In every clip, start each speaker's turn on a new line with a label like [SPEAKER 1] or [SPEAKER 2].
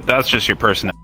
[SPEAKER 1] That's just your personality.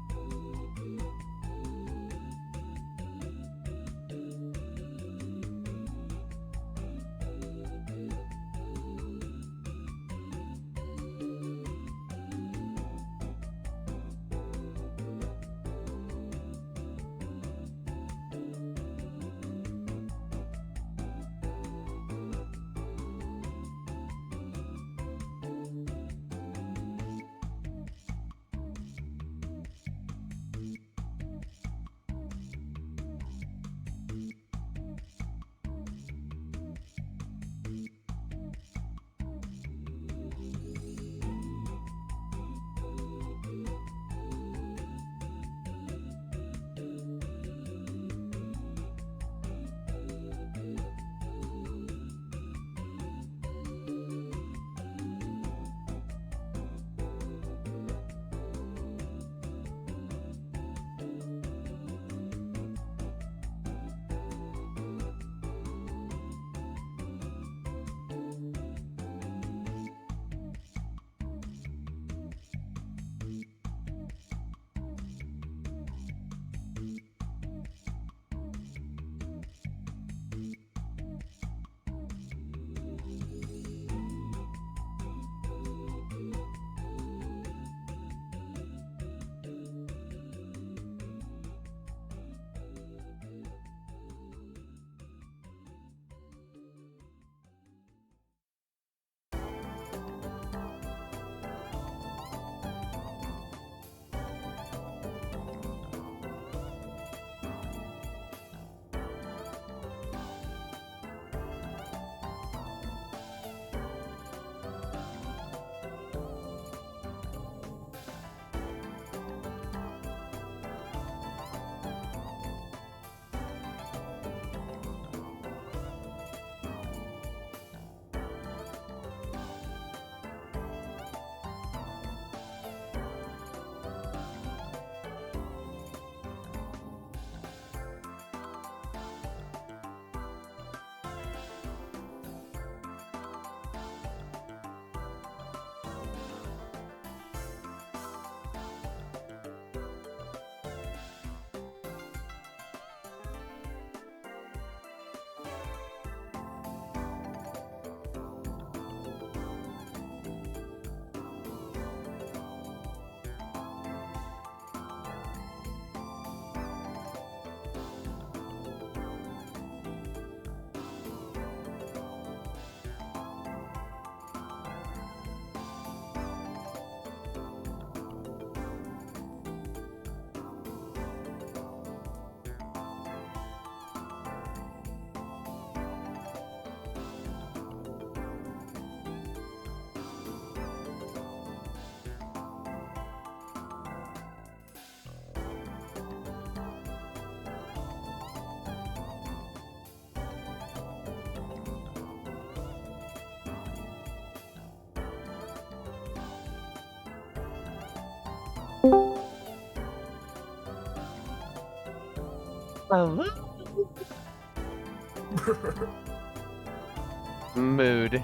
[SPEAKER 2] Mood.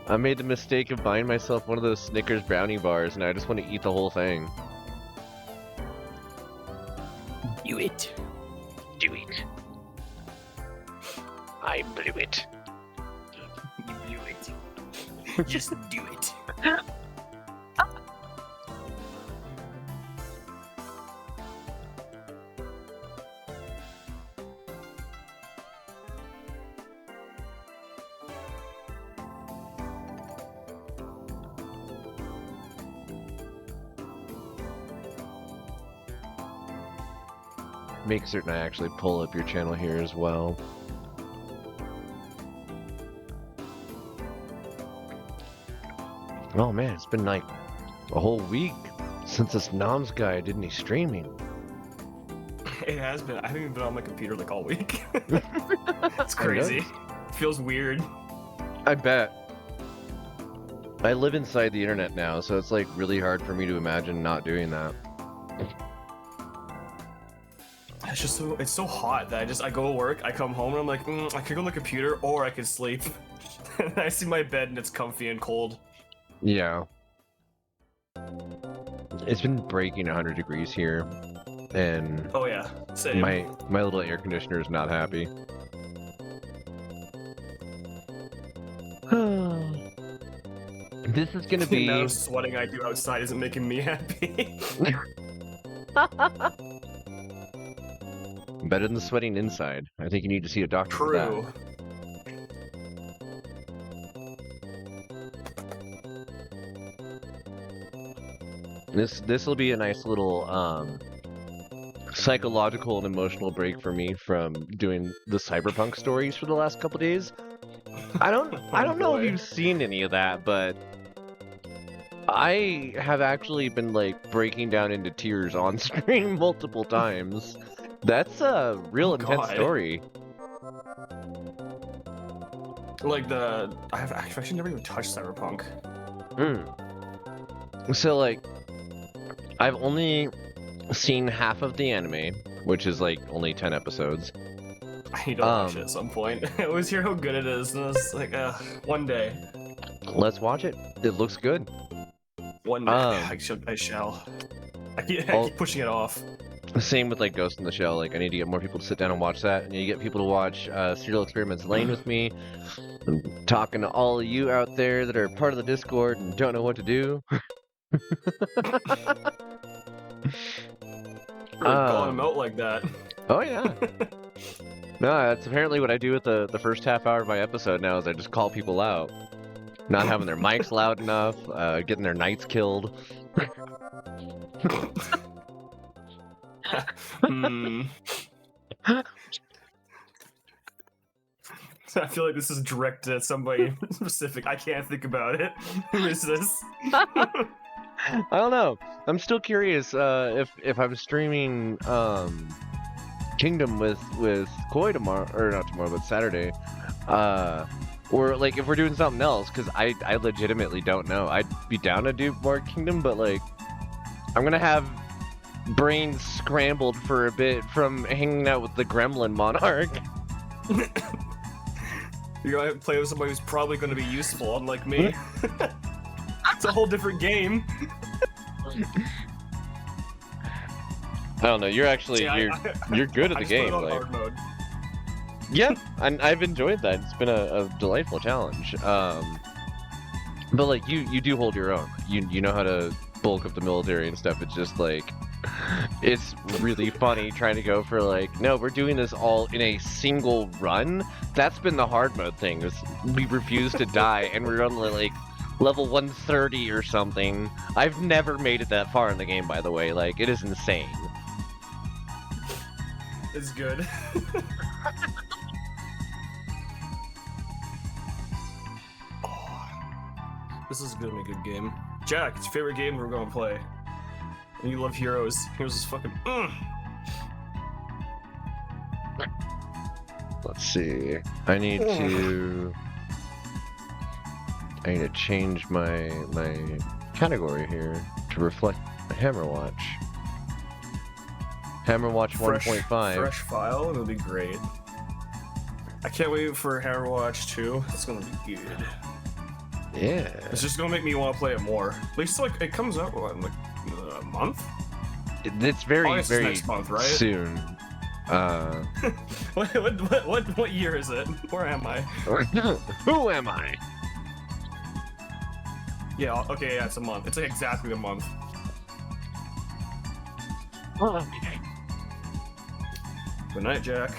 [SPEAKER 2] I made the mistake of buying myself one of those Snickers brownie bars, and I just want to eat the whole thing.
[SPEAKER 3] Do it.
[SPEAKER 4] Do it. I blew it.
[SPEAKER 3] You blew it. Just do it.
[SPEAKER 2] Make certain I actually pull up your channel here as well. Oh man, it's been like a whole week since this Noms guy did any streaming.
[SPEAKER 3] It has been. I haven't even been on my computer like all week. It's crazy. Feels weird.
[SPEAKER 2] I bet. I live inside the internet now, so it's like really hard for me to imagine not doing that.
[SPEAKER 3] it's just it's so hot that I go to work, I come home and I'm like, I could go on the computer or I could sleep. And I see my bed and it's comfy and cold.
[SPEAKER 2] Yeah. It's been breaking 100 degrees here, and
[SPEAKER 3] Oh yeah, same.
[SPEAKER 2] my little air conditioner is not happy. This is gonna
[SPEAKER 3] The amount
[SPEAKER 2] be
[SPEAKER 3] of sweating I do outside isn't making me happy.
[SPEAKER 2] better than sweating inside. I think you need to see a doctor for that.
[SPEAKER 3] True.
[SPEAKER 2] This will be a nice little psychological and emotional break for me from doing the cyberpunk stories for the last couple days. I don't know if
[SPEAKER 3] boy.
[SPEAKER 2] you've seen any of that, but I have actually been like breaking down into tears on screen multiple times. That's a real intense
[SPEAKER 3] God.
[SPEAKER 2] story.
[SPEAKER 3] Like I've actually never even touched Cyberpunk.
[SPEAKER 2] So like, I've only seen half of the anime, which is like only 10 episodes.
[SPEAKER 3] I need to watch it at some point. I always hear how good it is, and it's like, one day.
[SPEAKER 2] Let's watch it. It looks good.
[SPEAKER 3] One day. I shall. I keep pushing it off.
[SPEAKER 2] Same with like Ghost in the Shell. Like I need to get more people to sit down and watch that. I need to get people to watch Serial Experiments Lane with me. I'm talking to all of you out there that are part of the Discord and don't know what to do.
[SPEAKER 3] Calling them out like that.
[SPEAKER 2] Oh yeah. No, that's apparently what I do with the first half hour of my episode now is I just call people out. Not having their mics loud enough, getting their knights killed.
[SPEAKER 3] I feel like this is directed at somebody specific. I can't think about it. Who is this?
[SPEAKER 2] I don't know. I'm still curious if I'm streaming Kingdom with Koi tomorrow, or not tomorrow, but Saturday, or like if we're doing something else, because I legitimately don't know. I'd be down to do more Kingdom, but like I'm gonna have brains scrambled for a bit from hanging out with the Gremlin Monarch.
[SPEAKER 3] You're gonna play with somebody who's probably gonna be useful, unlike me. It's a whole different game.
[SPEAKER 2] I don't know. You're actually you're good at the
[SPEAKER 3] I just put
[SPEAKER 2] game.
[SPEAKER 3] it on
[SPEAKER 2] Like,
[SPEAKER 3] hard mode.
[SPEAKER 2] yeah, I've enjoyed that. It's been a delightful challenge. But like you do hold your own. You know how to bulk up the military and stuff. It's just like it's really funny trying to go for like, no, we're doing this all in a single run. That's been the hard mode thing. Is we refuse to die and we're on like level 130 or something. I've never made it that far in the game, by the way. Like it is insane.
[SPEAKER 3] It's good. This is gonna be a good game. Jack, it's your favorite game we're gonna play. And you love Heroes. Heroes is fucking.
[SPEAKER 2] Let's see. I need to change my category here to reflect Hammerwatch. Hammerwatch 1.5.
[SPEAKER 3] Fresh file, it'll be great. I can't wait for Hammerwatch 2. It's gonna be good.
[SPEAKER 2] Yeah.
[SPEAKER 3] It's just gonna make me want to play it more. At least like it comes out what, in like a month.
[SPEAKER 2] It's very
[SPEAKER 3] August is
[SPEAKER 2] very
[SPEAKER 3] next month, right?
[SPEAKER 2] soon.
[SPEAKER 3] What year is it? Where am I?
[SPEAKER 2] Who am I?
[SPEAKER 3] Yeah, okay, yeah, it's a month. It's like exactly a month. Good night, Jack.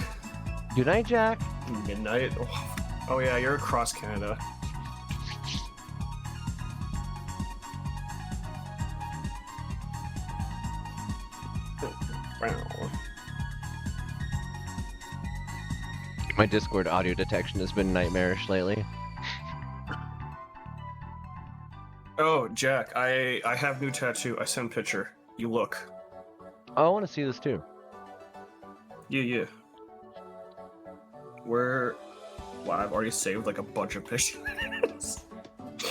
[SPEAKER 2] Good night, Jack.
[SPEAKER 3] Good night. Oh yeah, you're across Canada.
[SPEAKER 2] My Discord audio detection has been nightmarish lately.
[SPEAKER 3] Oh, Jack, I have new tattoo. I sent a picture. You look.
[SPEAKER 2] Oh, I want to see this too.
[SPEAKER 3] Yeah. Wow, I've already saved like a bunch of pictures.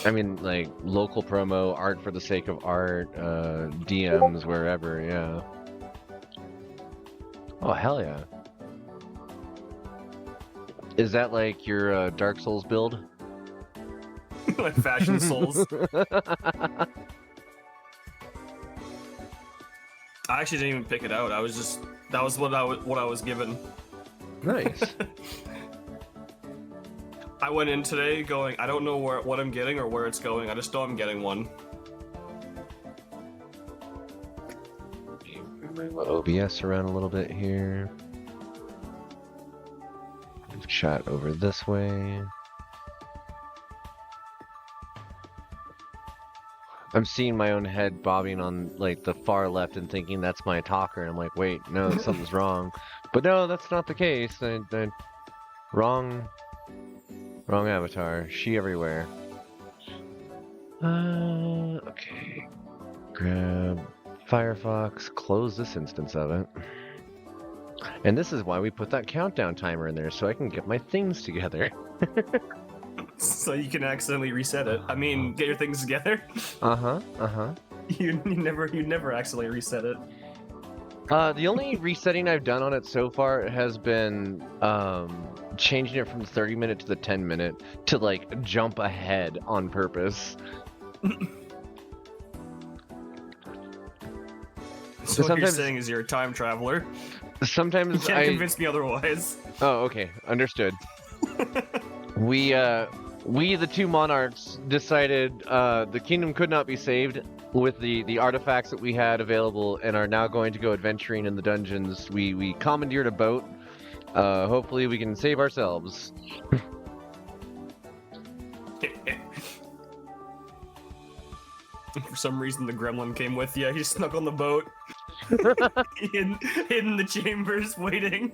[SPEAKER 2] I mean, like local promo, art for the sake of art, DMs, wherever. Yeah. Oh, hell yeah. Is that like your Dark Souls build?
[SPEAKER 3] Like Fashion Souls. I actually didn't even pick it out. I was just that was what I was given.
[SPEAKER 2] Nice.
[SPEAKER 3] I went in today going, I don't know what I'm getting or where it's going. I just know I'm getting one.
[SPEAKER 2] Move my OBS around a little bit here. Move chat over this way. I'm seeing my own head bobbing on like the far left and thinking that's my talker. And I'm like, wait, no, something's wrong. But no, that's not the case. Wrong avatar. She everywhere. Okay. Grab Firefox, close this instance of it. And this is why we put that countdown timer in there, so I can get my things together.
[SPEAKER 3] So you can accidentally reset it. I mean, get your things together. You never accidentally reset it.
[SPEAKER 2] The only resetting I've done on it so far has been changing it from the 30-minute to the 10-minute to like jump ahead on purpose.
[SPEAKER 3] So what you're saying is you're a time traveler.
[SPEAKER 2] Sometimes
[SPEAKER 3] You can't convince me otherwise.
[SPEAKER 2] Oh, okay, understood. We the two monarchs decided the kingdom could not be saved with the artifacts that we had available, and are now going to go adventuring in the dungeons. We commandeered a boat. Hopefully we can save ourselves.
[SPEAKER 3] For some reason, the gremlin came with you. He snuck on the boat. hid in the chambers, waiting.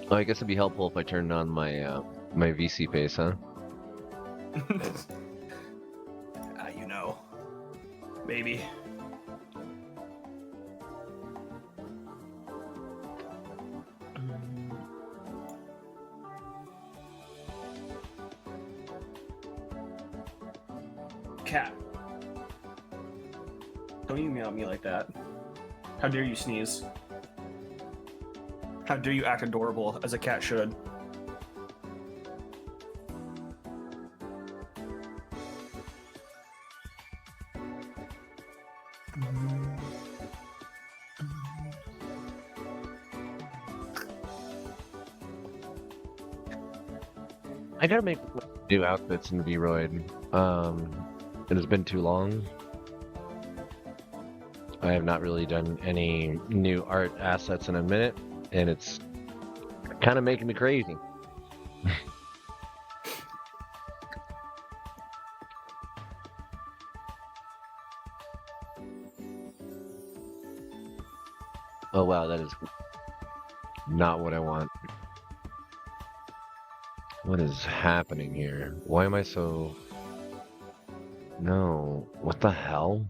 [SPEAKER 2] Oh, I guess it'd be helpful if I turned on my my VC pace, huh?
[SPEAKER 3] You know, maybe. Cat. Don't you meow at me like that. How dare you sneeze? How dare you act adorable, as a cat should?
[SPEAKER 2] I gotta make new outfits in Vroid. It has been too long. I have not really done any new art assets in a minute, and it's kind of making me crazy. Oh wow, that is not what I want. What is happening here? Why am I so... No, what the hell?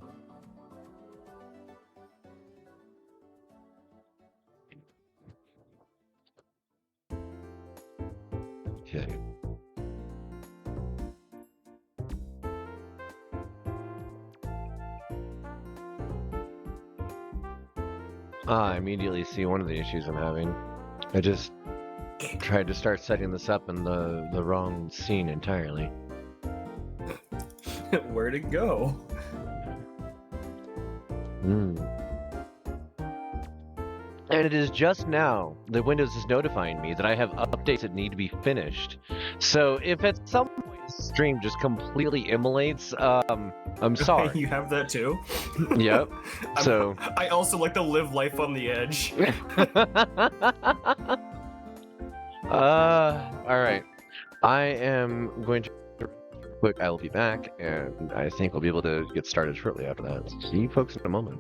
[SPEAKER 2] Okay. I immediately see one of the issues I'm having. I just tried to start setting this up in the wrong scene entirely.
[SPEAKER 3] Where'd it go?
[SPEAKER 2] And it is just now that Windows is notifying me that I have updates that need to be finished. So if at some point the stream just completely immolates, I'm sorry.
[SPEAKER 3] You have that too?
[SPEAKER 2] Yep. So
[SPEAKER 3] I also like to live life on the edge.
[SPEAKER 2] Alright. I am going to quick, I will be back, and I think we'll be able to get started shortly after that. See you folks in a moment.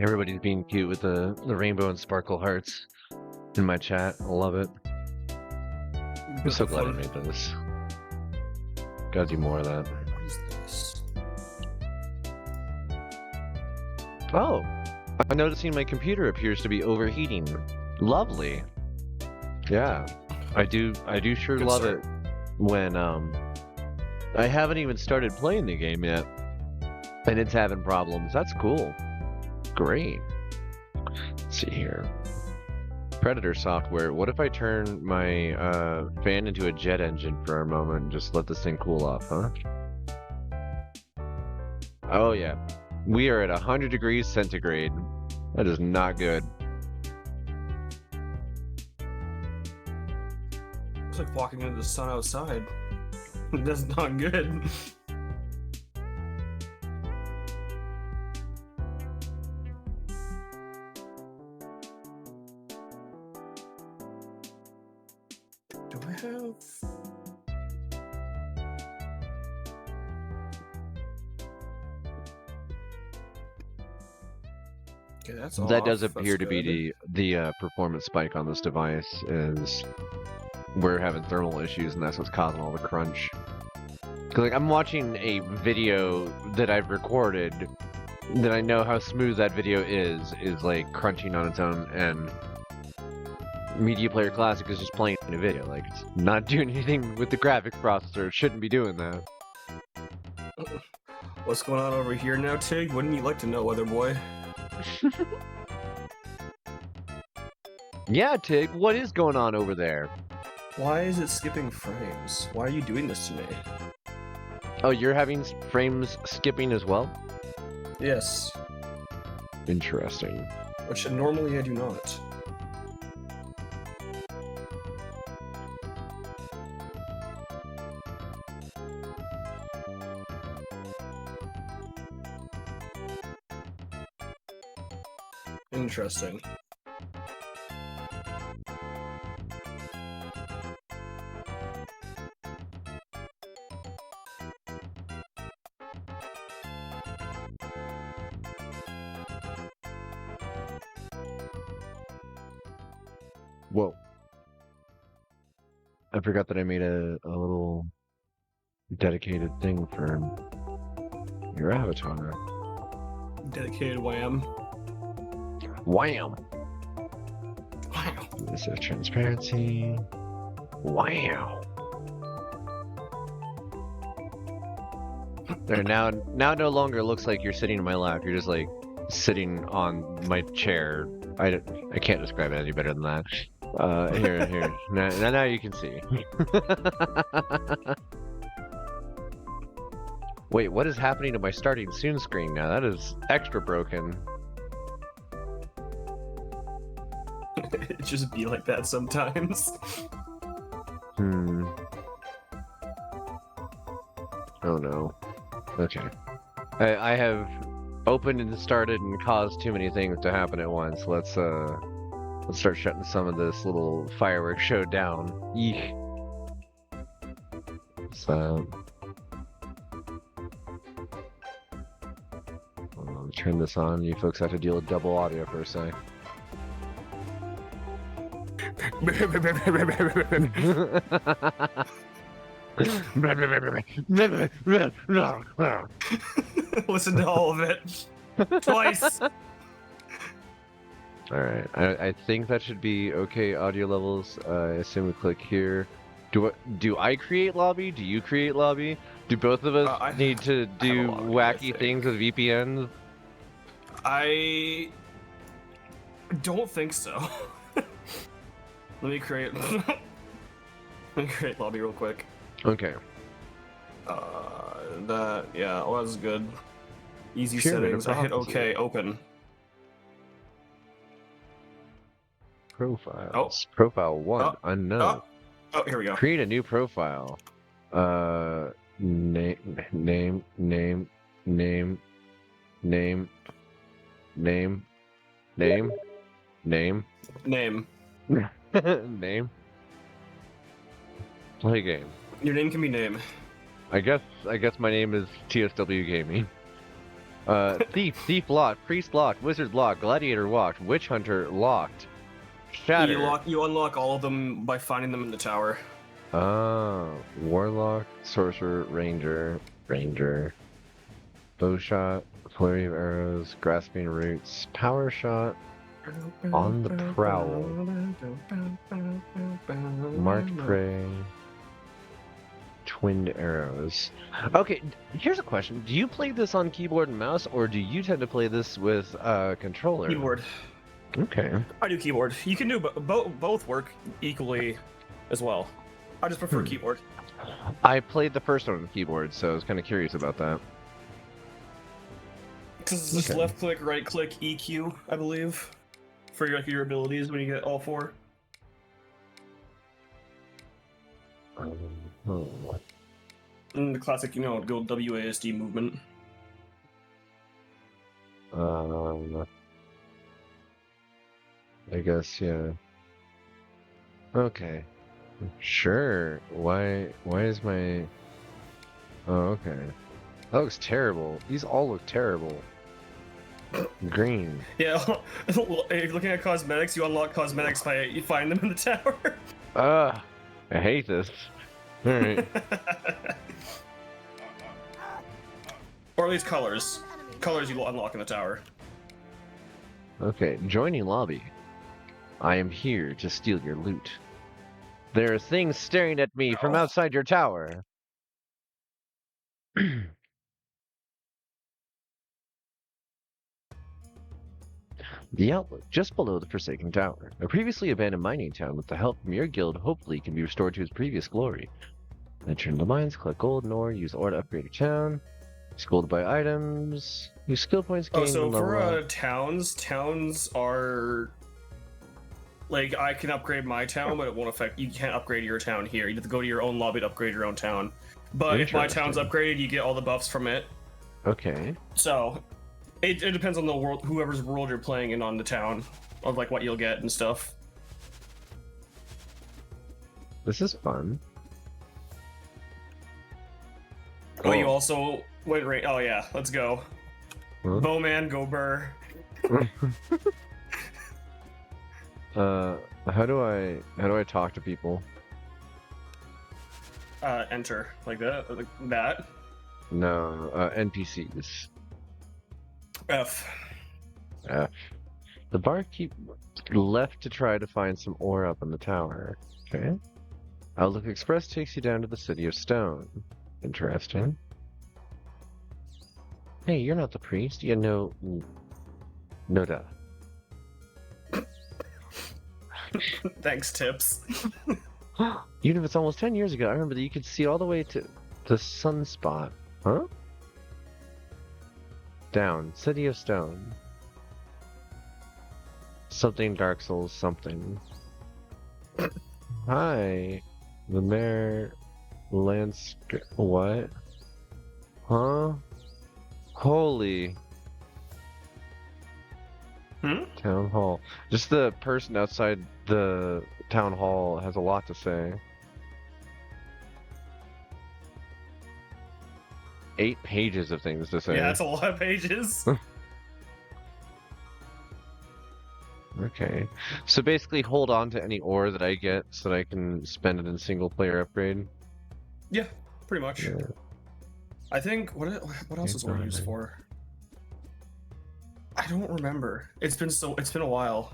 [SPEAKER 2] Everybody's being cute with the rainbow and sparkle hearts in my chat. I love it. I'm so glad I made this. Gotta do more of that.
[SPEAKER 3] What is this?
[SPEAKER 2] Oh, I'm noticing my computer appears to be overheating. Lovely. Yeah, I do sure
[SPEAKER 3] Good
[SPEAKER 2] love
[SPEAKER 3] start.
[SPEAKER 2] it when I haven't even started playing the game yet and it's having problems. That's cool. Great. Let's see here. Predator software. What if I turn my fan into a jet engine for a moment and just let this thing cool off, huh? Oh yeah. We are at 100 degrees centigrade. That is not good.
[SPEAKER 3] It's like walking into the sun outside. That's not good. Do I have... Okay, that's
[SPEAKER 2] That does
[SPEAKER 3] off.
[SPEAKER 2] appear
[SPEAKER 3] That's
[SPEAKER 2] to be
[SPEAKER 3] good.
[SPEAKER 2] the performance spike on this device is we're having thermal issues and that's what's causing all the crunch. 'Cause like I'm watching a video that I've recorded that I know how smooth that video is like crunching on its own, and Media Player Classic is just playing a video. Like it's not doing anything with the graphics processor. It shouldn't be doing that.
[SPEAKER 3] What's going on over here now, Tig? Wouldn't you like to know, Weather Boy?
[SPEAKER 2] Yeah, Tig, what is going on over there?
[SPEAKER 3] Why is it skipping frames? Why are you doing this to me?
[SPEAKER 2] Oh, you're having frames skipping as well?
[SPEAKER 3] Yes,
[SPEAKER 2] Interesting.
[SPEAKER 3] which normally I do not. Interesting.
[SPEAKER 2] Whoa. I forgot that I made a little dedicated thing for your avatar.
[SPEAKER 3] Dedicated wham.
[SPEAKER 2] Wham!
[SPEAKER 3] Wow.
[SPEAKER 2] This is transparency. Wow. There, now no longer looks like you're sitting in my lap. You're just like sitting on my chair. I can't describe it any better than that. Here. Now you can see. Wait, what is happening to my starting soon screen now? That is extra broken.
[SPEAKER 3] It just be like that sometimes.
[SPEAKER 2] Oh no. Okay. I have opened and started and caused too many things to happen at once. Let's start shutting some of this little fireworks show down. Eek. So I'll turn this on. You folks have to deal with double audio for a sec.
[SPEAKER 3] Listen to all of it. Twice.
[SPEAKER 2] Alright, I think that should be okay audio levels. I assume we click here. Do I create lobby? Do you create lobby? Do both of us need to do wacky things with VPNs?
[SPEAKER 3] I don't think so. Let me create lobby real quick.
[SPEAKER 2] Okay.
[SPEAKER 3] Yeah, well, that's good. Easy
[SPEAKER 2] Pyramid
[SPEAKER 3] settings. I hit
[SPEAKER 2] prophecy.
[SPEAKER 3] OK, open.
[SPEAKER 2] Profiles. Profile 1, unknown.
[SPEAKER 3] Oh, here we go.
[SPEAKER 2] Create a new profile. Name. Name. Play game.
[SPEAKER 3] Your name can be name.
[SPEAKER 2] I guess my name is TSW Gaming. Thief locked, Priest locked, Wizard locked, Gladiator locked, Witch Hunter locked. Shatter.
[SPEAKER 3] You unlock all of them by finding them in the tower.
[SPEAKER 2] Warlock, Sorcerer, Ranger, Bowshot, Flurry of Arrows, Grasping Roots, Power Shot, On the Prowl, Marked Prey, Twinned Arrows. Okay, here's a question. Do you play this on keyboard and mouse, or do you tend to play this with controller?
[SPEAKER 3] Keyboard.
[SPEAKER 2] Okay.
[SPEAKER 3] I do keyboard. You can do both work equally as well. I just prefer keyboard.
[SPEAKER 2] I played the first one on keyboard, so I was kind of curious about that.
[SPEAKER 3] Because it's just left click, right click, EQ, I believe, for your abilities when you get all four.
[SPEAKER 2] What?
[SPEAKER 3] And the classic, go WASD movement.
[SPEAKER 2] I guess, yeah. Okay. Sure. Why is my... Oh, okay. That looks terrible. These all look terrible. Green.
[SPEAKER 3] Yeah, if you're looking at cosmetics, you unlock cosmetics by you find them in the tower.
[SPEAKER 2] I hate this. Alright.
[SPEAKER 3] Or at least colors. Colors you unlock in the tower.
[SPEAKER 2] Okay, joining lobby. I am here to steal your loot. There are things staring at me from outside your tower. The outlook just below the Forsaken Tower. A previously abandoned mining town with the help from your guild hopefully can be restored to its previous glory. Enter into the mines, collect gold and ore, use ore to upgrade your town. Use gold to buy items. Use skill points gained.
[SPEAKER 3] Oh, so for towns are... Like, I can upgrade my town, but it won't affect... You can't upgrade your town here. You have to go to your own lobby to upgrade your own town. But if my town's upgraded, you get all the buffs from it.
[SPEAKER 2] Okay.
[SPEAKER 3] So, it depends on the world, whoever's world you're playing in on the town, of like what you'll get and stuff.
[SPEAKER 2] This is fun.
[SPEAKER 3] Oh, you also went right... Oh yeah, let's go.
[SPEAKER 2] Huh?
[SPEAKER 3] Bowman, go burr.
[SPEAKER 2] How do I talk to people?
[SPEAKER 3] Enter. Like that? Like that?
[SPEAKER 2] No, NPCs.
[SPEAKER 3] F.
[SPEAKER 2] The barkeep left to try to find some ore up in the tower. Okay. Outlook Express takes you down to the City of Stone. Interesting. Hey, you're not the priest. Yeah, no duh.
[SPEAKER 3] Thanks, Tips.
[SPEAKER 2] Even if it's almost 10 years ago, I remember that you could see all the way to the sunspot. Huh? Down. City of Stone. Something Dark Souls something. Hi. The mayor... What? Huh? Holy... Town hall. Just the person outside the town hall has a lot to say. 8 pages of things to say.
[SPEAKER 3] Yeah, that's a lot of pages.
[SPEAKER 2] Okay. So basically hold on to any ore that I get so that I can spend it in single player upgrade?
[SPEAKER 3] Yeah, pretty much. Yeah. I think... What else is ore used for? I don't remember. It's been a while.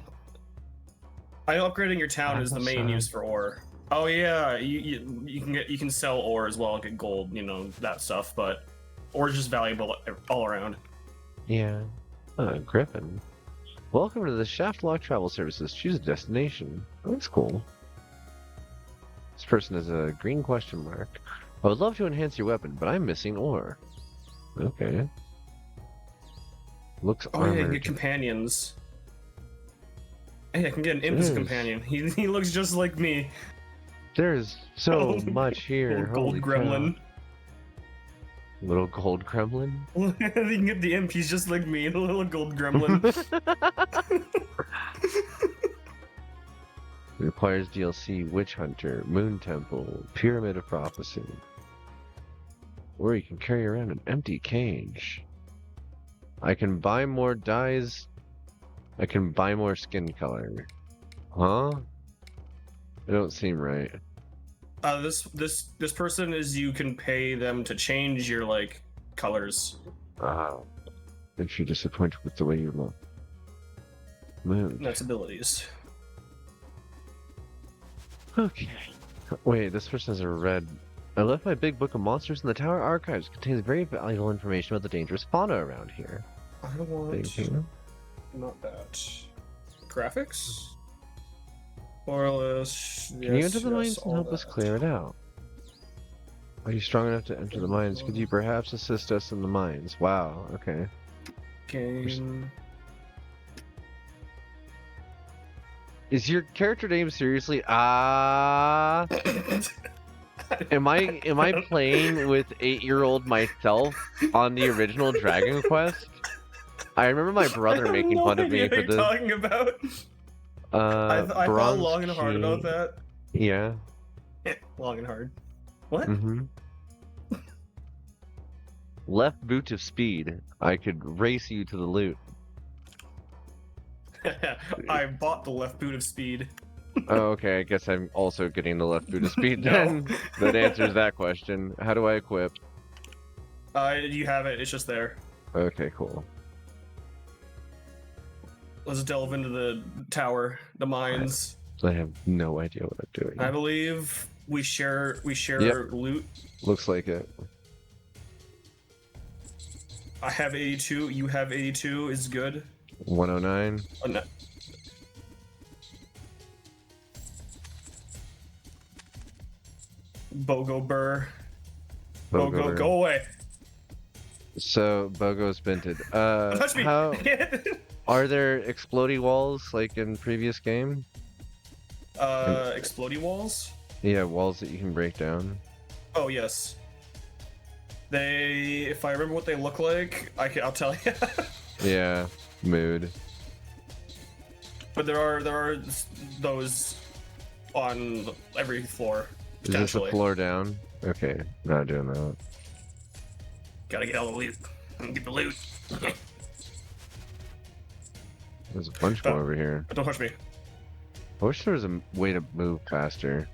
[SPEAKER 3] I know upgrading your town is the main use for ore. Oh yeah, you can sell ore as well and get gold, that stuff, but ore is just valuable all around.
[SPEAKER 2] Yeah. Griffin. Welcome to the Shaftlock Travel Services. Choose a destination. Oh, that's cool. This person has a green question mark. I would love to enhance your weapon, but I'm missing ore. Okay. Looks armored.
[SPEAKER 3] Yeah, you can get companions. Hey, I can get an imp as a companion. He looks just like me.
[SPEAKER 2] There's so much here.
[SPEAKER 3] Gold gremlin.
[SPEAKER 2] Little gold gremlin?
[SPEAKER 3] You can get the imp, he's just like me, the little gold gremlin.
[SPEAKER 2] Requires DLC, Witch Hunter, Moon Temple, Pyramid of Prophecy. Or you can carry around an empty cage. I can buy more dyes. I can buy more skin color. Huh? It don't seem right.
[SPEAKER 3] This person is you can pay them to change your like colors.
[SPEAKER 2] If you're disappointed with the way you look. Move.
[SPEAKER 3] That's abilities.
[SPEAKER 2] Okay. Wait, this person has a red. I left my big book of monsters in the tower archives. It contains very valuable information about the dangerous fauna around here.
[SPEAKER 3] I don't want.
[SPEAKER 2] Thank you.
[SPEAKER 3] Not that. Graphics? Wireless.
[SPEAKER 2] Can you enter the mines and help us clear it out? Are you strong enough to enter the mines? Could you perhaps assist us in the mines? Wow, okay.
[SPEAKER 3] Game.
[SPEAKER 2] Is your character name seriously Am I playing with 8-year-old myself on the original Dragon Quest? I remember my brother making fun of me for this.
[SPEAKER 3] Talking about? I thought long and hard about that.
[SPEAKER 2] Yeah.
[SPEAKER 3] Long and hard. What?
[SPEAKER 2] Mm-hmm. Left boot of speed. I could race you to the loot.
[SPEAKER 3] I bought the left boot of speed.
[SPEAKER 2] Oh, okay. I guess I'm also getting the left boot of speed
[SPEAKER 3] No.
[SPEAKER 2] then. That answers that question. How do I equip?
[SPEAKER 3] You have it. It's just there.
[SPEAKER 2] Okay, cool.
[SPEAKER 3] Let's delve into the tower, the mines.
[SPEAKER 2] I have no idea what I'm doing.
[SPEAKER 3] I believe we share
[SPEAKER 2] Yep.
[SPEAKER 3] loot.
[SPEAKER 2] Looks like it.
[SPEAKER 3] I have 82. You have 82. Is good.
[SPEAKER 2] 109.
[SPEAKER 3] Oh, no. Bogo Burr. Bogo, go away.
[SPEAKER 2] So Bogo's vented.
[SPEAKER 3] Touch me.
[SPEAKER 2] How are there exploding walls like in previous game?
[SPEAKER 3] Exploding walls?
[SPEAKER 2] Yeah, walls that you can break down.
[SPEAKER 3] Oh yes. If I remember what they look like, I'll tell you.
[SPEAKER 2] Yeah, mood.
[SPEAKER 3] But there are those on every floor.
[SPEAKER 2] Is this a
[SPEAKER 3] Potentially.
[SPEAKER 2] floor down? Okay, not doing that.
[SPEAKER 3] Gotta get all the loot. Get the loot.
[SPEAKER 2] There's a bunch more over here.
[SPEAKER 3] Don't touch me.
[SPEAKER 2] I wish there was a way to move faster.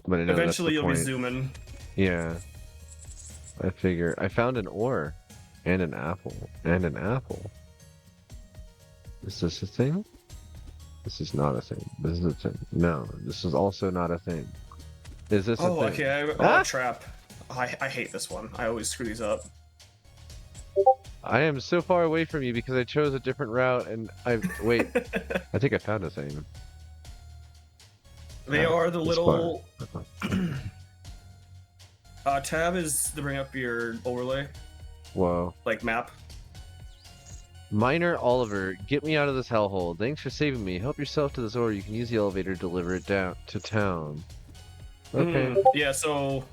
[SPEAKER 2] But I know
[SPEAKER 3] Eventually
[SPEAKER 2] that's the
[SPEAKER 3] you'll be
[SPEAKER 2] point.
[SPEAKER 3] zooming.
[SPEAKER 2] Yeah. I figure. I found an ore. And an apple. And an apple. Is this a thing? This is not a thing. This is a thing. No, this is also not a thing. Is this a thing?
[SPEAKER 3] Okay.
[SPEAKER 2] Ah!
[SPEAKER 3] Trap. I hate this one. I always screw these up.
[SPEAKER 2] I am so far away from you because I chose a different route and wait. I think I found a thing.
[SPEAKER 3] They are the
[SPEAKER 2] it's
[SPEAKER 3] little... tab is to bring up your overlay,
[SPEAKER 2] Whoa.
[SPEAKER 3] like map.
[SPEAKER 2] Miner Oliver, get me out of this hellhole. Thanks for saving me. Help yourself to this ore. You can use the elevator to deliver it down to town. Okay.
[SPEAKER 3] Yeah, so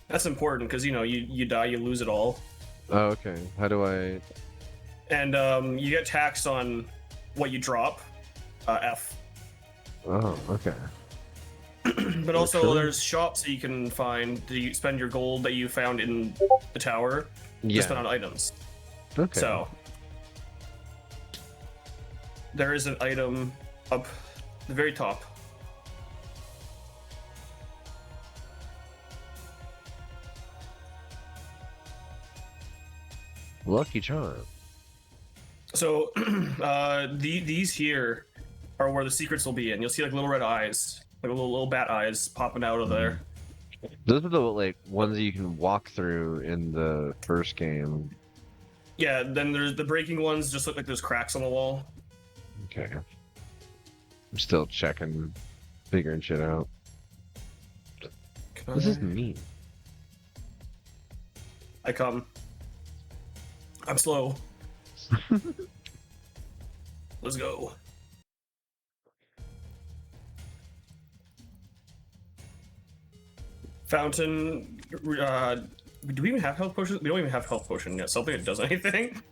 [SPEAKER 3] that's important because you die, you lose it all,
[SPEAKER 2] Oh, okay. How do I?
[SPEAKER 3] and you get taxed on what you drop. F.
[SPEAKER 2] Oh, okay.
[SPEAKER 3] But also
[SPEAKER 2] Really?
[SPEAKER 3] there's shops that you can find. You spend your gold that you found in the tower to spend on items.
[SPEAKER 2] Okay.
[SPEAKER 3] So there is an item up the very top.
[SPEAKER 2] Lucky Charm.
[SPEAKER 3] So these here are where the secrets will be, and you'll see like little red eyes, like little bat eyes popping out of there.
[SPEAKER 2] Those are the like ones that you can walk through in the first game.
[SPEAKER 3] Yeah, then there's the breaking ones. Just look like there's cracks on the wall.
[SPEAKER 2] Okay. I'm still checking, figuring shit out. This is neat.
[SPEAKER 3] I come. I'm slow. Let's go. Fountain. Do we even have health potions? We don't even have health potion yet. Something that does anything.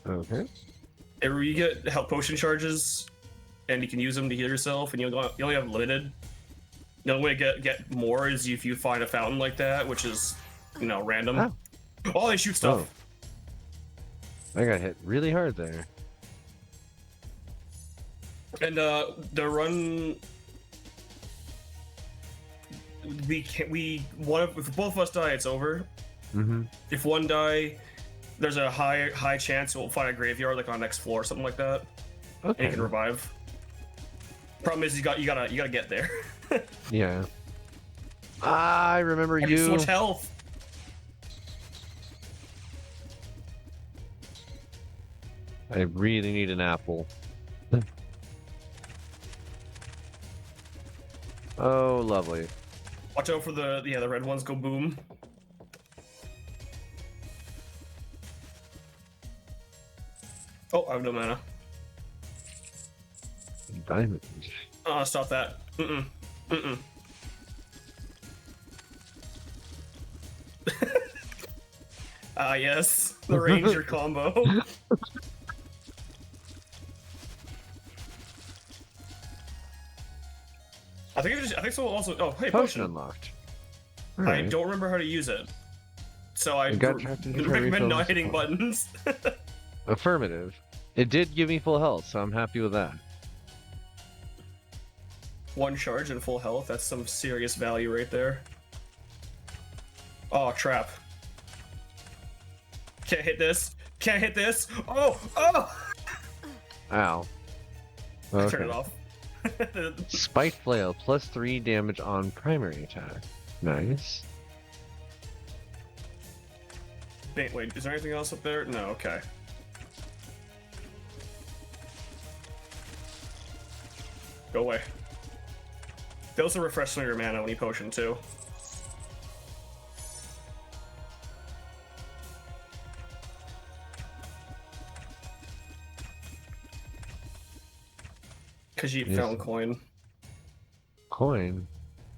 [SPEAKER 2] Okay.
[SPEAKER 3] You get health potion charges, and you can use them to heal yourself. And you only have limited. The only way to get more is if you find a fountain like that, which is you know, random.
[SPEAKER 2] Oh.
[SPEAKER 3] Oh, they shoot stuff.
[SPEAKER 2] I got hit really hard there.
[SPEAKER 3] And the run, if both of us die, it's over.
[SPEAKER 2] Mm-hmm.
[SPEAKER 3] If one die, there's a high chance we'll find a graveyard like on the next floor or something like that. And
[SPEAKER 2] Okay.
[SPEAKER 3] you can revive. Problem is you gotta get there.
[SPEAKER 2] Yeah. I remember
[SPEAKER 3] I have so
[SPEAKER 2] you.
[SPEAKER 3] much health.
[SPEAKER 2] I really need an apple. Oh, lovely.
[SPEAKER 3] Watch out for the red ones go boom. Oh, I have no mana.
[SPEAKER 2] Diamond.
[SPEAKER 3] Stop that. Mm-mm. Mm-mm. Yes. The ranger combo. I think so also. Oh, hey,
[SPEAKER 2] Potion
[SPEAKER 3] potion.
[SPEAKER 2] unlocked.
[SPEAKER 3] I
[SPEAKER 2] Alright.
[SPEAKER 3] don't remember how to use it. So I
[SPEAKER 2] got trapped in inventory
[SPEAKER 3] recommend not
[SPEAKER 2] fills.
[SPEAKER 3] hitting buttons.
[SPEAKER 2] Affirmative. It did give me full health, so I'm happy with that.
[SPEAKER 3] One charge and full health. That's some serious value right there. Oh, trap. Can't hit this. Can't hit this. Oh! Oh!
[SPEAKER 2] Ow.
[SPEAKER 3] Turn
[SPEAKER 2] Okay.
[SPEAKER 3] it off.
[SPEAKER 2] Spike flail plus 3 damage on primary attack. Nice.
[SPEAKER 3] Wait, is there anything else up there? No, okay. Go away. They also refresh some of your mana when you potion too. Khajiit
[SPEAKER 2] Yes.
[SPEAKER 3] found coin.
[SPEAKER 2] Coin.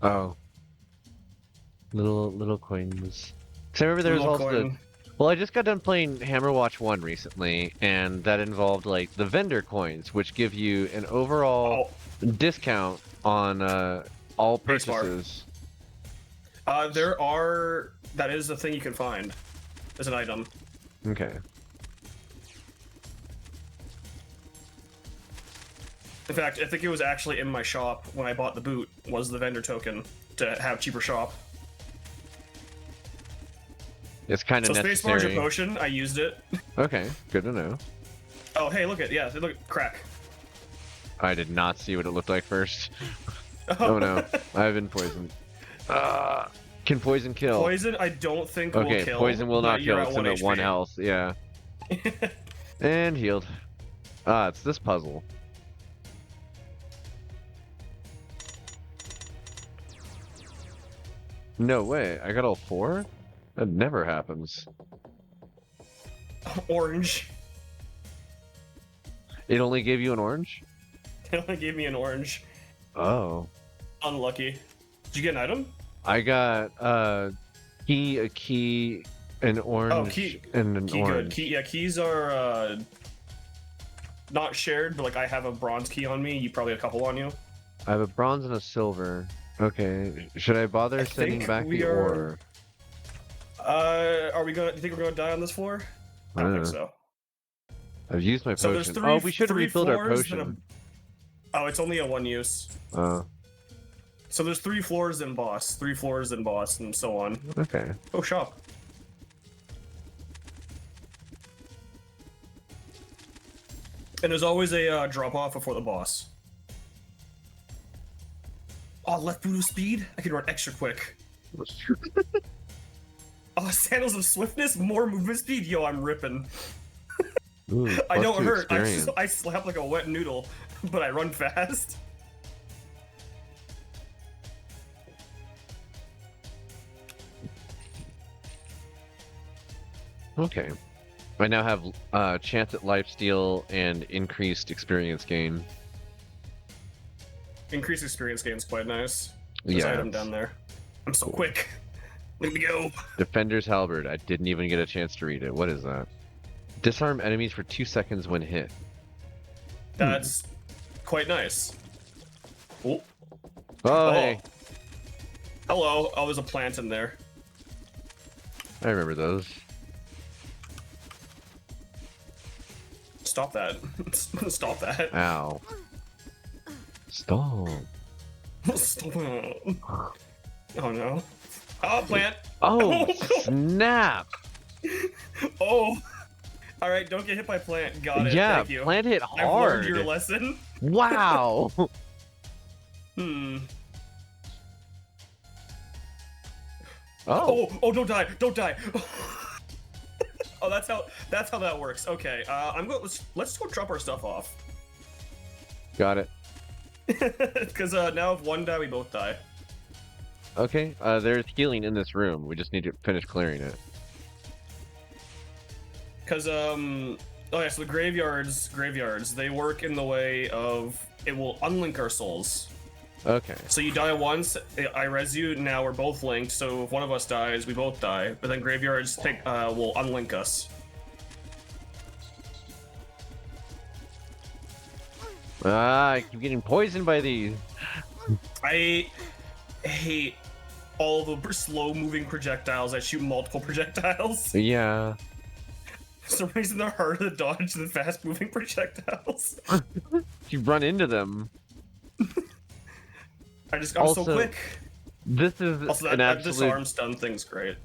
[SPEAKER 2] Oh. Little coins. Cause I remember there was
[SPEAKER 3] Little
[SPEAKER 2] also the,
[SPEAKER 3] coin.
[SPEAKER 2] well, I just got done playing Hammerwatch 1 recently, and that involved like the vendor coins, which give you an overall discount on all
[SPEAKER 3] Base bar.
[SPEAKER 2] purchases.
[SPEAKER 3] That is a thing you can find as an item.
[SPEAKER 2] Okay.
[SPEAKER 3] In fact, I think it was actually in my shop when I bought the boot, was the vendor token to have cheaper shop.
[SPEAKER 2] It's kind
[SPEAKER 3] So
[SPEAKER 2] of
[SPEAKER 3] space bar's your
[SPEAKER 2] necessary.
[SPEAKER 3] potion, I used it.
[SPEAKER 2] Okay, good to know.
[SPEAKER 3] Oh, hey, look at crack.
[SPEAKER 2] I did not see what it looked like first. Oh no, I've been poisoned. Can poison kill?
[SPEAKER 3] Poison, I don't think will
[SPEAKER 2] Okay,
[SPEAKER 3] kill.
[SPEAKER 2] poison will
[SPEAKER 3] but
[SPEAKER 2] not
[SPEAKER 3] you're
[SPEAKER 2] kill.
[SPEAKER 3] at
[SPEAKER 2] It's in at 1
[SPEAKER 3] HP.
[SPEAKER 2] health. Yeah. And healed. It's this puzzle. No way, I got all 4? That never happens.
[SPEAKER 3] Orange.
[SPEAKER 2] It only gave you an orange?
[SPEAKER 3] It only gave me an orange.
[SPEAKER 2] Oh.
[SPEAKER 3] Unlucky. Did you get an item?
[SPEAKER 2] I got a key, an orange,
[SPEAKER 3] key.
[SPEAKER 2] and an
[SPEAKER 3] Key
[SPEAKER 2] orange.
[SPEAKER 3] good. Keys are not shared, but like I have a bronze key on me. You probably have a couple on you.
[SPEAKER 2] I have a bronze and a silver. Okay, should I bother
[SPEAKER 3] I
[SPEAKER 2] sending
[SPEAKER 3] think
[SPEAKER 2] back
[SPEAKER 3] we
[SPEAKER 2] the
[SPEAKER 3] are-
[SPEAKER 2] ore?
[SPEAKER 3] Do you think we're gonna die on this floor? I don't think so.
[SPEAKER 2] I've used my
[SPEAKER 3] So there's
[SPEAKER 2] potion.
[SPEAKER 3] three.
[SPEAKER 2] Oh, we should
[SPEAKER 3] three
[SPEAKER 2] rebuild our
[SPEAKER 3] floors and
[SPEAKER 2] potion.
[SPEAKER 3] Oh, it's only a one use.
[SPEAKER 2] Oh,
[SPEAKER 3] So there's 3 floors in boss, 3 floors in boss, and so on.
[SPEAKER 2] okay.
[SPEAKER 3] Oh, shop. And there's always a drop off before the boss. Oh, left boot of speed? I can run extra quick. Oh, sandals of swiftness? More movement speed? Yo, I'm ripping.
[SPEAKER 2] Ooh,
[SPEAKER 3] I
[SPEAKER 2] plus
[SPEAKER 3] don't
[SPEAKER 2] 2
[SPEAKER 3] hurt.
[SPEAKER 2] experience.
[SPEAKER 3] I slap like a wet noodle, but I run fast.
[SPEAKER 2] Okay. I now have chance at lifesteal and increased experience gain.
[SPEAKER 3] Increased experience gain's quite nice. There's
[SPEAKER 2] Yeah.
[SPEAKER 3] item down there. I'm so quick. Let me go.
[SPEAKER 2] Defender's Halberd. I didn't even get a chance to read it. What is that? Disarm enemies for 2 seconds when hit.
[SPEAKER 3] That's quite nice. Oh.
[SPEAKER 2] Oh,
[SPEAKER 3] Oh.
[SPEAKER 2] hey.
[SPEAKER 3] Hello. Oh, there's a plant in there.
[SPEAKER 2] I remember those.
[SPEAKER 3] Stop that. Stop that.
[SPEAKER 2] Ow. Stop.
[SPEAKER 3] Stop it. Oh no. Oh, plant.
[SPEAKER 2] Oh, snap!
[SPEAKER 3] Oh. All right, don't get hit by plant. Got it.
[SPEAKER 2] Yeah,
[SPEAKER 3] Thank you.
[SPEAKER 2] plant hit
[SPEAKER 3] I've learned your
[SPEAKER 2] hard.
[SPEAKER 3] lesson.
[SPEAKER 2] Wow.
[SPEAKER 3] Hmm.
[SPEAKER 2] Oh.
[SPEAKER 3] Oh, don't die. Don't die. Oh, that's how that works. Okay. I'm going let's go drop our stuff off.
[SPEAKER 2] Got it.
[SPEAKER 3] Cuz now if one die, we both die.
[SPEAKER 2] Okay, there's healing in this room. We just need to finish clearing it.
[SPEAKER 3] Cuz oh yeah, so the graveyards, they work in the way of it will unlink our souls.
[SPEAKER 2] Okay.
[SPEAKER 3] So you die once, I res you, now we're both linked, so if one of us dies, we both die. But then graveyards will unlink us.
[SPEAKER 2] Ah, I keep getting poisoned by these.
[SPEAKER 3] I hate all the slow-moving projectiles that shoot multiple projectiles.
[SPEAKER 2] Yeah.
[SPEAKER 3] For some reason, they're harder to dodge than fast-moving projectiles.
[SPEAKER 2] You run into them.
[SPEAKER 3] I'm so
[SPEAKER 2] Also,
[SPEAKER 3] quick.
[SPEAKER 2] This is
[SPEAKER 3] Also,
[SPEAKER 2] an
[SPEAKER 3] that
[SPEAKER 2] absolute.
[SPEAKER 3] disarm stun thing's great.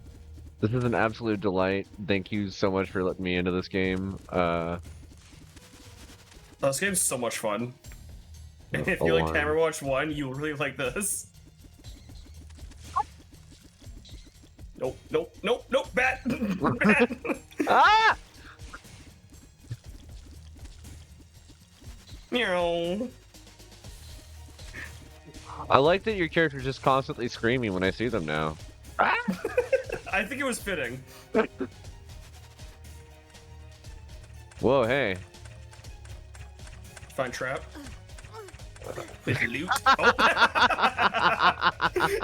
[SPEAKER 2] This is an absolute delight. Thank you so much for letting me into this game.
[SPEAKER 3] Oh, this game's so much fun. And if you like
[SPEAKER 2] alarm.
[SPEAKER 3] Camera Watch 1, you'll really like this. Nope, nope, nope, nope, bat! Bat!
[SPEAKER 2] Ah!
[SPEAKER 3] Meow.
[SPEAKER 2] I like that your character's just constantly screaming when I see them now. Ah!
[SPEAKER 3] I think it was fitting.
[SPEAKER 2] Whoa, hey.
[SPEAKER 3] Find trap. With loot. Oh.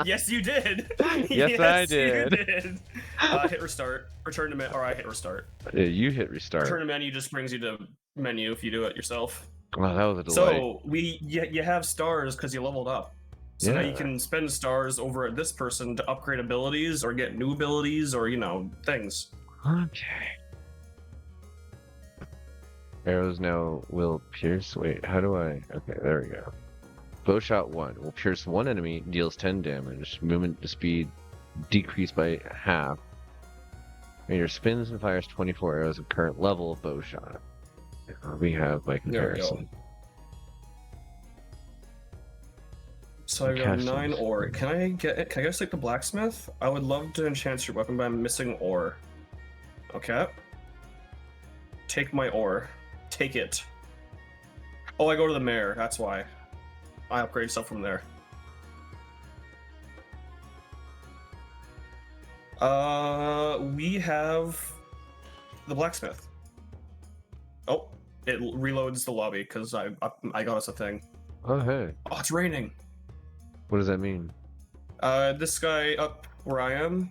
[SPEAKER 3] Yes, you did.
[SPEAKER 2] Yes, I did.
[SPEAKER 3] You did. Hit restart. Return to menu. Or I hit restart.
[SPEAKER 2] Yeah, you hit restart.
[SPEAKER 3] Return to menu just brings you to menu if you do it yourself.
[SPEAKER 2] Wow, that was a delight.
[SPEAKER 3] So you have stars because you leveled up. So now you
[SPEAKER 2] Yeah.
[SPEAKER 3] can spend stars over at this person to upgrade abilities or get new abilities or things.
[SPEAKER 2] Okay. Arrows now will pierce. Wait, how do I? Okay, there we go. Bowshot 1 will pierce one enemy, deals 10 damage. Movement speed decreased by half. Meter spins and fires 24 arrows of current level of bowshot. We have by
[SPEAKER 3] There we go.
[SPEAKER 2] comparison.
[SPEAKER 3] So I got
[SPEAKER 2] Cast
[SPEAKER 3] 9
[SPEAKER 2] this.
[SPEAKER 3] ore. Can I get like the blacksmith? I would love to enchant your weapon, but I'm missing ore. Okay. Take my ore. Take it. Oh, I go to the mayor. That's why. I upgrade stuff from there. We have the blacksmith. Oh, it reloads the lobby because I got us a thing.
[SPEAKER 2] Oh, hey.
[SPEAKER 3] Oh, it's raining.
[SPEAKER 2] What does that mean?
[SPEAKER 3] This guy up where I am,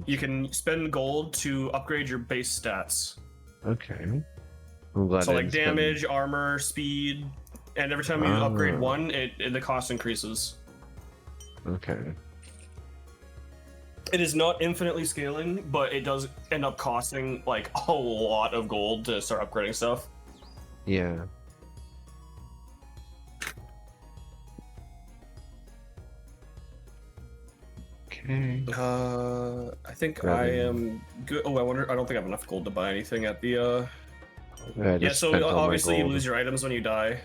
[SPEAKER 3] you can spend gold to upgrade your base stats.
[SPEAKER 2] Okay. I'm glad
[SPEAKER 3] So
[SPEAKER 2] I
[SPEAKER 3] like
[SPEAKER 2] didn't spend-
[SPEAKER 3] damage, armor, speed, and every time you upgrade
[SPEAKER 2] Ah.
[SPEAKER 3] one, the cost increases.
[SPEAKER 2] Okay.
[SPEAKER 3] It is not infinitely scaling, but it does end up costing like a lot of gold to start upgrading stuff.
[SPEAKER 2] Yeah. Okay.
[SPEAKER 3] I think I
[SPEAKER 2] Grabbing-
[SPEAKER 3] am good. Oh, I wonder. I don't think I have enough gold to buy anything at the.
[SPEAKER 2] I
[SPEAKER 3] Yeah,
[SPEAKER 2] just
[SPEAKER 3] so
[SPEAKER 2] spent all my
[SPEAKER 3] obviously you
[SPEAKER 2] gold.
[SPEAKER 3] lose your items when you die,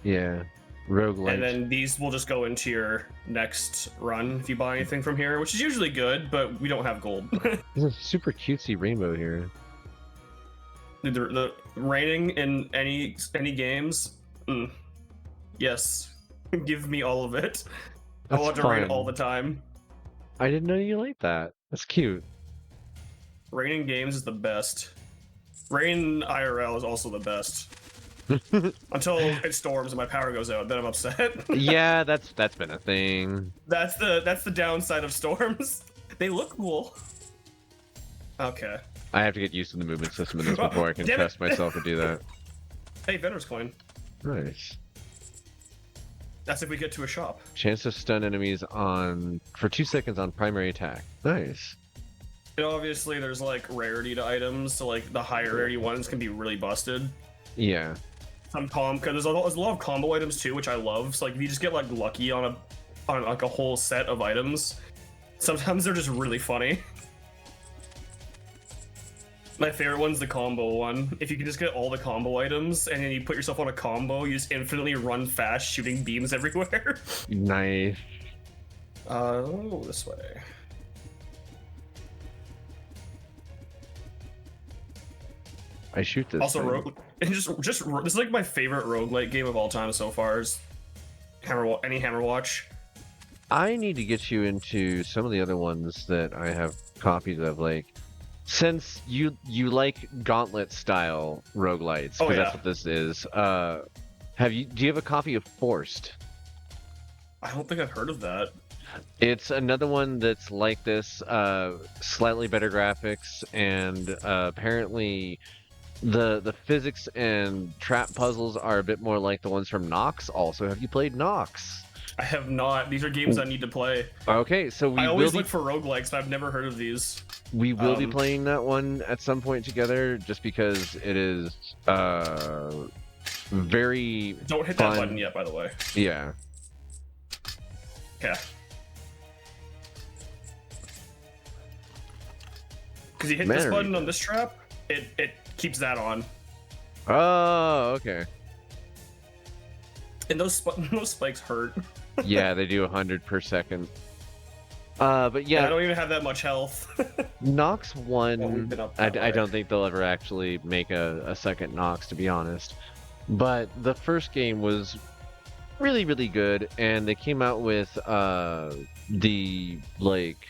[SPEAKER 2] Yeah. Roguelike.
[SPEAKER 3] and then these will just go into your next run if you buy anything from here, which is usually good, but we don't have gold.
[SPEAKER 2] There's a super cutesy rainbow here.
[SPEAKER 3] the raining in any games, yes, give me all of it. I
[SPEAKER 2] That's
[SPEAKER 3] want to rain
[SPEAKER 2] fun.
[SPEAKER 3] all the time.
[SPEAKER 2] I didn't know you liked that. That's cute.
[SPEAKER 3] Raining games is the best. Rain IRL is also the best. Until it storms and my power goes out, then I'm upset.
[SPEAKER 2] Yeah, that's been a thing.
[SPEAKER 3] That's the downside of storms. They look cool. Okay.
[SPEAKER 2] I have to get used to the movement system in this before I can
[SPEAKER 3] Damn it.
[SPEAKER 2] trust myself to do that.
[SPEAKER 3] Hey, vendor's coin.
[SPEAKER 2] Nice.
[SPEAKER 3] That's if we get to a shop.
[SPEAKER 2] Chance to stun enemies for 2 seconds on primary attack. Nice.
[SPEAKER 3] And obviously, there's like rarity to items, so like the higher rarity ones can be really busted.
[SPEAKER 2] Yeah.
[SPEAKER 3] Because there's a lot of combo items too, which I love. So like if you just get like lucky on like a whole set of items, sometimes they're just really funny. My favorite one's the combo one. If you can just get all the combo items and then you put yourself on a combo, you just infinitely run fast, shooting beams everywhere.
[SPEAKER 2] Nice.
[SPEAKER 3] Oh, this way.
[SPEAKER 2] I shoot this.
[SPEAKER 3] Also,
[SPEAKER 2] thing.
[SPEAKER 3] rogue. And just this is like my favorite roguelike game of all time so far. Is any Hammerwatch.
[SPEAKER 2] I need to get you into some of the other ones that I have copies of, like, since you like Gauntlet style roguelites, because that's what this is. Do you have a copy of Forced?
[SPEAKER 3] I don't think I've heard of that.
[SPEAKER 2] It's another one that's like this, slightly better graphics, and apparently the physics and trap puzzles are a bit more like the ones from Nox. Also, have you played Nox?
[SPEAKER 3] I have not. These are games I need to play.
[SPEAKER 2] Okay, so
[SPEAKER 3] I always look for roguelikes, but I've never heard of these.
[SPEAKER 2] We will be playing that one at some point together, just because it is very
[SPEAKER 3] Don't hit
[SPEAKER 2] fun.
[SPEAKER 3] that button yet, by the way.
[SPEAKER 2] Yeah.
[SPEAKER 3] Okay. Because you hit this button on this trap, it keeps that on.
[SPEAKER 2] Oh, okay.
[SPEAKER 3] And those spikes hurt.
[SPEAKER 2] Yeah, they do 100 per second. But yeah,
[SPEAKER 3] I don't even have that much health.
[SPEAKER 2] Nox 1,
[SPEAKER 3] Well,
[SPEAKER 2] I don't think they'll ever actually make a second Nox, to be honest. But the first game was really, really good, and they came out with the, like,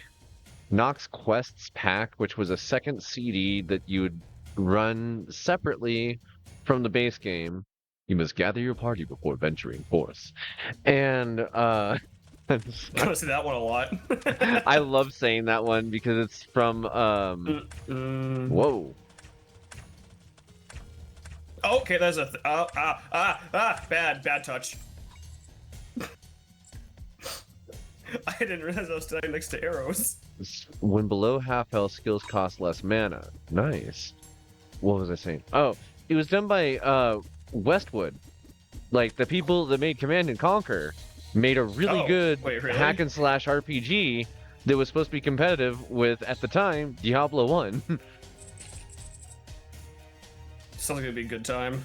[SPEAKER 2] Nox Quests pack, which was a second CD that you would run separately from the base game. You must gather your party before venturing forth. And
[SPEAKER 3] I want to see that one a lot.
[SPEAKER 2] I love saying that one because it's from whoa.
[SPEAKER 3] Okay, that's a bad touch. I didn't realize I was standing next to arrows.
[SPEAKER 2] When below half health, skills cost less mana. Nice. What was I saying? Oh, it was done by Westwood. Like, the people that made Command and Conquer made a really good
[SPEAKER 3] really?
[SPEAKER 2] hack and slash RPG that was supposed to be competitive with, at the time, Diablo 1.
[SPEAKER 3] Sounds like it'd be a good time.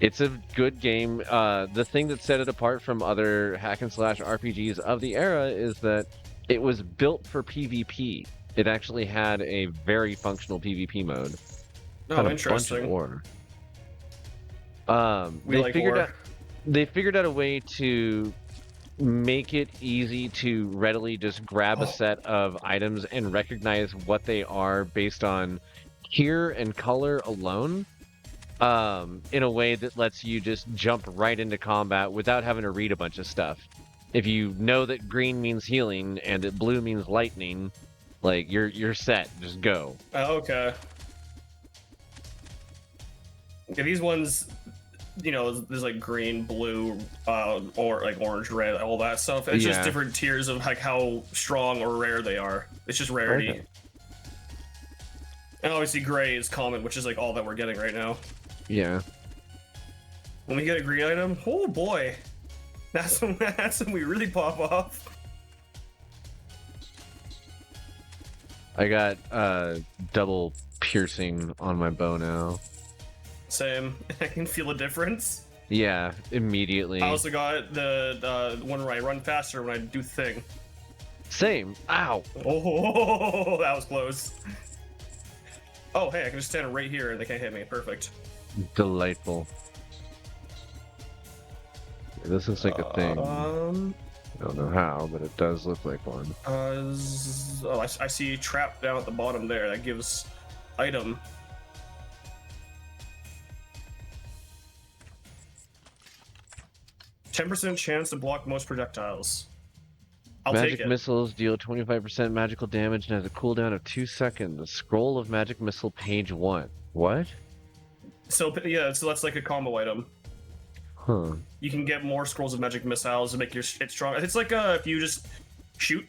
[SPEAKER 2] It's a good game. The thing that set it apart from other hack and slash RPGs of the era is that it was built for PvP. It actually had a very functional PvP mode.
[SPEAKER 3] Oh, interesting.
[SPEAKER 2] A bunch of ore. They figured out a way to make it easy to readily just grab a set of items and recognize what they are based on hue and color alone, in a way that lets you just jump right into combat without having to read a bunch of stuff. If you know that green means healing and that blue means lightning, like, you're set. Just go.
[SPEAKER 3] Okay. Yeah, these ones, you know, there's like green, blue, or like orange, red, all that stuff. It's just different tiers of like how strong or rare they are. It's just rarity. Okay. And obviously gray is common, which is like all that we're getting right now.
[SPEAKER 2] Yeah.
[SPEAKER 3] When we get a green item, oh boy, that's when we really pop off.
[SPEAKER 2] I got double piercing on my bow now.
[SPEAKER 3] Same. I can feel a difference.
[SPEAKER 2] Yeah, immediately.
[SPEAKER 3] I also got the one where I run faster when I do thing.
[SPEAKER 2] Same. Ow.
[SPEAKER 3] Oh, that was close. Oh, hey, I can just stand right here and they can't hit me. Perfect.
[SPEAKER 2] Delightful. This looks like a thing. I don't know how, but it does look like one.
[SPEAKER 3] I see trap down at the bottom there. That gives item. %10 chance to block most projectiles. I'll take it.
[SPEAKER 2] Magic missiles deal 25% magical damage and has a cooldown of 2 seconds. Scroll of Magic Missile, page 1. What?
[SPEAKER 3] So yeah, so that's like a combo item.
[SPEAKER 2] Huh.
[SPEAKER 3] You can get more scrolls of magic missiles to make it strong. It's like if you just shoot.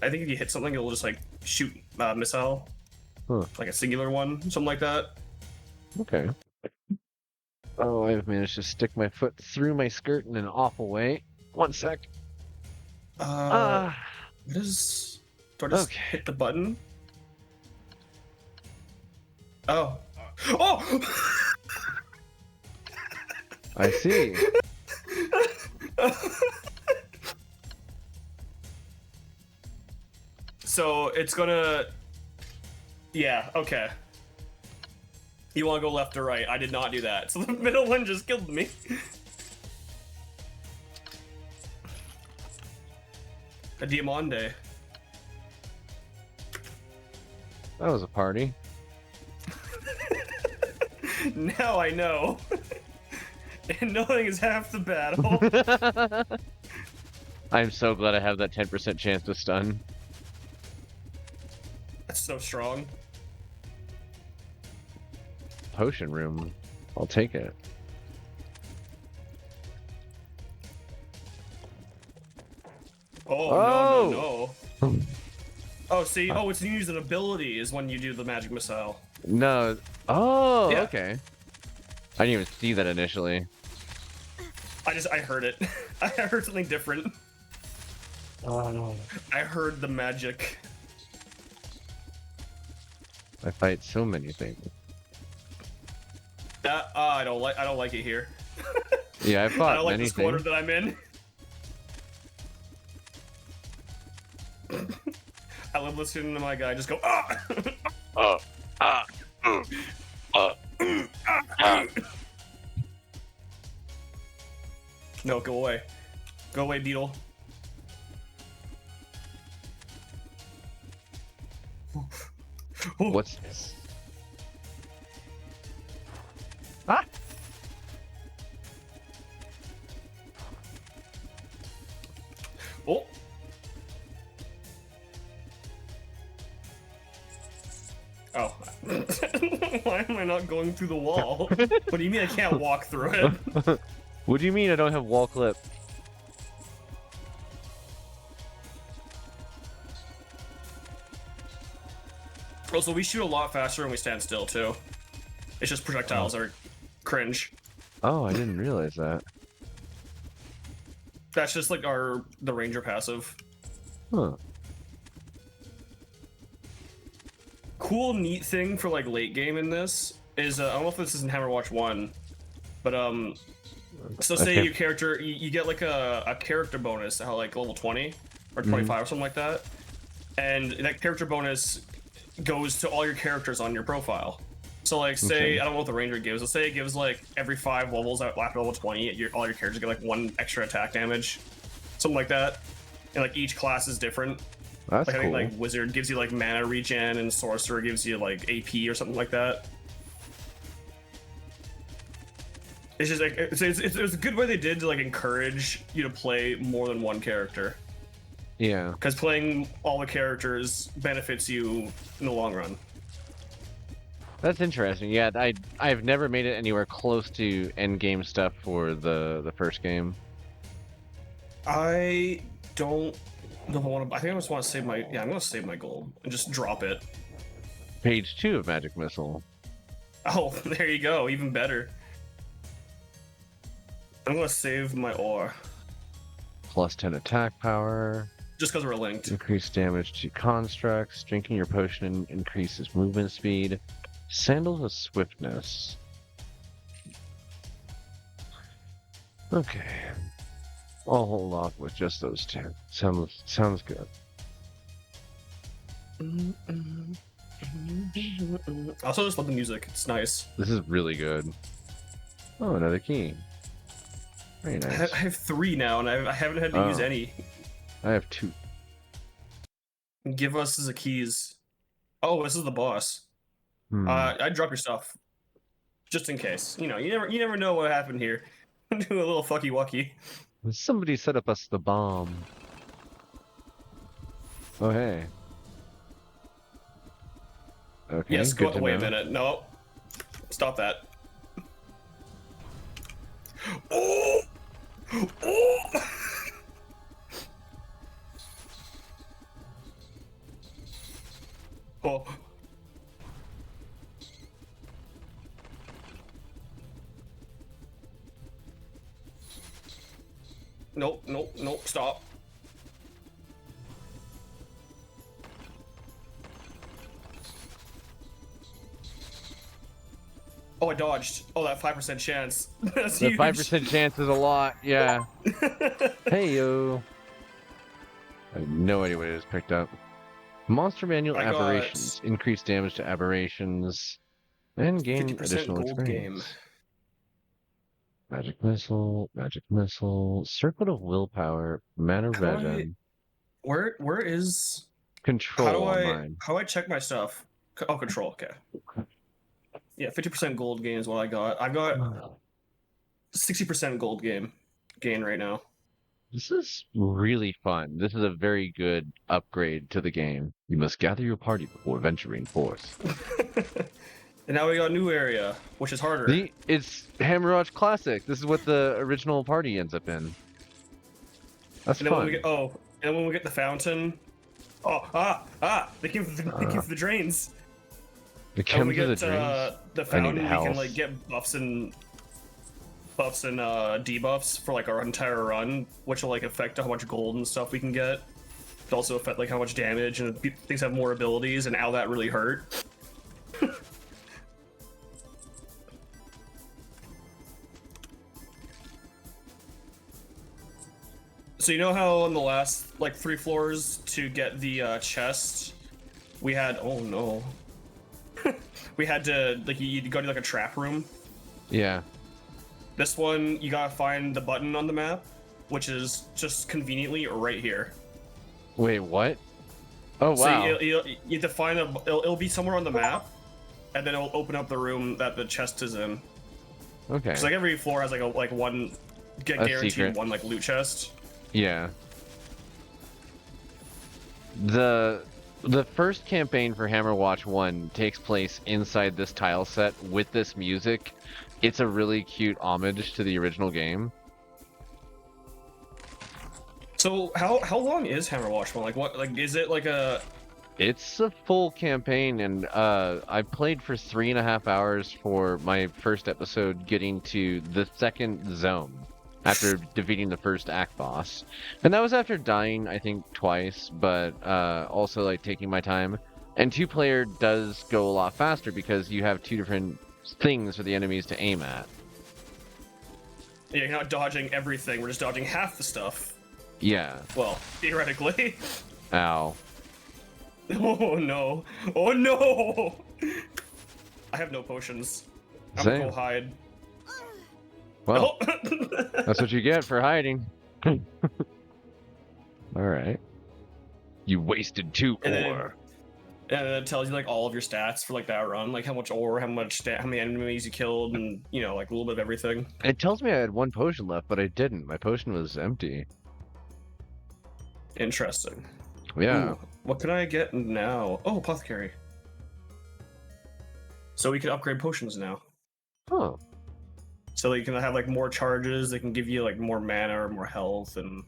[SPEAKER 3] I think if you hit something, it'll just like shoot missile,
[SPEAKER 2] Huh.
[SPEAKER 3] like a singular one, something like that.
[SPEAKER 2] Okay. Oh, I've managed to stick my foot through my skirt in an awful way. One sec.
[SPEAKER 3] What is? Do I just
[SPEAKER 2] Okay.
[SPEAKER 3] hit the button? Oh. Oh!
[SPEAKER 2] I see.
[SPEAKER 3] So it's gonna. Yeah. Okay. You want to go left or right? I did not do that. So the middle one just killed me. A Diamande.
[SPEAKER 2] That was a party.
[SPEAKER 3] Now I know. And knowing is half the battle.
[SPEAKER 2] I'm so glad I have that 10% chance to stun.
[SPEAKER 3] That's so strong.
[SPEAKER 2] Potion room. I'll take it.
[SPEAKER 3] Oh,
[SPEAKER 2] Oh!
[SPEAKER 3] no, no, no. Oh, see? Oh, it's used an ability is when you do the magic missile.
[SPEAKER 2] No. Oh,
[SPEAKER 3] Yeah.
[SPEAKER 2] okay. I didn't even see that initially.
[SPEAKER 3] I heard it. I heard something different.
[SPEAKER 2] Oh no.
[SPEAKER 3] I heard the magic.
[SPEAKER 2] I fight so many things.
[SPEAKER 3] I don't like it here.
[SPEAKER 2] Yeah, I
[SPEAKER 3] I
[SPEAKER 2] fought
[SPEAKER 3] don't like
[SPEAKER 2] many
[SPEAKER 3] the squadron
[SPEAKER 2] things.
[SPEAKER 3] that I'm in. I love listening to my guy just go No, go away. Go away, beetle.
[SPEAKER 2] What's this? Ah!
[SPEAKER 3] Oh. Oh. Why am I not going through the wall? What do you mean I can't walk through it?
[SPEAKER 2] What do you mean I don't have wall clip?
[SPEAKER 3] Also, we shoot a lot faster when we stand still, too. It's just projectiles are cringe.
[SPEAKER 2] Oh, I didn't realize that.
[SPEAKER 3] That's just like the ranger passive.
[SPEAKER 2] Huh.
[SPEAKER 3] Cool, neat thing for like late game in this is I don't know if this is in Hammerwatch 1, but so say
[SPEAKER 2] Okay.
[SPEAKER 3] your character you get like a character bonus how like level 20 or 25 or something like that, and that character bonus goes to all your characters on your profile. So like say
[SPEAKER 2] Okay.
[SPEAKER 3] I don't know what the ranger gives. Let's say it gives like every 5 levels after level 20, all your characters get like 1 extra attack damage, something like that. And like each class is different.
[SPEAKER 2] That's
[SPEAKER 3] Like I
[SPEAKER 2] cool.
[SPEAKER 3] think like wizard gives you like mana regen and sorcerer gives you like AP or something like that. It's just like it's a good way they did to like encourage you to play more than one character,
[SPEAKER 2] Yeah.
[SPEAKER 3] because playing all the characters benefits you in the long run.
[SPEAKER 2] That's interesting. Yeah, I've never made it anywhere close to end game stuff for the first game.
[SPEAKER 3] I don't know if I want to. I think I just want to save my. Yeah, I'm gonna save my gold and just drop it.
[SPEAKER 2] Page 2 of Magic Missile.
[SPEAKER 3] Oh, there you go. Even better. I'm gonna save my ore
[SPEAKER 2] Plus 10 attack power.
[SPEAKER 3] just because we're linked.
[SPEAKER 2] Increased damage to constructs. Drinking your potion increases movement speed. Sandals of Swiftness. Okay. I'll hold off with just those 10. Sounds good.
[SPEAKER 3] Also, just love the music. It's nice.
[SPEAKER 2] This is really good. Oh, another key. Very
[SPEAKER 3] I
[SPEAKER 2] nice.
[SPEAKER 3] have 3 now, and I haven't had to use
[SPEAKER 2] Oh.
[SPEAKER 3] any.
[SPEAKER 2] I have 2.
[SPEAKER 3] Give us the keys. Oh, this is the boss. I'd drop your stuff, just in case. You know, you never know what happened here. Do a little fucky wucky.
[SPEAKER 2] Somebody set up us the bomb. Oh, hey. Okay,
[SPEAKER 3] Yes,
[SPEAKER 2] good to
[SPEAKER 3] wait a
[SPEAKER 2] know.
[SPEAKER 3] minute. No, stop that. Oh, oh. Oh. Nope, nope, nope, stop. Oh, I dodged. Oh, that 5% chance. That's
[SPEAKER 2] The
[SPEAKER 3] huge.
[SPEAKER 2] 5% chance is a lot. Yeah. Hey yo. I have no idea what it is picked up. Monster Manual
[SPEAKER 3] I got
[SPEAKER 2] Aberrations. Increased damage to aberrations. And gain
[SPEAKER 3] 50%
[SPEAKER 2] additional
[SPEAKER 3] gold game.
[SPEAKER 2] experience. Magic Missile, Circuit of Willpower, Mana
[SPEAKER 3] How do I-
[SPEAKER 2] Regen,
[SPEAKER 3] Where is
[SPEAKER 2] Control on mine.
[SPEAKER 3] how do I check my stuff? Oh, control. Okay. Yeah, 50% gold gain is what I got. I've got 60% gold gain right now.
[SPEAKER 2] This is really fun. This is a very good upgrade to the game. You must gather your party before venturing forth.
[SPEAKER 3] And now we got a new area, which is harder.
[SPEAKER 2] It's Hammerwatch Classic. This is what the original party ends up in. That's
[SPEAKER 3] And then when
[SPEAKER 2] fun.
[SPEAKER 3] we get and when we get the fountain, they came through the drains.
[SPEAKER 2] The
[SPEAKER 3] And when we
[SPEAKER 2] chems of
[SPEAKER 3] get
[SPEAKER 2] the dreams.
[SPEAKER 3] the fountain, we can
[SPEAKER 2] health.
[SPEAKER 3] like get buffs and debuffs for like our entire run, which will like affect how much gold and stuff we can get. It also affect like how much damage, and things have more abilities, and how that really hurt. So you know how on the last like 3 floors to get the chest, we had we had to like you go to like a trap room.
[SPEAKER 2] Yeah.
[SPEAKER 3] This one you gotta find the button on the map, which is just conveniently right here.
[SPEAKER 2] Wait, what? Oh, wow.
[SPEAKER 3] So you have to find it'll be somewhere on the map, and then it'll open up the room that the chest is in.
[SPEAKER 2] Okay.
[SPEAKER 3] So like every floor has like one guaranteed
[SPEAKER 2] secret.
[SPEAKER 3] one like loot chest.
[SPEAKER 2] Yeah. The first campaign for Hammerwatch 1 takes place inside this tile set with this music. It's a really cute homage to the original game.
[SPEAKER 3] So how long is Hammerwatch 1? Like what is it like a
[SPEAKER 2] It's a full campaign, and I played for 3.5 hours for my first episode, getting to the second zone after defeating the first act boss. And that was after dying, I think, twice, but also like taking my time. And 2-player does go a lot faster because you have 2 different things for the enemies to aim at.
[SPEAKER 3] Yeah, you're not dodging everything, we're just dodging half the stuff.
[SPEAKER 2] Yeah.
[SPEAKER 3] Well, theoretically.
[SPEAKER 2] Ow.
[SPEAKER 3] Oh no. Oh no! I have no potions. I'm gonna
[SPEAKER 2] Same.
[SPEAKER 3] go hide.
[SPEAKER 2] Well,
[SPEAKER 3] Oh.
[SPEAKER 2] that's what you get for hiding. Alright. You wasted 2
[SPEAKER 3] And then-
[SPEAKER 2] ore.
[SPEAKER 3] And it tells you like all of your stats for like that run, like how much ore, how many enemies you killed, and you know, like a little bit of everything.
[SPEAKER 2] It tells me I had 1 potion left, but I didn't. My potion was empty.
[SPEAKER 3] Interesting.
[SPEAKER 2] Yeah.
[SPEAKER 3] Ooh, what can I get now? Oh, apothecary. So we can upgrade potions now.
[SPEAKER 2] Huh.
[SPEAKER 3] So you can have like more charges. They can give you like more mana or more health and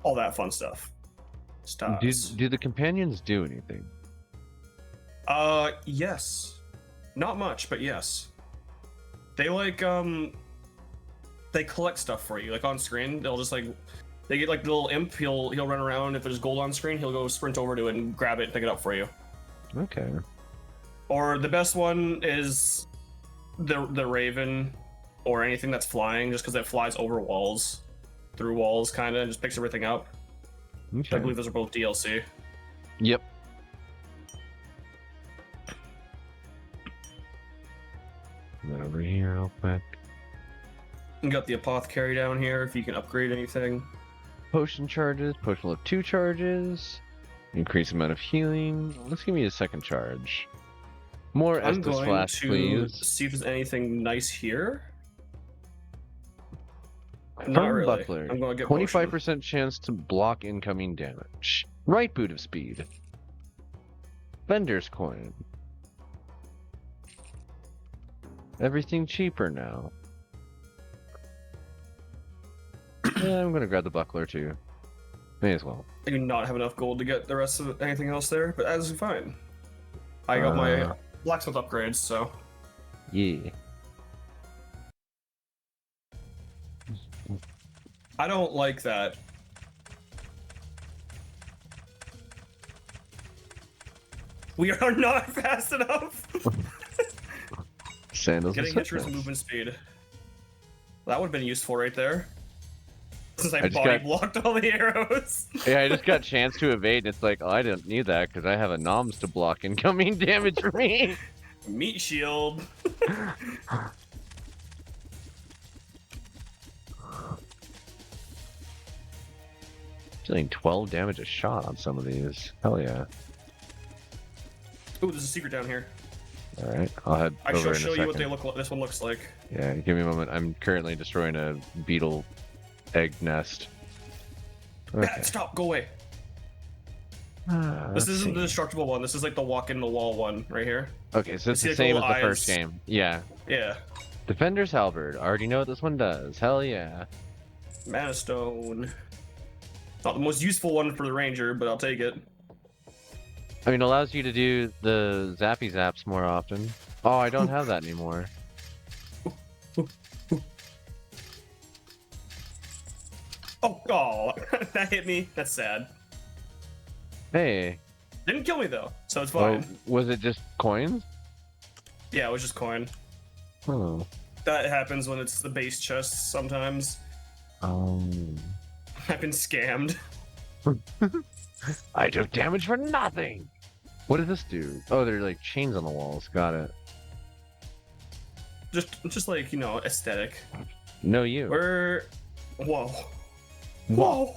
[SPEAKER 3] all that fun stuff. Stats.
[SPEAKER 2] Do the companions do anything?
[SPEAKER 3] Yes. Not much, but yes. They like they collect stuff for you. Like on screen, they'll just like they get like the little imp. He'll run around. If there's gold on screen, he'll go sprint over to it and grab it and pick it up for you.
[SPEAKER 2] Okay.
[SPEAKER 3] Or the best one is the raven, or anything that's flying, just because it flies over walls, through walls, kind of, and just picks everything up.
[SPEAKER 2] Okay.
[SPEAKER 3] I believe those are both DLC.
[SPEAKER 2] Yep. Over here real quick.
[SPEAKER 3] You got the apothecary down here if you can upgrade anything.
[SPEAKER 2] Potion charges, potion level 2 charges, increase amount of healing. Let's give me a second charge. More
[SPEAKER 3] I'm
[SPEAKER 2] Estus
[SPEAKER 3] going
[SPEAKER 2] flask,
[SPEAKER 3] to
[SPEAKER 2] please.
[SPEAKER 3] see if there's anything nice here.
[SPEAKER 2] From
[SPEAKER 3] Not really.
[SPEAKER 2] Buckler,
[SPEAKER 3] I'm going to get
[SPEAKER 2] 25% chance to block incoming damage. Right boot of speed. Vendor's coin. Everything cheaper now. Yeah, I'm gonna grab the buckler too. May as well.
[SPEAKER 3] I do not have enough gold to get the rest of anything else there, but that's fine. I got my blacksmith upgrades, so.
[SPEAKER 2] Yeah.
[SPEAKER 3] I don't like that. We are not fast enough.
[SPEAKER 2] Sandals.
[SPEAKER 3] Getting Hitcher's movement speed. That would have been useful right there. Since I body blocked all the arrows.
[SPEAKER 2] Yeah, I just got chance to evade, and it's like, oh, I didn't need that because I have a noms to block incoming damage for me.
[SPEAKER 3] Meat shield.
[SPEAKER 2] Dealing 12 damage a shot on some of these. Hell yeah.
[SPEAKER 3] Ooh, there's a secret down here.
[SPEAKER 2] All right, I'll head
[SPEAKER 3] I
[SPEAKER 2] over
[SPEAKER 3] shall
[SPEAKER 2] in a
[SPEAKER 3] show you
[SPEAKER 2] second.
[SPEAKER 3] what they look like. This one looks like.
[SPEAKER 2] Yeah, give me a moment. I'm currently destroying a beetle egg nest. Okay.
[SPEAKER 3] Stop! Go away. This
[SPEAKER 2] Let's
[SPEAKER 3] isn't the
[SPEAKER 2] see.
[SPEAKER 3] destructible one. This is like the walk in the wall one right here.
[SPEAKER 2] Okay, so it's
[SPEAKER 3] see,
[SPEAKER 2] the
[SPEAKER 3] like,
[SPEAKER 2] same as
[SPEAKER 3] little
[SPEAKER 2] the first
[SPEAKER 3] eyes.
[SPEAKER 2] game. Yeah.
[SPEAKER 3] Yeah.
[SPEAKER 2] Defender's Halberd. Already know what this one does. Hell yeah.
[SPEAKER 3] Mana Stone. Not the most useful one for the ranger, but I'll take it.
[SPEAKER 2] I mean, it allows you to do the zappy zaps more often. Oh, I don't have that anymore.
[SPEAKER 3] Oh, that hit me. That's sad.
[SPEAKER 2] Hey.
[SPEAKER 3] Didn't kill me though, so it's
[SPEAKER 2] Oh,
[SPEAKER 3] fine.
[SPEAKER 2] was it just coins?
[SPEAKER 3] Yeah, it was just coin.
[SPEAKER 2] Oh.
[SPEAKER 3] That happens when it's the base chest sometimes. I've been scammed.
[SPEAKER 2] I took damage for nothing. What does this do? Oh, they're like chains on the walls. Got it.
[SPEAKER 3] Just like, you know, aesthetic.
[SPEAKER 2] No, you.
[SPEAKER 3] We're... Whoa.
[SPEAKER 2] Whoa.
[SPEAKER 3] Whoa!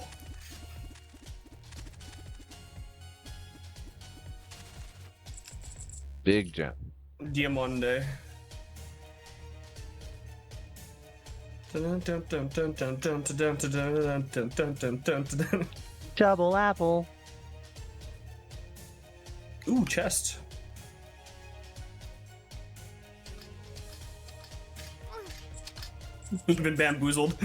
[SPEAKER 2] Big gem.
[SPEAKER 3] Diamande.
[SPEAKER 2] Double apple.
[SPEAKER 3] Ooh, chest. You've been bamboozled.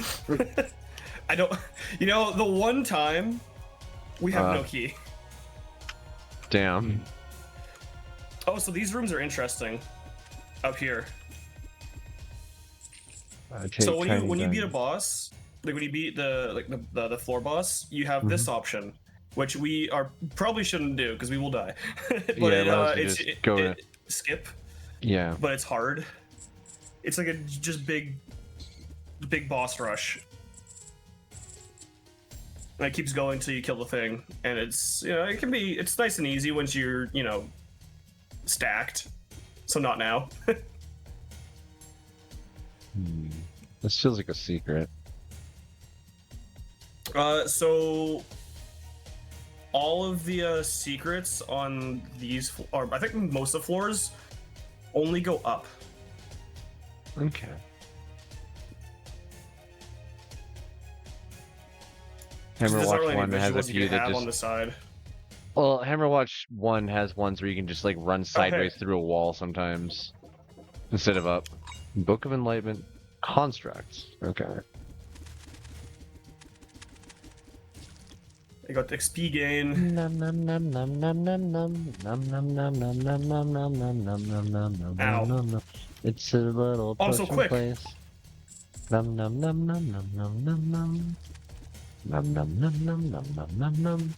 [SPEAKER 3] I don't... You know, the one time we have no key.
[SPEAKER 2] Damn.
[SPEAKER 3] Oh, so these rooms are interesting. Up here. So when you beat a boss, like when you beat the floor boss, you have this option, which we probably shouldn't do because we will die. But
[SPEAKER 2] yeah,
[SPEAKER 3] skip.
[SPEAKER 2] Yeah.
[SPEAKER 3] But it's hard. It's like a just big boss rush. And it keeps going till you kill the thing, and it's it's nice and easy once you're stacked. So not now.
[SPEAKER 2] This feels like a secret.
[SPEAKER 3] So all of the secrets on these, or I think most of the floors, only go up.
[SPEAKER 2] Okay. Hammerwatch 1 has a few that
[SPEAKER 3] on the
[SPEAKER 2] just...
[SPEAKER 3] side.
[SPEAKER 2] Well, Hammerwatch 1 has ones where you can just like run sideways through a wall sometimes. Instead of up. Book of Enlightenment constructs. Okay.
[SPEAKER 3] I got the XP gain.
[SPEAKER 2] Num num num num num num num num num num num num num num num num num num
[SPEAKER 3] Ow.
[SPEAKER 2] num num. It's a little
[SPEAKER 3] Oh, I'm so
[SPEAKER 2] push in
[SPEAKER 3] quick.
[SPEAKER 2] place. Num num num num num num num num. Num num num num num num num num.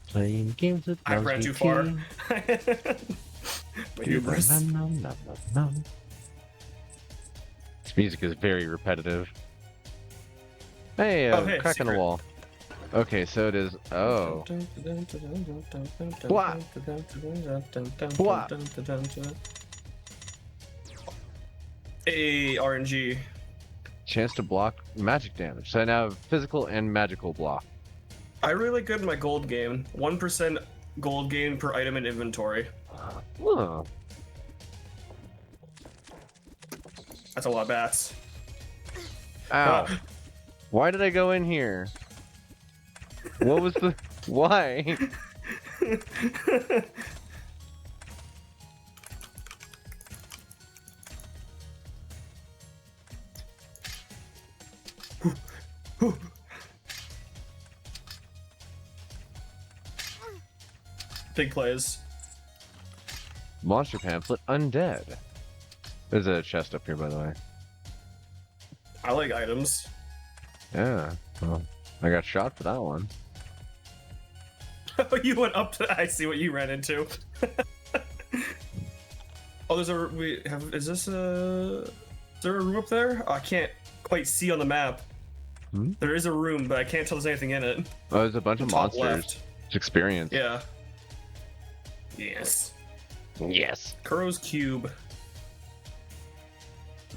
[SPEAKER 2] Playing games with
[SPEAKER 3] I ran too far. My hubris.
[SPEAKER 2] Num num num num num. This music is very repetitive. Hey,
[SPEAKER 3] hey,
[SPEAKER 2] crack in the
[SPEAKER 3] secret.
[SPEAKER 2] wall. Okay, so it is. Oh. Blah. Blah.
[SPEAKER 3] Hey, RNG.
[SPEAKER 2] Chance to block magic damage. So I now have physical and magical block.
[SPEAKER 3] I really like good in my gold gain. 1% gold gain per item in inventory.
[SPEAKER 2] Oh.
[SPEAKER 3] That's a lot of bats.
[SPEAKER 2] Ow. Why did I go in here? What was the... Why?
[SPEAKER 3] Big plays.
[SPEAKER 2] Monster pamphlet, undead. There's a chest up here, by the way.
[SPEAKER 3] I like items.
[SPEAKER 2] Yeah. Well, I got shot for that one.
[SPEAKER 3] You went up to. I see what you ran into. Oh, there's a. We have. Is this a? Is there a room up there? Oh, I can't quite see on the map.
[SPEAKER 2] Hmm?
[SPEAKER 3] There is a room, but I can't tell there's anything in it.
[SPEAKER 2] Oh, there's a bunch of
[SPEAKER 3] Top
[SPEAKER 2] monsters.
[SPEAKER 3] left.
[SPEAKER 2] It's experience.
[SPEAKER 3] Yeah. Yes.
[SPEAKER 4] Yes.
[SPEAKER 3] Kuro's Cube.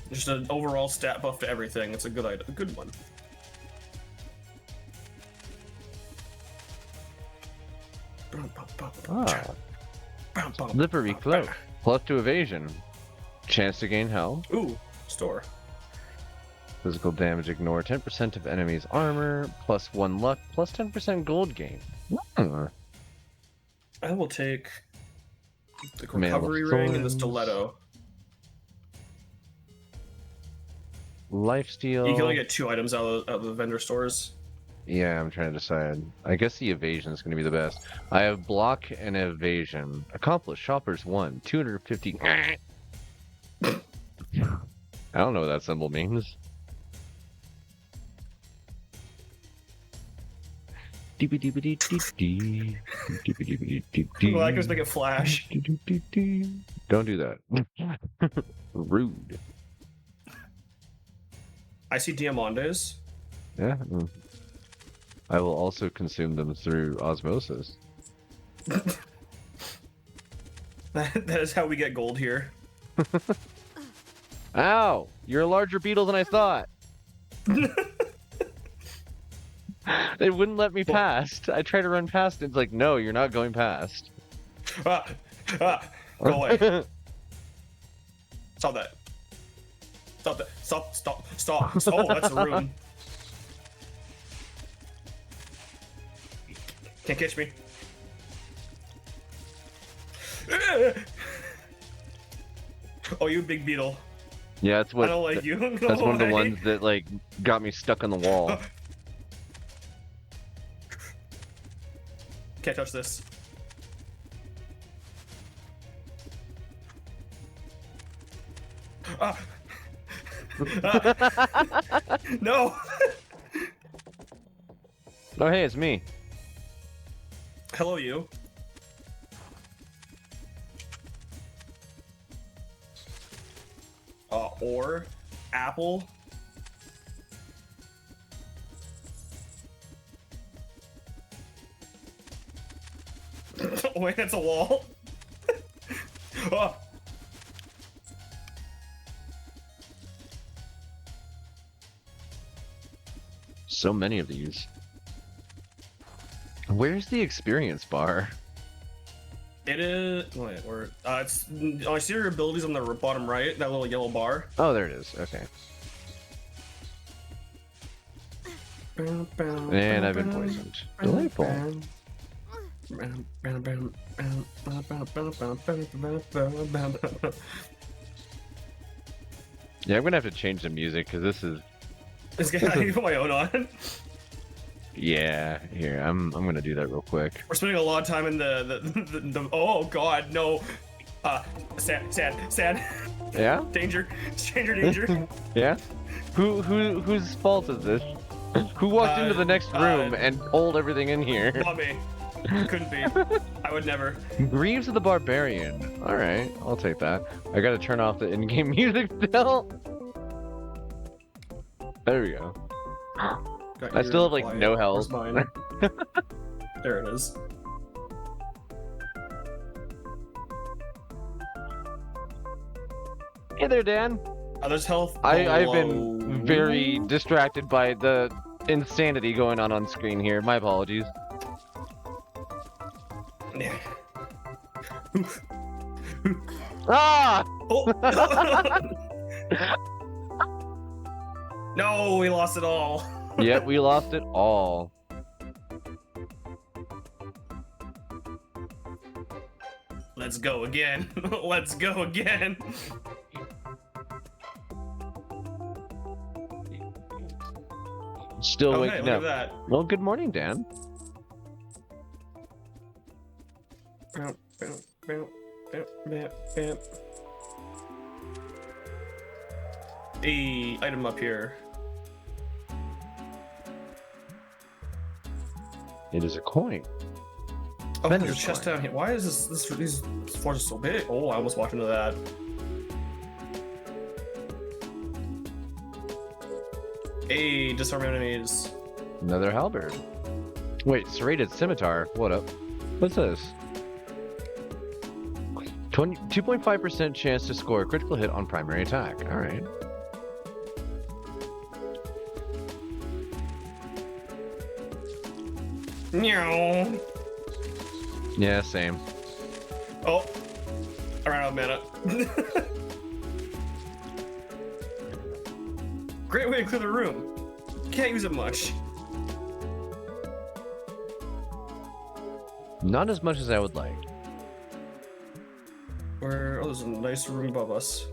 [SPEAKER 3] Just an overall stat buff to everything. It's a good item. A good one.
[SPEAKER 2] Ah. Slippery cloak. +2 evasion. Chance to gain health.
[SPEAKER 3] Ooh, store.
[SPEAKER 2] Physical damage ignore 10% of enemy's armor. +1 luck. +10% gold gain. Hmm.
[SPEAKER 3] I will take the
[SPEAKER 2] Mail of
[SPEAKER 3] recovery ring and the
[SPEAKER 2] Thorns.
[SPEAKER 3] stiletto.
[SPEAKER 2] Lifesteal.
[SPEAKER 3] You can only get 2 items out of the vendor stores.
[SPEAKER 2] Yeah, I'm trying to decide. I guess the evasion is going to be the best. I have block and evasion. Accomplished. Shoppers 1. 250. I don't know what that symbol means.
[SPEAKER 3] Well, I can just make it flash.
[SPEAKER 2] Don't do that. Rude.
[SPEAKER 3] I see Diamondes.
[SPEAKER 2] Yeah. I will also consume them through osmosis.
[SPEAKER 3] That is how we get gold here.
[SPEAKER 2] Ow! You're a larger beetle than I thought. They wouldn't let me past. I tried to run past it. It's like, no, you're not going past.
[SPEAKER 3] Ah, go away. Stop that. Stop that. Stop. Oh, that's a room. Can't catch me. Oh, you big beetle.
[SPEAKER 2] Yeah, that's what.
[SPEAKER 3] I don't like you. Go
[SPEAKER 2] That's one of the
[SPEAKER 3] away.
[SPEAKER 2] ones that like got me stuck on the wall.
[SPEAKER 3] Can't touch this. Ah. Ah. No.
[SPEAKER 2] Oh, hey, it's me.
[SPEAKER 3] Hello, you. Or apple. Oh, wait, that's a wall. Oh.
[SPEAKER 2] So many of these. Where's the experience bar?
[SPEAKER 3] It is. Wait, where? It's. I see your abilities on the bottom right. That little yellow bar.
[SPEAKER 2] Oh, there it is. Okay. And I've been poisoned. Delightful. Yeah, I'm gonna have to change the music because this is.
[SPEAKER 3] I can put my own on.
[SPEAKER 2] Yeah, here I'm gonna do that real quick.
[SPEAKER 3] We're spending a lot of time in the oh god, no. Sad.
[SPEAKER 2] Yeah.
[SPEAKER 3] Danger. Stranger danger.
[SPEAKER 2] Yeah. Whose fault is this? Who walked into the next room and pulled everything in here?
[SPEAKER 3] Not me. Couldn't be. I would never.
[SPEAKER 2] Greaves of the Barbarian. All right, I'll take that. I gotta turn off the in-game music still. There we go.
[SPEAKER 3] Got
[SPEAKER 2] I
[SPEAKER 3] your
[SPEAKER 2] still have like
[SPEAKER 3] quiet.
[SPEAKER 2] no
[SPEAKER 3] Where's
[SPEAKER 2] health.
[SPEAKER 3] mine? There it is.
[SPEAKER 2] Hey there, Dan.
[SPEAKER 3] There's health.
[SPEAKER 2] I've
[SPEAKER 3] below.
[SPEAKER 2] been very distracted by the insanity going on screen here. My apologies.
[SPEAKER 3] Yeah.
[SPEAKER 2] Ah!
[SPEAKER 3] Oh. No, we lost it all.
[SPEAKER 2] Yep, we lost it all.
[SPEAKER 3] Let's go again. Let's go again.
[SPEAKER 2] Still
[SPEAKER 3] Oh, hey,
[SPEAKER 2] waking
[SPEAKER 3] look
[SPEAKER 2] up.
[SPEAKER 3] at that.
[SPEAKER 2] Well, good morning, Dan.
[SPEAKER 3] Bam, bam, bam, bam. A item up here.
[SPEAKER 2] It is a coin.
[SPEAKER 3] Oh, there's a
[SPEAKER 2] Vendor's
[SPEAKER 3] chest
[SPEAKER 2] coin.
[SPEAKER 3] down here. Why is these floors are so big? Oh, I almost walked into that. Hey, disarm enemies.
[SPEAKER 2] Another halberd. Wait, serrated scimitar. What up? What's this? 2.5% chance to score a critical hit on primary attack. All right.
[SPEAKER 3] Meow.
[SPEAKER 2] Yeah, same.
[SPEAKER 3] Oh, I ran out of mana. Great way to clear the room. Can't use it much.
[SPEAKER 2] Not as much as I would like.
[SPEAKER 3] Where? Oh, there's a nice room above us.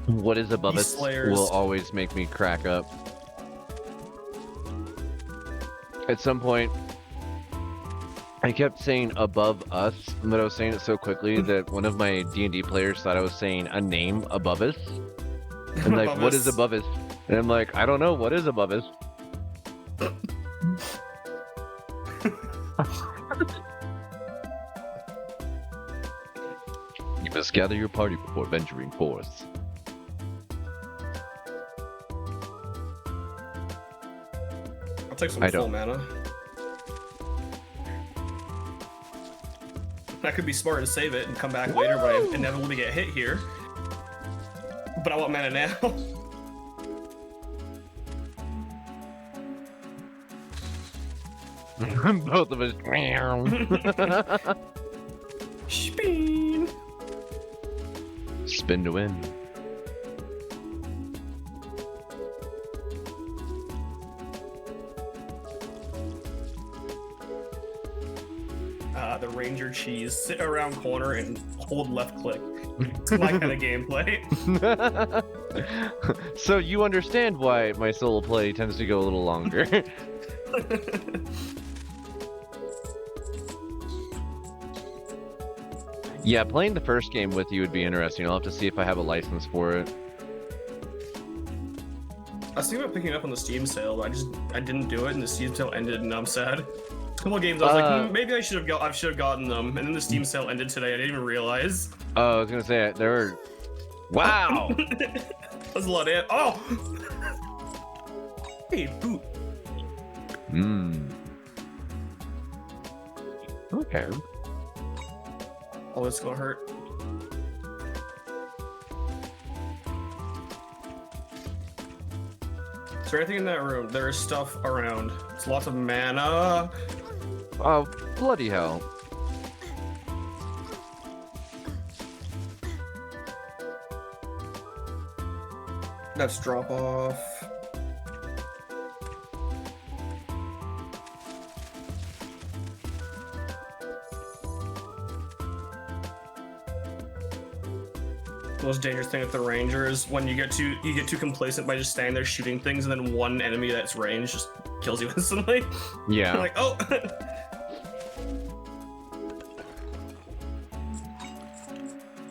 [SPEAKER 2] What is above
[SPEAKER 3] These
[SPEAKER 2] us
[SPEAKER 3] slayers.
[SPEAKER 2] will always make me crack up. At some point, I kept saying above us, but I was saying it so quickly that one of my D&D players thought I was saying a name above us. And like,
[SPEAKER 3] Above
[SPEAKER 2] what
[SPEAKER 3] us.
[SPEAKER 2] is above us? And I'm like, I don't know, what is above us? You must gather your party before venturing forth.
[SPEAKER 3] I'll take some
[SPEAKER 2] I
[SPEAKER 3] full
[SPEAKER 2] don't.
[SPEAKER 3] mana. That could be smart to save it and come back later, but I inevitably get hit here. But I want mana now.
[SPEAKER 2] Both of us.
[SPEAKER 3] Spin.
[SPEAKER 2] Spin to win.
[SPEAKER 3] The ranger cheese. Sit around corner and hold left click. It's my kind of gameplay.
[SPEAKER 2] So you understand why my solo play tends to go a little longer. Yeah, playing the first game with you would be interesting. I'll have to see if I have a license for it.
[SPEAKER 3] I was thinking about picking it up on the Steam sale, but I didn't do it, and the Steam sale ended, and I'm sad. A couple of games I was like, maybe I should have gotten them, and then the Steam sale ended today. I didn't even realize.
[SPEAKER 2] Oh, I was gonna say there were. Wow.
[SPEAKER 3] That's a lot of it. Oh. Hey, boot.
[SPEAKER 2] Hmm. Okay.
[SPEAKER 3] Oh, it's gonna hurt. Is there anything in that room? There is stuff around. It's lots of mana.
[SPEAKER 2] Oh, bloody hell.
[SPEAKER 3] That's drop off. The most dangerous thing with the ranger is when you get too complacent by just standing there shooting things, and then one enemy that's ranged just kills you instantly.
[SPEAKER 2] Yeah.
[SPEAKER 3] You're like, oh.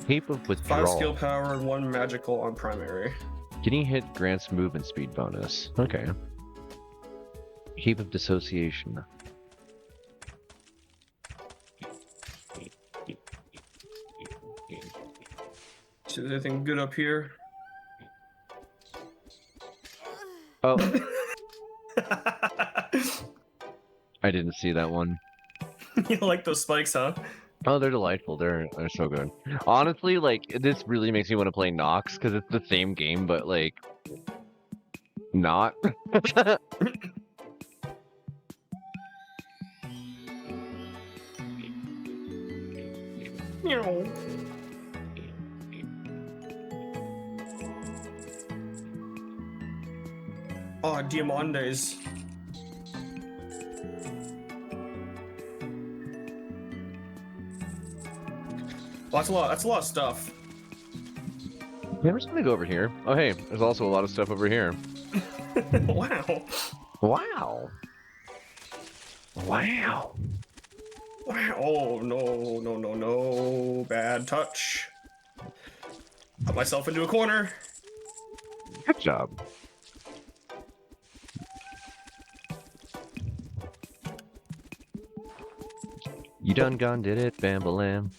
[SPEAKER 2] Heap of
[SPEAKER 3] 5
[SPEAKER 2] withdrawal.
[SPEAKER 3] skill power and 1 magical on primary.
[SPEAKER 2] Getting hit grants movement speed bonus. Okay. Heap of dissociation.
[SPEAKER 3] So is there anything good up here?
[SPEAKER 2] Oh, I didn't see that one.
[SPEAKER 3] You like those spikes, huh?
[SPEAKER 2] Oh, they're delightful. They're so good. Honestly, like this really makes me want to play Nox because it's the same game, but like not.
[SPEAKER 3] Oh, Diamondes. Well, that's a lot of stuff.
[SPEAKER 2] Yeah, we're just gonna go over here. Oh, hey, there's also a lot of stuff over here.
[SPEAKER 3] Wow.
[SPEAKER 2] Wow. Wow.
[SPEAKER 3] Wow. Oh, no, no, no, no. Bad touch. Put myself into a corner.
[SPEAKER 2] Good job. You done gone did it, Bambalam.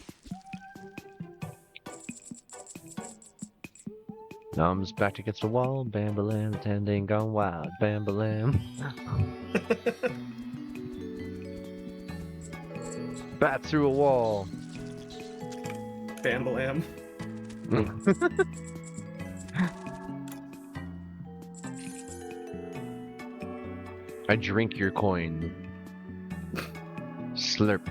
[SPEAKER 2] Thumbs backed against the wall, Bambalam, the tending gone wild, Bambalam. Bat through a wall.
[SPEAKER 3] Bambalam.
[SPEAKER 2] I drink your coin. Slurp.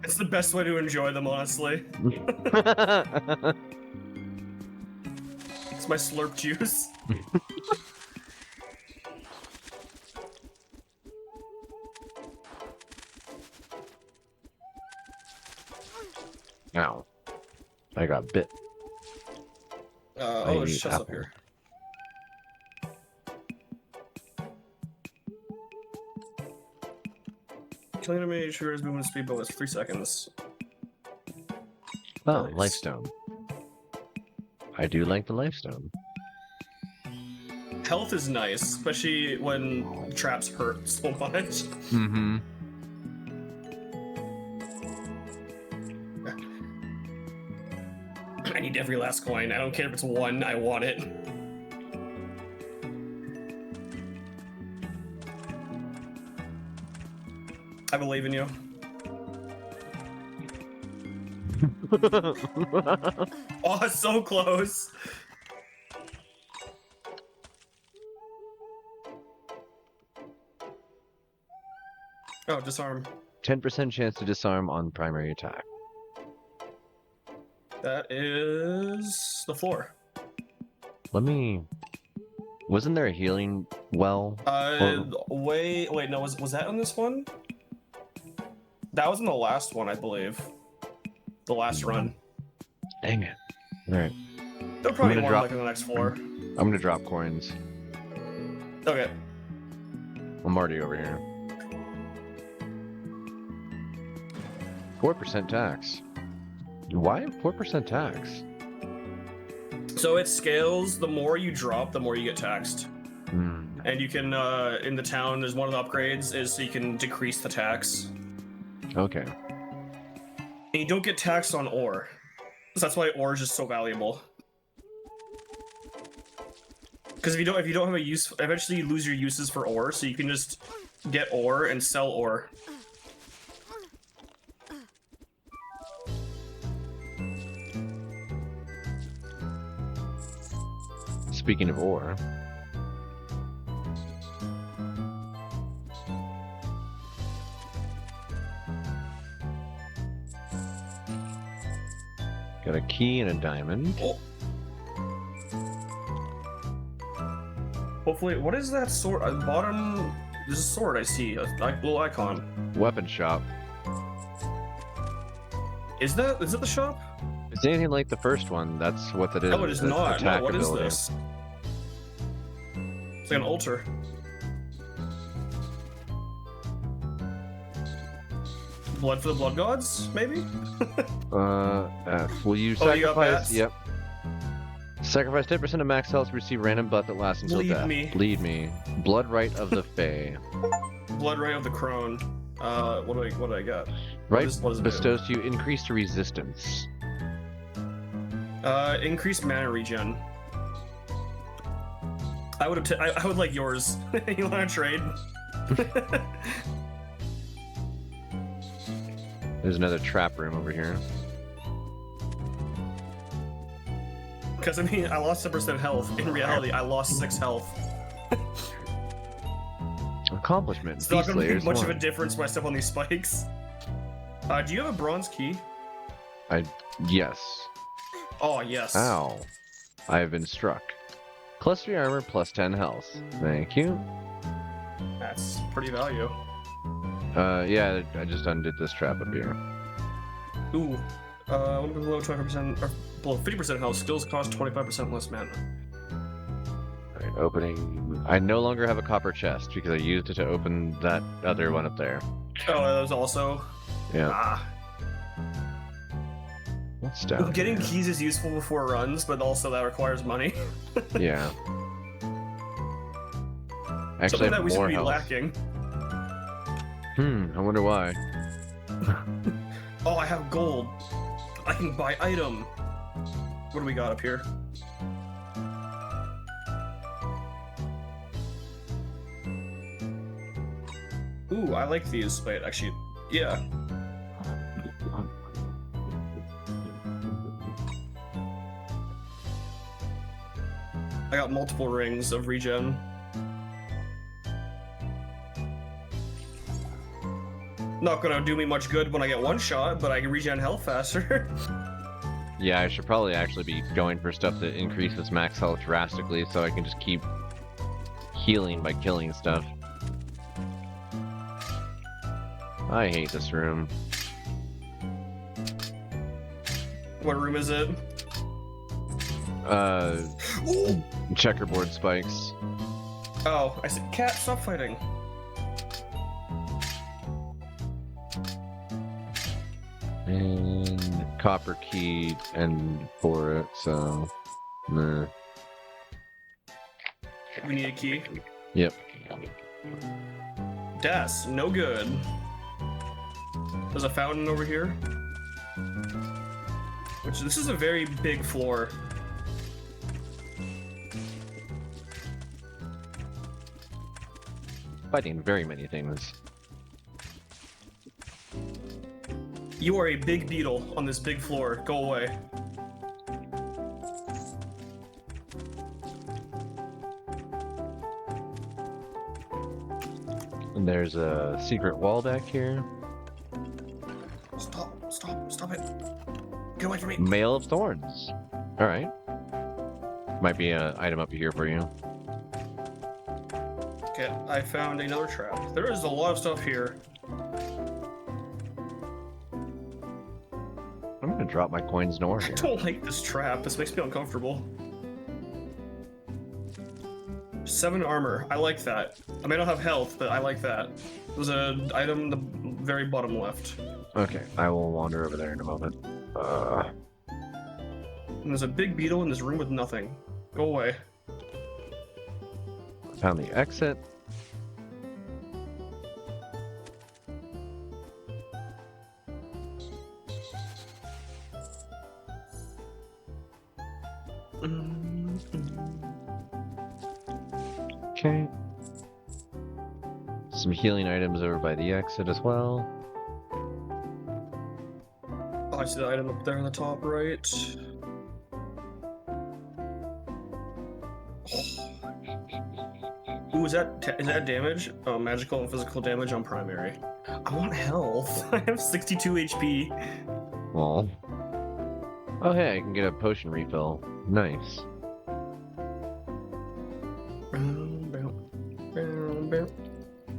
[SPEAKER 3] It's the best way to enjoy them, honestly. It's my slurp juice.
[SPEAKER 2] Ow. I got bit.
[SPEAKER 3] Oh, there's
[SPEAKER 2] eat
[SPEAKER 3] chests up
[SPEAKER 2] apple.
[SPEAKER 3] here. Killing enemy triggers movement speed bonus 3 seconds.
[SPEAKER 2] Oh,
[SPEAKER 3] Nice.
[SPEAKER 2] lifestone. I do like the lifestone.
[SPEAKER 3] Health is nice, especially when traps hurt so much.
[SPEAKER 2] Mm-hmm.
[SPEAKER 3] I need every last coin. I don't care if it's 1, I want it. I believe in you. Oh, so close. Oh, disarm.
[SPEAKER 2] 10% chance to disarm on primary attack.
[SPEAKER 3] That is the floor.
[SPEAKER 2] Let me... Wasn't there a healing well?
[SPEAKER 3] Wait, no, was that on this one? That was in the last one, I believe. The last run.
[SPEAKER 2] Dang it. Alright.
[SPEAKER 3] There'll probably be
[SPEAKER 2] gonna
[SPEAKER 3] one
[SPEAKER 2] drop-
[SPEAKER 3] like on the next floor.
[SPEAKER 2] I'm gonna drop coins.
[SPEAKER 3] Okay.
[SPEAKER 2] I'm already over here. 4% tax. Why 4% tax?
[SPEAKER 3] So it scales, the more you drop, the more you get taxed.
[SPEAKER 2] Hmm.
[SPEAKER 3] And you can, in the town, there's one of the upgrades, is so you can decrease the tax.
[SPEAKER 2] Okay.
[SPEAKER 3] And you don't get taxed on ore. So that's why ore is just so valuable. Because if you don't have a use, eventually you lose your uses for ore, so you can just get ore and sell ore.
[SPEAKER 2] Speaking of ore. Got a key and a diamond.
[SPEAKER 3] Oh. Hopefully, what is that sword? At the bottom, there's a sword I see, a little icon.
[SPEAKER 2] Weapon shop.
[SPEAKER 3] Is that the shop?
[SPEAKER 2] If it's anything like the first one, that's what that is.
[SPEAKER 3] No, it is
[SPEAKER 2] It's
[SPEAKER 3] not. No,
[SPEAKER 2] attack
[SPEAKER 3] what is
[SPEAKER 2] ability.
[SPEAKER 3] this? It's like an altar. Blood for the blood gods, maybe?
[SPEAKER 2] Will you
[SPEAKER 3] Oh, you got
[SPEAKER 2] sacrifice?
[SPEAKER 3] bats?
[SPEAKER 2] Yep. Sacrifice 10% of max health to receive random buff that lasts until
[SPEAKER 3] Bleed
[SPEAKER 2] death.
[SPEAKER 3] me.
[SPEAKER 2] Bleed me. Blood right of the Fae.
[SPEAKER 3] Blood ray of the crone. What do I got?
[SPEAKER 2] Right
[SPEAKER 3] what does it do?
[SPEAKER 2] bestows to you increased resistance.
[SPEAKER 3] Increased mana regen. I would like yours. You want to trade?
[SPEAKER 2] There's another trap room over here.
[SPEAKER 3] Because I mean, I lost 10% health. In reality, I lost 6 health.
[SPEAKER 2] Accomplishment.
[SPEAKER 3] It's not
[SPEAKER 2] Beast
[SPEAKER 3] going to make
[SPEAKER 2] Slayers
[SPEAKER 3] much of a
[SPEAKER 2] 1.
[SPEAKER 3] difference when I step on these spikes. Do you have a bronze key?
[SPEAKER 2] Yes.
[SPEAKER 3] Oh yes.
[SPEAKER 2] Ow. I have been struck. Plus 3 armor, plus 10 health. Thank you.
[SPEAKER 3] That's pretty value.
[SPEAKER 2] Yeah, I just undid this trap up here.
[SPEAKER 3] Ooh. When below 25% or below 50% health, skills cost 25% less mana.
[SPEAKER 2] Alright, opening I no longer have a copper chest because I used it to open that other one up there.
[SPEAKER 3] Oh, that was also.
[SPEAKER 2] Yeah.
[SPEAKER 3] Ah.
[SPEAKER 2] What's down
[SPEAKER 3] Getting
[SPEAKER 2] here?
[SPEAKER 3] keys is useful before runs, but also that requires money.
[SPEAKER 2] Yeah. Actually,
[SPEAKER 3] Something
[SPEAKER 2] I
[SPEAKER 3] that
[SPEAKER 2] have
[SPEAKER 3] we seem
[SPEAKER 2] more
[SPEAKER 3] to be
[SPEAKER 2] health.
[SPEAKER 3] lacking.
[SPEAKER 2] I wonder why.
[SPEAKER 3] Oh, I have gold. I can buy item. What do we got up here? Ooh, I like these. Wait, actually, yeah. I got multiple rings of regen. Not gonna do me much good when I get one shot, but I can regen health faster.
[SPEAKER 2] Yeah, I should probably actually be going for stuff that increases max health drastically so I can just keep healing by killing stuff. I hate this room.
[SPEAKER 3] What room is it? Ooh!
[SPEAKER 2] Checkerboard spikes.
[SPEAKER 3] Oh, I said, cat, stop fighting.
[SPEAKER 2] And copper key and for it, so nah.
[SPEAKER 3] We need a key.
[SPEAKER 2] Yep.
[SPEAKER 3] Das, no good. There's a fountain over here. Which, this is a very big floor.
[SPEAKER 2] Fighting very many things.
[SPEAKER 3] You are a big beetle on this big floor. Go away.
[SPEAKER 2] And there's a secret wall back here.
[SPEAKER 3] Stop it. Get away from me.
[SPEAKER 2] Mail of Thorns. Alright. Might be an item up here for you.
[SPEAKER 3] Okay, I found another trap. There is a lot of stuff here.
[SPEAKER 2] I'm gonna drop my coins north
[SPEAKER 3] I
[SPEAKER 2] here.
[SPEAKER 3] don't like this trap. This makes me uncomfortable. 7 armor. I like that. I may not have health, but I like that. There's an item in the very bottom left.
[SPEAKER 2] Okay, I will wander over there in a moment.
[SPEAKER 3] And there's a big beetle in this room with nothing. Go away.
[SPEAKER 2] Found the exit. Okay. Some healing items over by the exit as well.
[SPEAKER 3] Oh, I see the item up there on the top right. Ooh, is that damage? Oh, magical and physical damage on primary. I want health. I have 62 HP.
[SPEAKER 2] Well. Oh hey, I can get a potion refill. Nice.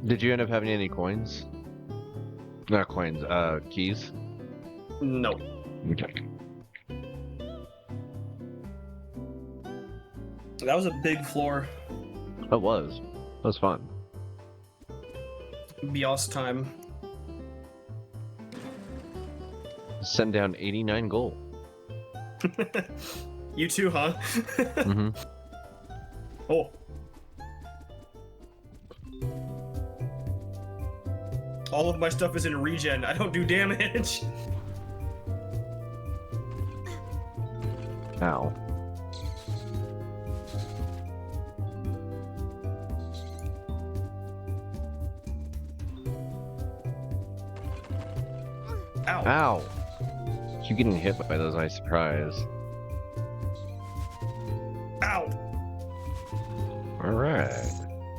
[SPEAKER 2] Did you end up having any coins? Not coins, keys?
[SPEAKER 3] No.
[SPEAKER 2] Okay.
[SPEAKER 3] That was a big floor.
[SPEAKER 2] That was. That was fun.
[SPEAKER 3] Bios time.
[SPEAKER 2] Send down 89 gold.
[SPEAKER 3] You too, huh?
[SPEAKER 2] Mm-hmm.
[SPEAKER 3] Oh. All of my stuff is in regen. I don't do damage.
[SPEAKER 2] Ow.
[SPEAKER 3] Ow.
[SPEAKER 2] Ow! You getting hit by those, I surprise.
[SPEAKER 3] Ow.
[SPEAKER 2] Alright.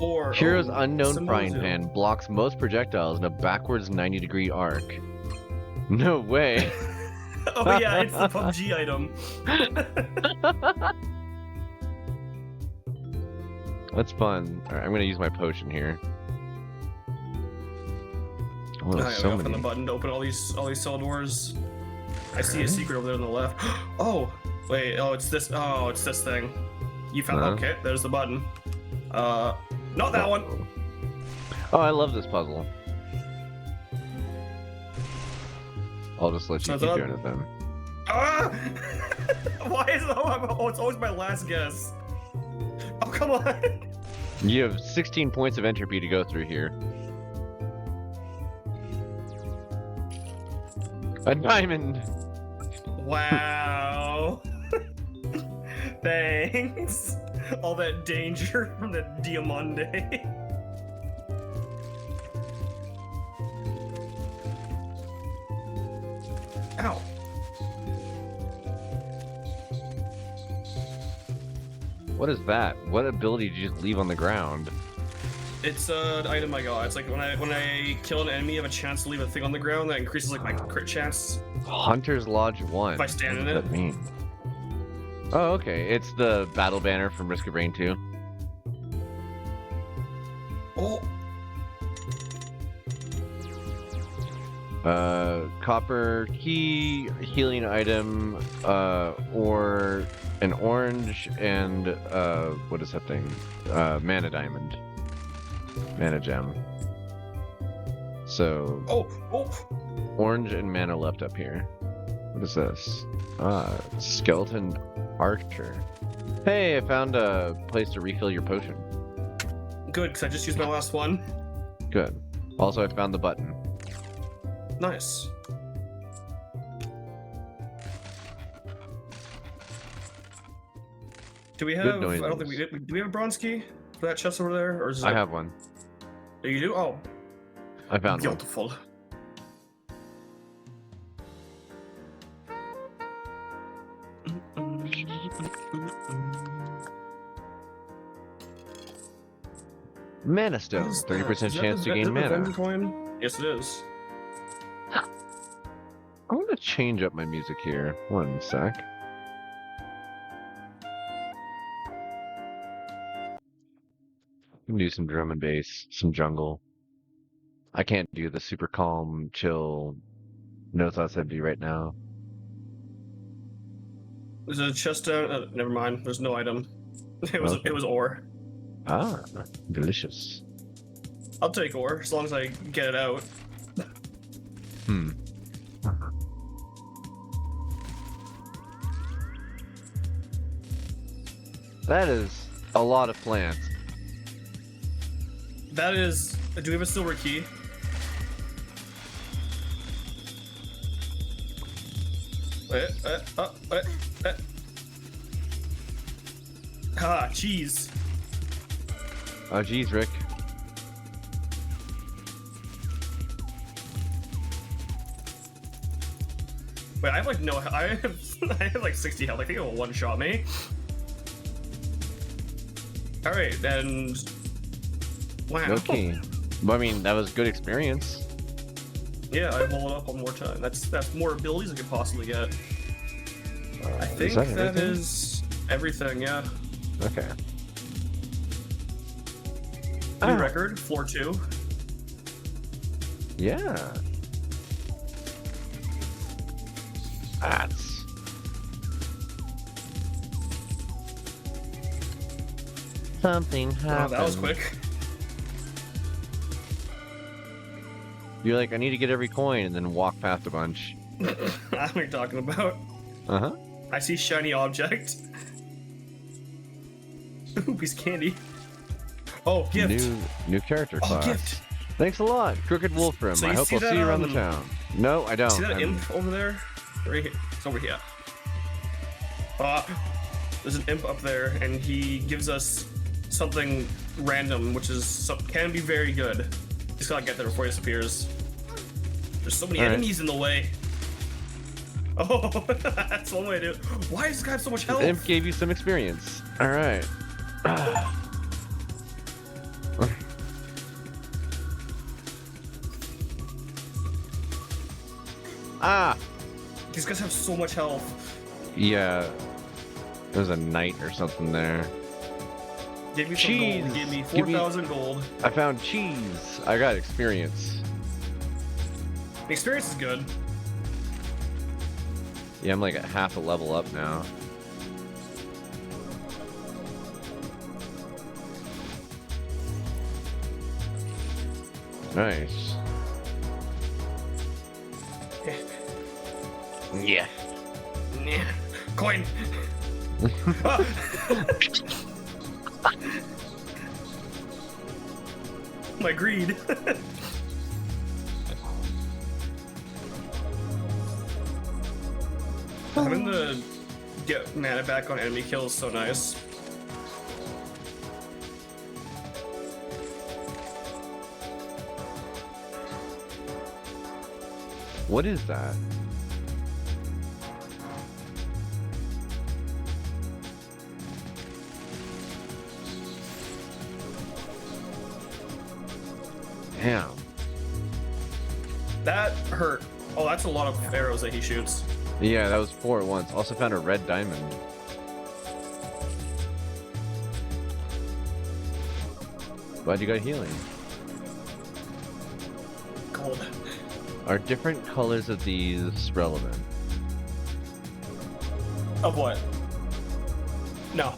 [SPEAKER 3] Or
[SPEAKER 2] Hero's
[SPEAKER 3] oh,
[SPEAKER 2] Unknown Frying
[SPEAKER 3] Samozu.
[SPEAKER 2] Pan blocks most projectiles in a backwards 90-degree arc. No way!
[SPEAKER 3] Oh yeah, it's the PUBG item.
[SPEAKER 2] That's fun. Alright, I'm gonna use my potion here. Oh,
[SPEAKER 3] I
[SPEAKER 2] there's so
[SPEAKER 3] gotta find the
[SPEAKER 2] many.
[SPEAKER 3] button to open all these cell doors. I see a secret over there on the left. Oh, wait. Oh, it's this. Oh, it's this thing. You found.
[SPEAKER 2] Huh?
[SPEAKER 3] Okay, there's the button. Not that one.
[SPEAKER 2] Oh, I love this puzzle. I'll just let you
[SPEAKER 3] So
[SPEAKER 2] keep
[SPEAKER 3] that-
[SPEAKER 2] doing it then.
[SPEAKER 3] Ah! Why is it? Oh, it's always my last guess. Oh, come on.
[SPEAKER 2] You have 16 points of entropy to go through here. A diamond!
[SPEAKER 3] Wow. Thanks. All that danger from the Diamante. Ow.
[SPEAKER 2] What is that? What ability did you just leave on the ground?
[SPEAKER 3] It's an item I got. It's like when I kill an enemy, I have a chance to leave a thing on the ground that increases like my crit chance.
[SPEAKER 2] Hunter's Lodge 1.
[SPEAKER 3] If I stand in
[SPEAKER 2] What does
[SPEAKER 3] it.
[SPEAKER 2] that mean? Oh, okay. It's the battle banner from Risk of Rain 2.
[SPEAKER 3] Oh,
[SPEAKER 2] Copper key, healing item, or an orange, and what is that thing? Mana diamond. Mana gem. So,
[SPEAKER 3] oh.
[SPEAKER 2] orange and mana left up here. What is this? Skeleton archer. Hey, I found a place to refill your potion.
[SPEAKER 3] Good, because I just used my last one.
[SPEAKER 2] Good. Also, I found the button.
[SPEAKER 3] Nice. Do we have? I don't think we do. We have a bronze key for that chest over there, or is it?
[SPEAKER 2] I have one.
[SPEAKER 3] Oh, you do? Oh,
[SPEAKER 2] I found one.
[SPEAKER 3] beautiful.
[SPEAKER 2] Mana stone.
[SPEAKER 3] What is
[SPEAKER 2] 30%
[SPEAKER 3] that? Is that
[SPEAKER 2] chance
[SPEAKER 3] the
[SPEAKER 2] to gain
[SPEAKER 3] Vendor
[SPEAKER 2] mana.
[SPEAKER 3] coin? Yes, it is.
[SPEAKER 2] I'm gonna change up my music here. One sec. I'm gonna do some drum and bass, some jungle. I can't do the super calm, chill, no thoughts empty right now.
[SPEAKER 3] There's a chest down. Never mind. There's no item. It was
[SPEAKER 2] Okay.
[SPEAKER 3] it was ore.
[SPEAKER 2] Ah, delicious.
[SPEAKER 3] I'll take ore as long as I get it out.
[SPEAKER 2] Hmm. That is a lot of plants.
[SPEAKER 3] That is. Do we have a silver key? Ah, cheese.
[SPEAKER 2] Oh, geez, Rick.
[SPEAKER 3] Wait, I have like no. I have I have like 60 health. I think it will one shot me. All right, and wow.
[SPEAKER 2] No key. But I mean, that was good experience.
[SPEAKER 3] Yeah, I roll it up one more time. That's more abilities I could possibly get. I think
[SPEAKER 2] Is that
[SPEAKER 3] that
[SPEAKER 2] everything?
[SPEAKER 3] is everything. Yeah.
[SPEAKER 2] Okay.
[SPEAKER 3] New
[SPEAKER 2] Ah.
[SPEAKER 3] record, floor 2.
[SPEAKER 2] Yeah. That's something
[SPEAKER 3] Oh,
[SPEAKER 2] happened.
[SPEAKER 3] that was quick.
[SPEAKER 2] You're like, I need to get every coin, and then walk past a bunch.
[SPEAKER 3] I don't know what you're talking about.
[SPEAKER 2] Uh huh.
[SPEAKER 3] I see shiny object. Ooh, piece of candy. Oh, gift.
[SPEAKER 2] New character
[SPEAKER 3] Oh,
[SPEAKER 2] class.
[SPEAKER 3] gift.
[SPEAKER 2] Thanks a lot, Crooked Wolfram.
[SPEAKER 3] So
[SPEAKER 2] I
[SPEAKER 3] you
[SPEAKER 2] hope
[SPEAKER 3] see
[SPEAKER 2] I'll see
[SPEAKER 3] that,
[SPEAKER 2] you around the town. No, I don't.
[SPEAKER 3] See that
[SPEAKER 2] I'm-
[SPEAKER 3] imp over there? Right here. It's over here. There's an imp up there, and he gives us something random, which is can be very good. Just gotta get there before he disappears. There's so many
[SPEAKER 2] All right.
[SPEAKER 3] enemies in the way. Oh, that's one way to do it. Why does this guy have so much health?
[SPEAKER 2] Imp gave you some experience. All right. Ah,
[SPEAKER 3] These guys have so much health.
[SPEAKER 2] yeah. There's a knight or something there.
[SPEAKER 3] Gave me some gold. He
[SPEAKER 2] Cheese.
[SPEAKER 3] gave me
[SPEAKER 2] Give me-
[SPEAKER 3] 4,000 gold.
[SPEAKER 2] I found cheese. I got experience.
[SPEAKER 3] The experience is good.
[SPEAKER 2] Yeah, I'm like at half a level up now. Nice.
[SPEAKER 4] Yeah.
[SPEAKER 3] Yeah. Coin. Ah! My greed. Having to get mana back on enemy kills is so nice.
[SPEAKER 2] What is that? Damn.
[SPEAKER 3] That hurt. Oh, that's a lot of arrows that he shoots.
[SPEAKER 2] Yeah, that was 4 at once. Also found a red diamond. Glad you got healing.
[SPEAKER 3] Gold.
[SPEAKER 2] Are different colors of these relevant?
[SPEAKER 3] Of what? No.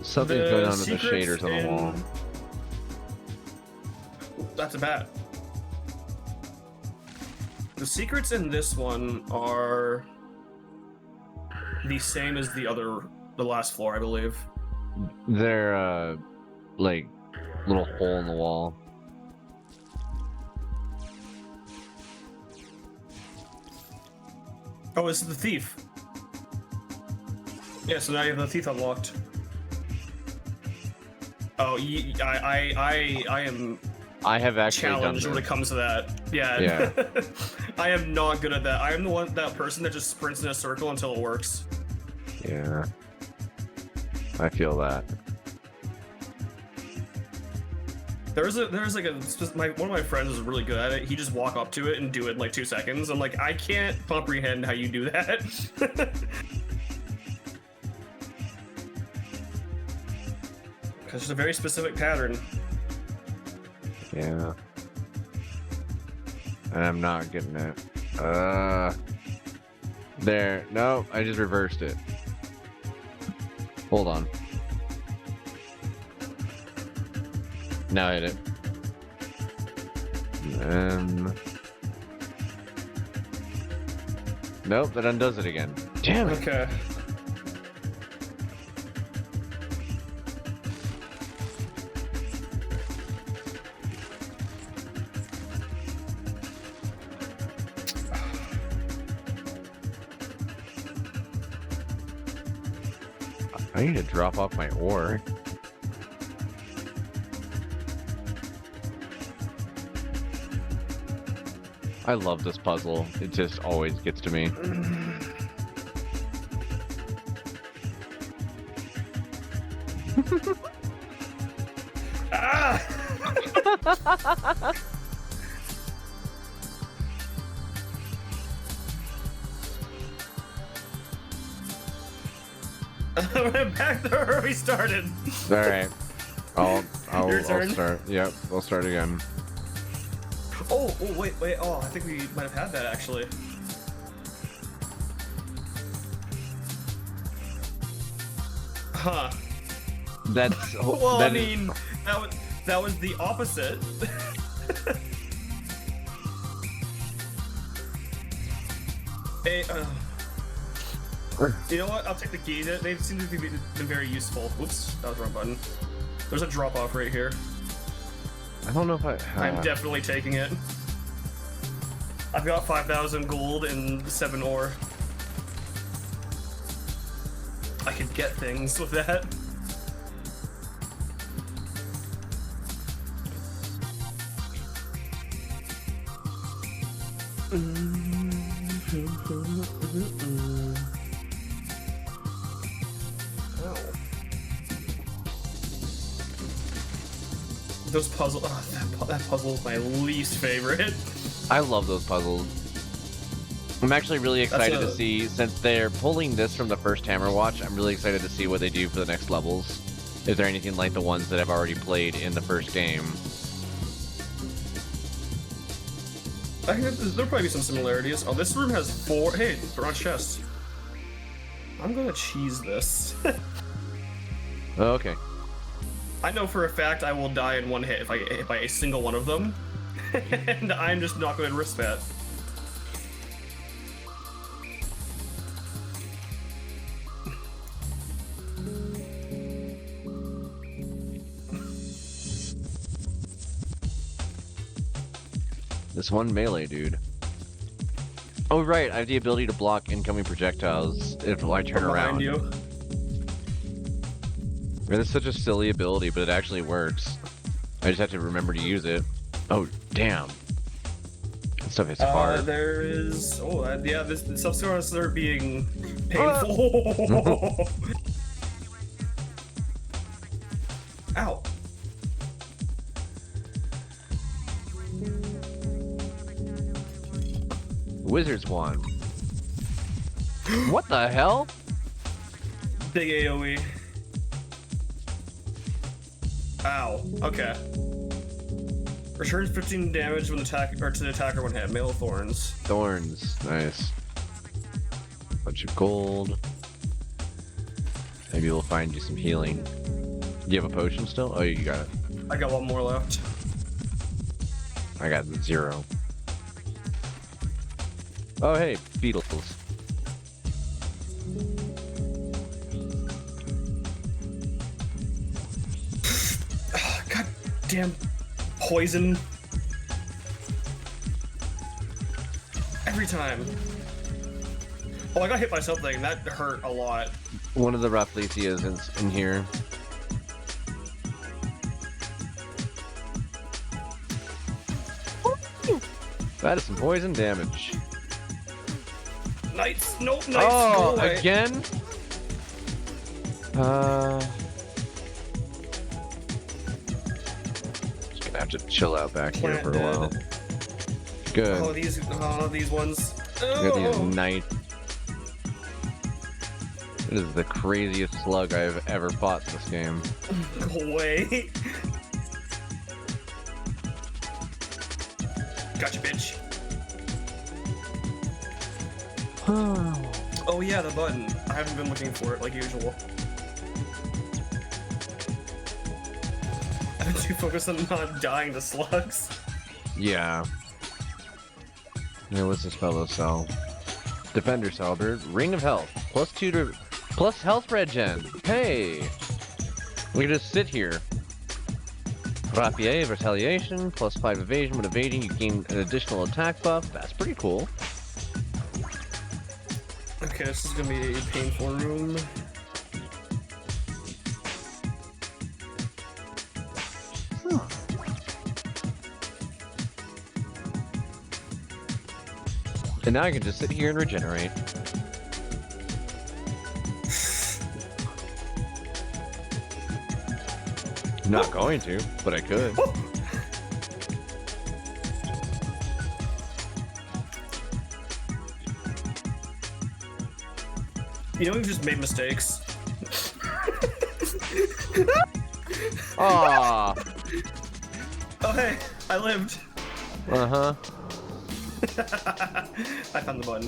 [SPEAKER 2] Something's going on with the
[SPEAKER 3] secrets
[SPEAKER 2] shaders on the wall.
[SPEAKER 3] That's a bat. The secrets in this one are the same as the last floor, I believe.
[SPEAKER 2] They're, like, little hole in the wall.
[SPEAKER 3] Oh, this is the thief. Yeah, so now you have the thief unlocked. Oh, I am
[SPEAKER 2] I have actually done
[SPEAKER 3] challenged
[SPEAKER 2] this.
[SPEAKER 3] when it comes to that. Yeah. I am not good at that. I am that person that just sprints in a circle until it works.
[SPEAKER 2] Yeah. I feel that.
[SPEAKER 3] There's like one of my friends is really good at it. He just walk up to it and do it in like 2 seconds. I'm like, I can't comprehend how you do that. Because it's a very specific pattern.
[SPEAKER 2] Yeah. And I'm not getting it. There. No, I just reversed it. Hold on. Now I hit it. And... Nope, that undoes it again. Damn it.
[SPEAKER 3] Okay.
[SPEAKER 2] I need to drop off my ore. I love this puzzle. It just always gets to me.
[SPEAKER 3] Ah! We're back to where we started.
[SPEAKER 2] All right. I'll
[SPEAKER 3] Your turn.
[SPEAKER 2] start. Yep, I'll start again.
[SPEAKER 3] Oh, wait. Oh, I think we might have had that actually. Huh.
[SPEAKER 2] That's
[SPEAKER 3] Well,
[SPEAKER 2] that
[SPEAKER 3] I mean, that was the opposite. Hey, you know what? I'll take the key. They seem to be been very useful. Oops, that was the wrong button. There's a drop off right here.
[SPEAKER 2] I don't know if
[SPEAKER 3] I'm definitely taking it. I've got 5,000 gold and 7 ore. I could get things with that. Those puzzles. Oh, that puzzle is my least favorite.
[SPEAKER 2] I love those puzzles. I'm actually really excited to see, since they're pulling this from the first Hammer Watch, I'm really excited to see what they do for the next levels. Is there anything like the ones that I've already played in the first game?
[SPEAKER 3] I think there'll probably be some similarities. Oh, this room has 4. Hey, they're on chests. I'm gonna cheese this.
[SPEAKER 2] Oh, okay.
[SPEAKER 3] I know for a fact I will die in one hit if I get hit by a single one of them, and I'm just not going to risk that.
[SPEAKER 2] This one melee dude. Oh right, I have the ability to block incoming projectiles if I turn
[SPEAKER 3] From
[SPEAKER 2] around.
[SPEAKER 3] behind you.
[SPEAKER 2] Man, it's such a silly ability, but it actually works. I just have to remember to use it. Oh damn. That stuff hits hard.
[SPEAKER 3] There is. Oh, yeah. This stuff's going to start being painful. Ow.
[SPEAKER 2] Wizard's wand. What the hell?
[SPEAKER 3] Big AoE. Ow. Okay. Returns 15 damage when to the attacker when hit. Mail of Thorns.
[SPEAKER 2] Thorns. Nice. Bunch of gold. Maybe we'll find you some healing. Do you have a potion still? Oh, you got it.
[SPEAKER 3] I got one more left.
[SPEAKER 2] I got 0. Oh, hey, beetles.
[SPEAKER 3] God damn poison. Every time. Oh, I got hit by something. That hurt a lot.
[SPEAKER 2] One of the Rathlesias is in here. That is some poison damage.
[SPEAKER 3] Knights, nope, knights,
[SPEAKER 2] Oh,
[SPEAKER 3] go away.
[SPEAKER 2] again? Just gonna have to chill out back here for a
[SPEAKER 3] Plant
[SPEAKER 2] while.
[SPEAKER 3] dead.
[SPEAKER 2] Good.
[SPEAKER 3] Oh, these ones.
[SPEAKER 2] We got these
[SPEAKER 3] Oh.
[SPEAKER 2] knights. This is the craziest slug I've ever fought in this game.
[SPEAKER 3] Go away. Gotcha, bitch. Oh yeah, the button. I haven't been looking for it like usual. I've been too focused on not dying to slugs.
[SPEAKER 2] Yeah. Yeah, what's this fellow sell? Defender Salbert, Ring of Health, +2 to plus health regen. Hey, we can just sit here. Rapier, retaliation, +5 evasion. When evading, you gain an additional attack buff. That's pretty cool.
[SPEAKER 3] Okay, this is gonna be a painful room.
[SPEAKER 2] And now I can just sit here and regenerate. I'm not going to, but I could.
[SPEAKER 3] You know, we've just made mistakes.
[SPEAKER 2] Ah.
[SPEAKER 3] Oh hey, I lived.
[SPEAKER 2] Uh-huh.
[SPEAKER 3] I found the button.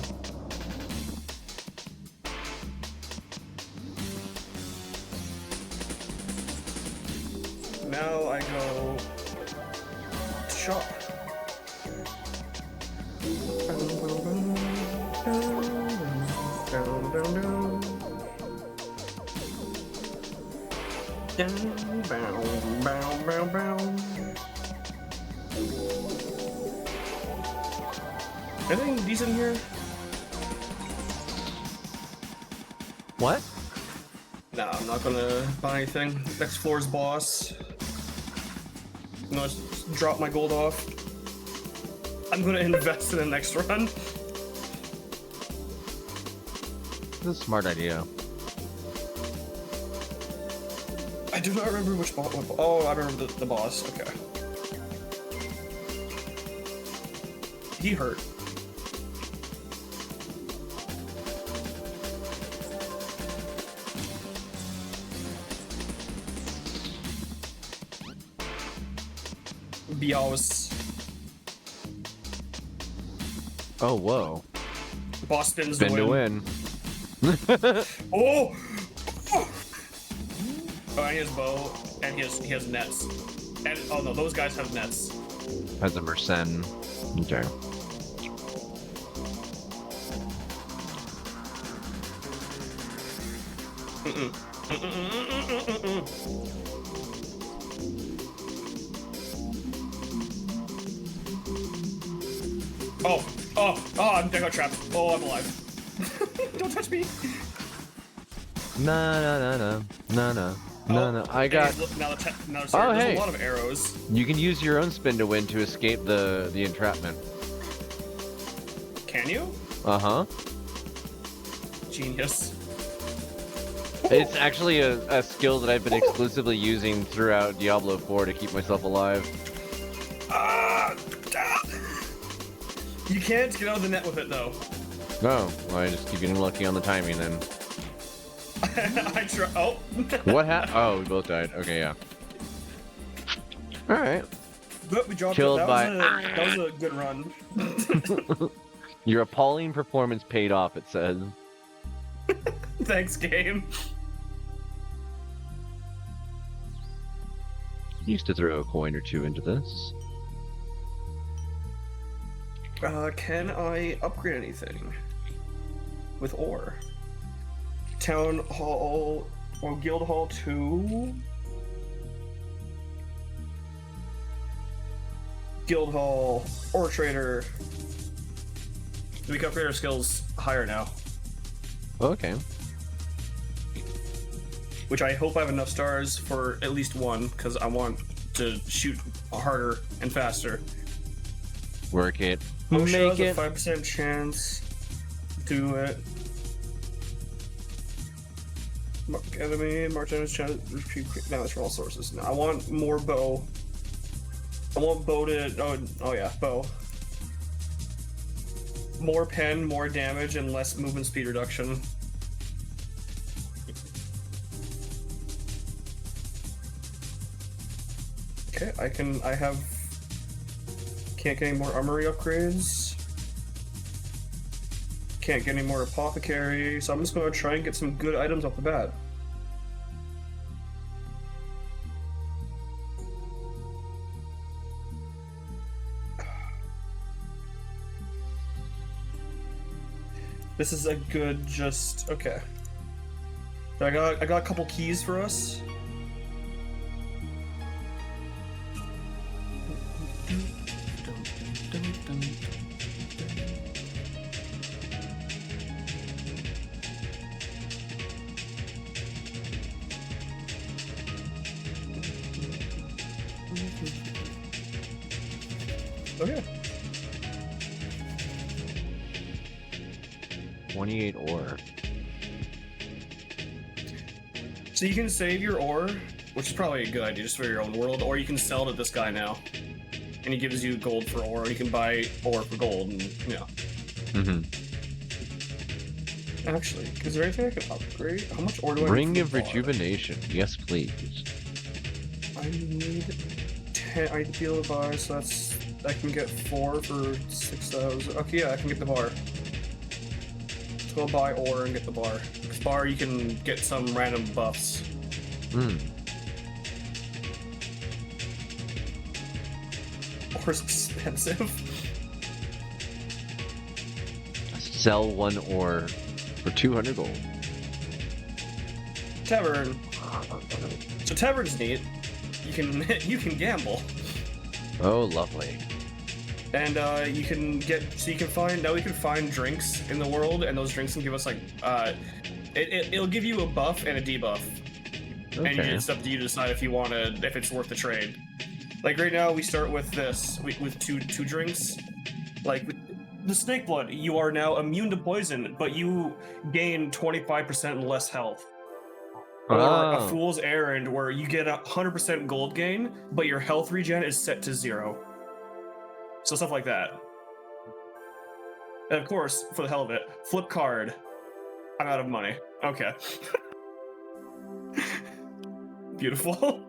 [SPEAKER 3] Now I go to shop. Anything decent here?
[SPEAKER 2] What?
[SPEAKER 3] No, I'm not gonna buy anything. Next floor's boss. I'm gonna drop my gold off. I'm gonna invest in the next run.
[SPEAKER 2] This is a smart idea.
[SPEAKER 3] I do not remember which boss. Oh, I remember the boss. Okay. He hurt. Bios.
[SPEAKER 2] Oh, whoa.
[SPEAKER 3] Boss spins
[SPEAKER 2] Spin
[SPEAKER 3] to
[SPEAKER 2] to
[SPEAKER 3] win.
[SPEAKER 2] win.
[SPEAKER 3] Oh! Oh, and his bow. and he has nets. And oh no, those guys have nets.
[SPEAKER 2] Has a Mersenne. Okay.
[SPEAKER 3] I got trapped. Oh, I'm alive. Don't touch me.
[SPEAKER 2] No. I got.
[SPEAKER 3] Hey, look, now there's
[SPEAKER 2] hey.
[SPEAKER 3] a lot of arrows.
[SPEAKER 2] You can use your own spin to win to escape the entrapment.
[SPEAKER 3] Can you?
[SPEAKER 2] Uh-huh.
[SPEAKER 3] Genius.
[SPEAKER 2] It's actually a skill that I've been exclusively using throughout Diablo 4 to keep myself alive.
[SPEAKER 3] You can't get out of the net with it though.
[SPEAKER 2] No, well, I just keep getting lucky on the timing then.
[SPEAKER 3] I try. Oh.
[SPEAKER 2] What happened? Oh, we both died. Okay, yeah. All right.
[SPEAKER 3] But we dropped
[SPEAKER 2] Killed
[SPEAKER 3] it.
[SPEAKER 2] by.
[SPEAKER 3] That was a good run.
[SPEAKER 2] Your appalling performance paid off. It says.
[SPEAKER 3] Thanks, game.
[SPEAKER 2] Used to throw a coin or two into this.
[SPEAKER 3] Can I upgrade anything with ore? Town Hall or Guild Hall 2? Guild Hall, Ore Trader. We can upgrade our skills higher now.
[SPEAKER 2] Okay.
[SPEAKER 3] Which I hope I have enough stars for at least one, because I want to shoot harder and faster.
[SPEAKER 2] Work it.
[SPEAKER 3] Make
[SPEAKER 2] Make
[SPEAKER 3] a
[SPEAKER 2] it.
[SPEAKER 3] 5% chance. Do it. Mark enemy, mark damage chance, repeat damage from all sources. No, I want more bow. I want bow to. Oh yeah, bow. More pen, more damage, and less movement speed reduction. Okay, I have. Can't get any more armory upgrades. Can't get any more apothecary, so I'm just gonna try and get some good items off the bat. This is a good just okay. I got a couple keys for us. Okay.
[SPEAKER 2] 28 ore.
[SPEAKER 3] So you can save your ore, which is probably a good idea just for your own world, or you can sell it to this guy now. And he gives you gold for ore, and you can buy ore for gold, and
[SPEAKER 2] Mm-hmm.
[SPEAKER 3] Actually, is there anything I can upgrade? How much ore do I need?
[SPEAKER 2] Ring
[SPEAKER 3] from
[SPEAKER 2] of
[SPEAKER 3] the bar?
[SPEAKER 2] Rejuvenation. Yes, please.
[SPEAKER 3] I need 10. I feel to buy, so that's I can get 4 for 6,000. Okay, yeah, I can get the bar. So I'll buy ore and get the bar. Because bar, you can get some random buffs.
[SPEAKER 2] Hmm.
[SPEAKER 3] Ore's expensive.
[SPEAKER 2] Sell 1 ore for 200 gold.
[SPEAKER 3] Tavern. So tavern's neat. You can you can gamble.
[SPEAKER 2] Oh, lovely.
[SPEAKER 3] And you can find drinks in the world, and those drinks can give us like it'll give you a buff and a debuff.
[SPEAKER 2] Okay.
[SPEAKER 3] And it's up to you to decide if it's worth the trade. Like right now we start with this with two drinks. Like with the snake blood, you are now immune to poison, but you gain 25% less health. Or a fool's errand where you get 100% gold gain, but your health regen is set to 0. So stuff like that. And of course, for the hell of it, flip card. I'm out of money. Okay. Beautiful.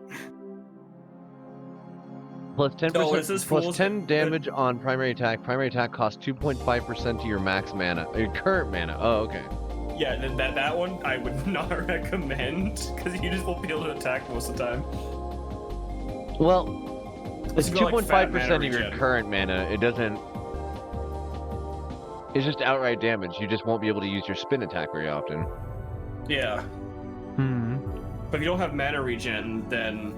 [SPEAKER 2] Plus 10%.
[SPEAKER 3] Oh, this is
[SPEAKER 2] plus
[SPEAKER 3] fool's-
[SPEAKER 2] 10 damage on primary attack. Primary attack costs 2.5% to your max mana. Your current mana. Oh, okay.
[SPEAKER 3] Yeah, that one I would not recommend because you just won't be able to attack most of the time.
[SPEAKER 2] Well, it's
[SPEAKER 3] Let's go, like, fat
[SPEAKER 2] 2.5%
[SPEAKER 3] mana
[SPEAKER 2] of your
[SPEAKER 3] regen.
[SPEAKER 2] current mana. It doesn't. It's just outright damage. You just won't be able to use your spin attack very often.
[SPEAKER 3] Yeah.
[SPEAKER 2] Hmm.
[SPEAKER 3] But if you don't have mana regen, then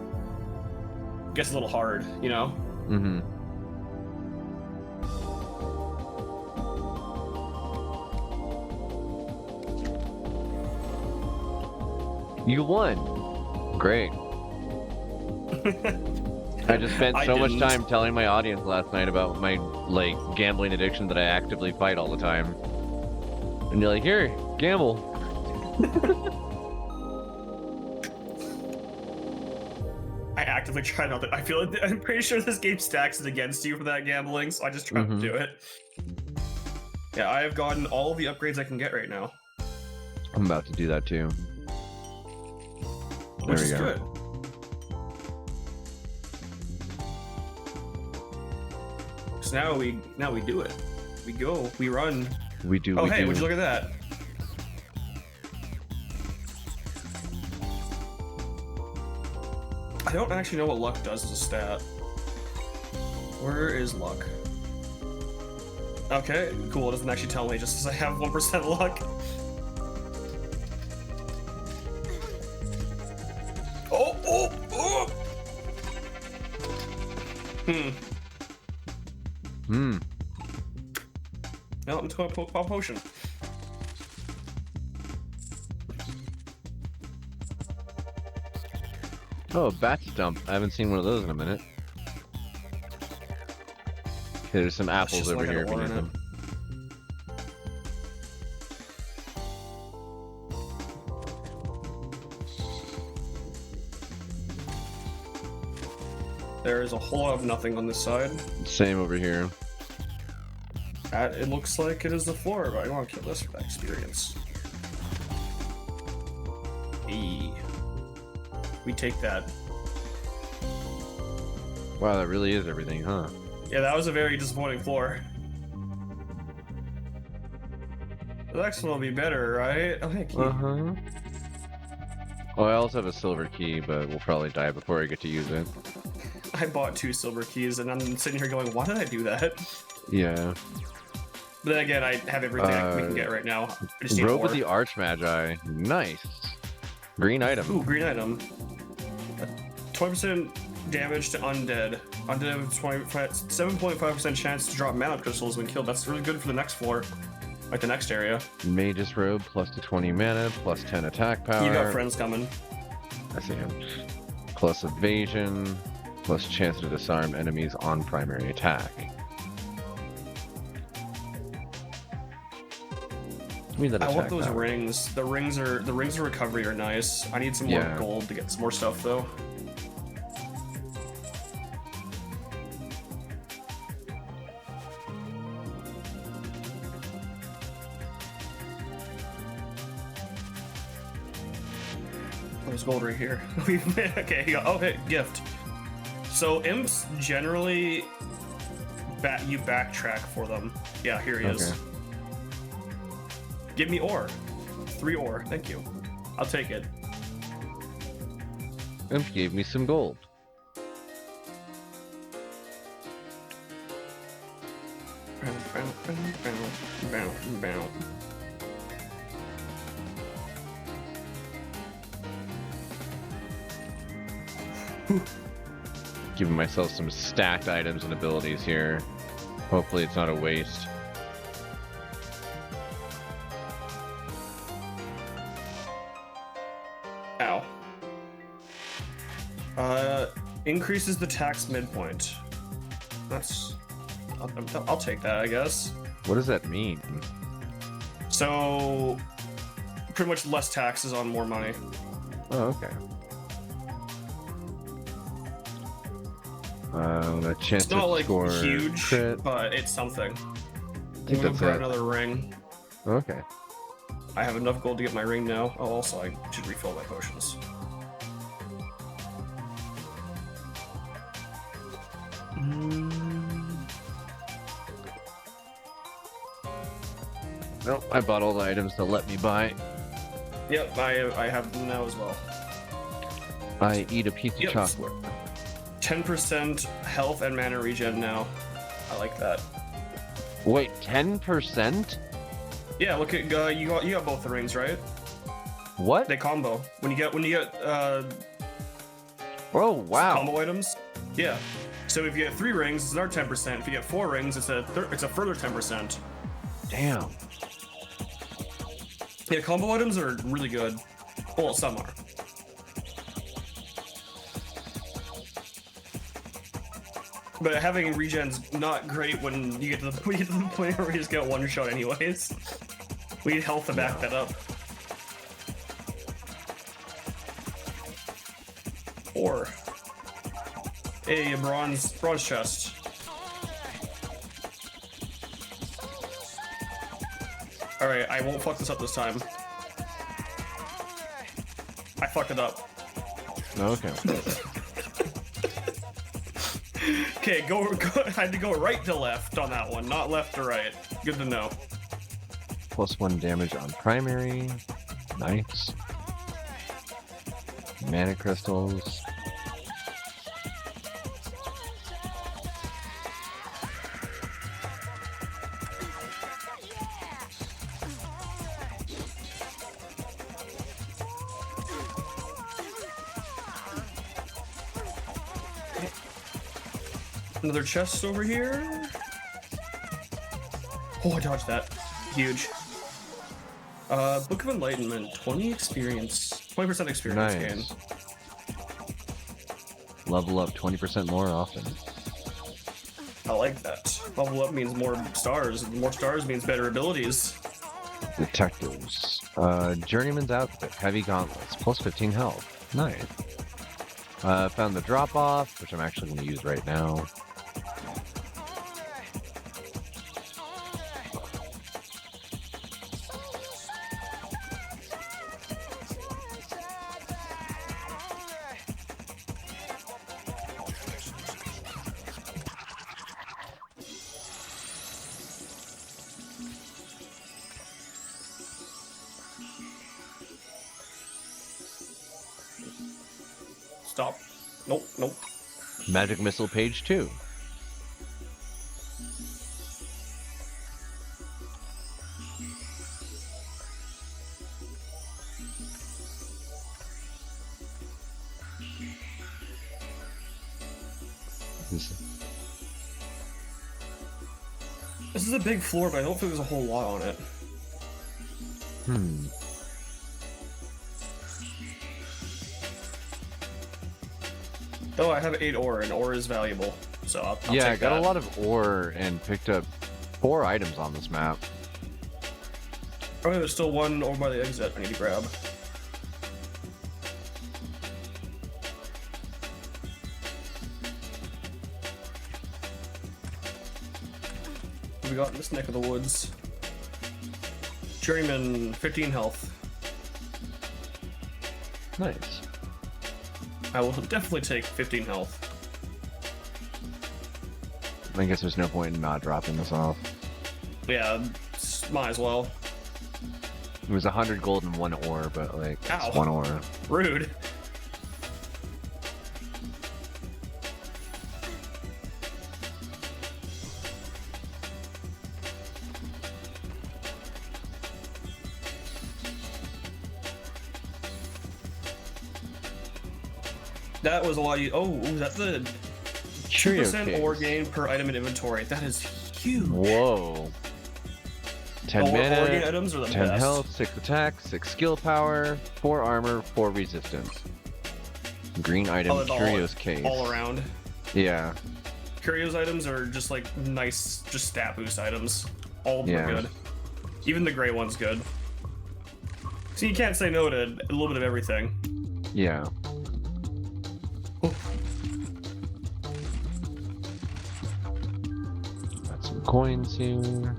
[SPEAKER 3] it gets a little hard, you know?
[SPEAKER 2] Mm-hmm. You won. Great. I just spent
[SPEAKER 3] I
[SPEAKER 2] so much
[SPEAKER 3] didn't.
[SPEAKER 2] time telling my audience last night about my like gambling addiction that I actively fight all the time. And you're like, here, gamble.
[SPEAKER 3] I actively try not to. I feel like I'm pretty sure this game stacks it against you for that gambling, so I just try to do it. Yeah, I have gotten all the upgrades I can get right now,
[SPEAKER 2] I'm about to do that too. There
[SPEAKER 3] which
[SPEAKER 2] we
[SPEAKER 3] is
[SPEAKER 2] go.
[SPEAKER 3] good. So now we do it. We go. We run.
[SPEAKER 2] We do.
[SPEAKER 3] Oh
[SPEAKER 2] we
[SPEAKER 3] hey,
[SPEAKER 2] do.
[SPEAKER 3] would you look at that? I don't actually know what luck does as a stat. Where is luck? Okay, cool. It doesn't actually tell me, just as I have 1% luck. Oh!
[SPEAKER 2] Hmm.
[SPEAKER 3] Well, I'm just gonna pop a potion.
[SPEAKER 2] Oh, a bat stump. I haven't seen one of those in a minute. Okay, there's some apples
[SPEAKER 3] just
[SPEAKER 2] over
[SPEAKER 3] like an
[SPEAKER 2] here if you
[SPEAKER 3] ore
[SPEAKER 2] need
[SPEAKER 3] in it.
[SPEAKER 2] them.
[SPEAKER 3] There is a whole lot of nothing on this side.
[SPEAKER 2] Same over here.
[SPEAKER 3] It looks like it is the floor, but I want to kill this for that experience. Hey. We take that.
[SPEAKER 2] Wow, that really is everything, huh?
[SPEAKER 3] Yeah, that was a very disappointing floor. The next one will be better, right? Oh, hey, key.
[SPEAKER 2] Uh-huh. Oh, I also have a silver key, but we'll probably die before I get to use it.
[SPEAKER 3] I bought 2 silver keys, and I'm sitting here going, why did I do that?
[SPEAKER 2] Yeah.
[SPEAKER 3] But then again, I have everything we can get right now. I just need
[SPEAKER 2] Robe
[SPEAKER 3] more.
[SPEAKER 2] of the Archmagi. Nice. Green item.
[SPEAKER 3] Ooh, green item. 20% damage to undead. Undead have 7.5% chance to drop mana crystals when killed. That's really good for the next floor. Like the next area.
[SPEAKER 2] Mage's Robe, plus to 20 mana, plus 10 attack power.
[SPEAKER 3] You got friends coming.
[SPEAKER 2] I see him. Plus evasion, plus chance to disarm enemies on primary attack. Give me that
[SPEAKER 3] I
[SPEAKER 2] attack
[SPEAKER 3] want those
[SPEAKER 2] power.
[SPEAKER 3] rings. The rings of recovery are nice. I need some more
[SPEAKER 2] Yeah.
[SPEAKER 3] gold to get some more stuff though. There's gold right here. Okay, oh hey, gift. So imps generally you backtrack for them. Yeah, here he is.
[SPEAKER 2] Okay.
[SPEAKER 3] Give me ore. 3 ore, thank you. I'll take it.
[SPEAKER 2] Imp gave me some gold. Giving myself some stacked items and abilities here. Hopefully it's not a waste.
[SPEAKER 3] Ow. Increases the tax midpoint. That's... I'll take that, I guess.
[SPEAKER 2] What does that mean?
[SPEAKER 3] So... pretty much less taxes on more money.
[SPEAKER 2] Oh, okay. A chance
[SPEAKER 3] It's not
[SPEAKER 2] to
[SPEAKER 3] like
[SPEAKER 2] score
[SPEAKER 3] huge,
[SPEAKER 2] crit.
[SPEAKER 3] but it's something.
[SPEAKER 2] I
[SPEAKER 3] I'm
[SPEAKER 2] think
[SPEAKER 3] gonna
[SPEAKER 2] that's
[SPEAKER 3] grab
[SPEAKER 2] it.
[SPEAKER 3] another ring.
[SPEAKER 2] Okay.
[SPEAKER 3] I have enough gold to get my ring now. Oh, also, I should refill my potions.
[SPEAKER 2] Nope, I bought all the items to let me buy.
[SPEAKER 3] Yep, I have them now as well.
[SPEAKER 2] I eat a piece of
[SPEAKER 3] Yep.
[SPEAKER 2] chocolate.
[SPEAKER 3] 10% health and mana regen now. I like that.
[SPEAKER 2] Wait, 10%?
[SPEAKER 3] Yeah, look at you got both the rings, right?
[SPEAKER 2] What?
[SPEAKER 3] They combo. When you get
[SPEAKER 2] Oh, wow.
[SPEAKER 3] combo items. Yeah. So if you get 3 rings, it's another 10%. If you get 4 rings, it's a further 10%.
[SPEAKER 2] Damn.
[SPEAKER 3] Yeah, combo items are really good. Well, some are. But having regen's not great when you get to the point where you just get one shot anyways. We need health to back that up. Or a bronze chest. Alright, I won't fuck this up this time. I fucked it up.
[SPEAKER 2] Okay.
[SPEAKER 3] Okay, go. I had to go right to left on that one, not left to right. Good to know.
[SPEAKER 2] +1 damage on primary. Nice. Mana crystals.
[SPEAKER 3] Another chest over here. Oh, I dodged that. Huge. Book of Enlightenment, 20 experience. 20% experience gain.
[SPEAKER 2] Nice. Level up 20% more often.
[SPEAKER 3] I like that. Level up means more stars. More stars means better abilities.
[SPEAKER 2] Detectives. Journeyman's outfit. Heavy gauntlets. +15 health. Nice. Found the drop off, which I'm actually going to use right now.
[SPEAKER 3] Stop. Nope, nope.
[SPEAKER 2] Magic missile page 2.
[SPEAKER 3] This is a big floor, but I don't think there's a whole lot on it. Oh, I have 8 ore, and ore is valuable, so I'll
[SPEAKER 2] Yeah, I
[SPEAKER 3] take
[SPEAKER 2] got
[SPEAKER 3] that.
[SPEAKER 2] a lot of ore and picked up 4 items on this map.
[SPEAKER 3] Oh, there's still one over by the exit I need to grab. What do we got in this neck of the woods? Journeyman, 15 health.
[SPEAKER 2] Nice.
[SPEAKER 3] I will definitely take 15 health.
[SPEAKER 2] I guess there's no point in not dropping this off.
[SPEAKER 3] Yeah, might as well.
[SPEAKER 2] It was 100 gold and 1 ore, but like,
[SPEAKER 3] Ow.
[SPEAKER 2] it's 1 ore.
[SPEAKER 3] Rude. That was a lot of oh, that's the
[SPEAKER 2] Curio
[SPEAKER 3] 2% ore
[SPEAKER 2] case.
[SPEAKER 3] gain per item in inventory. That is huge.
[SPEAKER 2] Whoa. 10
[SPEAKER 3] Ore gain
[SPEAKER 2] mana,
[SPEAKER 3] items are the
[SPEAKER 2] 10
[SPEAKER 3] best.
[SPEAKER 2] health, 6 attack, 6 skill power, 4 armor, 4 resistance. Green item,
[SPEAKER 3] Oh, it's
[SPEAKER 2] Curios case.
[SPEAKER 3] all around.
[SPEAKER 2] Yeah.
[SPEAKER 3] Curios items are just like nice, just stat boost items. All of them are
[SPEAKER 2] Yeah.
[SPEAKER 3] good. Even the gray one's good. So you can't say no to a little bit of everything.
[SPEAKER 2] Yeah.
[SPEAKER 3] Oh.
[SPEAKER 2] Got some coins here.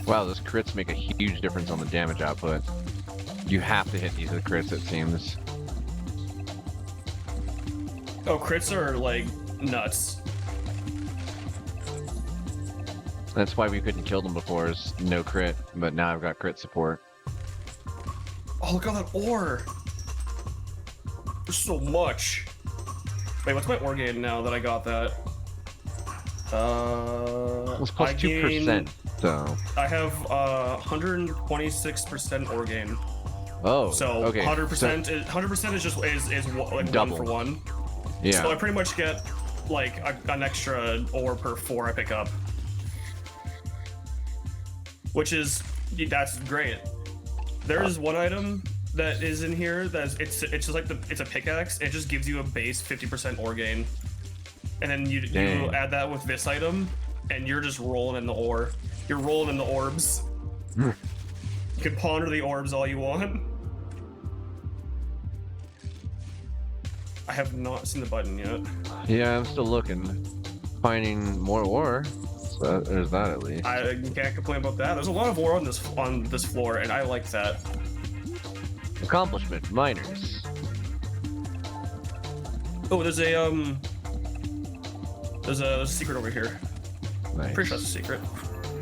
[SPEAKER 2] Wow, those crits make a huge difference on the damage output. You have to hit these with crits, it seems.
[SPEAKER 3] Oh, crits are like nuts.
[SPEAKER 2] That's why we couldn't kill them before, is no crit, but now I've got crit support.
[SPEAKER 3] Oh, look at that ore! There's so much. Wait, what's my ore gain now that I got that?
[SPEAKER 2] It's plus 2%, though.
[SPEAKER 3] I have 126% ore gain.
[SPEAKER 2] Oh,
[SPEAKER 3] So
[SPEAKER 2] okay.
[SPEAKER 3] 100% is 100% is just like
[SPEAKER 2] Double.
[SPEAKER 3] 1 for 1.
[SPEAKER 2] Yeah.
[SPEAKER 3] So I pretty much get like an extra ore per 4 I pick up, which is that's great. There is one item that is in here that's it's just like it's a pickaxe. It just gives you a base 50% ore gain, and then you add that with this item, and you're just rolling in the ore. You're rolling in the orbs. You can ponder the orbs all you want. I have not seen the button yet.
[SPEAKER 2] Yeah, I'm still looking. Finding more ore. So there's that at least.
[SPEAKER 3] I can't complain about that. There's a lot of ore on this floor, and I like that.
[SPEAKER 2] Accomplishment, miners.
[SPEAKER 3] Oh, there's a secret over here.
[SPEAKER 2] Nice.
[SPEAKER 3] Pretty sure that's a secret.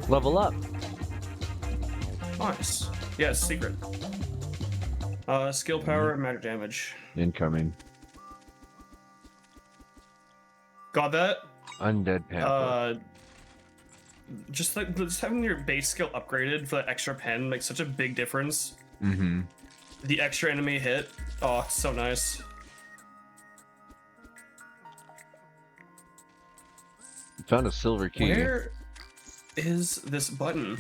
[SPEAKER 2] Level up.
[SPEAKER 3] Nice. Yeah, it's a secret. Skill power and magic damage.
[SPEAKER 2] Incoming.
[SPEAKER 3] Got that?
[SPEAKER 2] Undead panther.
[SPEAKER 3] Just having your base skill upgraded for that extra pen makes such a big difference.
[SPEAKER 2] Mm-hmm.
[SPEAKER 3] The extra enemy hit. Oh, it's so nice.
[SPEAKER 2] Found a silver key.
[SPEAKER 3] Where is this button?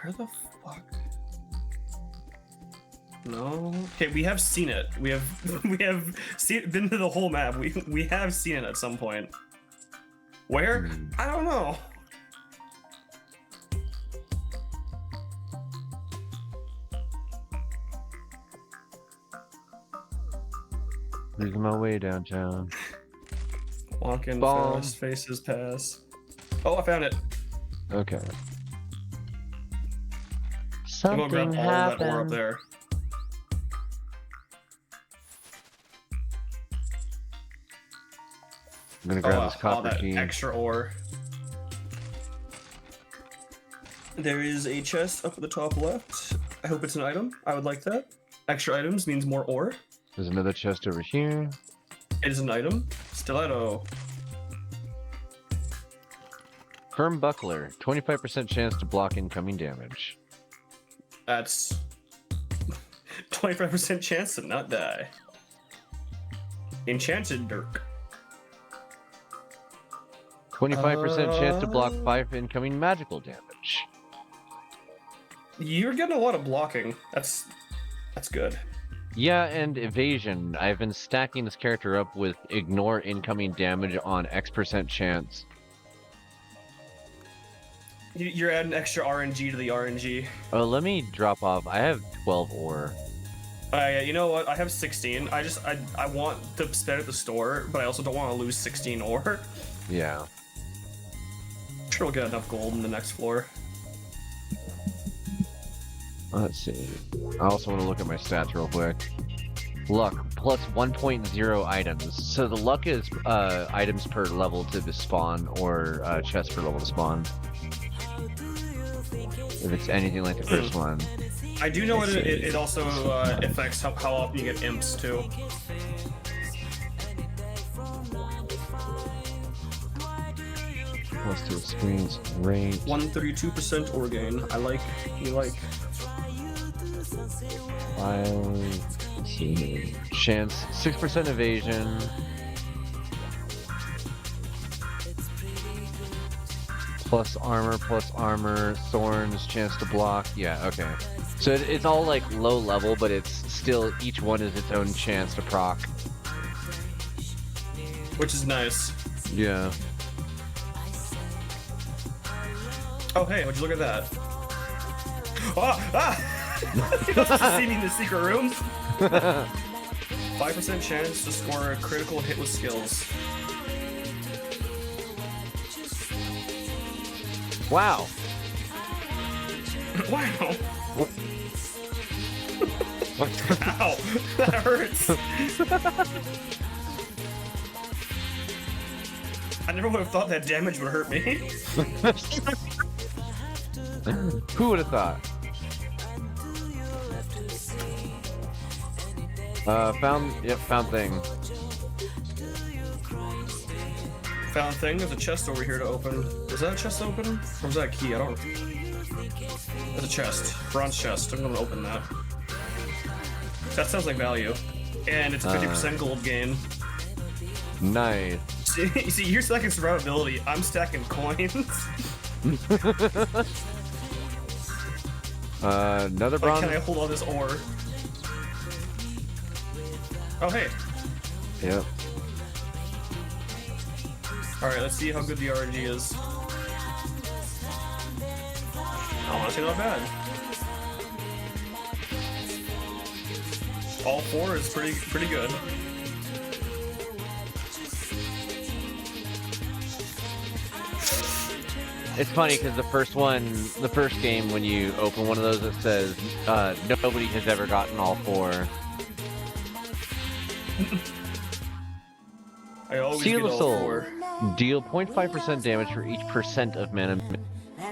[SPEAKER 3] Where the fuck? No. Okay, we have seen it. We have been to the whole map. We have seen it at some point. Where? I don't know.
[SPEAKER 2] Losing my way downtown.
[SPEAKER 3] Walking
[SPEAKER 2] Bomb.
[SPEAKER 3] fast, faces pass. Oh, I found it.
[SPEAKER 2] Okay.
[SPEAKER 3] I'm gonna grab
[SPEAKER 2] Something
[SPEAKER 3] all that ore up
[SPEAKER 2] happened.
[SPEAKER 3] there.
[SPEAKER 2] I'm gonna grab this
[SPEAKER 3] all
[SPEAKER 2] copper
[SPEAKER 3] that
[SPEAKER 2] key.
[SPEAKER 3] extra ore. There is a chest up at the top left. I hope it's an item. I would like that. Extra items means more ore.
[SPEAKER 2] There's another chest over here.
[SPEAKER 3] It is an item. Stiletto.
[SPEAKER 2] Firm buckler. 25% chance to block incoming damage.
[SPEAKER 3] That's 25% chance to not die. Enchanted Dirk.
[SPEAKER 2] 25% chance to block 5 incoming magical damage.
[SPEAKER 3] You're getting a lot of blocking. That's good.
[SPEAKER 2] Yeah, and evasion. I've been stacking this character up with ignore incoming damage on X% chance.
[SPEAKER 3] You're adding extra RNG to the RNG.
[SPEAKER 2] Oh, let me drop off. I have 12 ore.
[SPEAKER 3] Yeah, you know what? I have 16. I want to spend at the store, but I also don't want to lose 16 ore.
[SPEAKER 2] Yeah.
[SPEAKER 3] Sure, we'll get enough gold in the next floor.
[SPEAKER 2] Let's see. I also want to look at my stats real quick. Luck, plus 1.0 items. So the luck is items per level to the spawn, or chests per level to spawn. If it's anything like the first one.
[SPEAKER 3] I do know it also affects how often you get imps, too.
[SPEAKER 2] Plus 2 experience rate.
[SPEAKER 3] 132% ore gain. You like.
[SPEAKER 2] 5. Let's see. Chance 6% evasion. Plus armor, thorns, chance to block. Yeah, okay. So it's all like low level, but it's still, each one is its own chance to proc.
[SPEAKER 3] Which is nice.
[SPEAKER 2] Yeah.
[SPEAKER 3] Oh, hey, would you look at that? Ah! You must have seen me in the secret rooms. 5% chance to score a critical hit with skills.
[SPEAKER 2] Wow.
[SPEAKER 3] Wow. Ow! That hurts! I never would have thought that damage would hurt me.
[SPEAKER 2] Who would have thought? Found thing.
[SPEAKER 3] Found thing. There's a chest over here to open. Is that a chest to open? Or is that a key? I don't. There's a chest. Bronze chest. I'm gonna open that. That sounds like value. And it's a 50% gold gain.
[SPEAKER 2] Nice.
[SPEAKER 3] See, you're stacking survivability. I'm stacking coins.
[SPEAKER 2] Another
[SPEAKER 3] Like,
[SPEAKER 2] bronze.
[SPEAKER 3] can I hold all this ore? Oh, hey.
[SPEAKER 2] Yep.
[SPEAKER 3] Alright, let's see how good the RNG is. Honestly, not bad. All 4 is pretty good.
[SPEAKER 2] It's funny because the first game, when you open one of those, it says nobody has ever gotten all 4.
[SPEAKER 3] I always
[SPEAKER 2] Seal
[SPEAKER 3] get
[SPEAKER 2] of
[SPEAKER 3] all
[SPEAKER 2] Soul.
[SPEAKER 3] 4.
[SPEAKER 2] Deal 0.5% damage for each percent of mana.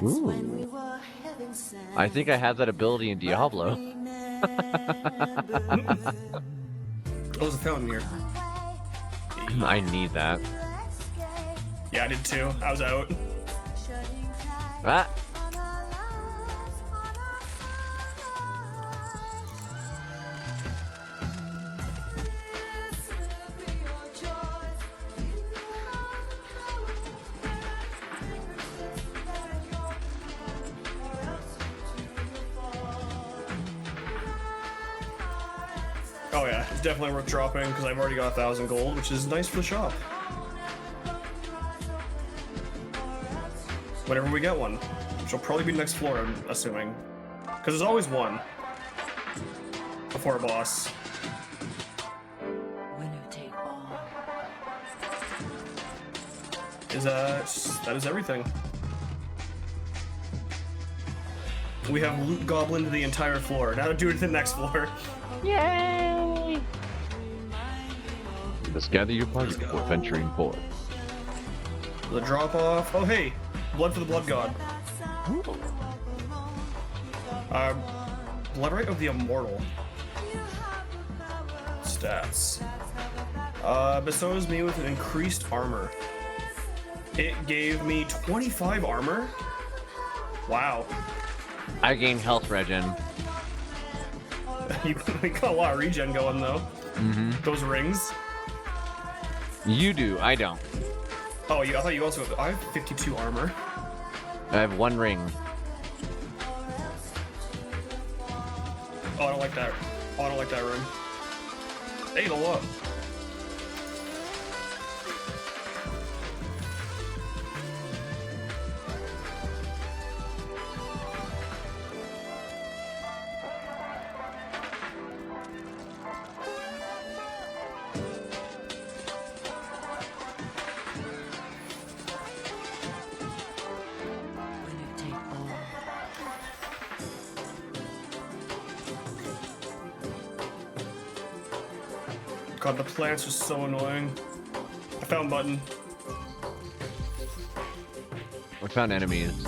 [SPEAKER 2] Ooh. I think I have that ability in Diablo.
[SPEAKER 3] Oh, there's a fountain here.
[SPEAKER 2] I need that.
[SPEAKER 3] Yeah, I did too. I was out.
[SPEAKER 2] Ah.
[SPEAKER 3] Oh yeah, it's definitely worth dropping because I've already got 1,000 gold, which is nice for the shop. Whenever we get one, which will probably be next floor, I'm assuming, because there's always one before a boss.
[SPEAKER 1] Winner take all.
[SPEAKER 3] That is everything. We have loot goblin to the entire floor. Now to do it to the next floor.
[SPEAKER 2] Yay! Let's gather your party
[SPEAKER 3] Let's go.
[SPEAKER 2] before venturing forth.
[SPEAKER 3] The drop off. Oh hey, blood for the blood god. Blood right of the immortal. Stats. Bestows me with an increased armor. It gave me 25 armor. Wow.
[SPEAKER 2] I gain health regen.
[SPEAKER 3] You got a lot of regen going though.
[SPEAKER 2] Mm-hmm.
[SPEAKER 3] Those rings.
[SPEAKER 2] You do. I don't.
[SPEAKER 3] Oh, I thought you also. I have 52 armor.
[SPEAKER 2] I have 1 ring.
[SPEAKER 3] Oh, I don't like that. Oh, I don't like that room. Hey, the look.
[SPEAKER 1] Winner take all.
[SPEAKER 3] God, the plants are so annoying. I found button.
[SPEAKER 2] I found enemies.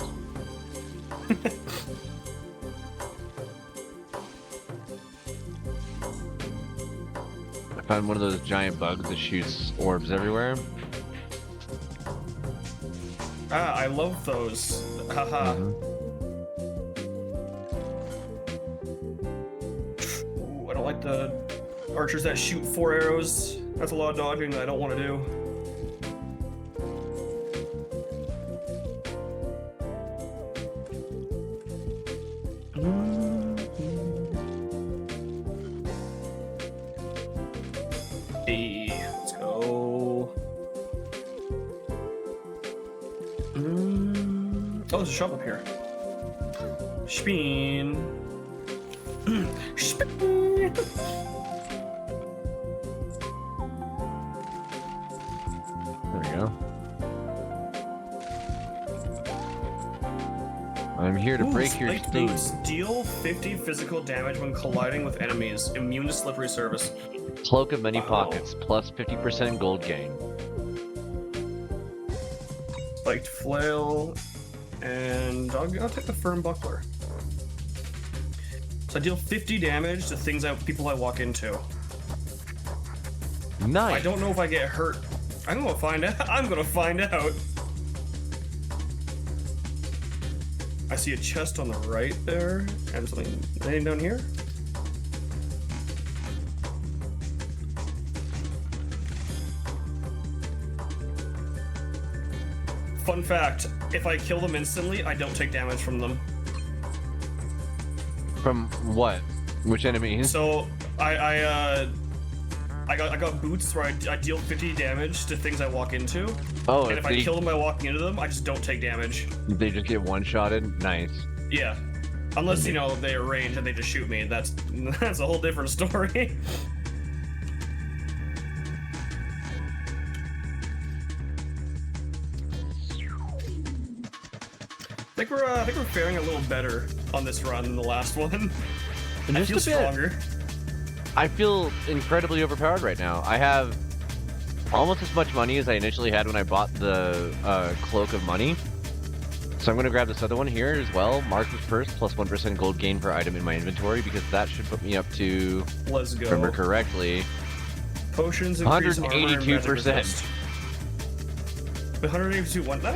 [SPEAKER 2] I found one of those giant bugs that shoots orbs everywhere.
[SPEAKER 3] Ah, I love those. Haha. Ooh, I don't like the archers that shoot 4 arrows. That's a lot of dodging that I don't want to do. Hey, let's go. Oh, there's a shop up here. Speen. Speen.
[SPEAKER 2] There we go. I'm here to
[SPEAKER 3] Ooh,
[SPEAKER 2] break your
[SPEAKER 3] spiked
[SPEAKER 2] sting.
[SPEAKER 3] boots. Deal 50 physical damage when colliding with enemies. Immune to slippery surface.
[SPEAKER 2] Cloak of many
[SPEAKER 3] Wow.
[SPEAKER 2] pockets, plus 50% gold gain.
[SPEAKER 3] Spiked flail, and I'll take the firm buckler. So I deal 50 damage to people I walk into. I
[SPEAKER 2] Nice.
[SPEAKER 3] don't know if I get hurt. I'm gonna find out. I'm gonna find out. I see a chest on the right there, and something laying down here. Fun fact, if I kill them instantly, I don't take damage from them.
[SPEAKER 2] From what? Which enemies?
[SPEAKER 3] So I got boots where I deal 50 damage to things I walk into,
[SPEAKER 2] Oh,
[SPEAKER 3] and if I kill them by walking into them, I just don't take damage.
[SPEAKER 2] they just get one-shotted? Nice.
[SPEAKER 3] Yeah, unless you know they are ranged and they just shoot me. That's a whole different story. I think we're faring a little better on this run than the last one. I
[SPEAKER 2] Just
[SPEAKER 3] feel
[SPEAKER 2] a bit.
[SPEAKER 3] stronger.
[SPEAKER 2] I feel incredibly overpowered right now. I have almost as much money as I initially had when I bought the Cloak of Money. So I'm going to grab this other one here as well. Mark with first, plus 1% gold gain per item in my inventory, because that should put me up to,
[SPEAKER 3] Let's go.
[SPEAKER 2] remember correctly,
[SPEAKER 3] Potions increase armor and magic
[SPEAKER 2] 182%.
[SPEAKER 3] resist. 182 what now?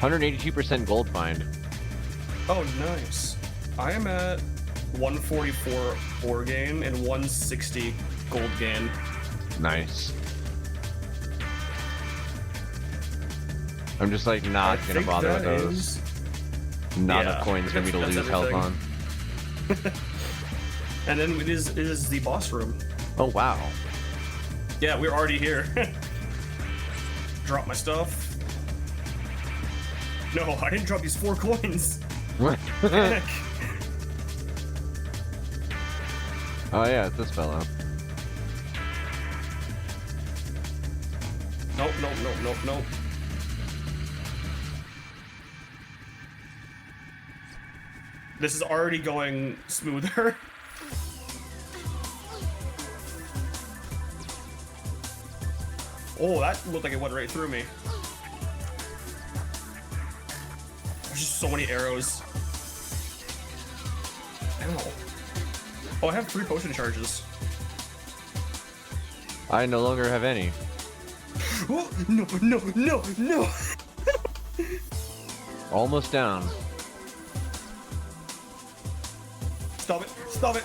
[SPEAKER 2] 182% gold find.
[SPEAKER 3] Oh, nice. I am at 144 ore gain and 160 gold gain.
[SPEAKER 2] Nice. I'm just like not
[SPEAKER 3] I
[SPEAKER 2] gonna
[SPEAKER 3] think
[SPEAKER 2] bother with
[SPEAKER 3] that
[SPEAKER 2] those.
[SPEAKER 3] is-
[SPEAKER 2] Not
[SPEAKER 3] Yeah,
[SPEAKER 2] enough coins for me to
[SPEAKER 3] that's
[SPEAKER 2] lose health on.
[SPEAKER 3] everything. And then it is the boss room.
[SPEAKER 2] Oh wow.
[SPEAKER 3] Yeah, we're already here. Drop my stuff. No, I didn't drop these 4 coins.
[SPEAKER 2] What?
[SPEAKER 3] Heck.
[SPEAKER 2] Oh yeah, it's this fella.
[SPEAKER 3] Nope, nope, nope, nope, nope. This is already going smoother. Oh, that looked like it went right through me. There's just so many arrows. Ow. Oh, I have 3 potion charges.
[SPEAKER 2] I no longer have any.
[SPEAKER 3] Oh, no, no, no, no!
[SPEAKER 2] Almost down.
[SPEAKER 3] Stop it, stop it!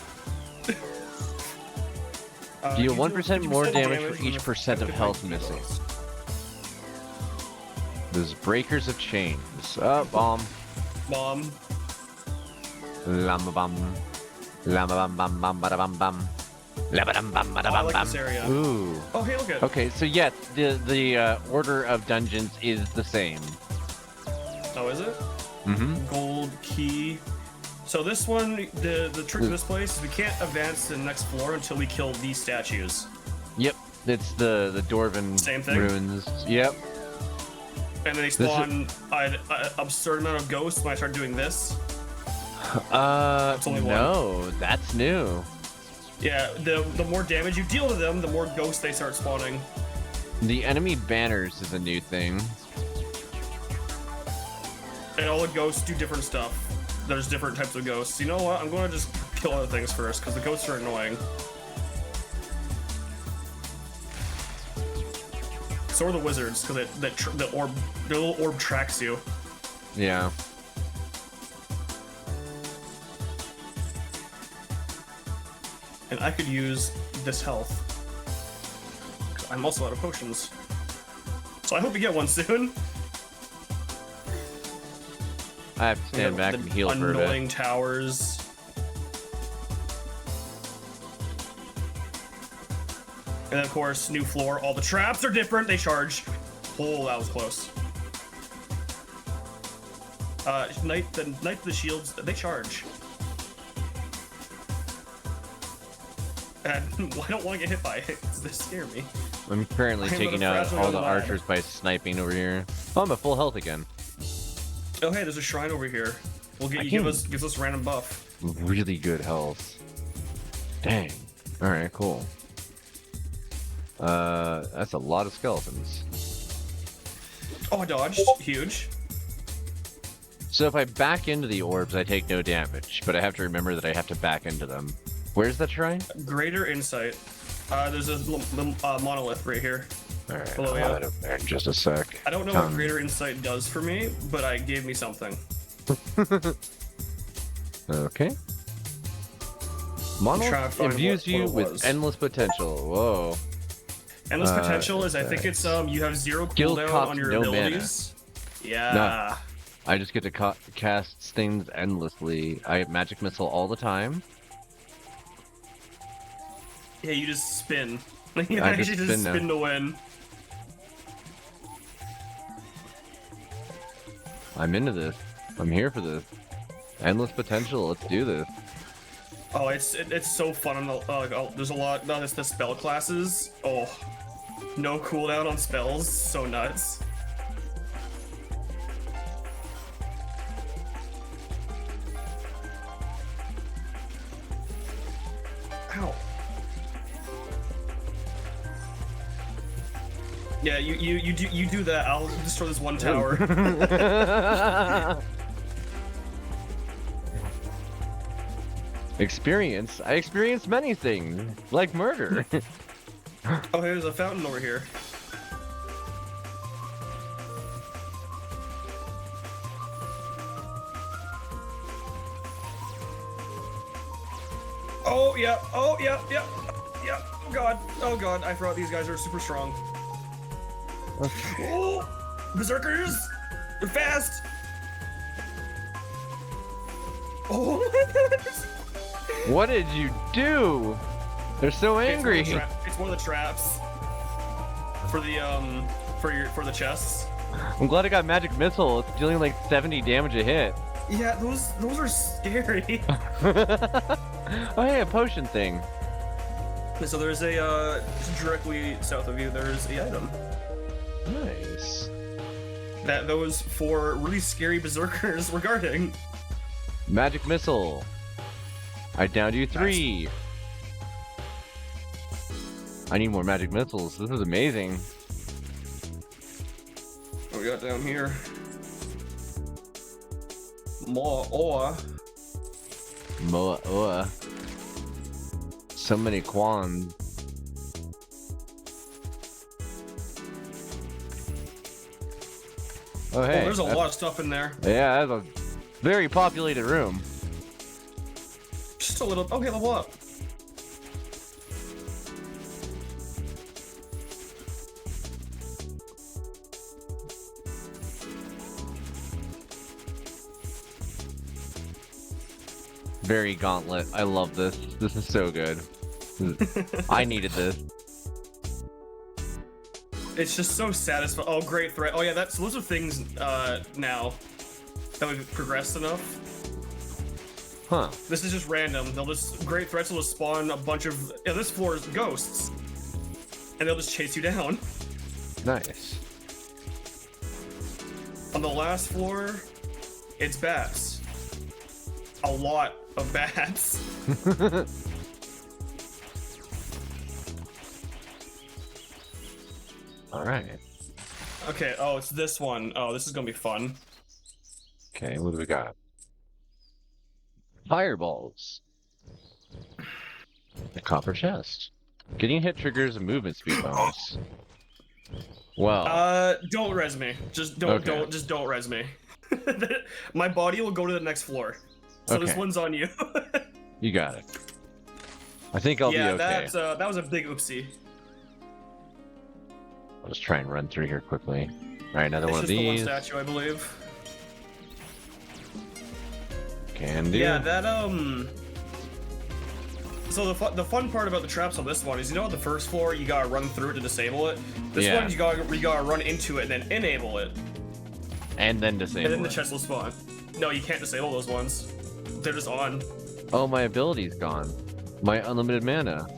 [SPEAKER 2] Deal
[SPEAKER 3] you
[SPEAKER 2] 1%
[SPEAKER 3] do
[SPEAKER 2] more
[SPEAKER 3] 50%
[SPEAKER 2] damage for
[SPEAKER 3] when
[SPEAKER 2] each
[SPEAKER 3] the
[SPEAKER 2] percent of
[SPEAKER 3] effective
[SPEAKER 2] health
[SPEAKER 3] range
[SPEAKER 2] missing.
[SPEAKER 3] goes.
[SPEAKER 2] There's breakers of chains. Bomb.
[SPEAKER 3] Mom.
[SPEAKER 2] Lama bum. Lama bum bum bum bada bum bum. Lama bum bum bada
[SPEAKER 3] Oh, I
[SPEAKER 2] bum
[SPEAKER 3] like
[SPEAKER 2] bum.
[SPEAKER 3] this area.
[SPEAKER 2] Ooh.
[SPEAKER 3] Oh, hey, look at it.
[SPEAKER 2] Okay, so yes, the order of dungeons is the same.
[SPEAKER 3] Oh, is it?
[SPEAKER 2] Mm-hmm.
[SPEAKER 3] Gold key. So this one, the trick of this place is we can't advance to the next floor until we kill these statues.
[SPEAKER 2] Yep. It's the Dwarven
[SPEAKER 3] Same thing?
[SPEAKER 2] ruins. Yep.
[SPEAKER 3] And then they spawn an absurd amount of ghosts when I start doing this. only one.
[SPEAKER 2] No, that's new.
[SPEAKER 3] Yeah, the more damage you deal to them, the more ghosts they start spawning.
[SPEAKER 2] The enemy banners is a new thing.
[SPEAKER 3] And all the ghosts do different stuff. There's different types of ghosts. You know what? I'm going to just kill other things first, because the ghosts are annoying. So are the wizards, because the little orb tracks you.
[SPEAKER 2] Yeah.
[SPEAKER 3] And I could use this health. I'm also out of potions. So I hope you get one soon.
[SPEAKER 2] I have to stand back
[SPEAKER 3] The
[SPEAKER 2] and heal for a bit.
[SPEAKER 3] annoying towers. And then, of course, new floor. All the traps are different. They charge. Oh, that was close. Knight of the Shields, they charge. And I don't want to get hit by it. They scare me.
[SPEAKER 2] I'm currently
[SPEAKER 3] I am
[SPEAKER 2] taking
[SPEAKER 3] the
[SPEAKER 2] out
[SPEAKER 3] fragile
[SPEAKER 2] all the
[SPEAKER 3] young lad.
[SPEAKER 2] archers by sniping over here. Oh, I'm at full health again.
[SPEAKER 3] Oh, hey, there's a shrine over here. We'll
[SPEAKER 2] I
[SPEAKER 3] give
[SPEAKER 2] can-
[SPEAKER 3] us random buff.
[SPEAKER 2] Really good health. Dang. All right, cool. That's a lot of skeletons.
[SPEAKER 3] Oh, I dodged. Huge.
[SPEAKER 2] So if I back into the orbs, I take no damage, but I have to remember that I have to back into them. Where's that shrine?
[SPEAKER 3] Greater insight. There's a monolith right here.
[SPEAKER 2] Alright,
[SPEAKER 3] Below
[SPEAKER 2] I'll
[SPEAKER 3] you.
[SPEAKER 2] add it there in just a sec.
[SPEAKER 3] I don't know what greater insight does for me, but it gave me something.
[SPEAKER 2] Okay.
[SPEAKER 3] trying to
[SPEAKER 2] Monolith
[SPEAKER 3] find
[SPEAKER 2] imbues
[SPEAKER 3] what
[SPEAKER 2] you
[SPEAKER 3] it
[SPEAKER 2] with
[SPEAKER 3] was.
[SPEAKER 2] endless potential. Whoa.
[SPEAKER 3] Endless potential is I think it's you have 0
[SPEAKER 2] Skill
[SPEAKER 3] cooldown
[SPEAKER 2] costs
[SPEAKER 3] on your
[SPEAKER 2] no mana.
[SPEAKER 3] abilities. Yeah.
[SPEAKER 2] I just get to cast things endlessly. I have magic missile all the time.
[SPEAKER 3] Yeah, you just spin. You
[SPEAKER 2] I
[SPEAKER 3] actually
[SPEAKER 2] just
[SPEAKER 3] just
[SPEAKER 2] spin now.
[SPEAKER 3] spin to win.
[SPEAKER 2] I'm into this. I'm here for this. Endless potential. Let's do this.
[SPEAKER 3] Oh, it's so fun. On the, there's a lot. No, it's the spell classes. Oh, no cooldown on spells. So nuts. Ow. Yeah, you do that. I'll destroy this one tower.
[SPEAKER 2] Experience? I experienced many things, like murder.
[SPEAKER 3] Oh, hey, there's a fountain over here. Oh, yeah. Oh, yeah, yeah. Yeah. Oh, God. I forgot these guys are super strong. Oh, berserkers! They're fast! Oh, my God.
[SPEAKER 2] What did you do? They're so angry.
[SPEAKER 3] It's one of the traps. For the, for the chests.
[SPEAKER 2] I'm glad I got magic missile. It's dealing like 70 damage a hit.
[SPEAKER 3] Yeah, those are scary.
[SPEAKER 2] Oh, hey, a potion thing.
[SPEAKER 3] So there's a, directly south of you, there's a item.
[SPEAKER 2] Nice.
[SPEAKER 3] That those 4 really scary berserkers were guarding.
[SPEAKER 2] Magic missile. I downed you 3. I need more magic missiles. This is amazing.
[SPEAKER 3] What we got down here? More ore.
[SPEAKER 2] Moa. So many Quan. Oh, hey.
[SPEAKER 3] Oh, there's a lot of stuff in there.
[SPEAKER 2] Yeah, that's a very populated room.
[SPEAKER 3] Just a little. Okay, level up.
[SPEAKER 2] Very gauntlet. I love this. This is so good. I needed this.
[SPEAKER 3] It's just so satisfying. Oh, great threat. Oh yeah, so those are things now that we've progressed enough.
[SPEAKER 2] Huh.
[SPEAKER 3] This is just random. Great threats will just spawn a bunch of. Yeah, this floor is ghosts, and they'll just chase you down.
[SPEAKER 2] Nice.
[SPEAKER 3] On the last floor, it's bats. A lot of bats.
[SPEAKER 2] All right.
[SPEAKER 3] Okay. Oh, it's this one. Oh, this is gonna be fun.
[SPEAKER 2] Okay, what do we got? Fireballs. A copper chest. Getting hit triggers a movement speed bonus. Well,
[SPEAKER 3] Don't res me. Just don't.
[SPEAKER 2] Okay.
[SPEAKER 3] Don't res me. My body will go to the next floor. So this
[SPEAKER 2] Okay.
[SPEAKER 3] one's on you.
[SPEAKER 2] you got it. I think I'll be okay.
[SPEAKER 3] that was a big oopsie.
[SPEAKER 2] I'll just try and run through here quickly. All right, another
[SPEAKER 3] It's
[SPEAKER 2] one of
[SPEAKER 3] just the one
[SPEAKER 2] these.
[SPEAKER 3] statue, I believe.
[SPEAKER 2] Can do.
[SPEAKER 3] Yeah, that So the fun part about the traps on this one is, you know, on the first floor you gotta run through it to disable it. This
[SPEAKER 2] Yeah.
[SPEAKER 3] one you gotta run into it and then enable it,
[SPEAKER 2] And then disable
[SPEAKER 3] and then the
[SPEAKER 2] it.
[SPEAKER 3] chest will spawn. No, you can't disable those ones. They're just on.
[SPEAKER 2] Oh, my ability's gone. My unlimited mana.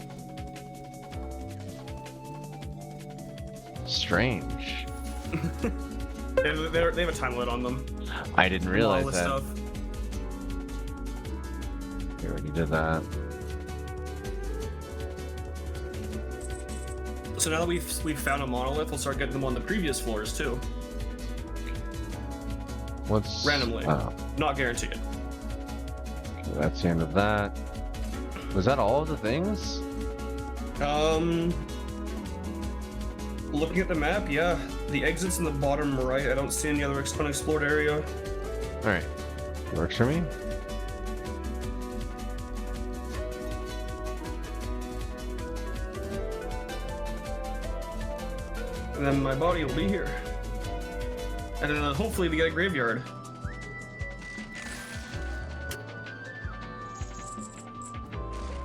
[SPEAKER 2] Strange.
[SPEAKER 3] They have a time limit on them.
[SPEAKER 2] I didn't realize
[SPEAKER 3] All this
[SPEAKER 2] that.
[SPEAKER 3] stuff.
[SPEAKER 2] We already did that.
[SPEAKER 3] So now that we've found a monolith, we'll start getting them on the previous floors too.
[SPEAKER 2] What's
[SPEAKER 3] Randomly.
[SPEAKER 2] Oh,
[SPEAKER 3] Not guaranteed.
[SPEAKER 2] okay, that's the end of that. Was that all of the things?
[SPEAKER 3] Looking at the map, yeah. The exit's in the bottom right. I don't see any other unexplored area.
[SPEAKER 2] All right, works for me.
[SPEAKER 3] And then my body will be here. And then hopefully we get a graveyard.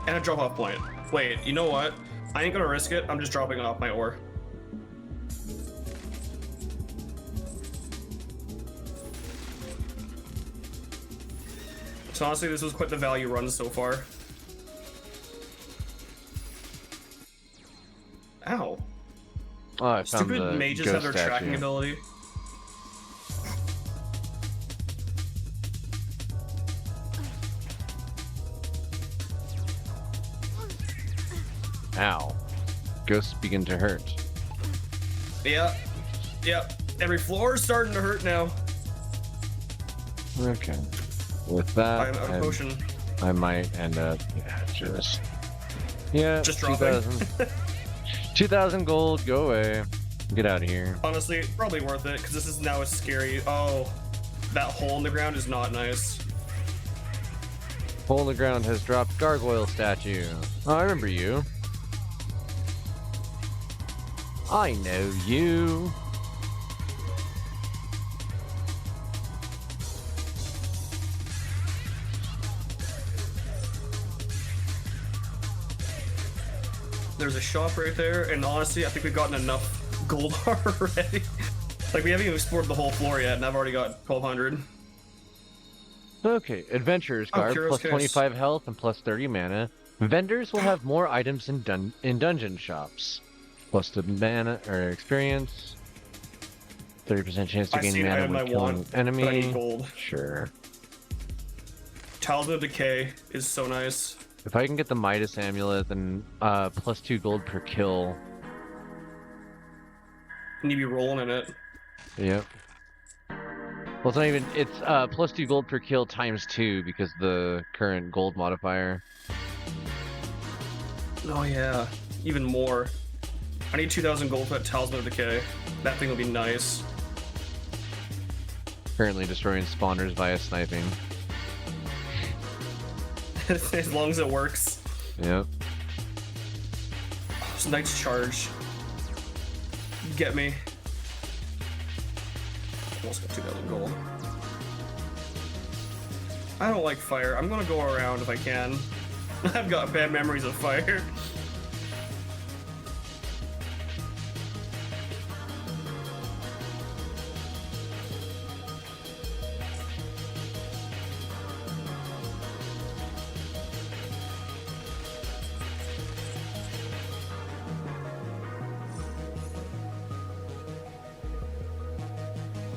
[SPEAKER 3] And a drop-off point. Wait, you know what? I ain't gonna risk it. I'm just dropping off my ore. So honestly, this was quite the value run so far. Ow.
[SPEAKER 2] Oh, I found
[SPEAKER 3] Stupid
[SPEAKER 2] the
[SPEAKER 3] mages
[SPEAKER 2] ghost
[SPEAKER 3] have their
[SPEAKER 2] statue.
[SPEAKER 3] tracking ability.
[SPEAKER 2] Ow. Ghosts begin to hurt.
[SPEAKER 3] Yeah. Yep. Every floor is starting to hurt now.
[SPEAKER 2] Okay. With that,
[SPEAKER 3] I'm out of potion.
[SPEAKER 2] I might end up
[SPEAKER 3] Just dropping.
[SPEAKER 2] 2,000 gold, go away. Get out of here.
[SPEAKER 3] Honestly, probably worth it, because this is now a scary... Oh, that hole in the ground is not nice.
[SPEAKER 2] Hole in the ground has dropped gargoyle statue. Oh, I remember you. I know you.
[SPEAKER 3] There's a shop right there, and honestly, I think we've gotten enough gold already. Like, we haven't even explored the whole floor yet, and I've already got 1,200.
[SPEAKER 2] Okay, Adventurer's
[SPEAKER 3] Oh,
[SPEAKER 2] Garb,
[SPEAKER 3] Kuro's
[SPEAKER 2] plus
[SPEAKER 3] Kiss.
[SPEAKER 2] 25 health and plus 30 mana. Vendors will have more items in dungeon shops. Plus the mana or experience. 30% chance to
[SPEAKER 3] I
[SPEAKER 2] gain
[SPEAKER 3] see an
[SPEAKER 2] mana
[SPEAKER 3] item
[SPEAKER 2] when
[SPEAKER 3] I
[SPEAKER 2] killing
[SPEAKER 3] want,
[SPEAKER 2] an
[SPEAKER 3] but I need
[SPEAKER 2] enemy.
[SPEAKER 3] gold.
[SPEAKER 2] Sure.
[SPEAKER 3] Talisman of Decay is so nice.
[SPEAKER 2] If I can get the Midas Amulet, then plus 2 gold per kill.
[SPEAKER 3] And you be rolling in it.
[SPEAKER 2] Yep. Well, it's not even. It's plus 2 gold per kill times 2 because the current gold modifier.
[SPEAKER 3] Oh yeah, even more. I need 2,000 gold for that Talisman of Decay. That thing will be nice.
[SPEAKER 2] Currently destroying spawners via sniping.
[SPEAKER 3] As long as it works.
[SPEAKER 2] Yep.
[SPEAKER 3] It's Knight's Charge. Get me. Almost got 2,000 gold. I don't like fire. I'm gonna go around if I can. I've got bad memories of fire.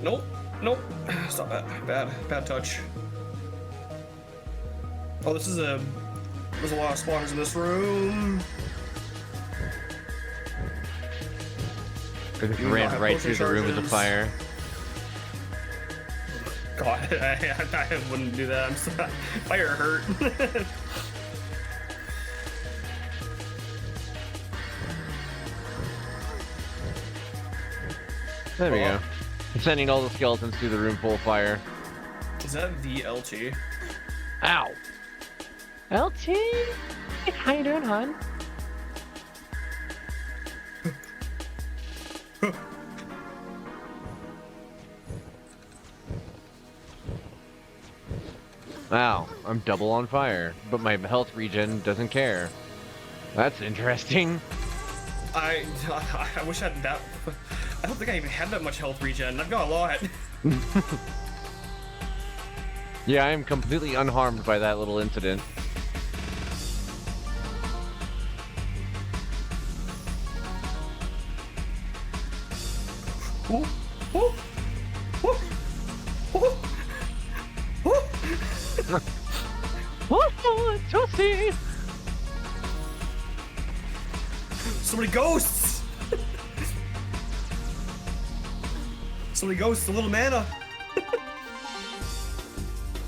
[SPEAKER 3] Nope. Nope. Stop that. Bad touch. Oh, this is a... There's a lot of spawners in this room.
[SPEAKER 2] I just
[SPEAKER 3] You not
[SPEAKER 2] ran
[SPEAKER 3] have
[SPEAKER 2] right
[SPEAKER 3] potion
[SPEAKER 2] through the room with the
[SPEAKER 3] charges.
[SPEAKER 2] fire.
[SPEAKER 3] God, I wouldn't do that. I'm sorry. Fire hurt.
[SPEAKER 2] There we
[SPEAKER 3] Oh.
[SPEAKER 2] go. I'm sending all the skeletons through the room full of fire.
[SPEAKER 3] Is that the LT?
[SPEAKER 2] Ow! LT? How you doing, hon? Wow, I'm double on fire, but my health regen doesn't care. That's interesting.
[SPEAKER 3] I wish I had that. I don't think I even had that much health regen. I've got a lot.
[SPEAKER 2] Yeah, I am completely unharmed by that little incident.
[SPEAKER 3] Ooh, ooh, ooh, ooh, ooh.
[SPEAKER 2] Oh, toasty!
[SPEAKER 3] So many ghosts! So many ghosts, a little mana. There's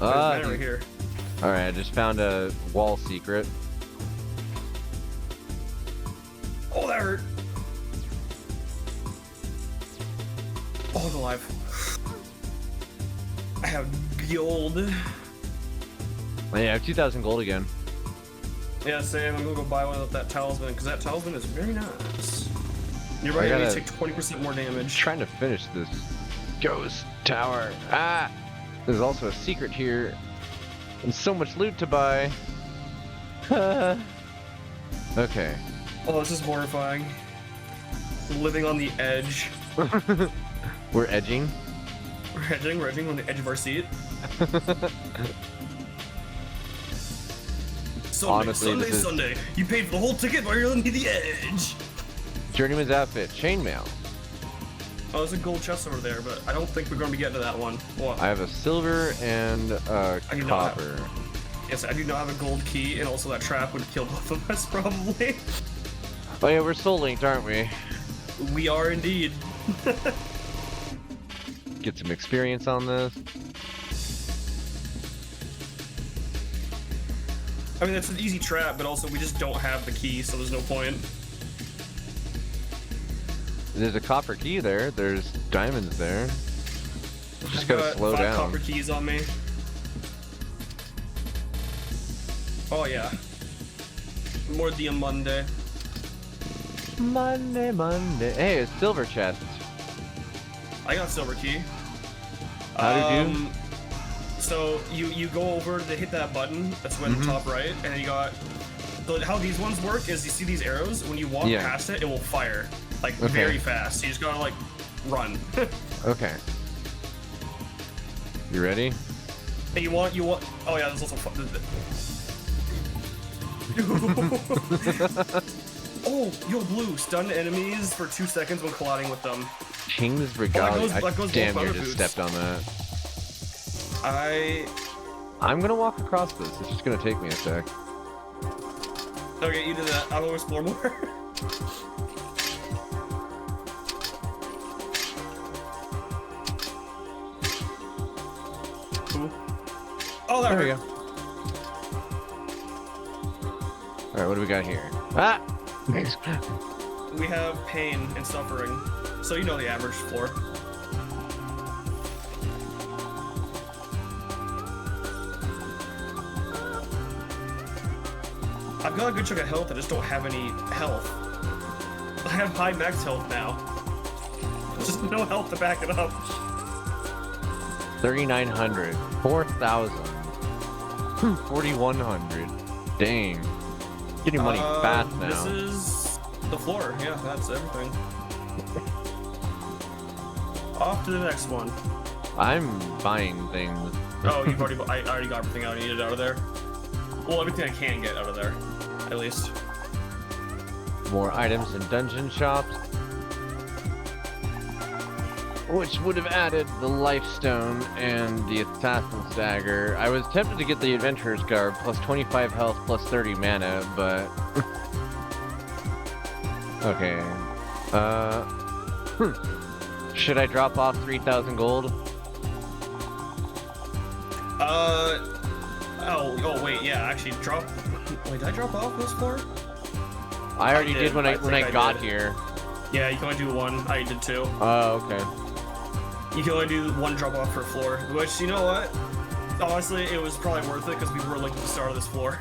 [SPEAKER 3] mana right here.
[SPEAKER 2] Alright, I just found a wall secret.
[SPEAKER 3] Oh, that hurt. Oh, I'm alive. I have gold.
[SPEAKER 2] Oh, yeah, I have 2,000 gold again.
[SPEAKER 3] Yeah, same. I'm gonna go buy one of that talisman because that talisman is very nice. You're
[SPEAKER 2] I
[SPEAKER 3] right.
[SPEAKER 2] gotta-
[SPEAKER 3] You take 20% more damage.
[SPEAKER 2] Trying to finish this ghost tower. Ah! There's also a secret here. And so much loot to buy. Okay.
[SPEAKER 3] Oh, this is horrifying. Living on the edge.
[SPEAKER 2] We're edging.
[SPEAKER 3] We're edging on the edge of our seat.
[SPEAKER 2] Honestly,
[SPEAKER 3] Sunday. You paid for the whole ticket, but you're on the edge.
[SPEAKER 2] Journeyman's outfit, chainmail.
[SPEAKER 3] Oh, there's a gold chest over there, but I don't think we're going to be getting to that one. What?
[SPEAKER 2] I have a silver and a
[SPEAKER 3] I do not
[SPEAKER 2] copper.
[SPEAKER 3] Yes, I do not have a gold key, and also that trap would kill both of us, probably.
[SPEAKER 2] Oh yeah, we're soul linked, aren't we?
[SPEAKER 3] We are indeed.
[SPEAKER 2] Get some experience on this.
[SPEAKER 3] I mean, it's an easy trap, but also we just don't have the key, so there's no point.
[SPEAKER 2] There's a copper key there. There's diamonds there. Just
[SPEAKER 3] I've
[SPEAKER 2] gotta
[SPEAKER 3] got
[SPEAKER 2] slow
[SPEAKER 3] 5
[SPEAKER 2] down.
[SPEAKER 3] copper keys on me. Oh yeah. More the Monday.
[SPEAKER 2] Monday. Hey, it's silver chest.
[SPEAKER 3] I got silver key.
[SPEAKER 2] How did you?
[SPEAKER 3] So you go over to hit that button that's in the top right, and then you got. So how these ones work is you see these arrows. When you walk
[SPEAKER 2] Yeah.
[SPEAKER 3] past it, it will fire like
[SPEAKER 2] Okay.
[SPEAKER 3] very fast. So you just gotta like run.
[SPEAKER 2] Okay. You ready?
[SPEAKER 3] And you want. Oh yeah, there's also. Oh, yo, blue. Stun enemies for 2 seconds when colliding with them.
[SPEAKER 2] King's Regalia.
[SPEAKER 3] that goes
[SPEAKER 2] I damn
[SPEAKER 3] both
[SPEAKER 2] near
[SPEAKER 3] other
[SPEAKER 2] just
[SPEAKER 3] boots.
[SPEAKER 2] stepped on that. I'm gonna walk across this. It's just gonna take me a sec.
[SPEAKER 3] Okay, you did that. I'll explore more. Cool. Oh, that
[SPEAKER 2] There we
[SPEAKER 3] hurt.
[SPEAKER 2] go. Alright, what do we got here? Ah!
[SPEAKER 3] We have pain and suffering. So you know the average floor. I've got a good chunk of health, I just don't have any health. I have high max health now. Just no health to back it up.
[SPEAKER 2] 3,900. 4,000. 4,100. Dang. Getting money fast now.
[SPEAKER 3] This is the floor. Yeah, that's everything. Off to the next one.
[SPEAKER 2] I'm buying things.
[SPEAKER 3] Oh, I already got everything I needed out of there. Well, everything I can get out of there, at least.
[SPEAKER 2] More items in dungeon shops. Which would have added the Lifestone and the Assassin's Dagger. I was tempted to get the Adventurer's Garb, plus 25 health, plus 30 mana, but... Okay. Should I drop off 3,000 gold?
[SPEAKER 3] Oh, wait, yeah, actually, drop... Wait, did I drop off this floor?
[SPEAKER 2] I already
[SPEAKER 3] did.
[SPEAKER 2] did when
[SPEAKER 3] I
[SPEAKER 2] I
[SPEAKER 3] think I
[SPEAKER 2] got
[SPEAKER 3] did.
[SPEAKER 2] here.
[SPEAKER 3] Yeah, you can only do one. I did two.
[SPEAKER 2] Oh, okay.
[SPEAKER 3] You can only do one drop off per floor, which, you know what? Honestly, it was probably worth it because we were like at the start of this floor.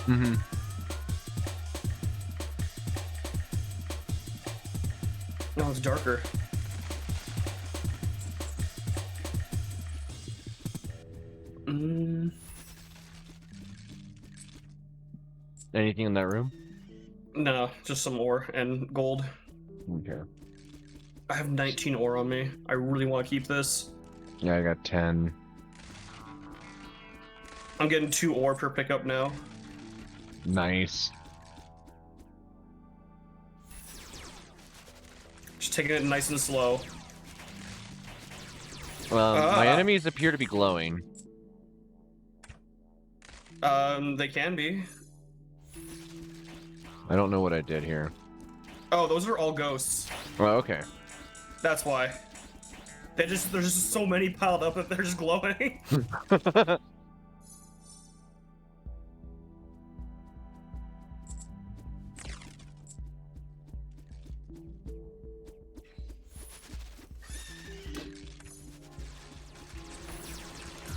[SPEAKER 2] Mm-hmm.
[SPEAKER 3] No, it's darker.
[SPEAKER 2] Anything in that room?
[SPEAKER 3] No, just some ore and gold.
[SPEAKER 2] Okay.
[SPEAKER 3] I have 19 ore on me. I really want to keep this.
[SPEAKER 2] Yeah, I got 10.
[SPEAKER 3] I'm getting 2 ore per pickup now.
[SPEAKER 2] Nice.
[SPEAKER 3] Just taking it nice and slow.
[SPEAKER 2] My enemies appear to be glowing.
[SPEAKER 3] They can be.
[SPEAKER 2] I don't know what I did here.
[SPEAKER 3] Oh, those are all ghosts.
[SPEAKER 2] Well, okay.
[SPEAKER 3] That's why. There's just so many piled up that they're just glowing.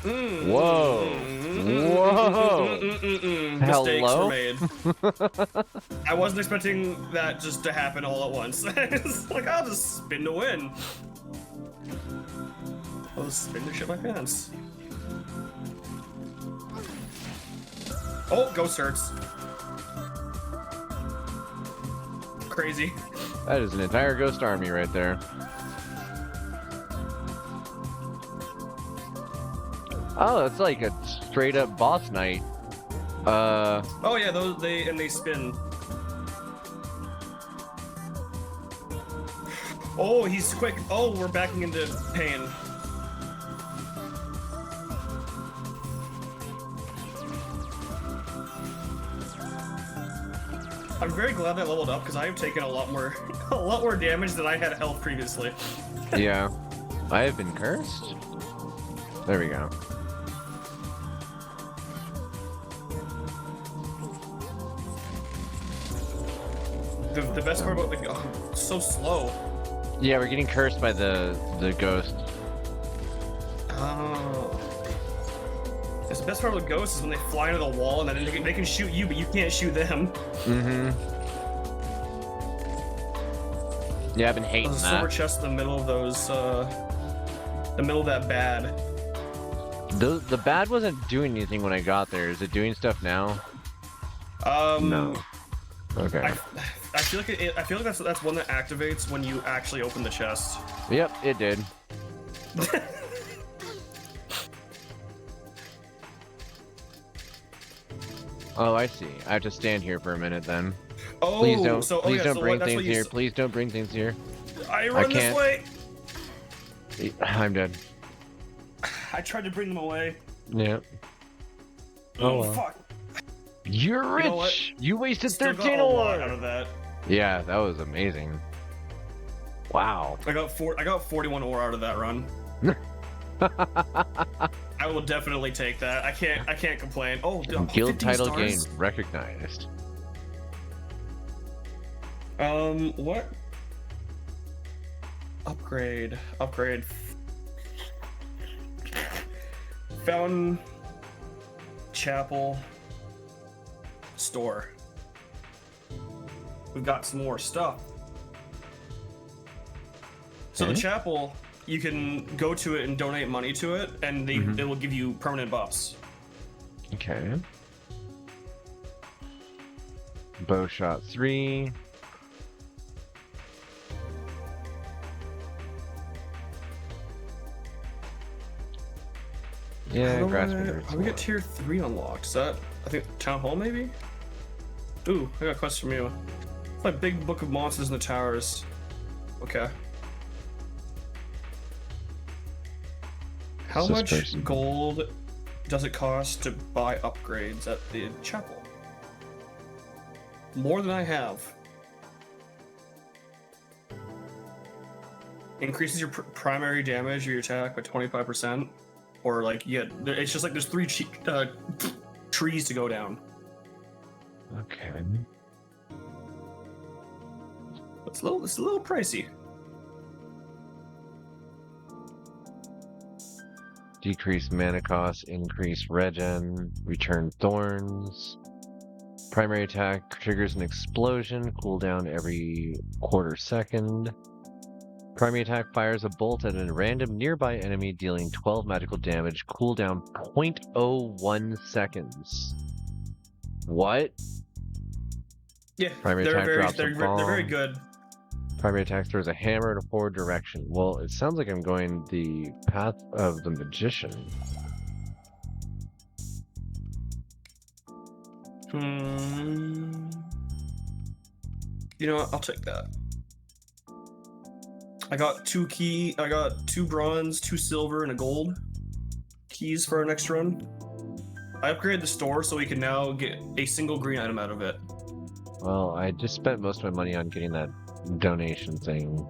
[SPEAKER 2] Whoa. Whoa.
[SPEAKER 3] Mistakes
[SPEAKER 2] Hello?
[SPEAKER 3] were made. I wasn't expecting that just to happen all at once. It's like, I'll just spin to win. I'll just spin to shit my pants. Oh, ghost hurts. Crazy.
[SPEAKER 2] That is an entire ghost army right there. Oh, it's like a straight up boss night.
[SPEAKER 3] Oh yeah, they spin. Oh, he's quick. Oh, we're backing into pain. I'm very glad I leveled up because I have taken a lot more damage than I had health previously.
[SPEAKER 2] Yeah. I have been cursed? There we go.
[SPEAKER 3] The best part about it's so slow.
[SPEAKER 2] Yeah, we're getting cursed by the ghost.
[SPEAKER 3] Oh. It's the best part of the ghosts is when they fly into the wall and then they can shoot you, but you can't shoot them.
[SPEAKER 2] Mm-hmm. Yeah, I've been hating
[SPEAKER 3] There's a silver
[SPEAKER 2] that.
[SPEAKER 3] chest in the middle of those, the middle of that bad.
[SPEAKER 2] The bad wasn't doing anything when I got there. Is it doing stuff now? No. Okay.
[SPEAKER 3] I feel like I feel like that's one that activates when you actually open the chest.
[SPEAKER 2] Yep, it did. Oh, I see. I have to stand here for a minute then.
[SPEAKER 3] Oh,
[SPEAKER 2] Please don't.
[SPEAKER 3] so,
[SPEAKER 2] Please don't bring
[SPEAKER 3] that's
[SPEAKER 2] things
[SPEAKER 3] what you
[SPEAKER 2] here. Please don't bring things here.
[SPEAKER 3] I run this
[SPEAKER 2] can't.
[SPEAKER 3] way.
[SPEAKER 2] I'm dead.
[SPEAKER 3] I tried to bring them away.
[SPEAKER 2] Yeah.
[SPEAKER 3] Oh,
[SPEAKER 2] well.
[SPEAKER 3] fuck.
[SPEAKER 2] You're rich.
[SPEAKER 3] You know what?
[SPEAKER 2] You wasted
[SPEAKER 3] Still got
[SPEAKER 2] 13
[SPEAKER 3] a lot out
[SPEAKER 2] ore.
[SPEAKER 3] of that.
[SPEAKER 2] Yeah, that was amazing. Wow.
[SPEAKER 3] I got 41 ore out of that run. I will definitely take that. I can't complain. Oh,
[SPEAKER 2] Guild
[SPEAKER 3] 15
[SPEAKER 2] title
[SPEAKER 3] stars?
[SPEAKER 2] gained recognized.
[SPEAKER 3] What? Upgrade. Fountain. Chapel. Store. We've got some more stuff. So the
[SPEAKER 2] Okay.
[SPEAKER 3] chapel, you can go to it and donate money to it, and it will give you permanent buffs.
[SPEAKER 2] Okay. Bow shot 3. Yeah, grasping.
[SPEAKER 3] How do we get tier 3 unlocked? Is that, I think, town hall maybe? Ooh, I got a quest from you. It's like big book of monsters in the towers. Okay. How much
[SPEAKER 2] Suspicion.
[SPEAKER 3] gold does it cost to buy upgrades at the chapel? More than I have. Increases your primary damage of your attack by 25%. Or like, yeah, it's just like there's 3 trees to go down.
[SPEAKER 2] Okay.
[SPEAKER 3] It's a little pricey.
[SPEAKER 2] Decrease mana cost, increase regen, return thorns. Primary attack triggers an explosion, cooldown every quarter second. Primary attack fires a bolt at a random nearby enemy, dealing 12 magical damage, cooldown 0.01 seconds. What?
[SPEAKER 3] Yeah,
[SPEAKER 2] Primary
[SPEAKER 3] they're
[SPEAKER 2] attack
[SPEAKER 3] very
[SPEAKER 2] drops a
[SPEAKER 3] they're very
[SPEAKER 2] bomb.
[SPEAKER 3] good.
[SPEAKER 2] Primary attack throws a hammer in a forward direction. Well, it sounds like I'm going the path of the magician.
[SPEAKER 3] You know what? I'll take that. I got 2 bronze, 2 silver, and a gold keys for our next run. I upgraded the store so we can now get a single green item out of it.
[SPEAKER 2] Well, I just spent most of my money on getting that donation thing.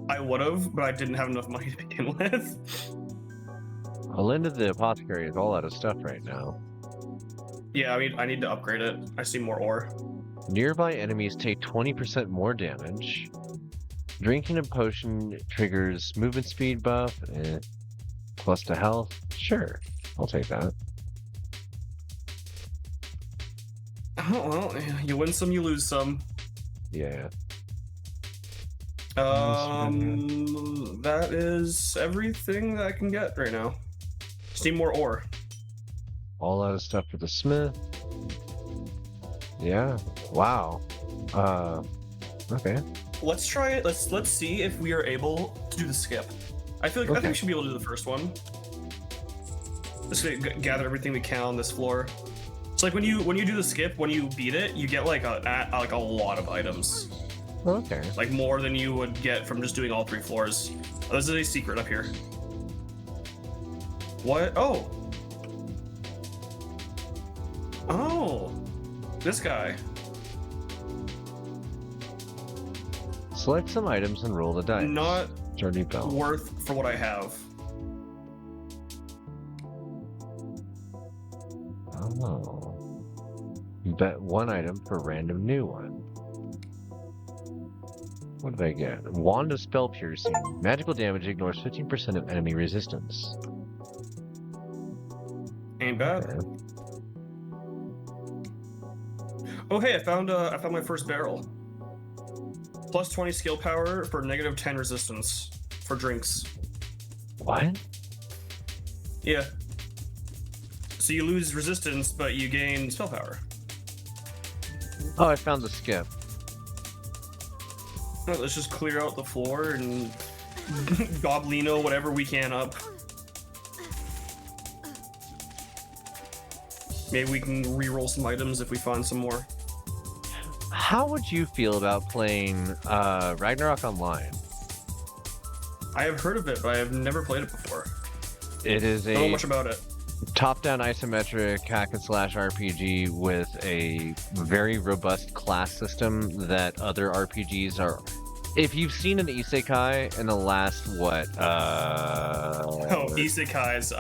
[SPEAKER 3] I would have, but I didn't have enough money to begin with.
[SPEAKER 2] Linda the Apothecary is all out of stuff right now.
[SPEAKER 3] Yeah, I mean, I need to upgrade it. I see more ore.
[SPEAKER 2] Nearby enemies take 20% more damage. Drinking a potion triggers movement speed buff. Plus to health. Sure, I'll take that.
[SPEAKER 3] Oh, well, you win some, you lose some.
[SPEAKER 2] Yeah.
[SPEAKER 3] That is everything that I can get right now. Just need more ore.
[SPEAKER 2] All out of stuff for the smith. Yeah. Wow. Okay.
[SPEAKER 3] Let's try it. Let's see if we are able to do the skip. I feel like I think we should be able to do the first one. Just gather everything we can on this floor. It's like when you do the skip, when you beat it, you get like a lot of items.
[SPEAKER 2] Okay.
[SPEAKER 3] Like more than you would get from just doing all 3 floors. Oh, there's a secret up here. What? Oh. Oh. This guy.
[SPEAKER 2] Select some items and roll the dice.
[SPEAKER 3] Not
[SPEAKER 2] Journey belt.
[SPEAKER 3] worth for what I have.
[SPEAKER 2] Oh. Bet 1 item for random new one. What did I get? Wand of Spell Piercing. Magical damage ignores 15% of enemy resistance.
[SPEAKER 3] Ain't bad.
[SPEAKER 2] Okay.
[SPEAKER 3] Oh hey, I found my first barrel. Plus 20 skill power for negative 10 resistance for drinks.
[SPEAKER 2] What?
[SPEAKER 3] Yeah. So you lose resistance, but you gain spell power.
[SPEAKER 2] Oh, I found the skip.
[SPEAKER 3] No, let's just clear out the floor and goblino whatever we can up. Maybe we can re-roll some items if we find some more.
[SPEAKER 2] How would you feel about playing Ragnarok Online?
[SPEAKER 3] I have heard of it, but I have never played it before.
[SPEAKER 2] It is
[SPEAKER 3] I don't know
[SPEAKER 2] a
[SPEAKER 3] much about it.
[SPEAKER 2] top-down isometric hack and slash RPG with a very robust class system that other RPGs are. If you've seen an isekai in the last
[SPEAKER 3] Oh, isekais.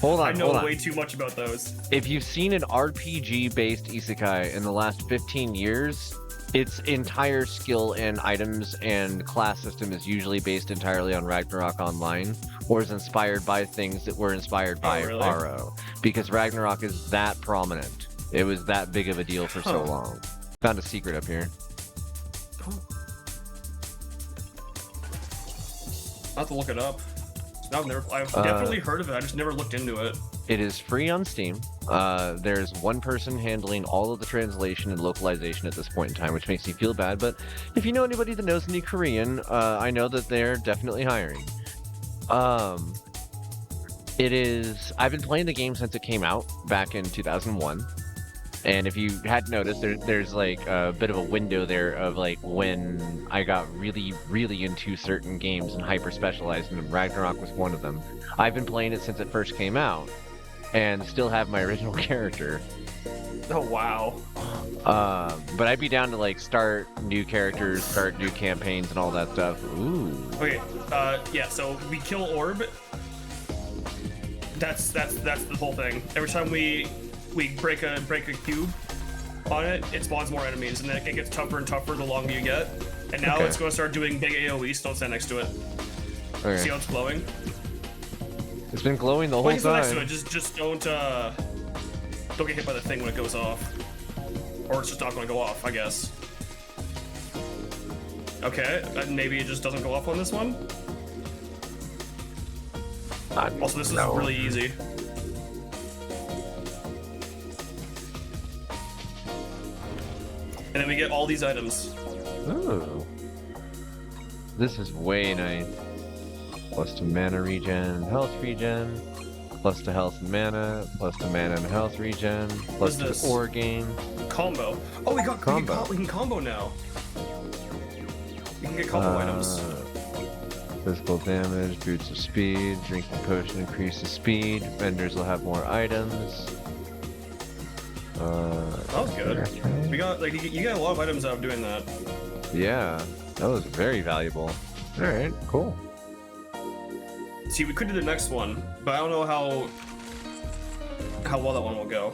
[SPEAKER 2] Hold on,
[SPEAKER 3] I know
[SPEAKER 2] hold on.
[SPEAKER 3] way too much about those.
[SPEAKER 2] If you've seen an RPG-based isekai in the last 15 years, its entire skill and items and class system is usually based entirely on Ragnarok Online, or is inspired by things that were inspired by
[SPEAKER 3] really?
[SPEAKER 2] RO. Because Ragnarok is that prominent. It was that big of a deal for so long. Found a secret up here.
[SPEAKER 3] I'll have to look it up. I've definitely heard of it. I just never looked into it.
[SPEAKER 2] It is free on Steam. There's one person handling all of the translation and localization at this point in time, which makes me feel bad. But if you know anybody that knows any Korean, I know that they're definitely hiring. I've been playing the game since it came out back in 2001. And if you had noticed, there's like a bit of a window there of like when I got really, really into certain games and hyper specialized in them. Ragnarok was one of them. I've been playing it since it first came out, and still have my original character.
[SPEAKER 3] Oh wow.
[SPEAKER 2] But I'd be down to like start new characters, start new campaigns, and all that stuff. Ooh.
[SPEAKER 3] Okay. Yeah. So we kill orb. That's the whole thing. Every time we break a cube on it, it spawns more enemies, and then it gets tougher and tougher the longer you get. And now it's going to start doing big AoE, so don't stand next to it.
[SPEAKER 2] Okay.
[SPEAKER 3] See how it's glowing?
[SPEAKER 2] It's been glowing the whole
[SPEAKER 3] Next to
[SPEAKER 2] time.
[SPEAKER 3] it, just don't get hit by the thing when it goes off. Or it's just not going to go off, I guess. Okay, maybe it just doesn't go off on this one. Also, this is really easy. And then we get all these items.
[SPEAKER 2] Ooh. This is way nice. Plus to mana regen, health regen, plus to health and mana, plus to mana and health regen, plus to ore gain.
[SPEAKER 3] Combo. Oh, we can combo now. We can get combo items.
[SPEAKER 2] Physical damage, boots of speed, drinking potion increases speed, vendors will have more items.
[SPEAKER 3] That was good. We got, like, you got a lot of items out of doing that.
[SPEAKER 2] Yeah, that was very valuable. All right, cool.
[SPEAKER 3] See, we could do the next one, but I don't know how well that one will go.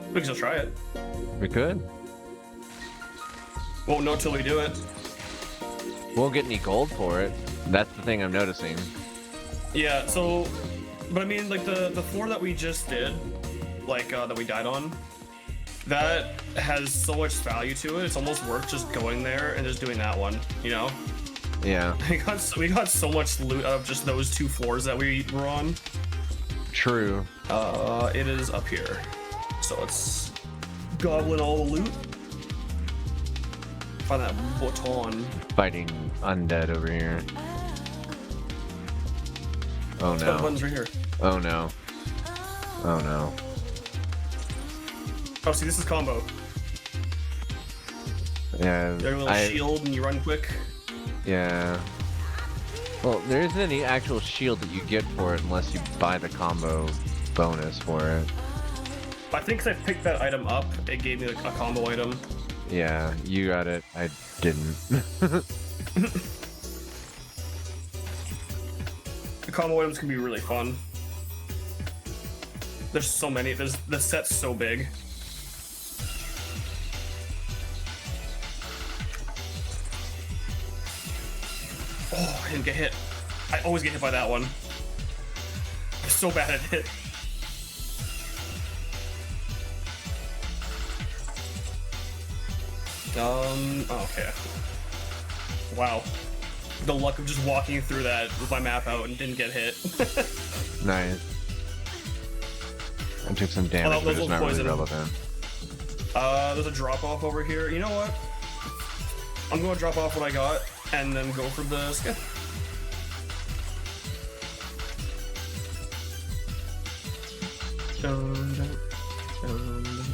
[SPEAKER 3] We can still try it.
[SPEAKER 2] We could.
[SPEAKER 3] Won't know till we do it.
[SPEAKER 2] Won't get any gold for it. That's the thing I'm noticing.
[SPEAKER 3] Yeah, so, but I mean, like, the floor that we just did, like, that we died on, that has so much value to it, it's almost worth just going there and just doing that one, you know?
[SPEAKER 2] Yeah.
[SPEAKER 3] We got so much loot out of just those 2 floors that we were on.
[SPEAKER 2] True.
[SPEAKER 3] It is up here. So let's goblin all the loot. Find that button.
[SPEAKER 2] Fighting undead over here. Oh
[SPEAKER 3] The
[SPEAKER 2] no.
[SPEAKER 3] button's right here.
[SPEAKER 2] Oh no. Oh no.
[SPEAKER 3] Oh, see, this is combo.
[SPEAKER 2] Yeah.
[SPEAKER 3] You have a little shield and you run quick.
[SPEAKER 2] Yeah. Well, there isn't any actual shield that you get for it unless you buy the combo bonus for it.
[SPEAKER 3] I think 'cause I picked that item up, it gave me like a combo item.
[SPEAKER 2] Yeah, you got it. I didn't.
[SPEAKER 3] The combo items can be really fun. There's so many. The set's so big. Oh, I didn't get hit. I always get hit by that one. I'm so bad at it. Okay. Wow. The luck of just walking through that with my map out and didn't get hit.
[SPEAKER 2] Nice. I took some damage, but it's not really relevant.
[SPEAKER 3] There's a drop off over here. You know what? I'm gonna drop off what I got and then go for the skip. Dun, dun, dun, dun.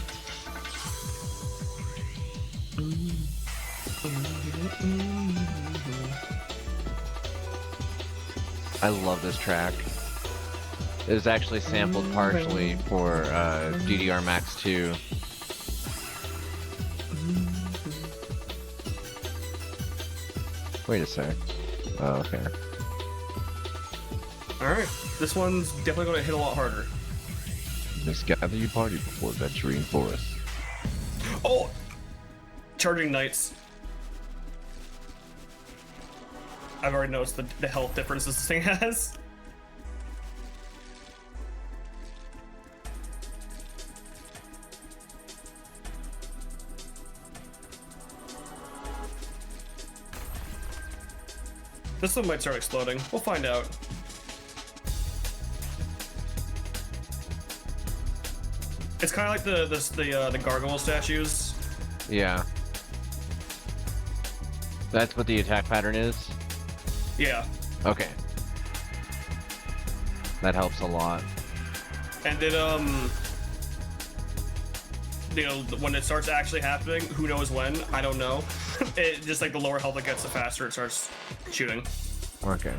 [SPEAKER 2] I love this track. It is actually sampled partially for DDR Max 2. Wait a sec. Oh, okay.
[SPEAKER 3] Alright, this one's definitely gonna hit a lot harder.
[SPEAKER 2] Just gather your party before venturing forth.
[SPEAKER 3] Oh! Charging knights. I've already noticed the health difference this thing has. This one might start exploding. We'll find out. It's kind of like the gargoyle statues.
[SPEAKER 2] Yeah. That's what the attack pattern is?
[SPEAKER 3] Yeah.
[SPEAKER 2] Okay. That helps a lot.
[SPEAKER 3] And it you know, when it starts actually happening, who knows when? I don't know. It just like the lower health it gets, the faster it starts shooting.
[SPEAKER 2] Okay.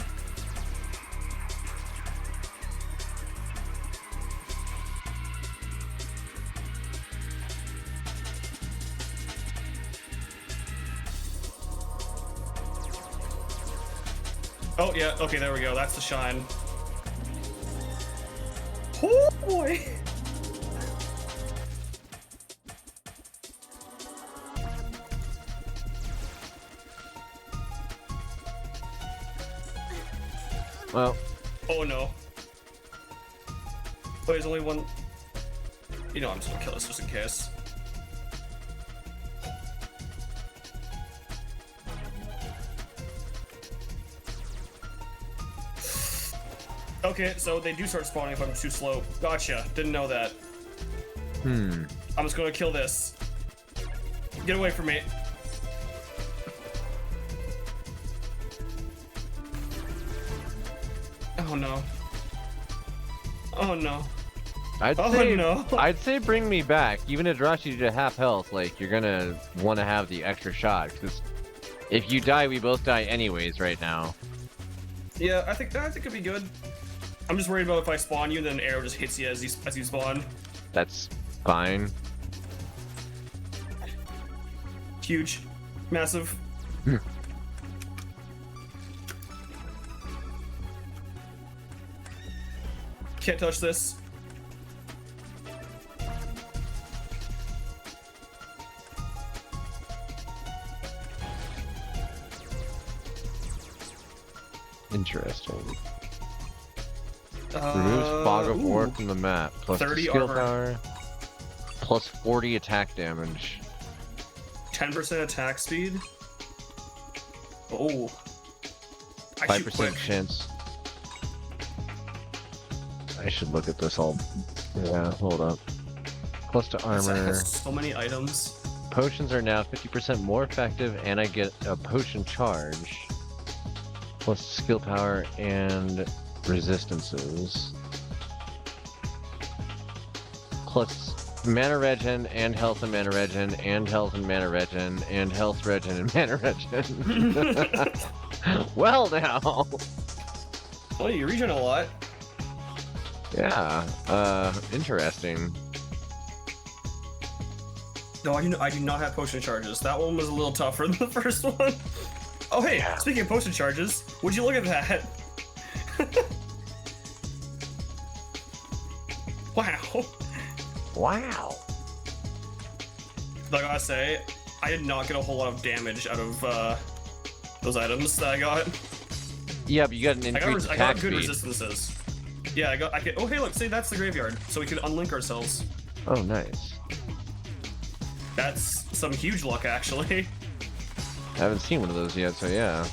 [SPEAKER 3] Oh yeah, okay, there we go. That's the shine. Oh boy.
[SPEAKER 2] Well.
[SPEAKER 3] Oh no. Oh, there's only one. You know, I'm just gonna kill this just in case. Okay, so they do start spawning if I'm too slow. Gotcha. Didn't know that. I'm just gonna kill this. Get away from me. Oh no. Oh no.
[SPEAKER 2] I'd say bring me back. Even if it drops you to half health, like, you're gonna want to have the extra shot. Because if you die, we both die anyways right now.
[SPEAKER 3] Yeah, I think it'd be good. I'm just worried about if I spawn you, then arrow just hits you as you spawn.
[SPEAKER 2] That's fine.
[SPEAKER 3] Huge. Massive. Can't touch this.
[SPEAKER 2] Interesting. Removes fog of war from the map. Plus
[SPEAKER 3] 30
[SPEAKER 2] skill
[SPEAKER 3] armor.
[SPEAKER 2] power. Plus 40 attack damage.
[SPEAKER 3] 10% attack speed. Oh. I shoot
[SPEAKER 2] 5%
[SPEAKER 3] quick.
[SPEAKER 2] chance. I should look at this all. Yeah, hold up. Plus to
[SPEAKER 3] This
[SPEAKER 2] armor.
[SPEAKER 3] has so many items.
[SPEAKER 2] Potions are now 50% more effective, and I get a potion charge. Plus skill power and resistances. Plus mana regen and health and mana regen and health and mana regen and health regen and mana regen. Well now.
[SPEAKER 3] Oh, you regen a lot.
[SPEAKER 2] Yeah. Interesting.
[SPEAKER 3] No, I do not have potion charges. That one was a little tougher than the first one. Oh, hey,
[SPEAKER 2] Yeah.
[SPEAKER 3] speaking of potion charges, would you look at that? Wow.
[SPEAKER 2] Wow.
[SPEAKER 3] I gotta say, I did not get a whole lot of damage out of those items that I got.
[SPEAKER 2] Yeah, but you got an
[SPEAKER 3] I
[SPEAKER 2] increased
[SPEAKER 3] got
[SPEAKER 2] attack
[SPEAKER 3] good
[SPEAKER 2] speed.
[SPEAKER 3] resistances. Yeah, I get. Oh, hey, look, see, that's the graveyard, so we could unlink ourselves.
[SPEAKER 2] Oh, nice.
[SPEAKER 3] That's some huge luck, actually.
[SPEAKER 2] I haven't seen one of those yet, so yeah.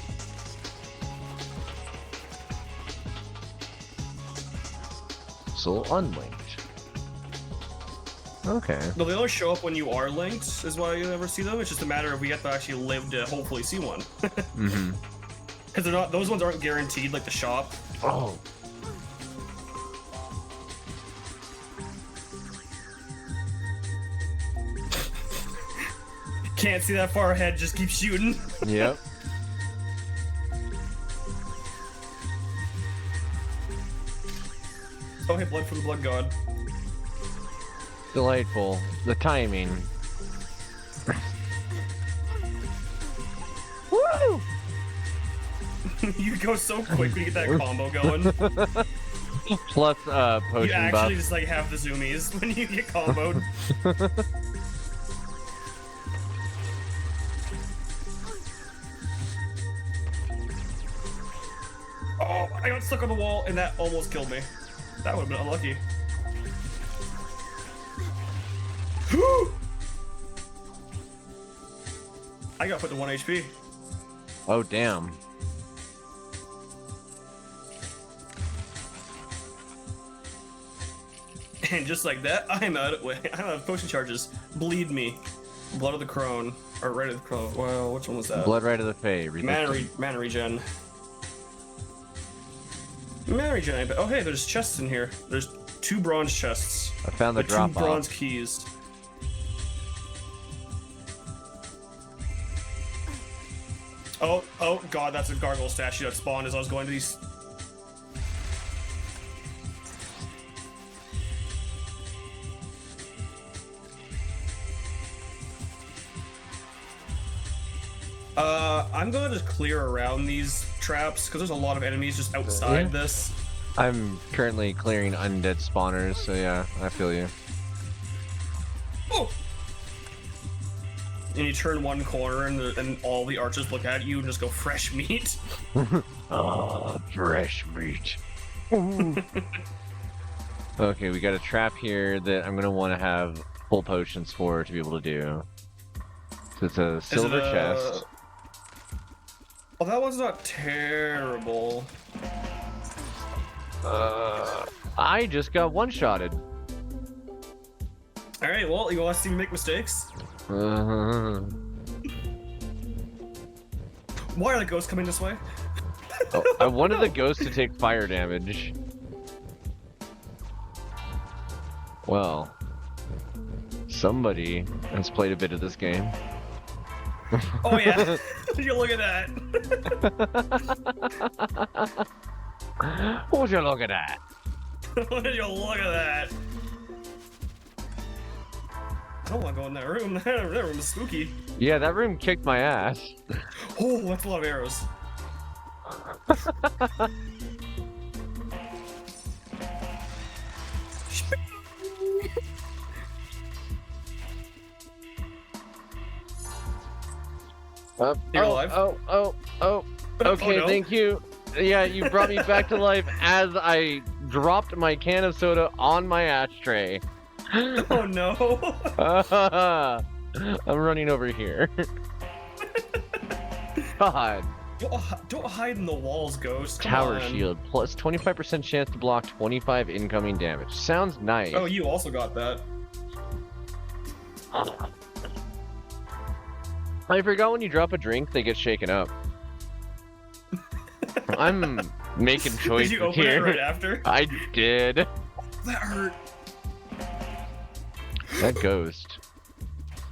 [SPEAKER 2] So unlinked. Okay.
[SPEAKER 3] No, they only show up when you are linked, is why you never see them. It's just a matter of we get to actually live to hopefully see one.
[SPEAKER 2] Mm-hmm.
[SPEAKER 3] Because they're not; those ones aren't guaranteed, like the shop.
[SPEAKER 2] Oh.
[SPEAKER 3] Can't see that far ahead. Just keep shooting.
[SPEAKER 2] Yep.
[SPEAKER 3] Oh, hey, blood from the blood god.
[SPEAKER 2] Delightful. The timing. Woo!
[SPEAKER 3] You go so quick when you get that combo going.
[SPEAKER 2] Plus potion
[SPEAKER 3] You actually
[SPEAKER 2] buff.
[SPEAKER 3] just like have the zoomies when you get comboed. Oh, I got stuck on the wall and that almost killed me. That would have been unlucky. I got put to 1 HP.
[SPEAKER 2] Oh damn.
[SPEAKER 3] And just like that, I'm out of potion charges. Bleed me. Blood of the Crone. Or Right of the Crone. Well, which one was that?
[SPEAKER 2] Blood right of the Fae.
[SPEAKER 3] Mana regen. Mana regen. Oh, hey, there's chests in here. There's 2 bronze chests.
[SPEAKER 2] I found the
[SPEAKER 3] With 2
[SPEAKER 2] drop
[SPEAKER 3] bronze
[SPEAKER 2] off.
[SPEAKER 3] keys. Oh god, that's a gargoyle statue that spawned as I was going to these. I'm gonna just clear around these traps because there's a lot of enemies just outside
[SPEAKER 2] Yeah.
[SPEAKER 3] this.
[SPEAKER 2] I'm currently clearing undead spawners, so yeah, I feel you.
[SPEAKER 3] Oh! And you turn one corner and all the archers look at you and just go, fresh meat.
[SPEAKER 2] Oh, fresh meat. Okay, we got a trap here that I'm gonna want to have full potions for to be able to do. So it's a silver chest.
[SPEAKER 3] Oh, that one's not terrible.
[SPEAKER 2] I just got one-shotted.
[SPEAKER 3] Alright, well, you want to see me make mistakes?
[SPEAKER 2] Oh,
[SPEAKER 3] Why are the ghosts coming this way?
[SPEAKER 2] I wanted the ghost to take fire damage. Well, somebody has played a bit of this game.
[SPEAKER 3] Oh yeah, you look at that.
[SPEAKER 2] Would you look at that?
[SPEAKER 3] You look at that. I don't want to go in that room. That room is spooky.
[SPEAKER 2] Yeah, that room kicked my ass.
[SPEAKER 3] Oh, that's a lot of arrows. You're alive?
[SPEAKER 2] Oh. Okay,
[SPEAKER 3] no.
[SPEAKER 2] thank you. Yeah, you brought me back to life as I dropped my can of soda on my ashtray.
[SPEAKER 3] Oh no.
[SPEAKER 2] I'm running over here. God.
[SPEAKER 3] Don't hide in the walls, Ghost. Come
[SPEAKER 2] Tower
[SPEAKER 3] on.
[SPEAKER 2] shield plus 25% chance to block 25 incoming damage. Sounds nice.
[SPEAKER 3] Oh, you also got that.
[SPEAKER 2] I forgot when you drop a drink, they get shaken up. I'm making choices
[SPEAKER 3] Did you open
[SPEAKER 2] here.
[SPEAKER 3] it right after?
[SPEAKER 2] I did.
[SPEAKER 3] That hurt.
[SPEAKER 2] That ghost.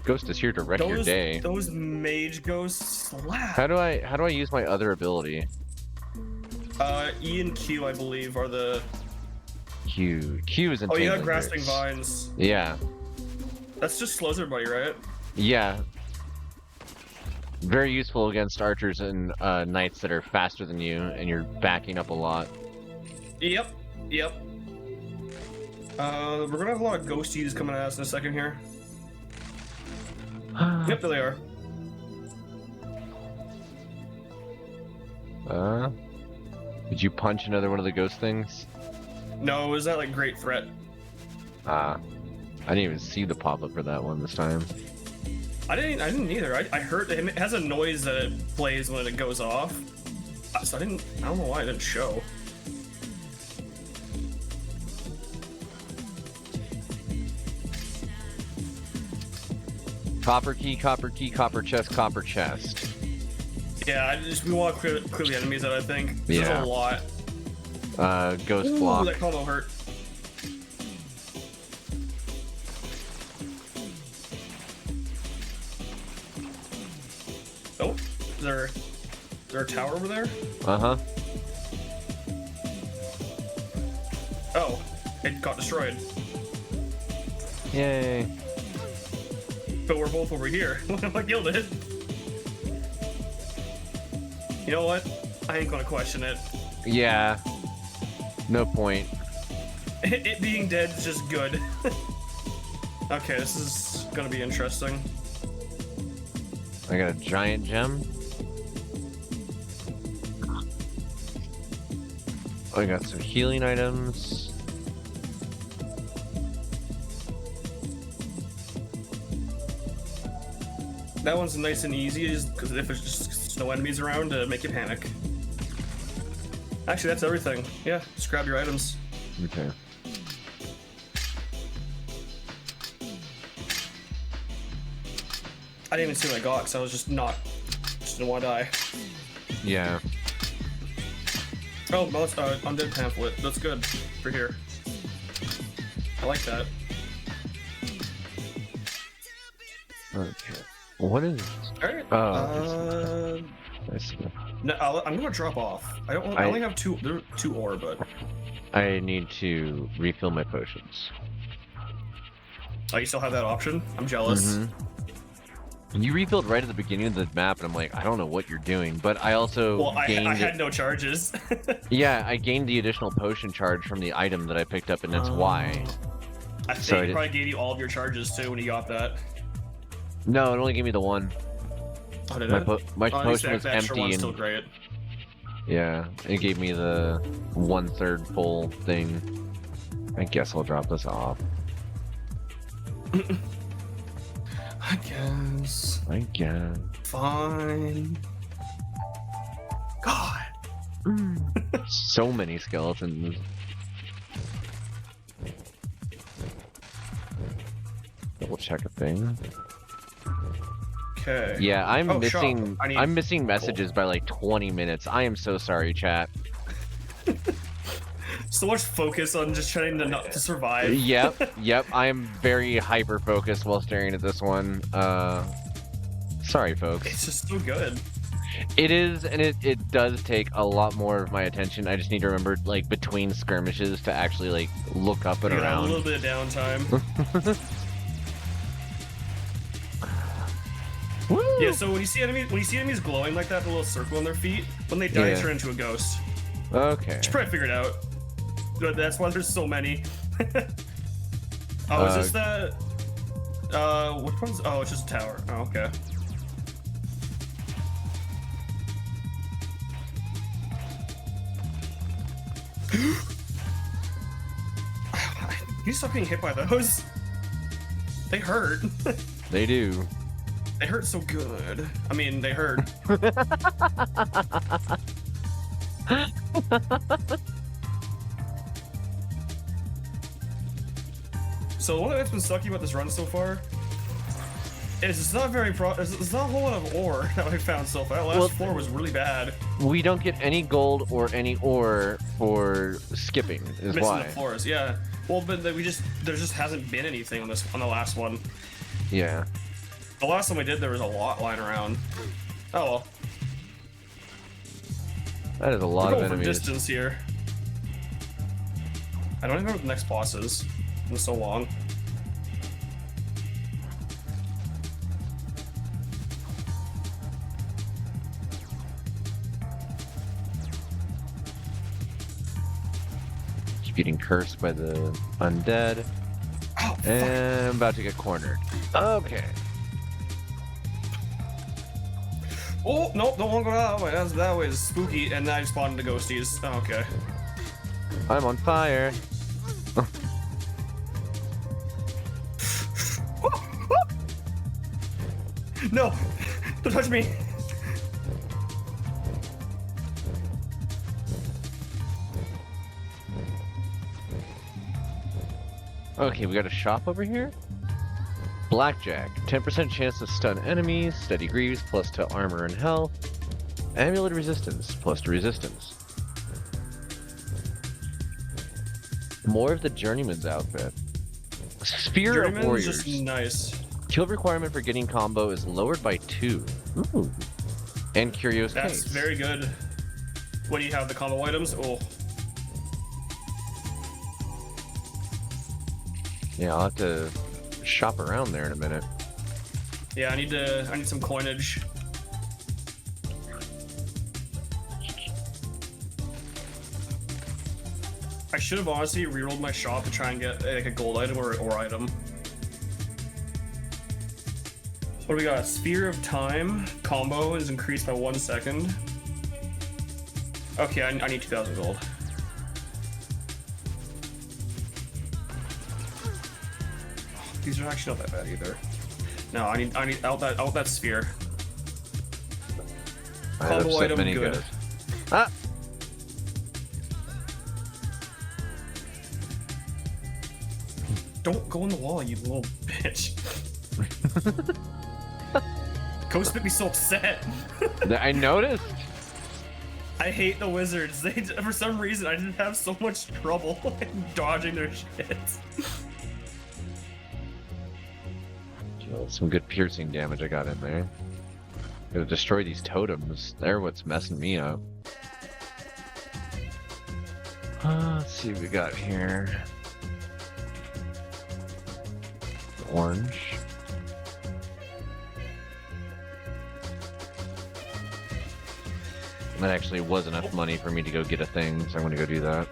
[SPEAKER 2] Ghost is here to wreck your day.
[SPEAKER 3] Those mage ghosts slap.
[SPEAKER 2] How do I use my other ability?
[SPEAKER 3] E and Q, I believe, are the.
[SPEAKER 2] Q is
[SPEAKER 3] Oh,
[SPEAKER 2] entangling.
[SPEAKER 3] you have grasping
[SPEAKER 2] roots.
[SPEAKER 3] vines.
[SPEAKER 2] Yeah.
[SPEAKER 3] That's just slows everybody, right?
[SPEAKER 2] Yeah. Very useful against archers and knights that are faster than you, and you're backing up a lot.
[SPEAKER 3] Yep. We're gonna have a lot of ghosties coming at us in a second here. Yep, there they are.
[SPEAKER 2] Did you punch another one of the ghost things?
[SPEAKER 3] No, it was that like great threat.
[SPEAKER 2] I didn't even see the pop-up for that one this time.
[SPEAKER 3] I didn't either. I heard it has a noise that it plays when it goes off. So I don't know why it didn't show.
[SPEAKER 2] Copper key, copper chest.
[SPEAKER 3] Yeah, we want to clear the enemies out, I think. There's
[SPEAKER 2] Yeah.
[SPEAKER 3] a lot.
[SPEAKER 2] Ghost
[SPEAKER 3] Ooh,
[SPEAKER 2] block.
[SPEAKER 3] that combo hurt. Oh, is there a tower over there?
[SPEAKER 2] Uh-huh.
[SPEAKER 3] Oh, it got destroyed.
[SPEAKER 2] Yay.
[SPEAKER 3] But we're both over here. I killed it. You know what? I ain't gonna question it.
[SPEAKER 2] Yeah. No point.
[SPEAKER 3] It being dead is just good. Okay, this is gonna be interesting.
[SPEAKER 2] I got a giant gem. I got some healing items.
[SPEAKER 3] That one's nice and easy, because if there's just no enemies around to make you panic. Actually, that's everything. Yeah, just grab your items.
[SPEAKER 2] Okay.
[SPEAKER 3] I didn't even see what I got, because I was just didn't want to die.
[SPEAKER 2] Yeah.
[SPEAKER 3] Oh, well, undead pamphlet. That's good for here. I like that.
[SPEAKER 2] Okay. What is?
[SPEAKER 3] Alright.
[SPEAKER 2] Oh. I see.
[SPEAKER 3] No, I'm gonna drop off. I only have two ore, but
[SPEAKER 2] I need to refill my potions.
[SPEAKER 3] oh, you still have that option? I'm jealous.
[SPEAKER 2] You refilled right at the beginning of the map, and I'm like, I don't know what you're doing, but I also
[SPEAKER 3] Well, I
[SPEAKER 2] gained.
[SPEAKER 3] had no charges.
[SPEAKER 2] Yeah, I gained the additional potion charge from the item that I picked up, and that's why.
[SPEAKER 3] I think
[SPEAKER 2] So
[SPEAKER 3] it probably gave you all of your charges too when you got that.
[SPEAKER 2] No, it only gave me the one.
[SPEAKER 3] Oh, did
[SPEAKER 2] My,
[SPEAKER 3] it?
[SPEAKER 2] my
[SPEAKER 3] Oh, at least
[SPEAKER 2] potion was
[SPEAKER 3] that extra
[SPEAKER 2] empty,
[SPEAKER 3] one's
[SPEAKER 2] and
[SPEAKER 3] still great.
[SPEAKER 2] yeah, it gave me the 1/3 full thing. I guess I'll drop this off.
[SPEAKER 3] I guess.
[SPEAKER 2] I guess.
[SPEAKER 3] Fine. God.
[SPEAKER 2] So many skeletons. Double check a thing.
[SPEAKER 3] Okay.
[SPEAKER 2] Yeah, I'm
[SPEAKER 3] Oh,
[SPEAKER 2] missing.
[SPEAKER 3] shop.
[SPEAKER 2] I'm missing messages by like 20 minutes. I am so sorry, chat.
[SPEAKER 3] So much focus on just trying to survive.
[SPEAKER 2] Yep. I am very hyper focused while staring at this one. Sorry, folks.
[SPEAKER 3] It's just so good.
[SPEAKER 2] It is, and it does take a lot more of my attention. I just need to remember, like, between skirmishes to actually, like, look up and
[SPEAKER 3] You got a
[SPEAKER 2] around.
[SPEAKER 3] little bit of downtime. Yeah, so when you see enemies glowing like that, the little circle on their feet, when they die,
[SPEAKER 2] Yeah.
[SPEAKER 3] they turn into a ghost.
[SPEAKER 2] Okay.
[SPEAKER 3] Should probably figure it out. But that's why there's so many. Oh, is this that? Which one's? Oh, it's just a tower. Oh, okay. You stop getting hit by those. They hurt.
[SPEAKER 2] They do.
[SPEAKER 3] They hurt so good. I mean, they hurt. So one thing that's been sucky about this run so far is it's not it's not a whole lot of ore that I found so far. That last floor was really bad.
[SPEAKER 2] We don't get any gold or any ore for skipping, is
[SPEAKER 3] Missing
[SPEAKER 2] why.
[SPEAKER 3] the floors, yeah. Well, but there just hasn't been anything on the last one.
[SPEAKER 2] Yeah.
[SPEAKER 3] The last time we did, there was a lot lying around. Oh well.
[SPEAKER 2] That is a lot
[SPEAKER 3] We're
[SPEAKER 2] of
[SPEAKER 3] going for
[SPEAKER 2] enemies.
[SPEAKER 3] distance here. I don't even know what the next boss is. It's been so long.
[SPEAKER 2] Keep getting cursed by the undead.
[SPEAKER 3] Oh, fuck.
[SPEAKER 2] And I'm about to get cornered. Okay.
[SPEAKER 3] Oh, nope, don't want to go that way. That way is spooky, and then I spawned into ghosties. Oh, okay.
[SPEAKER 2] I'm on fire.
[SPEAKER 3] No! Don't touch me!
[SPEAKER 2] Okay, we got a shop over here. Blackjack. 10% chance to stun enemies. Steady greaves plus to armor and health. Amulet resistance plus to resistance. More of the journeyman's outfit. Spear of
[SPEAKER 3] Journeyman's
[SPEAKER 2] warriors.
[SPEAKER 3] just nice.
[SPEAKER 2] Kill requirement for getting combo is lowered by 2. Ooh. And curious
[SPEAKER 3] That's
[SPEAKER 2] case.
[SPEAKER 3] very good. What do you have, the combo items? Oh.
[SPEAKER 2] Yeah, I'll have to shop around there in a minute.
[SPEAKER 3] Yeah, I need some coinage. I should have honestly rerolled my shop to try and get like a gold item or ore item. What do we got? Sphere of Time combo is increased by 1 second. Okay, I need 2,000 gold. These are actually not that bad either. No, I need out that sphere.
[SPEAKER 2] I've
[SPEAKER 3] Combo
[SPEAKER 2] upset
[SPEAKER 3] item,
[SPEAKER 2] many
[SPEAKER 3] good.
[SPEAKER 2] guys. Ah!
[SPEAKER 3] Don't go in the wall, you little bitch. Ghost made me so upset.
[SPEAKER 2] I noticed.
[SPEAKER 3] I hate the wizards. They, for some reason, I didn't have so much trouble dodging their shit.
[SPEAKER 2] Some good piercing damage I got in there. Gotta destroy these totems. They're what's messing me up. Let's see what we got here. Orange. That actually was enough money for me to go get a thing, so I'm gonna go do that.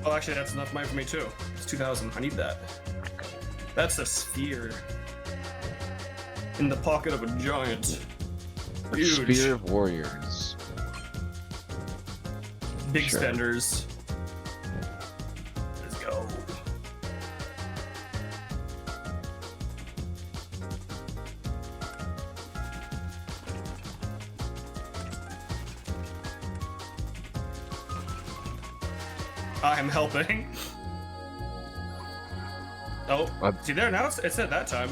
[SPEAKER 3] Oh, actually, that's enough money for me too. It's 2,000. I need that. That's a sphere. In the pocket of a giant. Huge.
[SPEAKER 2] Spear of Warriors.
[SPEAKER 3] Big
[SPEAKER 2] Sure.
[SPEAKER 3] spenders. Let's go. I'm helping. Oh, see there now it's at that time.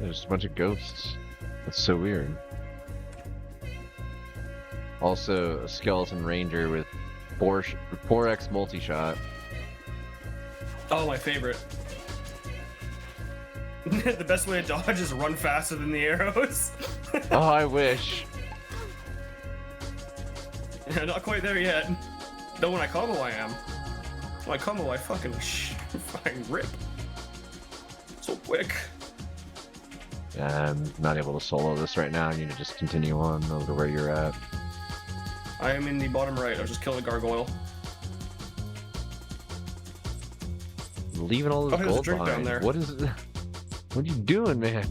[SPEAKER 2] There's a bunch of ghosts. That's so weird. Also, a skeleton ranger with 4x multi-shot.
[SPEAKER 3] Oh, my favorite. The best way to dodge is run faster than the arrows.
[SPEAKER 2] Oh, I wish.
[SPEAKER 3] Not quite there yet. Though when I combo, I am. My combo, I fucking rip. So quick.
[SPEAKER 2] Yeah, I'm not able to solo this right now. I need to just continue on over where you're at.
[SPEAKER 3] I am in the bottom right. I was just killing a gargoyle.
[SPEAKER 2] Leaving all this
[SPEAKER 3] Oh, there's a
[SPEAKER 2] gold
[SPEAKER 3] drink down
[SPEAKER 2] behind.
[SPEAKER 3] there.
[SPEAKER 2] What is it? What are you doing, man?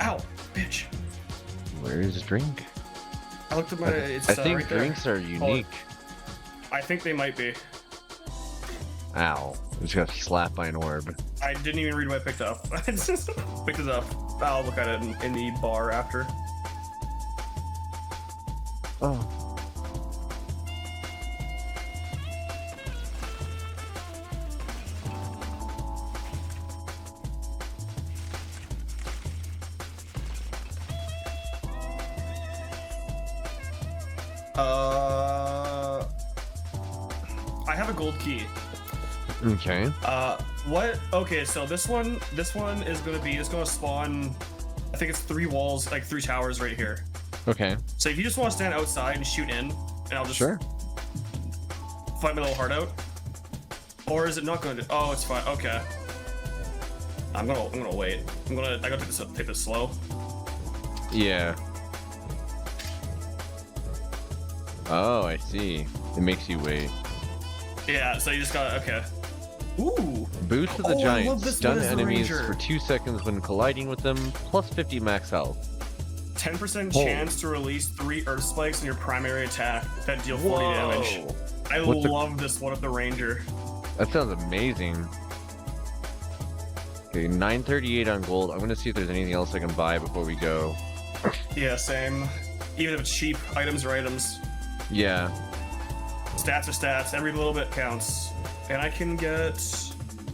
[SPEAKER 3] Ow, bitch.
[SPEAKER 2] Where is his drink?
[SPEAKER 3] I looked at my. It's
[SPEAKER 2] I think
[SPEAKER 3] right there.
[SPEAKER 2] drinks are unique.
[SPEAKER 3] I think they might be.
[SPEAKER 2] Ow. I just got slapped by an orb.
[SPEAKER 3] I didn't even read what I picked up. I just picked it up. I'll look at it in the bar after.
[SPEAKER 2] Oh.
[SPEAKER 3] I have a gold key.
[SPEAKER 2] Okay.
[SPEAKER 3] What? Okay, so this one is gonna spawn. I think it's 3 walls, like 3 towers right here.
[SPEAKER 2] Okay.
[SPEAKER 3] So if you just want to stand outside and shoot in, and I'll just
[SPEAKER 2] Sure.
[SPEAKER 3] fight my little heart out. Or is it not going to? Oh, it's fine. Okay. I'm gonna wait. I gotta take this slow.
[SPEAKER 2] Yeah. Oh, I see. It makes you wait.
[SPEAKER 3] Yeah. So you just gotta. Okay. Ooh.
[SPEAKER 2] Boost of the
[SPEAKER 3] Oh, I
[SPEAKER 2] giant.
[SPEAKER 3] love this
[SPEAKER 2] Stun
[SPEAKER 3] one as the
[SPEAKER 2] enemies
[SPEAKER 3] ranger.
[SPEAKER 2] for 2 seconds when colliding with them. Plus 50 max health.
[SPEAKER 3] 10%
[SPEAKER 2] Oh.
[SPEAKER 3] chance to release 3 earth spikes in your primary attack that deal 40 damage. I
[SPEAKER 2] What's the-
[SPEAKER 3] love this one of the ranger.
[SPEAKER 2] That sounds amazing. Okay, 938 on gold. I'm gonna see if there's anything else I can buy before we go.
[SPEAKER 3] Yeah, same. Even if it's cheap, items are items.
[SPEAKER 2] Yeah.
[SPEAKER 3] Stats are stats. Every little bit counts. And I can get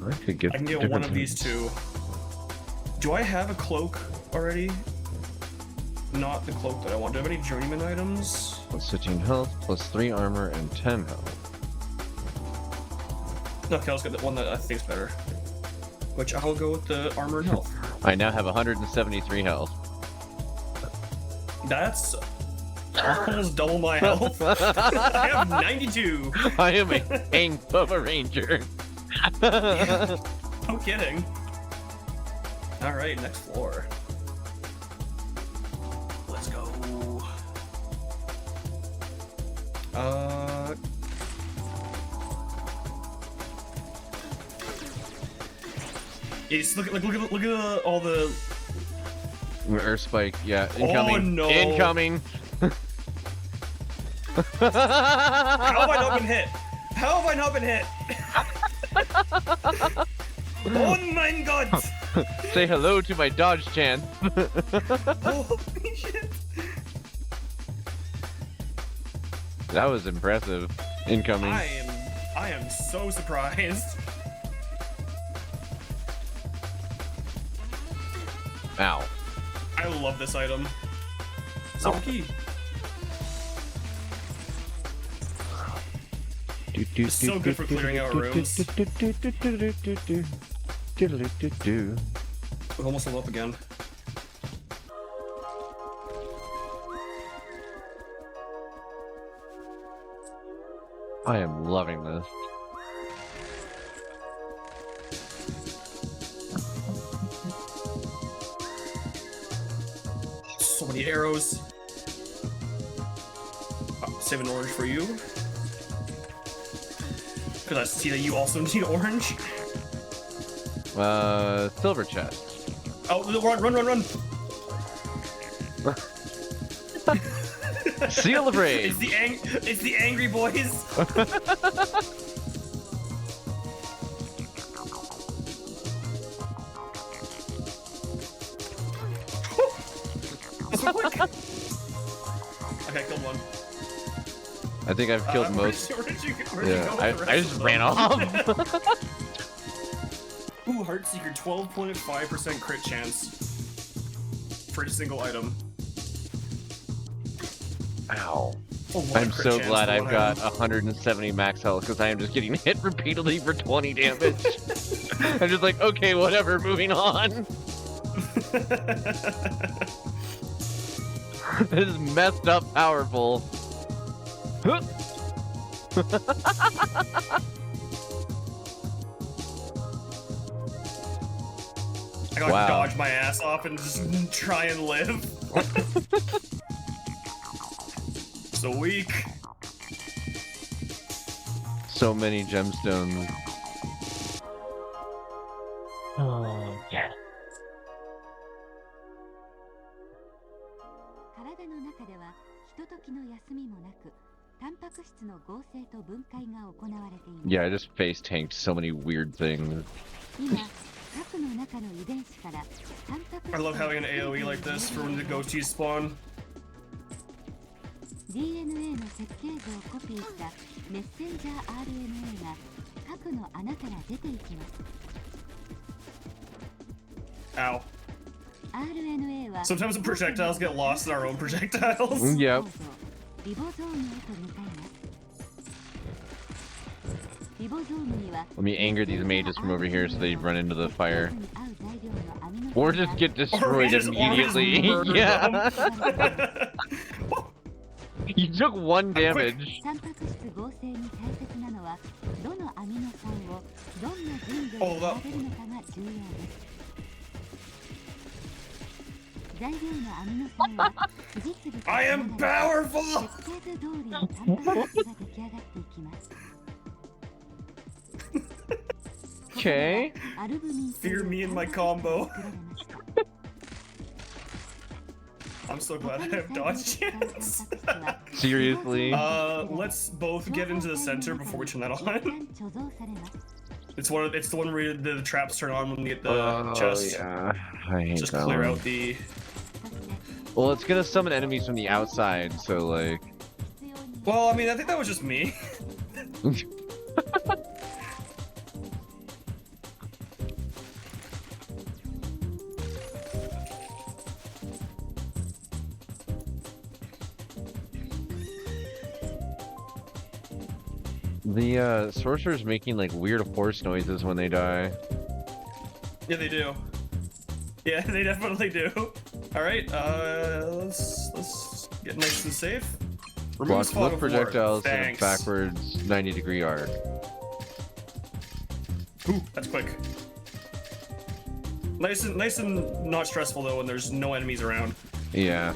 [SPEAKER 2] I could get.
[SPEAKER 3] one
[SPEAKER 2] different
[SPEAKER 3] of these
[SPEAKER 2] things.
[SPEAKER 3] 2. Do I have a cloak already? Not the cloak that I want. Do I have any journeyman items?
[SPEAKER 2] Plus 15 health, plus 3 armor, and 10 health.
[SPEAKER 3] Okay, let's get the one that I think is better. Which I'll go with the armor and health.
[SPEAKER 2] I now have 173 health.
[SPEAKER 3] That's almost double my health. I have 92.
[SPEAKER 2] I am a tank of a ranger.
[SPEAKER 3] Yeah. No kidding. Alright, next floor. Let's go. Yeah, just look at all the.
[SPEAKER 2] Earth spike, yeah, incoming.
[SPEAKER 3] Oh, no.
[SPEAKER 2] Incoming.
[SPEAKER 3] How have I not been hit? How have I not been hit? Oh my god!
[SPEAKER 2] Say hello to my dodge chance.
[SPEAKER 3] Holy shit!
[SPEAKER 2] That was impressive. Incoming.
[SPEAKER 3] I am so surprised.
[SPEAKER 2] Ow.
[SPEAKER 3] I love this item. Silver key. It's so good for clearing out rooms. We almost level up again.
[SPEAKER 2] I am loving this.
[SPEAKER 3] So many arrows. Save an orange for you. Because I see that you also need orange.
[SPEAKER 2] Silver chest.
[SPEAKER 3] Oh, run!
[SPEAKER 2] Seal of Rage.
[SPEAKER 3] It's the angry boys. So quick. Okay, I killed one.
[SPEAKER 2] I think I've killed most.
[SPEAKER 3] Where'd you go
[SPEAKER 2] Yeah,
[SPEAKER 3] with the rest
[SPEAKER 2] I
[SPEAKER 3] of
[SPEAKER 2] just
[SPEAKER 3] them?
[SPEAKER 2] ran off.
[SPEAKER 3] Ooh, Heartseeker, 12.5% crit chance for a single item.
[SPEAKER 2] Ow.
[SPEAKER 3] Oh, what a
[SPEAKER 2] I'm
[SPEAKER 3] crit
[SPEAKER 2] so
[SPEAKER 3] chance
[SPEAKER 2] glad
[SPEAKER 3] for
[SPEAKER 2] I've
[SPEAKER 3] one
[SPEAKER 2] got
[SPEAKER 3] item.
[SPEAKER 2] 170 max health because I am just getting hit repeatedly for 20 damage. I'm just like, okay, whatever, moving on. This is messed up powerful.
[SPEAKER 3] I gotta
[SPEAKER 2] Wow.
[SPEAKER 3] dodge my ass off and just try and live. So weak.
[SPEAKER 2] So many gemstones.
[SPEAKER 4] Oh, yeah.
[SPEAKER 1] 体の中ではひとときの休みもなく、タンパク質の合成と分解が行われています。
[SPEAKER 2] Yeah, I just face tanked so many weird things.
[SPEAKER 1] 今、核の中の遺伝子からタンパク質
[SPEAKER 3] I love having an AoE like this for when the ghosties spawn.
[SPEAKER 1] DNA の設計図をコピーしたメッセンジャー RNA が核の穴から出ていきます。
[SPEAKER 3] Ow.
[SPEAKER 1] RNA は
[SPEAKER 3] Sometimes the projectiles get lost in our own projectiles.
[SPEAKER 2] Yep.
[SPEAKER 1] リボゾームへと向かいます。リボゾームには
[SPEAKER 2] Let me anger these mages from over here so they run into the fire. Or just get destroyed immediately. Yeah. You took 1 damage.
[SPEAKER 1] タンパク質合成に大切なのはどのアミノ酸をどんな順序で食べるのかが重要です。材料のアミノ酸は次々と
[SPEAKER 3] I am powerful!
[SPEAKER 1] 設計図通りのタンパク質が出来上がっていきます。
[SPEAKER 2] Okay.
[SPEAKER 1] アルブミン
[SPEAKER 3] Fear me and my combo. I'm so glad I have dodge chance.
[SPEAKER 2] Seriously?
[SPEAKER 3] Let's both get into the center before we turn that on. It's the one where the traps turn on when we get the chest.
[SPEAKER 2] Yeah. I hate
[SPEAKER 3] Just
[SPEAKER 2] that
[SPEAKER 3] clear
[SPEAKER 2] one.
[SPEAKER 3] out the.
[SPEAKER 2] Well, it's gonna summon enemies from the outside, so like.
[SPEAKER 3] Well, I mean, I think that was just me.
[SPEAKER 2] The sorcerer's making like weird horse noises when they die.
[SPEAKER 3] Yeah, they do. Yeah, they definitely do. All right, let's get nice and safe. Remove
[SPEAKER 2] Watch
[SPEAKER 3] fog
[SPEAKER 2] both
[SPEAKER 3] of war.
[SPEAKER 2] projectiles in a
[SPEAKER 3] Thanks.
[SPEAKER 2] backwards 90-degree arc.
[SPEAKER 3] Ooh, that's quick. Nice and not stressful though when there's no enemies around.
[SPEAKER 2] Yeah.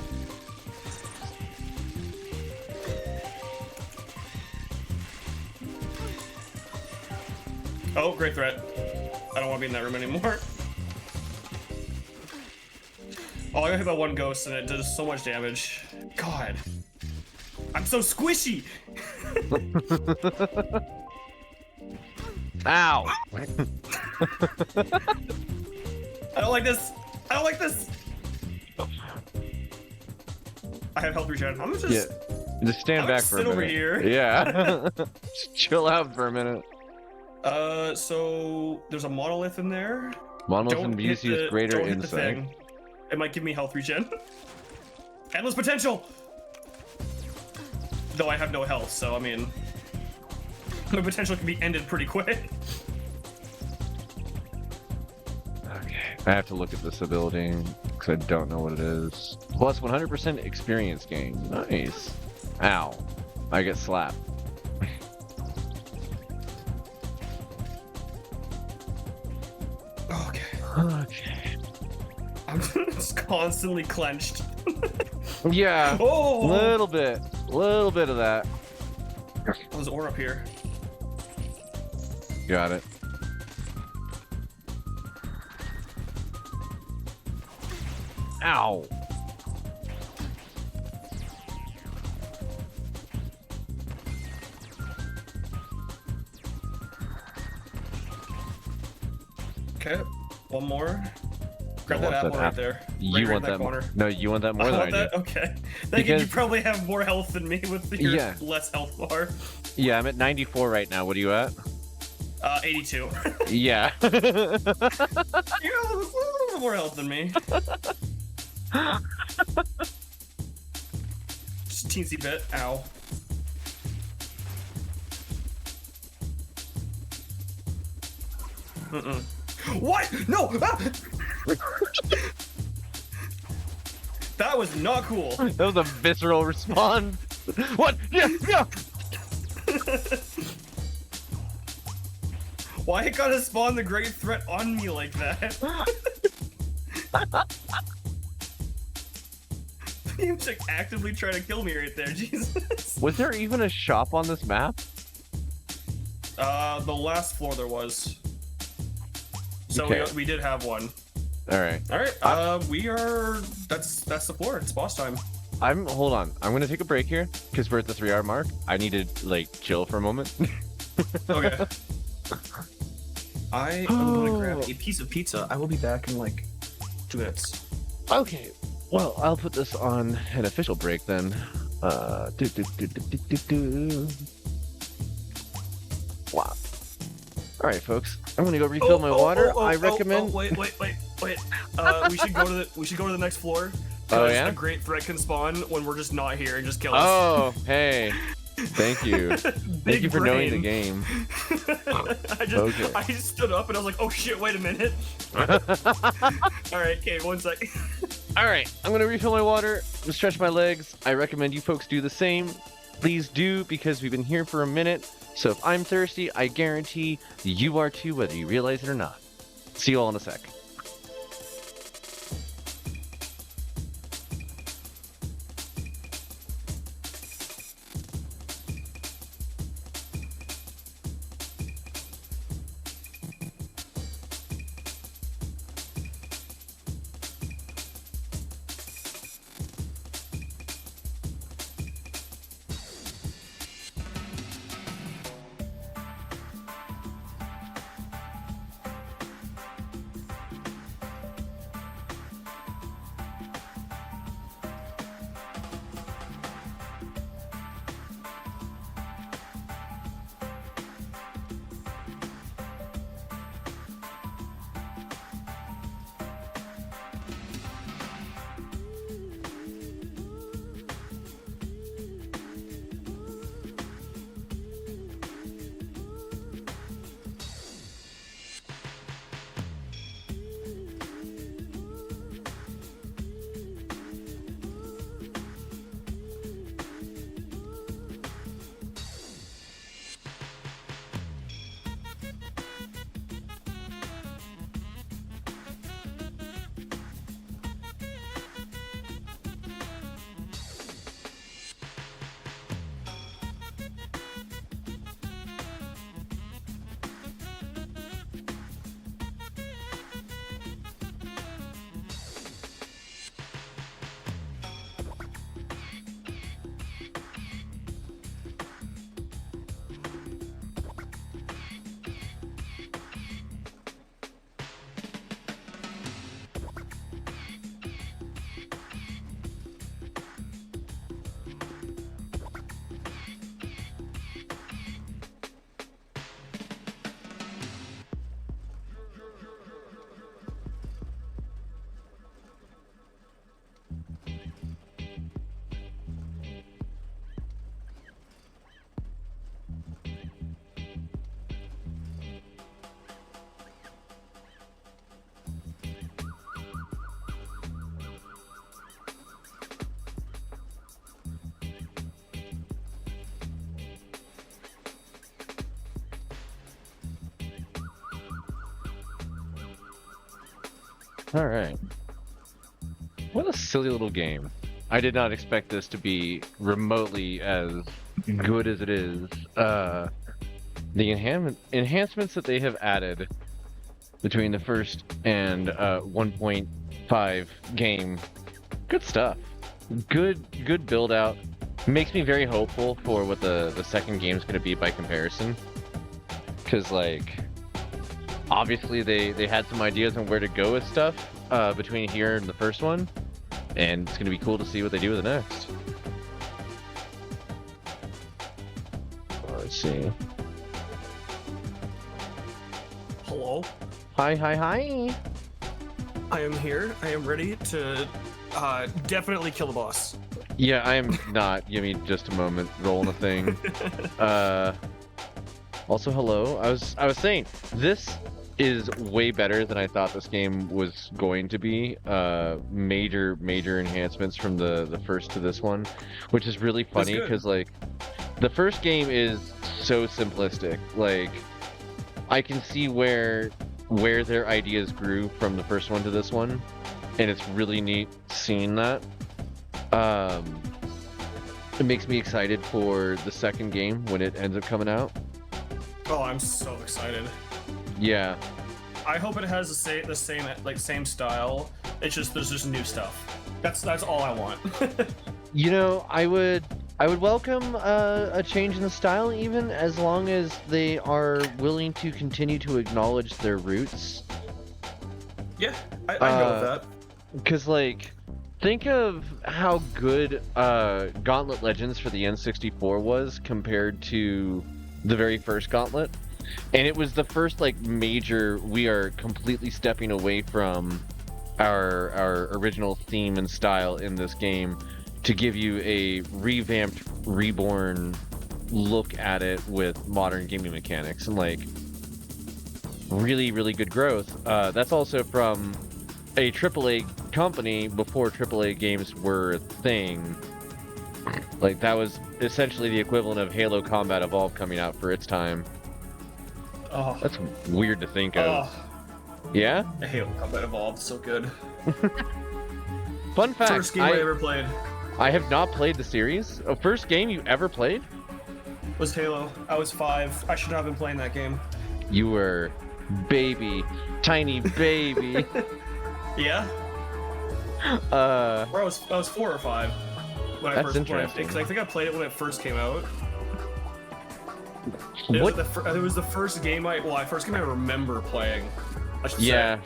[SPEAKER 3] Oh, great threat. I don't want to be in that room anymore. Oh, I got hit by one ghost and it does so much damage. God. I'm so squishy!
[SPEAKER 2] Ow!
[SPEAKER 3] I don't like this! I don't like this! I have health regen. I'm just...
[SPEAKER 2] Yeah. Just stand
[SPEAKER 3] I'm
[SPEAKER 2] back
[SPEAKER 3] gonna
[SPEAKER 2] for a
[SPEAKER 3] sit
[SPEAKER 2] minute.
[SPEAKER 3] over here.
[SPEAKER 2] Yeah. Just chill out for a minute.
[SPEAKER 3] So there's a monolith in there.
[SPEAKER 2] Monolith
[SPEAKER 3] Don't
[SPEAKER 2] imbues
[SPEAKER 3] hit
[SPEAKER 2] you
[SPEAKER 3] the-
[SPEAKER 2] with greater
[SPEAKER 3] don't hit the
[SPEAKER 2] insight.
[SPEAKER 3] thing. It might give me health regen. Endless potential! Though I have no health, so I mean... My potential can be ended pretty quick.
[SPEAKER 2] Okay. I have to look at this ability, because I don't know what it is. Plus 100% experience gain. Nice. Ow. I get slapped.
[SPEAKER 3] Okay.
[SPEAKER 2] Okay.
[SPEAKER 3] I'm just constantly clenched.
[SPEAKER 2] Yeah.
[SPEAKER 3] Oh!
[SPEAKER 2] Little bit of that.
[SPEAKER 3] There's ore up here.
[SPEAKER 2] Got it. Ow.
[SPEAKER 3] Okay, one more. Grab
[SPEAKER 2] I
[SPEAKER 3] that
[SPEAKER 2] want
[SPEAKER 3] apple
[SPEAKER 2] that
[SPEAKER 3] right
[SPEAKER 2] apple.
[SPEAKER 3] there.
[SPEAKER 2] You
[SPEAKER 3] right
[SPEAKER 2] want
[SPEAKER 3] in
[SPEAKER 2] that
[SPEAKER 3] corner.
[SPEAKER 2] No, you want that more
[SPEAKER 3] I
[SPEAKER 2] than I
[SPEAKER 3] want
[SPEAKER 2] do.
[SPEAKER 3] that? Okay. Thank you.
[SPEAKER 2] Because-
[SPEAKER 3] You probably have more health than me with your
[SPEAKER 2] Yeah.
[SPEAKER 3] less health bar.
[SPEAKER 2] Yeah, I'm at 94 right now. What are you at?
[SPEAKER 3] 82.
[SPEAKER 2] Yeah.
[SPEAKER 3] You have a little bit more health than me. Just a teensy bit. Ow. Mm-mm. What? No! Ah! That was not cool.
[SPEAKER 2] That was a visceral response. What? Yeah, yeah.
[SPEAKER 3] Why it gotta spawn the great threat on me like that? He was like actively trying to kill me right there, Jesus.
[SPEAKER 2] Was there even a shop on this map?
[SPEAKER 3] The last floor there was. So
[SPEAKER 2] Okay.
[SPEAKER 3] we did have one.
[SPEAKER 2] All right.
[SPEAKER 3] Alright, we are... That's the floor. It's boss time.
[SPEAKER 2] Hold on. I'm gonna take a break here because we're at the 3-hour mark. I need to like chill for a moment.
[SPEAKER 3] Okay. I am going to grab a piece of pizza. I will be back in like 2 minutes.
[SPEAKER 2] Okay. Well, I'll put this on an official break then. Wow. All right, folks. I'm gonna go refill my water. I recommend.
[SPEAKER 3] Wait. We should go to the next floor.
[SPEAKER 2] Oh, yeah?
[SPEAKER 3] A great threat can spawn when we're just not here and just kill us.
[SPEAKER 2] Oh, hey. Thank you. Thank you for knowing the game.
[SPEAKER 3] I just stood up and I was like, oh shit, wait a minute. Alright, okay, 1 sec.
[SPEAKER 2] Alright, I'm gonna refill my water, stretch my legs. I recommend you folks do the same. Please do, because we've been here for a minute. So if I'm thirsty, I guarantee you are too, whether you realize it or not. See you all in a sec. All right. What a silly little game. I did not expect this to be remotely as good as it is. The enhancements that they have added between the first and 1.5 game, good stuff. Good build out. Makes me very hopeful for what the second game is going to be by comparison. Because like, obviously they had some ideas on where to go with stuff between here and the first one, and it's going to be cool to see what they do with the next. Let's see.
[SPEAKER 3] Hello?
[SPEAKER 2] Hi.
[SPEAKER 3] I am here. I am ready to definitely kill the boss.
[SPEAKER 2] Yeah, I am not. Give me just a moment. Rolling a thing. Also, hello. I was saying, this is way better than I thought this game was going to be. Major enhancements from the first to this one, which is really funny because like the first game is so simplistic. Like, I can see where their ideas grew from the first one to this one, and it's really neat seeing that. It makes me excited for the second game when it ends up coming out.
[SPEAKER 3] Oh, I'm so excited.
[SPEAKER 2] Yeah.
[SPEAKER 3] I hope it has the same style. It's just there's just new stuff. That's all I want.
[SPEAKER 2] You know, I would welcome a change in the style, even as long as they are willing to continue to acknowledge their roots.
[SPEAKER 3] Yeah, I know that.
[SPEAKER 2] Because, like, think of how good Gauntlet Legends for the N64 was compared to the very first Gauntlet. And it was the first, like, major, we are completely stepping away from our original theme and style in this game to give you a revamped, reborn look at it with modern gaming mechanics. And, like, really, really good growth. That's also from a AAA company before AAA games were a thing. Like, that was essentially the equivalent of Halo Combat Evolved coming out for its time.
[SPEAKER 3] Oh,
[SPEAKER 2] That's weird to think of. Yeah?
[SPEAKER 3] Halo Combat Evolved, so good.
[SPEAKER 2] Fun fact,
[SPEAKER 3] First game I ever played
[SPEAKER 2] I have not played the series. Oh, first game you ever played?
[SPEAKER 3] was Halo. I was 5. I should not have been playing that game.
[SPEAKER 2] You were tiny baby.
[SPEAKER 3] Yeah? Or I was 4 or 5 when
[SPEAKER 2] That's interesting.
[SPEAKER 3] Because I think I played it when it first came out.
[SPEAKER 2] What?
[SPEAKER 3] It was the first game I remember playing. I should
[SPEAKER 2] Yeah.
[SPEAKER 3] say.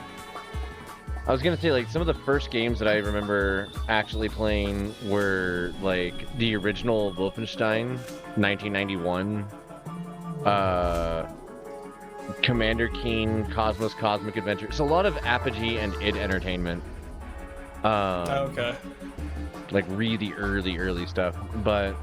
[SPEAKER 2] I was gonna say, like, some of the first games that I remember actually playing were, like, the original Wolfenstein, 1991, Commander Keen, Cosmos Cosmic Adventure. So a lot of Apogee and id Entertainment.
[SPEAKER 3] Okay.
[SPEAKER 2] Like, really early stuff. But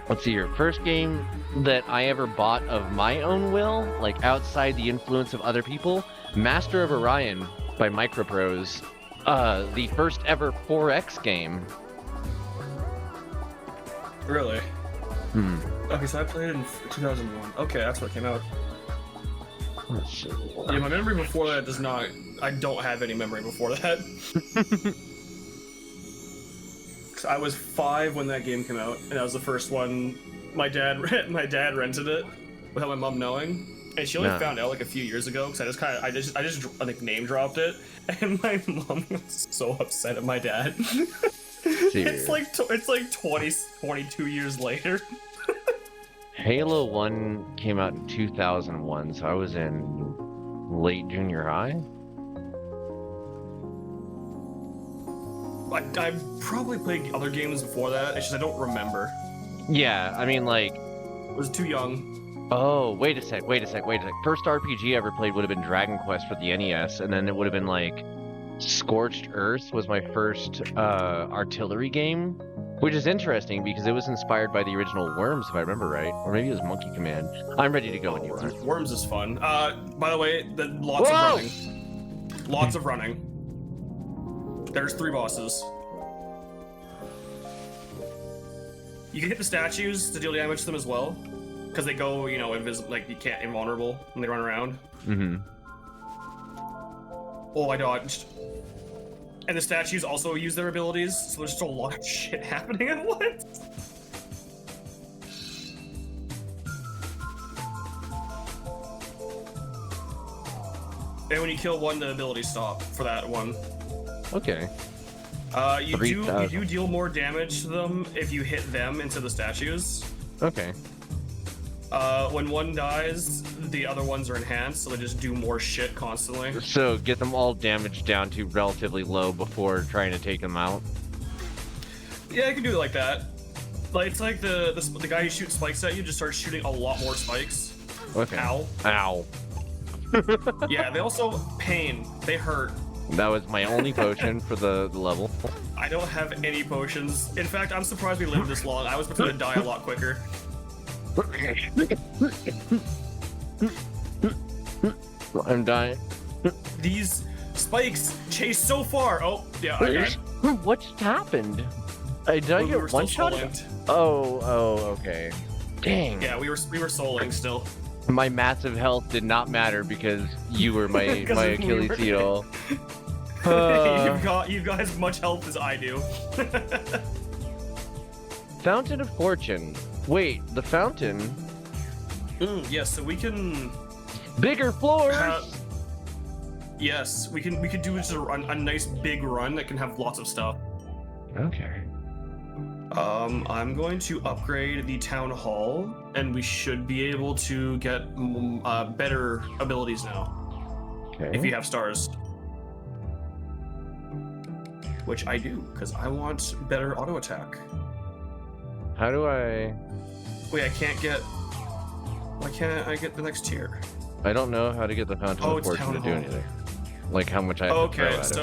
[SPEAKER 2] let's see here. First game that I ever bought of my own will, like outside the influence of other people, Master of Orion by Microprose. The first ever 4X game.
[SPEAKER 3] Really? Okay, so I played it in 2001. Okay, that's what came out.
[SPEAKER 2] Let's see.
[SPEAKER 3] Yeah, my memory before that does not. I don't have any memory before that. 'Cause I was 5 when that game came out, and that was the first one. My dad rented it without my mom knowing, and she only
[SPEAKER 2] Yeah.
[SPEAKER 3] found out like a few years ago. Because I just like name dropped it, and my mom was so upset at my dad. It's like 22 years later.
[SPEAKER 2] Halo 1 came out in 2001, so I was in late junior high.
[SPEAKER 3] I probably played other games before that. It's just I don't remember.
[SPEAKER 2] Yeah, I mean, like,
[SPEAKER 3] I was too young.
[SPEAKER 2] oh, wait a sec. First RPG I ever played would have been Dragon Quest for the NES, and then it would have been, like, Scorched Earth was my first artillery game, which is interesting because it was inspired by the original Worms, if I remember right. Or maybe it was Monkey Command. I'm ready to go when you are.
[SPEAKER 3] Worms is fun. By the way, lots
[SPEAKER 2] Whoa!
[SPEAKER 3] of running. Lots of running. There's 3 bosses. You can hit the statues to deal damage to them as well, because they go, invisible, like you can't invulnerable when they run around.
[SPEAKER 2] Mm-hmm.
[SPEAKER 3] Oh, I dodged. And the statues also use their abilities, so there's just a lot of shit happening at once. And when you kill one, the abilities stop for that one.
[SPEAKER 2] Okay.
[SPEAKER 3] You
[SPEAKER 2] 3,000.
[SPEAKER 3] do deal more damage to them if you hit them into the statues.
[SPEAKER 2] Okay.
[SPEAKER 3] When one dies, the other ones are enhanced, so they just do more shit constantly.
[SPEAKER 2] So get them all damaged down to relatively low before trying to take them out.
[SPEAKER 3] Yeah, you can do it like that. Like it's like the guy who shoots spikes at you just starts shooting a lot more spikes.
[SPEAKER 2] Okay.
[SPEAKER 3] Ow.
[SPEAKER 2] Ow.
[SPEAKER 3] Yeah, they also pain. They hurt.
[SPEAKER 2] That was my only potion for the level.
[SPEAKER 3] I don't have any potions. In fact, I'm surprised we lived this long. I was going to die a lot quicker.
[SPEAKER 2] I'm dying.
[SPEAKER 3] These spikes chase so far. Oh, yeah, I died.
[SPEAKER 2] What just happened? Did I
[SPEAKER 3] We
[SPEAKER 2] get
[SPEAKER 3] were still
[SPEAKER 2] one shot?
[SPEAKER 3] soul-linked.
[SPEAKER 2] Oh, okay. Dang.
[SPEAKER 3] Yeah, we were soul linked still.
[SPEAKER 2] My massive health did not matter because you were my
[SPEAKER 3] 'Cause
[SPEAKER 2] my
[SPEAKER 3] we
[SPEAKER 2] Achilles
[SPEAKER 3] were-
[SPEAKER 2] heel.
[SPEAKER 3] You've got as much health as I do.
[SPEAKER 2] Fountain of Fortune. Wait, the fountain.
[SPEAKER 3] Yeah, so we can.
[SPEAKER 2] Bigger floors.
[SPEAKER 3] Yes, we can do just a nice big run that can have lots of stuff.
[SPEAKER 2] Okay.
[SPEAKER 3] I'm going to upgrade the town hall, and we should be able to get better abilities now
[SPEAKER 2] Okay.
[SPEAKER 3] if you have stars. Which I do, because I want better auto attack.
[SPEAKER 2] How do I?
[SPEAKER 3] Wait, I can't get. Why can't I get the next tier?
[SPEAKER 2] I don't know how to get the Fountain
[SPEAKER 3] Oh,
[SPEAKER 2] of
[SPEAKER 3] it's
[SPEAKER 2] Fortune to
[SPEAKER 3] Town
[SPEAKER 2] do
[SPEAKER 3] Hall.
[SPEAKER 2] anything. Like how much I have to throw
[SPEAKER 3] Okay,
[SPEAKER 2] at it.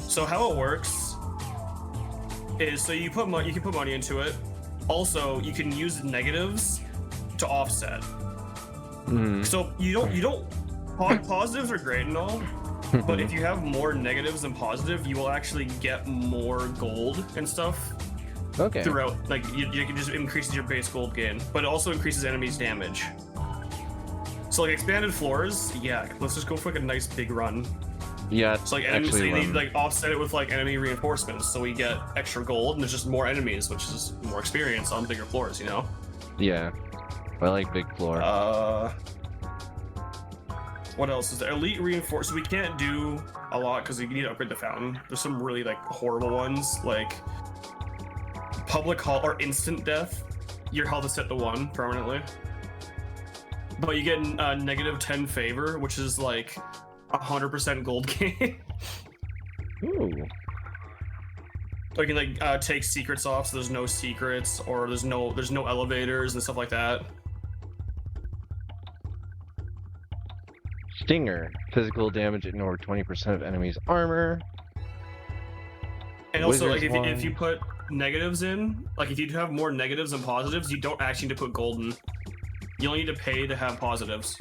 [SPEAKER 3] so how it works is so you put money, you can put money into it. Also, you can use negatives to offset.
[SPEAKER 2] Mhm.
[SPEAKER 3] So positives are great and all, but if you have more negatives than positive, you will actually get more gold and stuff
[SPEAKER 2] Okay.
[SPEAKER 3] throughout. Like you can just increase your base gold gain, but it also increases enemies' damage. So like expanded floors, yeah. Let's just go for like a nice big run.
[SPEAKER 2] Yeah.
[SPEAKER 3] So like enemies, so
[SPEAKER 2] actually,
[SPEAKER 3] you need like offset it with like enemy reinforcements, so we get extra gold, and there's just more enemies, which is more experience on bigger floors, you know.
[SPEAKER 2] Yeah. I like big floor.
[SPEAKER 3] What else is there? Elite reinforce. So we can't do a lot because we need to upgrade the fountain. There's some really like horrible ones, like public hall or instant death. Your health is set to 1 permanently, but you get negative 10 favor, which is like 100% gold gain.
[SPEAKER 2] Ooh.
[SPEAKER 3] Or you can like take secrets off, so there's no secrets, or there's no elevators and stuff like that.
[SPEAKER 2] Stinger. Physical damage ignore 20% of enemy's armor.
[SPEAKER 3] And also, like
[SPEAKER 2] Wizard's
[SPEAKER 3] if you
[SPEAKER 2] Wand.
[SPEAKER 3] put negatives in, like if you have more negatives than positives, you don't actually need to put golden. You only need to pay to have positives.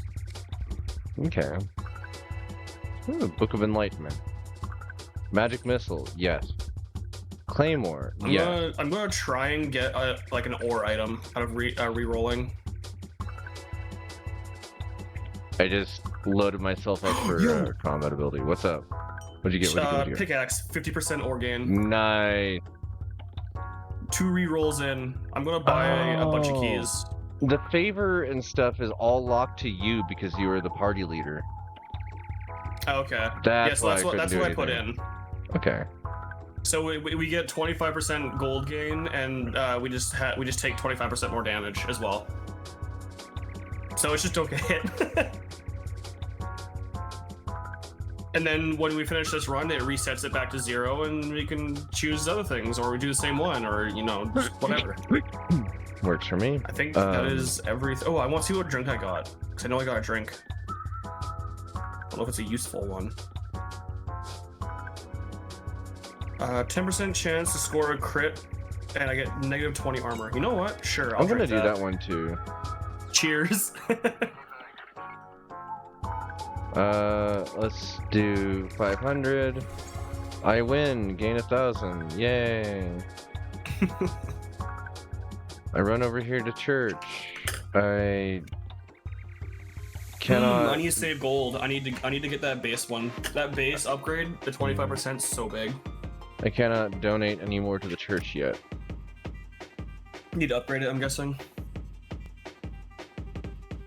[SPEAKER 2] Okay. Ooh, Book of Enlightenment. Magic Missile. Yes. Claymore. Yeah.
[SPEAKER 3] I'm gonna try and get like an ore item out of re-rolling.
[SPEAKER 2] I just loaded myself up for
[SPEAKER 3] Yo.
[SPEAKER 2] combat ability. What's up? What'd you get? What'd you get here?
[SPEAKER 3] Pickaxe, 50% ore gain.
[SPEAKER 2] Nice.
[SPEAKER 3] 2 re-rolls in. I'm gonna buy a bunch of
[SPEAKER 2] Oh.
[SPEAKER 3] keys.
[SPEAKER 2] The favor and stuff is all locked to you because you are the party leader.
[SPEAKER 3] Okay.
[SPEAKER 2] That's
[SPEAKER 3] So
[SPEAKER 2] why
[SPEAKER 3] that's
[SPEAKER 2] I
[SPEAKER 3] what
[SPEAKER 2] couldn't do
[SPEAKER 3] I put
[SPEAKER 2] anything.
[SPEAKER 3] in.
[SPEAKER 2] Okay.
[SPEAKER 3] So we get 25% gold gain, and we just take 25% more damage as well. So it's just don't get hit. And then when we finish this run, it resets it back to 0, and we can choose other things, or we do the same one, or just whatever.
[SPEAKER 2] Works for me.
[SPEAKER 3] I think that is everything. Oh, I want to see what drink I got, because I know I got a drink. I don't know if it's a useful one. 10% chance to score a crit, and I get negative 20 armor. You know what? Sure, I'll
[SPEAKER 2] I'm gonna
[SPEAKER 3] drink
[SPEAKER 2] do that one too.
[SPEAKER 3] Cheers.
[SPEAKER 2] Let's do 500. I win. Gain 1,000. Yay. I run over here to church. I cannot.
[SPEAKER 3] I need to save gold. I need to get that base one. That base upgrade, the 25% is so big.
[SPEAKER 2] I cannot donate any more to the church yet.
[SPEAKER 3] Need to upgrade it, I'm guessing.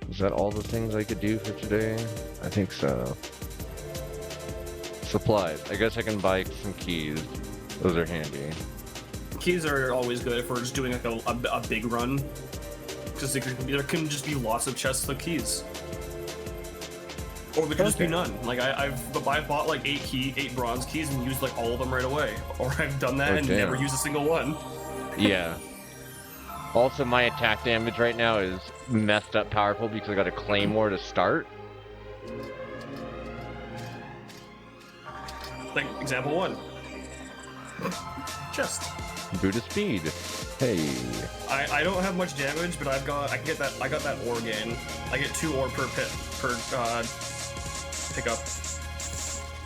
[SPEAKER 2] Is that all the things I could do for today? I think so. Supplies. I guess I can buy some keys. Those are handy.
[SPEAKER 3] Keys are always good if we're just doing like a big run. Because there can just be lots of chests of keys. Or there could just be
[SPEAKER 2] Okay.
[SPEAKER 3] none. Like I've bought like 8 bronze keys and used like all of them right away. Or I've done that
[SPEAKER 2] Oh,
[SPEAKER 3] and
[SPEAKER 2] damn.
[SPEAKER 3] never used a single one.
[SPEAKER 2] Yeah. Also, my attack damage right now is messed up powerful because I got a claymore to start.
[SPEAKER 3] Like example 1. Chest.
[SPEAKER 2] Buddha speed. Hey.
[SPEAKER 3] I don't have much damage, but I got that ore gain. I get 2 ore per pickup.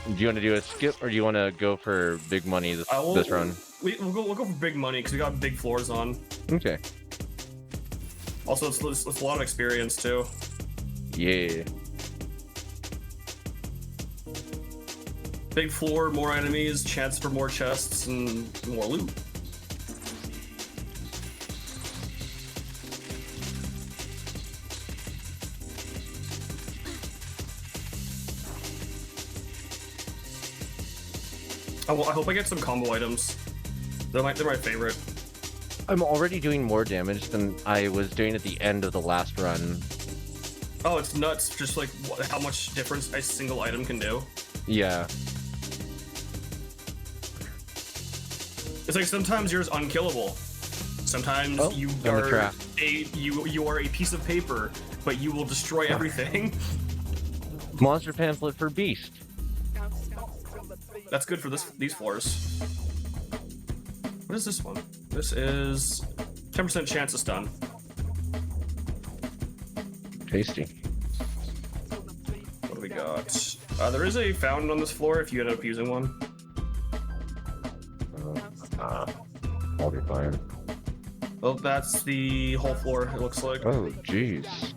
[SPEAKER 2] Do you want to do a skip, or do you want to go for big money this
[SPEAKER 3] We'll
[SPEAKER 2] run?
[SPEAKER 3] go for big money because we got big floors on.
[SPEAKER 2] Okay.
[SPEAKER 3] Also, it's a lot of experience too.
[SPEAKER 2] Yeah.
[SPEAKER 3] Big floor, more enemies, chance for more chests, and more loot. I hope I get some combo items. They're my favorite.
[SPEAKER 2] I'm already doing more damage than I was doing at the end of the last run.
[SPEAKER 3] Oh, it's nuts! Just like how much difference a single item can do.
[SPEAKER 2] Yeah.
[SPEAKER 3] It's like sometimes you're unkillable. Sometimes
[SPEAKER 2] Oh,
[SPEAKER 3] you
[SPEAKER 2] on the
[SPEAKER 3] are
[SPEAKER 2] trap.
[SPEAKER 3] you are a piece of paper, but you will destroy everything.
[SPEAKER 2] Monster pamphlet for Beast.
[SPEAKER 3] That's good for these floors. What is this one? This is 10% chance of stun.
[SPEAKER 2] Tasty.
[SPEAKER 3] What do we got? There is a fountain on this floor if you end up using one.
[SPEAKER 2] I'll be fine.
[SPEAKER 3] Well, that's the whole floor, it looks like.
[SPEAKER 2] Oh, jeez.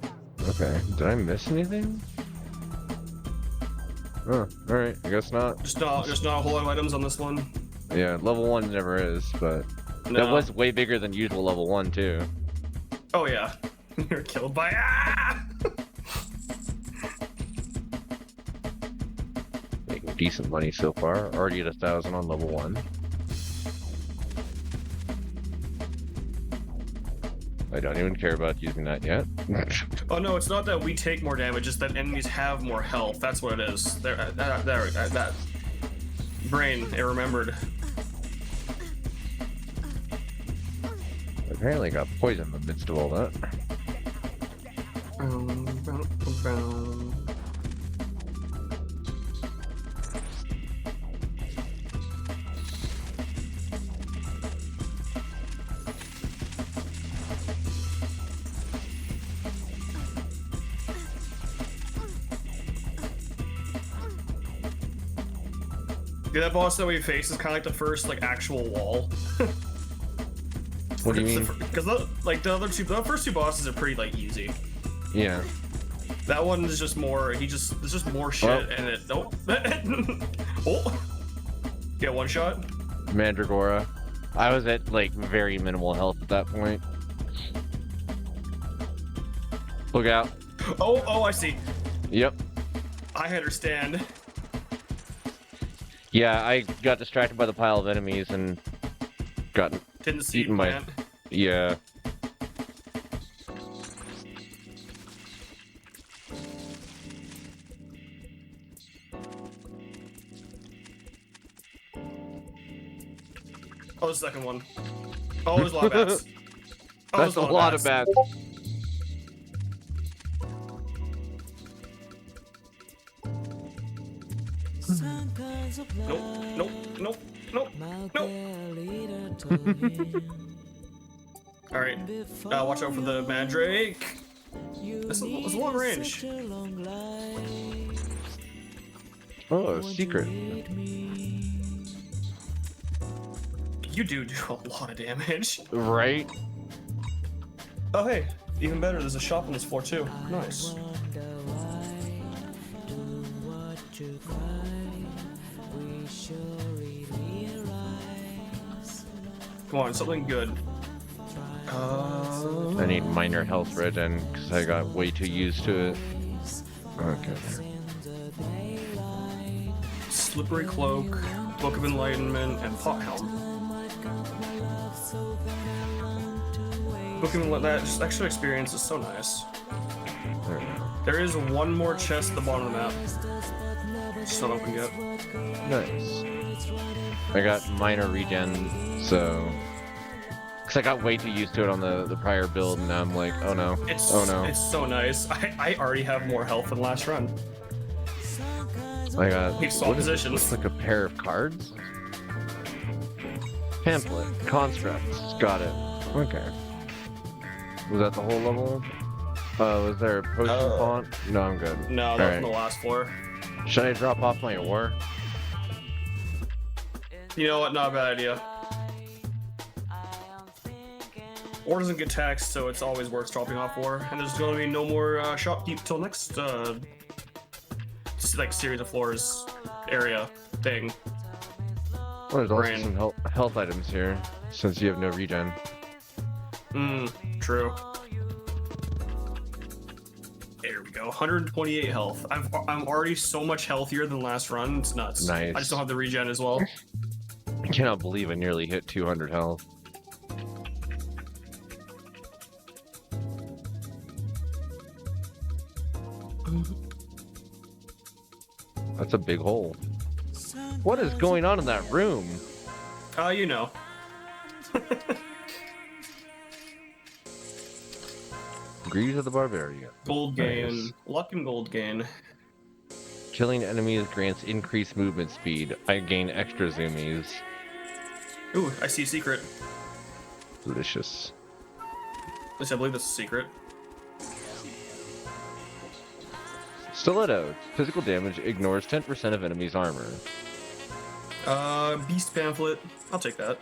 [SPEAKER 2] Okay. Did I miss anything? Oh, alright. I guess not.
[SPEAKER 3] Just not a whole lot of items on this one.
[SPEAKER 2] Yeah, level 1 never is, but that
[SPEAKER 3] No.
[SPEAKER 2] was way bigger than usual level 1, too.
[SPEAKER 3] Oh yeah. You're killed by
[SPEAKER 2] Making decent money so far. Already at 1,000 on level 1. I don't even care about using that yet.
[SPEAKER 3] Oh no, it's not that we take more damage, it's that enemies have more health. That's what it is. That brain, it remembered.
[SPEAKER 2] Apparently got poison in the midst of all that.
[SPEAKER 3] Yeah, that boss that we face is kind of like the first like actual wall.
[SPEAKER 2] What do you mean?
[SPEAKER 3] Because the first two bosses are pretty like easy.
[SPEAKER 2] Yeah.
[SPEAKER 3] That one is just more. There's just more shit,
[SPEAKER 2] Oh.
[SPEAKER 3] and it. Nope. Oh. Yeah, one shot.
[SPEAKER 2] Mandragora. I was at like very minimal health at that point. Look out.
[SPEAKER 3] Oh, I see.
[SPEAKER 2] Yep.
[SPEAKER 3] I understand.
[SPEAKER 2] Yeah, I got distracted by the pile of enemies and got
[SPEAKER 3] Didn't see
[SPEAKER 2] Eaten by-
[SPEAKER 3] plant.
[SPEAKER 2] yeah.
[SPEAKER 3] Oh, the second one. Oh, there's a lot of bats. Oh,
[SPEAKER 2] That's
[SPEAKER 3] there's
[SPEAKER 2] a lot of bats.
[SPEAKER 3] Nope. All right. Watch out for the mandrake. It's a long range.
[SPEAKER 2] Oh, a secret.
[SPEAKER 3] You do a lot of damage.
[SPEAKER 2] Right?
[SPEAKER 3] Oh, hey. Even better, there's a shop on this floor too. Nice. Come on, something good.
[SPEAKER 2] I need minor health regen because I got way too used to it. Okay.
[SPEAKER 3] Slippery Cloak, Book of Enlightenment, and Pot Helm. Book of Enlightenment, that just extra experience is so nice.
[SPEAKER 2] There we go.
[SPEAKER 3] There is one more chest at the bottom of the map. It's not open yet.
[SPEAKER 2] Nice. I got minor regen, so... Because I got way too used to it on the prior build, and now I'm like, oh no. Oh no.
[SPEAKER 3] It's so nice. I already have more health than last run.
[SPEAKER 2] I got...
[SPEAKER 3] We saw
[SPEAKER 2] what is it?
[SPEAKER 3] positions.
[SPEAKER 2] Looks like a pair of cards? Pamphlet. Constructs. Got it. Okay. Was that the whole level? Was there a potion font? No, I'm good.
[SPEAKER 3] No, that was
[SPEAKER 2] Alright.
[SPEAKER 3] from the last floor.
[SPEAKER 2] Should I drop off my ore?
[SPEAKER 3] You know what? Not a bad idea. Ore doesn't get taxed, so it's always worth dropping off ore. And there's going to be no more shopkeep till next like series of floors area thing.
[SPEAKER 2] Well, there's also
[SPEAKER 3] Brain.
[SPEAKER 2] some health items here, since you have no regen.
[SPEAKER 3] True. There we go. 128 health. I'm already so much healthier than last run. It's nuts.
[SPEAKER 2] Nice.
[SPEAKER 3] I just don't have the regen as well.
[SPEAKER 2] I cannot believe I nearly hit 200 health. That's a big hole. What is going on in that room?
[SPEAKER 3] You know.
[SPEAKER 2] Greed of the Barbarian.
[SPEAKER 3] Gold gain.
[SPEAKER 2] Nice.
[SPEAKER 3] Luck and gold gain.
[SPEAKER 2] Killing enemies grants increased movement speed. I gain extra zoomies.
[SPEAKER 3] Ooh, I see a secret.
[SPEAKER 2] Delicious.
[SPEAKER 3] At least I believe that's a secret.
[SPEAKER 2] Stiletto. Physical damage ignores 10% of enemy's armor.
[SPEAKER 3] Beast pamphlet. I'll take that.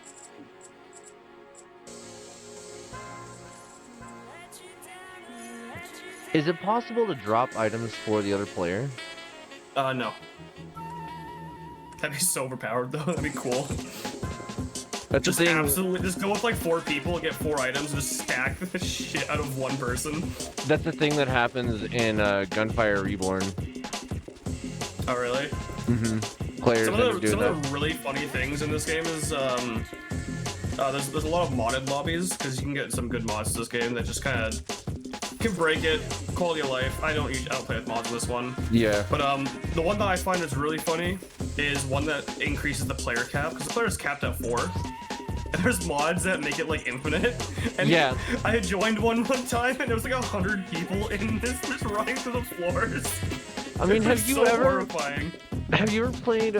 [SPEAKER 2] Is it possible to drop items for the other player?
[SPEAKER 3] No. That'd be so overpowered though. That'd be cool.
[SPEAKER 2] That's
[SPEAKER 3] Just
[SPEAKER 2] the thing.
[SPEAKER 3] absolutely, just go with like 4 people, get 4 items, and just stack the shit out of one person.
[SPEAKER 2] That's the thing that happens in Gunfire Reborn.
[SPEAKER 3] Oh really?
[SPEAKER 2] Players
[SPEAKER 3] Some
[SPEAKER 2] end up
[SPEAKER 3] of
[SPEAKER 2] doing that.
[SPEAKER 3] the really funny things in this game is there's a lot of modded lobbies because you can get some good mods to this game that just kind of can break it. Quality of life. I don't play with mods in this one.
[SPEAKER 2] Yeah.
[SPEAKER 3] But the one that I find is really funny is one that increases the player cap because the player is capped at 4. And there's mods that make it like infinite. And
[SPEAKER 2] Yeah.
[SPEAKER 3] I had joined one time and there was like 100 people in this just running through the floors.
[SPEAKER 2] I mean,
[SPEAKER 3] It was
[SPEAKER 2] have you
[SPEAKER 3] so
[SPEAKER 2] ever
[SPEAKER 3] horrifying.
[SPEAKER 2] played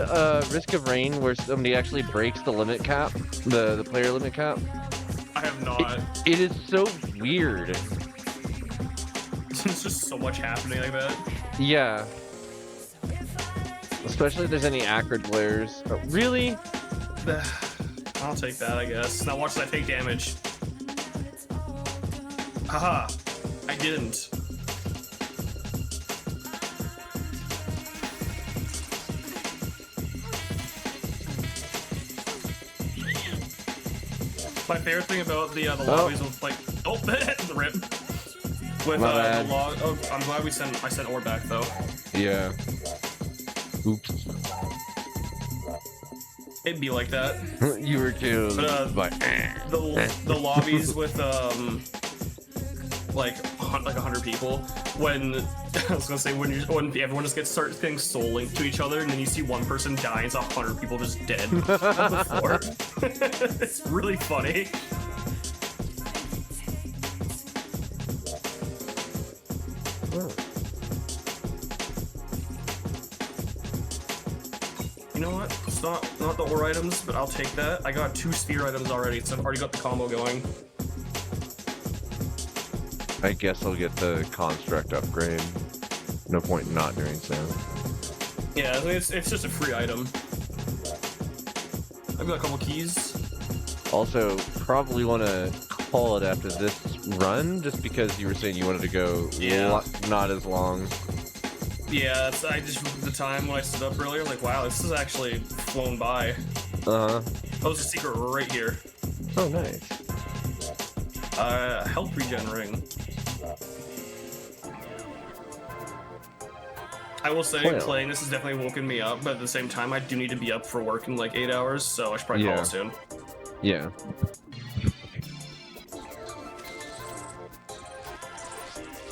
[SPEAKER 2] Risk of Rain where somebody actually breaks the limit cap, the player limit cap?
[SPEAKER 3] I have not.
[SPEAKER 2] It is so weird.
[SPEAKER 3] There's just so much happening like that.
[SPEAKER 2] Yeah. Especially if there's any Acrid players. Oh, really?
[SPEAKER 3] I'll take that, I guess. Now watch that take damage. Haha. I didn't. My favorite thing about the lobbies with like the rip with
[SPEAKER 2] My
[SPEAKER 3] the
[SPEAKER 2] bad.
[SPEAKER 3] log. Oh, I'm glad I sent ore back though.
[SPEAKER 2] Yeah. Oops.
[SPEAKER 3] It'd be like that.
[SPEAKER 2] You were killed by...
[SPEAKER 3] The lobbies with like 100 people. When I was gonna say when everyone just starts getting soul linked to each other, and then you see one person die, it's 100 people just dead on the floor. It's really funny. You know what? It's not the ore items, but I'll take that. I got 2 sphere items already, so I've already got the combo going.
[SPEAKER 2] I guess I'll get the construct upgrade. No point in not doing so.
[SPEAKER 3] Yeah, I mean, it's just a free item. I've got a couple keys.
[SPEAKER 2] Also, probably want to call it after this run, just because you were saying you wanted to go not as long.
[SPEAKER 3] Yeah, I just the time when I stood up earlier, like, wow, this is actually flown by.
[SPEAKER 2] Uh-huh.
[SPEAKER 3] Oh, there's a secret right here.
[SPEAKER 2] Oh, nice.
[SPEAKER 3] Health regen ring. I will say,
[SPEAKER 2] Well.
[SPEAKER 3] playing this has definitely woken me up, but at the same time, I do need to be up for work in like 8 hours, so I should probably call
[SPEAKER 2] Yeah.
[SPEAKER 3] it soon.
[SPEAKER 2] Yeah.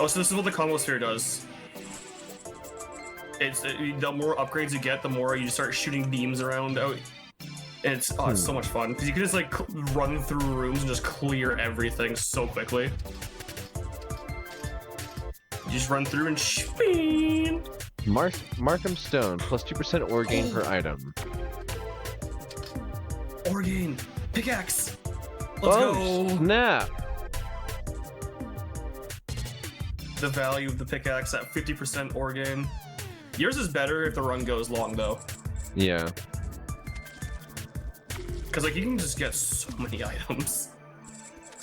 [SPEAKER 3] Oh, so this is what the combo sphere does. It's the more upgrades you get, the more you start shooting beams around out. And it's so much fun because you can just like run through rooms and just clear everything so quickly. You just run through and spin.
[SPEAKER 2] Markham Stone, plus 2% ore gain per item.
[SPEAKER 3] Ore gain, pickaxe. Let's
[SPEAKER 2] Oh,
[SPEAKER 3] go.
[SPEAKER 2] snap!
[SPEAKER 3] The value of the pickaxe at 50% ore gain. Yours is better if the run goes long though.
[SPEAKER 2] Yeah.
[SPEAKER 3] Because like you can just get so many items.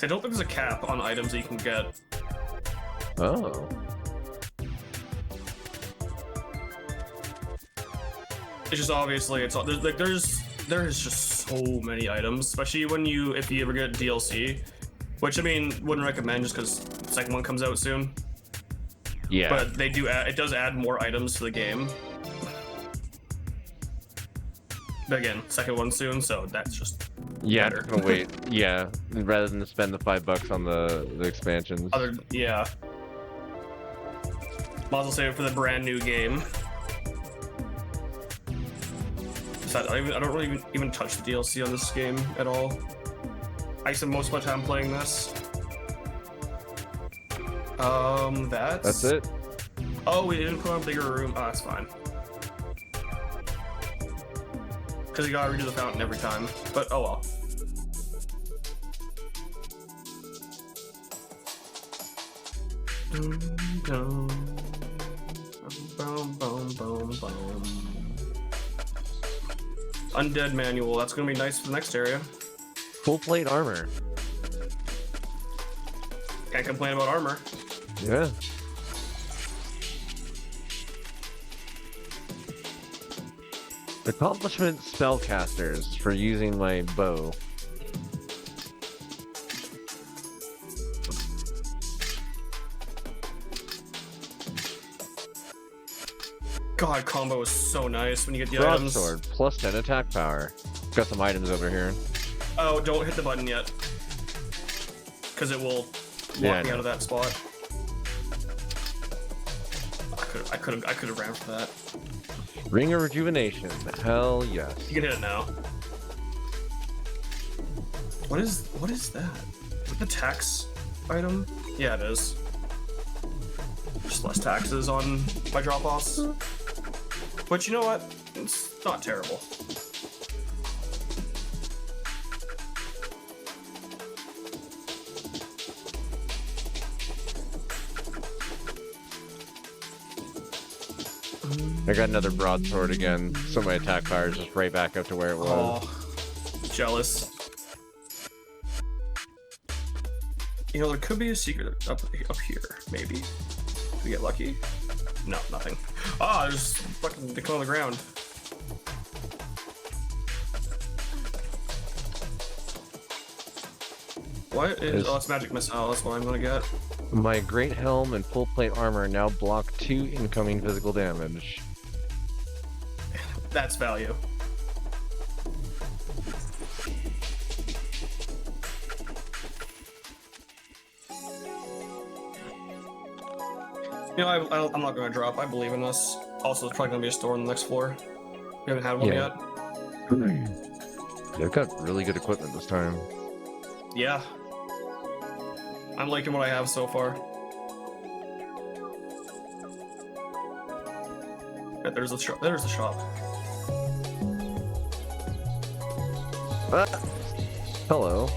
[SPEAKER 3] I don't think there's a cap on items that you can get.
[SPEAKER 2] Oh.
[SPEAKER 3] It's just obviously it's all there's just so many items, especially if you ever get DLC, which I mean wouldn't recommend just because the second one comes out soon.
[SPEAKER 2] Yeah.
[SPEAKER 3] But they do it does add more items to the game. But again, second one soon, so that's just
[SPEAKER 2] yeah,
[SPEAKER 3] better.
[SPEAKER 2] I'm gonna wait. Yeah, rather than spend the $5 on the expansions.
[SPEAKER 3] Yeah. Might as well save it for the brand new game. Besides, I don't really even touch the DLC on this game at all. I spend most of my time playing this. That's
[SPEAKER 2] it.
[SPEAKER 3] Oh, we didn't put on a bigger room. Oh, that's fine. Because you gotta redo the fountain every time. But oh well. Undead manual. That's gonna be nice for the next area.
[SPEAKER 2] Full plate armor.
[SPEAKER 3] Can't complain about armor.
[SPEAKER 2] Yeah. Accomplishment spellcasters for using my bow.
[SPEAKER 3] God, combo is so nice when you get the items.
[SPEAKER 2] Broadsword, plus 10 attack power. Got some items over here.
[SPEAKER 3] Oh, don't hit the button yet. Because it will lock me out of that spot. I could have ran for that.
[SPEAKER 2] Ring of Rejuvenation. Hell yes.
[SPEAKER 3] You can hit it now. What is that? The tax item? Yeah, it is. Just less taxes on my drop-offs. But you know what? It's not terrible.
[SPEAKER 2] I got another broadsword again, so my attack power is just right back up to where it was.
[SPEAKER 3] Oh, jealous. You know, there could be a secret up here, maybe. Did we get lucky? No, nothing. Ah, there's fucking they come on the ground. What is? Oh, it's magic missile. That's what I'm gonna get.
[SPEAKER 2] My great helm and full plate armor now block 2 incoming physical damage.
[SPEAKER 3] That's value. You know, I'm not going to drop. I believe in us. Also, there's probably going to be a store on the next floor. We haven't had one
[SPEAKER 2] Yeah.
[SPEAKER 3] yet.
[SPEAKER 2] They've got really good equipment this time.
[SPEAKER 3] Yeah. I'm liking what I have so far. Yeah, there's the shop. There's the shop.
[SPEAKER 2] Ah. Hello.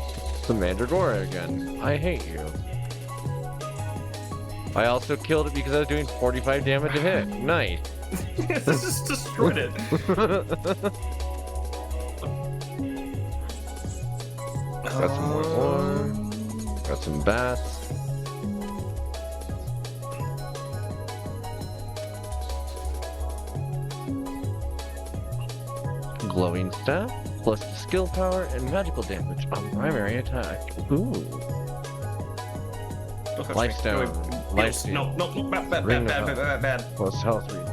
[SPEAKER 2] The Mandragora again. I hate you. I also killed it because I was doing 45 damage a hit. Nice.
[SPEAKER 3] This just destroyed it.
[SPEAKER 2] Got some more ore. Got some bats. Glowing staff, plus skill power and magical damage on primary attack. Ooh.
[SPEAKER 3] Don't touch me.
[SPEAKER 2] Lifestone.
[SPEAKER 3] No,
[SPEAKER 2] Lifesteal.
[SPEAKER 3] no, bad,
[SPEAKER 2] Ring of
[SPEAKER 3] bad.
[SPEAKER 2] Plus health regen.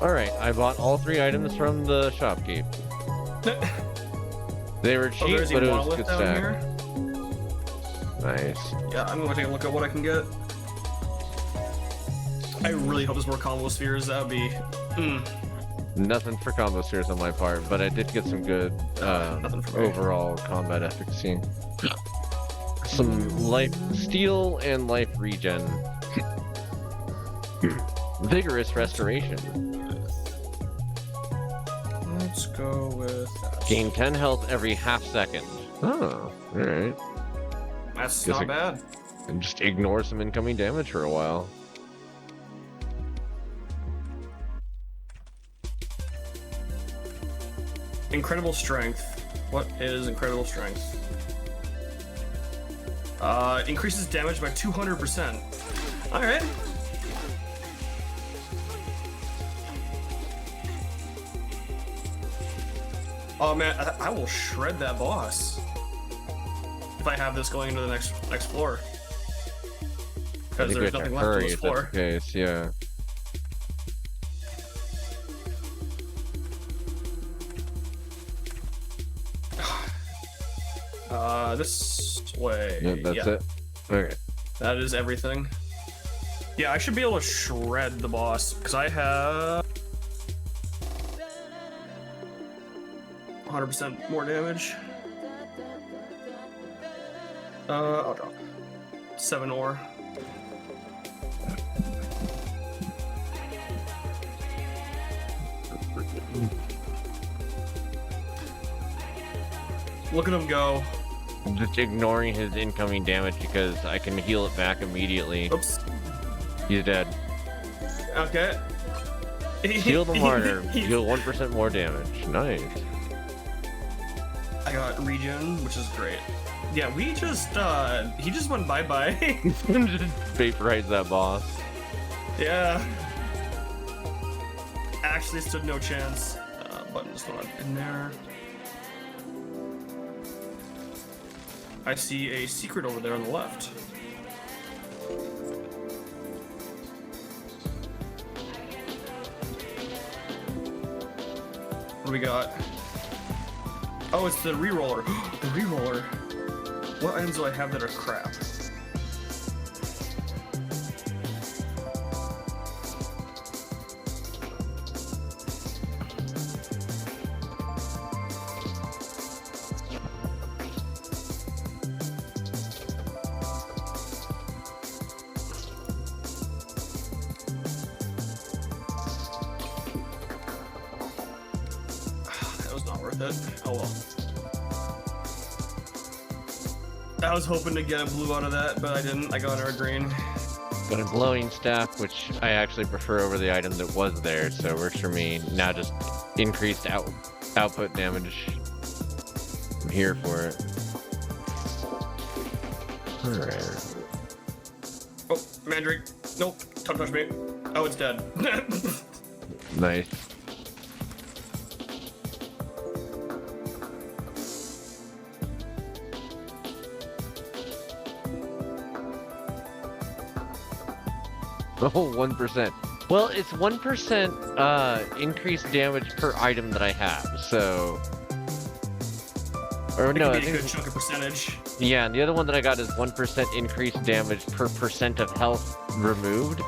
[SPEAKER 2] Alright, I bought all 3 items from the shopkeep. They were cheap,
[SPEAKER 3] there's
[SPEAKER 2] but
[SPEAKER 3] a
[SPEAKER 2] it was
[SPEAKER 3] monolith
[SPEAKER 2] good
[SPEAKER 3] down
[SPEAKER 2] stack.
[SPEAKER 3] here.
[SPEAKER 2] Nice.
[SPEAKER 3] Yeah, I'm gonna take a look at what I can get. I really hope there's more combo spheres. That would be.
[SPEAKER 2] Nothing for combo spheres on my part, but I did get some good
[SPEAKER 3] Nothing for me.
[SPEAKER 2] overall combat efficacy. Some life steal and life regen. Vigorous restoration.
[SPEAKER 3] Let's go with that.
[SPEAKER 2] Gain 10 health every half second. Oh, alright.
[SPEAKER 3] That's
[SPEAKER 2] Guess
[SPEAKER 3] not
[SPEAKER 2] it-
[SPEAKER 3] bad.
[SPEAKER 2] And just ignore some incoming damage for a while.
[SPEAKER 3] Incredible strength. What is incredible strength? Increases damage by 200%. All right. Oh man, I will shred that boss if I have this going into the next floor.
[SPEAKER 2] I
[SPEAKER 3] Because
[SPEAKER 2] think we
[SPEAKER 3] there's
[SPEAKER 2] have to
[SPEAKER 3] nothing left on
[SPEAKER 2] hurry
[SPEAKER 3] this
[SPEAKER 2] if that's
[SPEAKER 3] floor.
[SPEAKER 2] the case, yeah.
[SPEAKER 3] This way.
[SPEAKER 2] Yep, that's it. Okay.
[SPEAKER 3] That is everything. Yeah, I should be able to shred the boss because I have 100% more damage. I'll drop 7 ore. Look at him go.
[SPEAKER 2] I'm just ignoring his incoming damage because I can heal it back immediately.
[SPEAKER 3] Oops.
[SPEAKER 2] He's dead.
[SPEAKER 3] Okay.
[SPEAKER 2] Heal the martyr. Heal 1% more damage. Nice.
[SPEAKER 3] I got regen, which is great. Yeah, we just he just went bye-bye.
[SPEAKER 2] Just vaporize that boss.
[SPEAKER 3] Yeah. Actually stood no chance. Button just went in there. I see a secret over there on the left. What do we got? Oh, it's the reroller. The reroller. What items do I have that are crap? That was not worth it. Oh well. I was hoping to get a blue out of that, but I didn't. I got our green.
[SPEAKER 2] Got a glowing staff, which I actually prefer over the item that was there, so it works for me. Now just increased output damage. I'm here for it. Alright.
[SPEAKER 3] Oh, Mandrake. Nope. Don't touch me. Oh, it's dead.
[SPEAKER 2] Nice. Oh, 1%. Well, it's 1% increased damage per item that I have, so... Or
[SPEAKER 3] It
[SPEAKER 2] no,
[SPEAKER 3] could
[SPEAKER 2] I
[SPEAKER 3] be a
[SPEAKER 2] think...
[SPEAKER 3] good chunk of percentage.
[SPEAKER 2] Yeah, and the other one that I got is 1% increased damage per percent of health removed.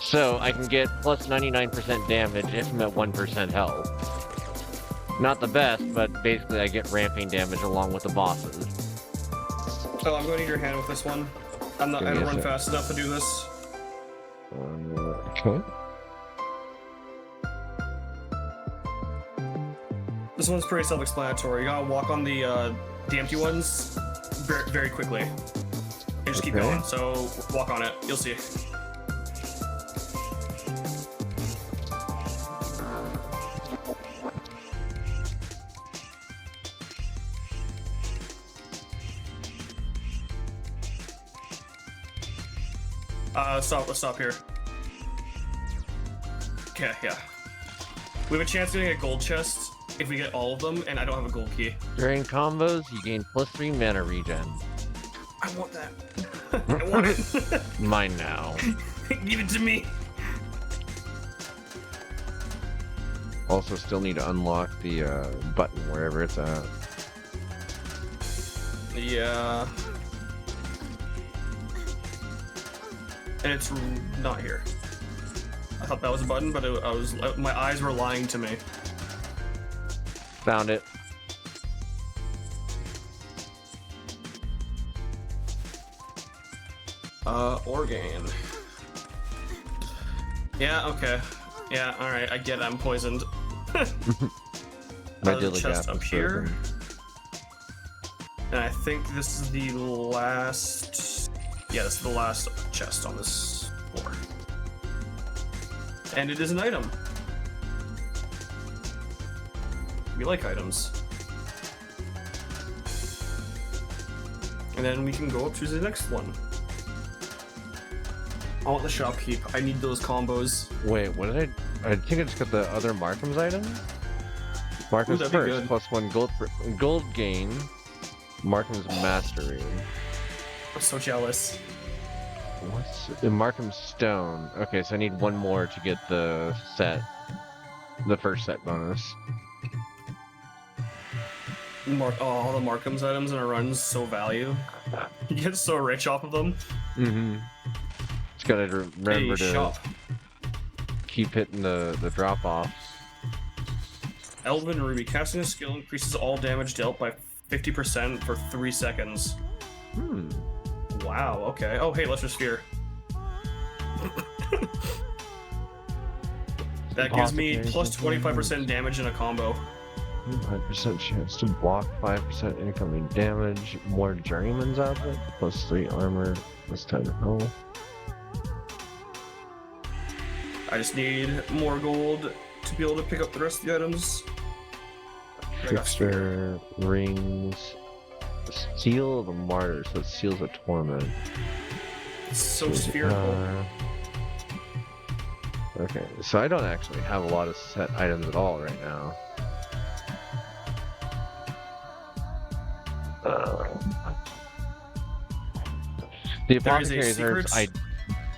[SPEAKER 2] So I can get plus 99% damage if I'm at 1% health. Not the best, but basically I get ramping damage along with the bosses.
[SPEAKER 3] Oh, I'm going to need your hand with this one. I
[SPEAKER 2] Give me
[SPEAKER 3] don't
[SPEAKER 2] a
[SPEAKER 3] run
[SPEAKER 2] sec.
[SPEAKER 3] fast enough to do this.
[SPEAKER 2] Okay.
[SPEAKER 3] This one's pretty self-explanatory. You gotta walk on the empty ones very, very quickly. And just keep
[SPEAKER 2] Okay.
[SPEAKER 3] going. So walk on it. You'll see. Let's stop here. Okay, yeah. We have a chance of getting a gold chest if we get all of them, and I don't have a gold key.
[SPEAKER 2] During combos, you gain plus 3 mana regen.
[SPEAKER 3] I want that. I want it.
[SPEAKER 2] Mine now.
[SPEAKER 3] Give it to me.
[SPEAKER 2] Also, still need to unlock the button wherever it's at.
[SPEAKER 3] Yeah. And it's not here. I thought that was a button, but my eyes were lying to me.
[SPEAKER 2] Found it.
[SPEAKER 3] Orgain. Yeah, okay. Yeah, alright, I get it, I'm poisoned.
[SPEAKER 2] My
[SPEAKER 3] There's a
[SPEAKER 2] Dilligaf
[SPEAKER 3] chest
[SPEAKER 2] is
[SPEAKER 3] up here.
[SPEAKER 2] broken.
[SPEAKER 3] And I think this is the last... Yeah, this is the last chest on this floor. And it is an item. We like items. And then we can go up to the next one. I want the shopkeep. I need those combos.
[SPEAKER 2] Wait, what did I think I just got the other Markham's item? Markham's
[SPEAKER 3] that'd be
[SPEAKER 2] first,
[SPEAKER 3] good.
[SPEAKER 2] plus 1 gold gain. Markham's mastery.
[SPEAKER 3] I'm so jealous.
[SPEAKER 2] What's Markham's stone? Okay, so I need 1 more to get the set, the first set bonus.
[SPEAKER 3] All the Markham's items in a run so value. You get so rich off of them.
[SPEAKER 2] Mm-hmm. Just gotta remember
[SPEAKER 3] Hey,
[SPEAKER 2] to
[SPEAKER 3] shop.
[SPEAKER 2] keep hitting the drop offs.
[SPEAKER 3] Elven Ruby. Casting a skill increases all damage dealt by 50% for 3 seconds.
[SPEAKER 2] Hmm.
[SPEAKER 3] Wow, okay. Oh, hey, Lesser Sphere. That gives me plus 25% damage in a combo.
[SPEAKER 2] 5% chance to block 5% incoming damage. More journeyman's outfit. Plus 3 armor. Plus 10 health.
[SPEAKER 3] I just need more gold to be able to pick up the rest of the items.
[SPEAKER 2] Trickster, rings, Seal of a Martyr, so it seals a torment.
[SPEAKER 3] It's so spherical.
[SPEAKER 2] Okay, so I don't actually have a lot of set items at all right now. The
[SPEAKER 3] There is a
[SPEAKER 2] Apothecary's Herbs, I
[SPEAKER 3] secret-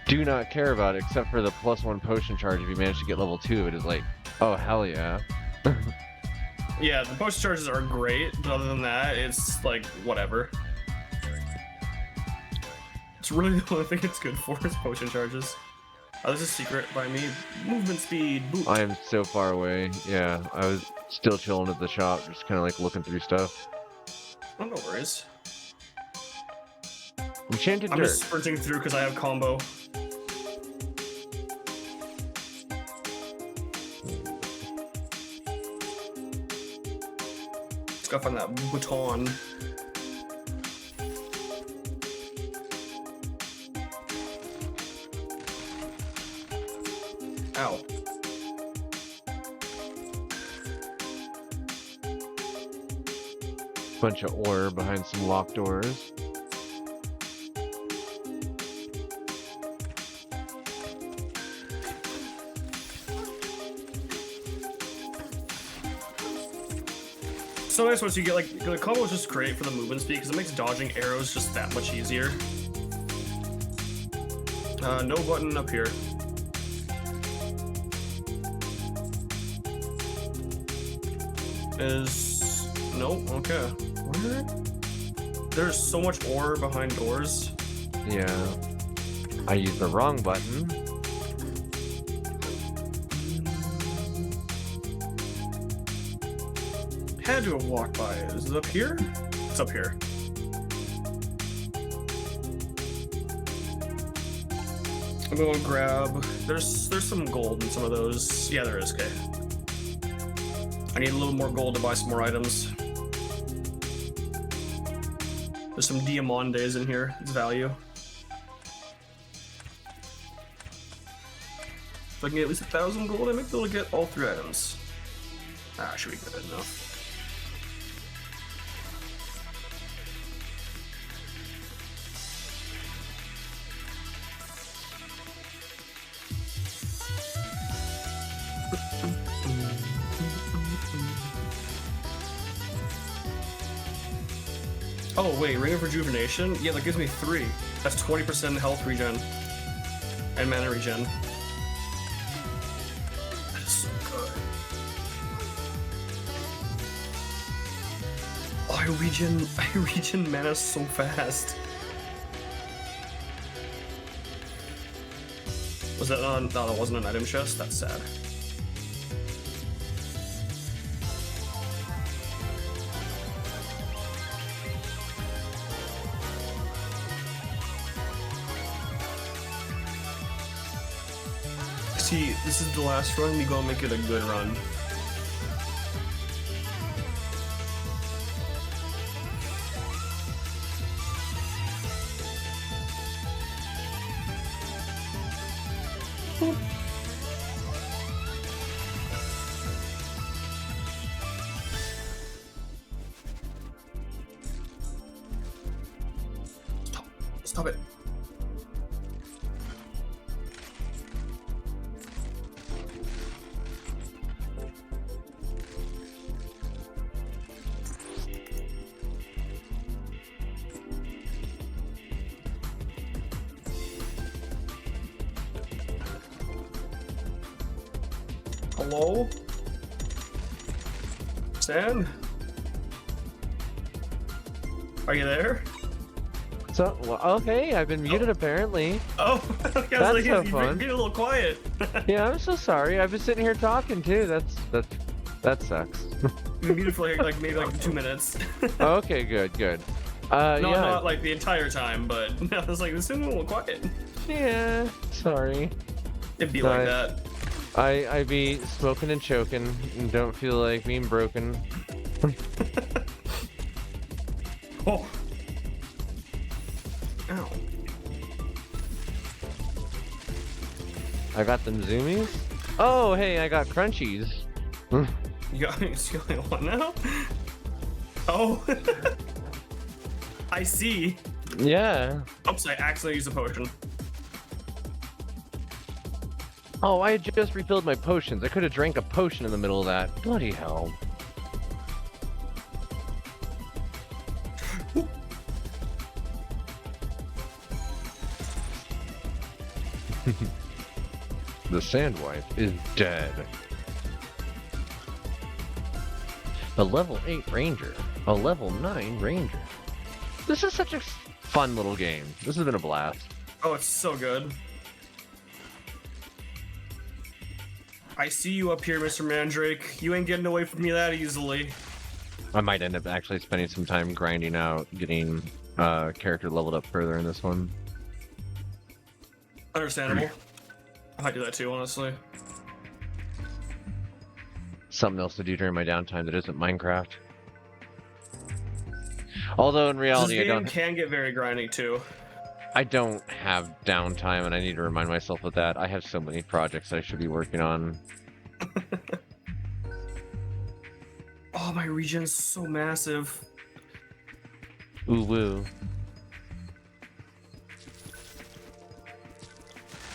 [SPEAKER 2] do not care about, except for the +1 potion charge if you manage to get level 2. It is like, oh hell yeah.
[SPEAKER 3] Yeah, the potion charges are great, but other than that, it's like, whatever. It's really the only thing it's good for is potion charges. Oh, this is secret by me. Movement speed, boot.
[SPEAKER 2] I am so far away. Yeah, I was still chilling at the shop, just kind of like looking through stuff.
[SPEAKER 3] Oh, no worries.
[SPEAKER 2] Enchanted
[SPEAKER 3] I'm
[SPEAKER 2] dirt.
[SPEAKER 3] just sprinting through because I have combo. Let's go find that baton. Ow.
[SPEAKER 2] Bunch of ore behind some locked doors.
[SPEAKER 3] So nice once you get like the combo is just great for the movement speed because it makes dodging arrows just that much easier. No button up here. Is no okay. Where? There's so much ore behind doors.
[SPEAKER 2] Yeah. I used the wrong button.
[SPEAKER 3] Had to have walked by it. Is it up here? It's up here. I'm gonna grab. There's some gold in some of those. Yeah, there is. Okay. I need a little more gold to buy some more items. There's some diamondes in here. It's value. If I can get at least 1,000 gold, I might be able to get all 3 items. Ah, should be good enough. Oh wait, Ring of Rejuvenation? Yeah, that gives me 3. That's 20% health regen. And mana regen. That is so good. Oh, I regen mana so fast. Was that on? No, that wasn't an item chest. That's sad. See, this is the last run. We gonna make it a good run. Stop it. Hello? Stan? Are you there?
[SPEAKER 2] So, well, okay, I've been muted apparently.
[SPEAKER 3] Oh,
[SPEAKER 2] That's
[SPEAKER 3] you're
[SPEAKER 2] so fun.
[SPEAKER 3] getting a little quiet.
[SPEAKER 2] Yeah, I'm so sorry. I've been sitting here talking too. That sucks.
[SPEAKER 3] You're muted for like maybe like 2 minutes.
[SPEAKER 2] Okay, good.
[SPEAKER 3] No,
[SPEAKER 2] Yeah,
[SPEAKER 3] not like the entire time, but I was like, this is a little quiet.
[SPEAKER 2] yeah. Sorry.
[SPEAKER 3] It'd be like
[SPEAKER 2] Nice.
[SPEAKER 3] that.
[SPEAKER 2] I be smoking and choking and don't feel like being broken.
[SPEAKER 3] Oh. Ow.
[SPEAKER 2] I got them zoomies. Oh, hey, I got crunchies.
[SPEAKER 3] You got what now? Oh. I see.
[SPEAKER 2] Yeah.
[SPEAKER 3] Oops, I accidentally used a potion.
[SPEAKER 2] Oh, I had just refilled my potions. I could have drank a potion in the middle of that. Bloody hell. The Sandwife is dead. A level 8 ranger. A level 9 ranger. This is such a fun little game. This has been a blast.
[SPEAKER 3] Oh, it's so good. I see you up here, Mr. Mandrake. You ain't getting away from me that easily.
[SPEAKER 2] I might end up actually spending some time grinding out, getting character leveled up further in this one.
[SPEAKER 3] Understandable. I might do that too, honestly.
[SPEAKER 2] Something else to do during my downtime that isn't Minecraft. Although in
[SPEAKER 3] This
[SPEAKER 2] reality,
[SPEAKER 3] game can get very grinding too.
[SPEAKER 2] I don't have downtime, and I need to remind myself of that. I have so many projects I should be working on.
[SPEAKER 3] Oh, my region's so massive.
[SPEAKER 2] Ooh woo.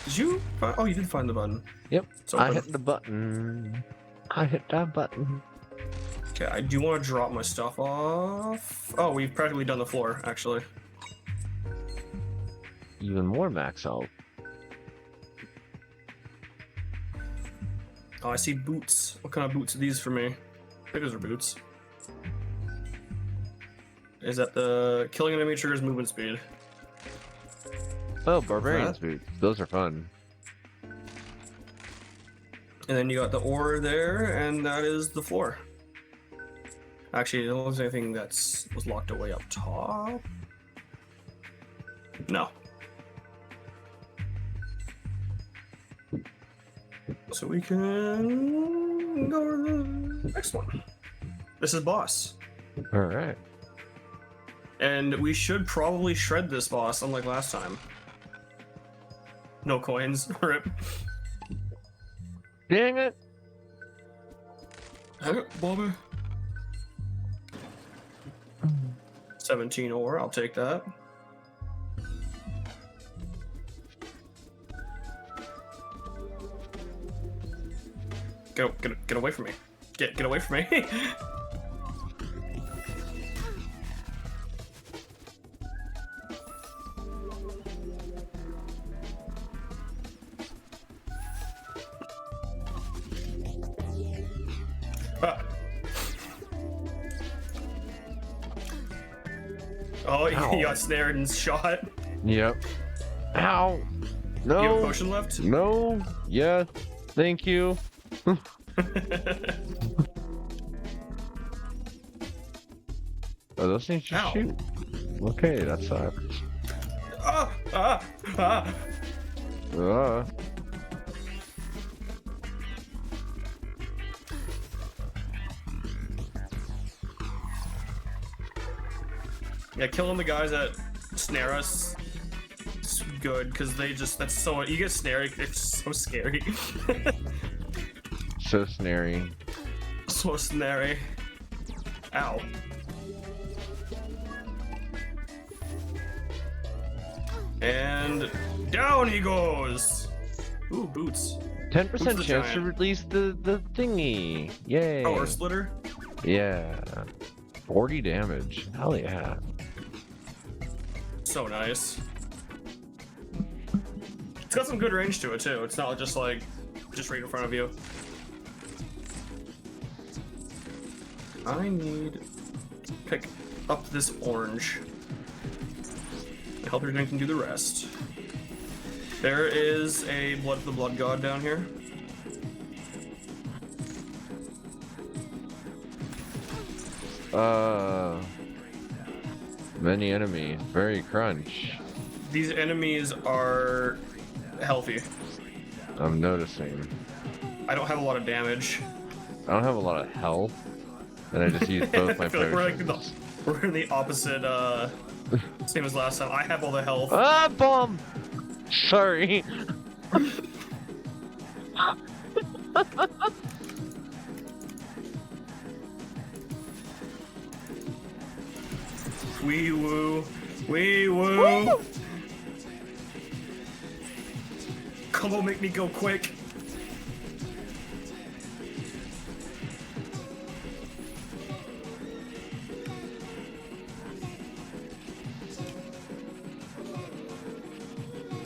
[SPEAKER 3] Did you? Oh, you did find the button.
[SPEAKER 2] Yep,
[SPEAKER 3] It's
[SPEAKER 2] I
[SPEAKER 3] open.
[SPEAKER 2] hit the button. I hit that button.
[SPEAKER 3] Okay, I do want to drop my stuff off. Oh, we've practically done the floor, actually.
[SPEAKER 2] Even more max out.
[SPEAKER 3] Oh, I see boots. What kind of boots are these for me? I think those are boots. Is that the killing enemy triggers movement speed?
[SPEAKER 2] Oh, Barbarian's
[SPEAKER 3] That?
[SPEAKER 2] boots. Those are fun.
[SPEAKER 3] And then you got the ore there, and that is the floor. Actually, there wasn't anything that's was locked away up top. No. So we can go to the next one. This is boss.
[SPEAKER 2] All right.
[SPEAKER 3] And we should probably shred this boss, unlike last time. No coins. Rip.
[SPEAKER 2] Dang it.
[SPEAKER 3] Hey, Bobby. 17 ore, I'll take that. Get away from me. Get away from me. Ah. Oh,
[SPEAKER 2] Ow.
[SPEAKER 3] you got snared and shot.
[SPEAKER 2] Yep. Ow.
[SPEAKER 3] You have a
[SPEAKER 2] No.
[SPEAKER 3] potion left?
[SPEAKER 2] No. Yeah. Thank you. Oh, those things just
[SPEAKER 3] Ow.
[SPEAKER 2] shoot. Okay, that sucks.
[SPEAKER 3] Ah! Ah! Ah!
[SPEAKER 2] Uh.
[SPEAKER 3] Yeah, killing the guys that snare us is good, because that's so, you get snared, it's so scary.
[SPEAKER 2] So snary.
[SPEAKER 3] So snary. Ow. And down he goes. Ooh, boots.
[SPEAKER 2] 10%
[SPEAKER 3] Who's the
[SPEAKER 2] chance to
[SPEAKER 3] giant?
[SPEAKER 2] release the thingy. Yay.
[SPEAKER 3] Oh, Earth Splitter.
[SPEAKER 2] Yeah. 40 damage. Hell yeah.
[SPEAKER 3] So nice. It's got some good range to it too. It's not just like just right in front of you. I need to pick up this orange. The helper drink can do the rest. There is a Blood of the Blood God down here.
[SPEAKER 2] Many enemies. Very crunch.
[SPEAKER 3] These enemies are healthy.
[SPEAKER 2] I'm noticing.
[SPEAKER 3] I don't have a lot of damage.
[SPEAKER 2] I don't have a lot of health. And I just use both my
[SPEAKER 3] I feel like
[SPEAKER 2] potions.
[SPEAKER 3] we're in the opposite, same as last time. I have all the health.
[SPEAKER 2] Ah, bomb! Sorry.
[SPEAKER 3] Wee woo. Wee woo. Come on, make me go quick.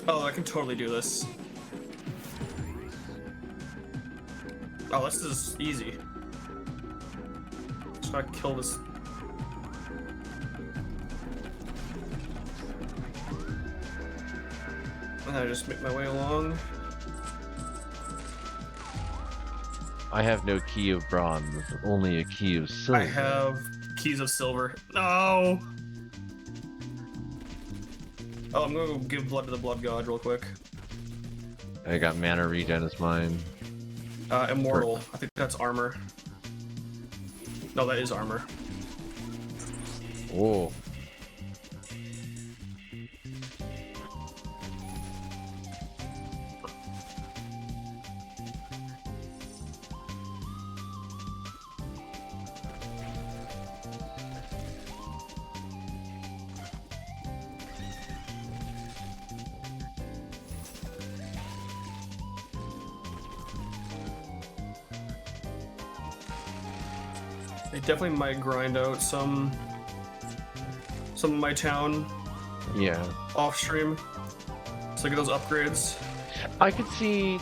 [SPEAKER 3] Oh, I can totally do this. Oh, this is easy. Just gotta kill this. And I just make my way along.
[SPEAKER 2] I have no key of bronze, only a key of silver.
[SPEAKER 3] I have keys of silver. No! Oh, I'm gonna go give blood to the blood god real quick.
[SPEAKER 2] I got mana regen as mine.
[SPEAKER 3] Immortal. I think that's armor. No, that is armor.
[SPEAKER 2] Oh.
[SPEAKER 3] They definitely might grind out some of my town
[SPEAKER 2] Yeah.
[SPEAKER 3] off stream. So get those upgrades.
[SPEAKER 2] I could see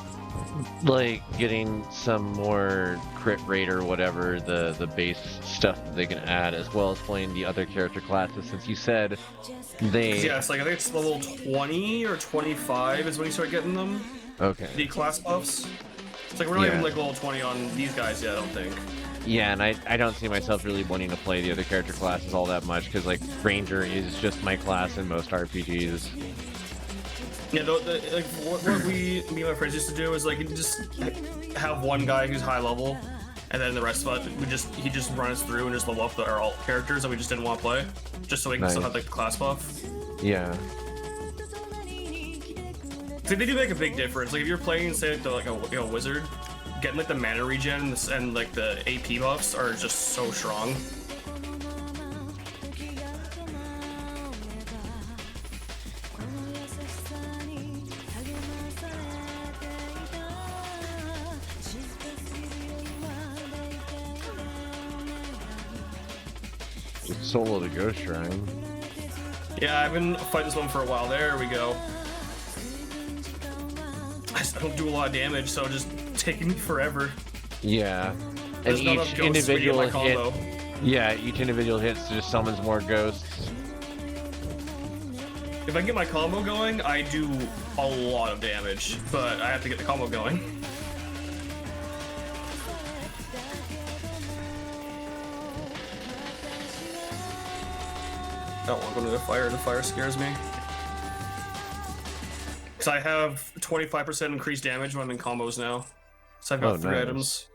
[SPEAKER 2] like getting some more crit rate or whatever, the base stuff that they can add, as well as playing the other character classes, since you said
[SPEAKER 3] 'Cause
[SPEAKER 2] they
[SPEAKER 3] yeah, it's like I think it's level 20 or 25 is when you start getting them.
[SPEAKER 2] okay.
[SPEAKER 3] The class buffs. It's like we're not
[SPEAKER 2] Yeah.
[SPEAKER 3] even like level 20 on these guys yet, I don't think.
[SPEAKER 2] Yeah, and I don't see myself really wanting to play the other character classes all that much, because like Ranger is just my class in most RPGs.
[SPEAKER 3] Yeah, like what me and my friends used to do is like you just have one guy who's high level, and then the rest of us he just runs through and just level up our alt characters that we just didn't want to play, just so we can still
[SPEAKER 2] Nice.
[SPEAKER 3] have like the class buff.
[SPEAKER 2] Yeah.
[SPEAKER 3] So they do make a big difference. Like if you're playing, say like a wizard, getting like the mana regen and like the AP buffs are just so strong.
[SPEAKER 2] Just solo the Ghost Shrine.
[SPEAKER 3] Yeah, I've been fighting this one for a while. There we go. I don't do a lot of damage, so it's just taking me forever.
[SPEAKER 2] Yeah. And
[SPEAKER 3] There's not enough
[SPEAKER 2] each
[SPEAKER 3] ghosts for me to get
[SPEAKER 2] individual
[SPEAKER 3] my
[SPEAKER 2] hit.
[SPEAKER 3] combo.
[SPEAKER 2] Yeah, each individual hit just summons more ghosts.
[SPEAKER 3] If I can get my combo going, I do a lot of damage, but I have to get the combo going. I don't want to go to the fire scares me. Because I have 25% increased damage when I'm in combos now. So I've got
[SPEAKER 2] Oh,
[SPEAKER 3] 3
[SPEAKER 2] nice.
[SPEAKER 3] items.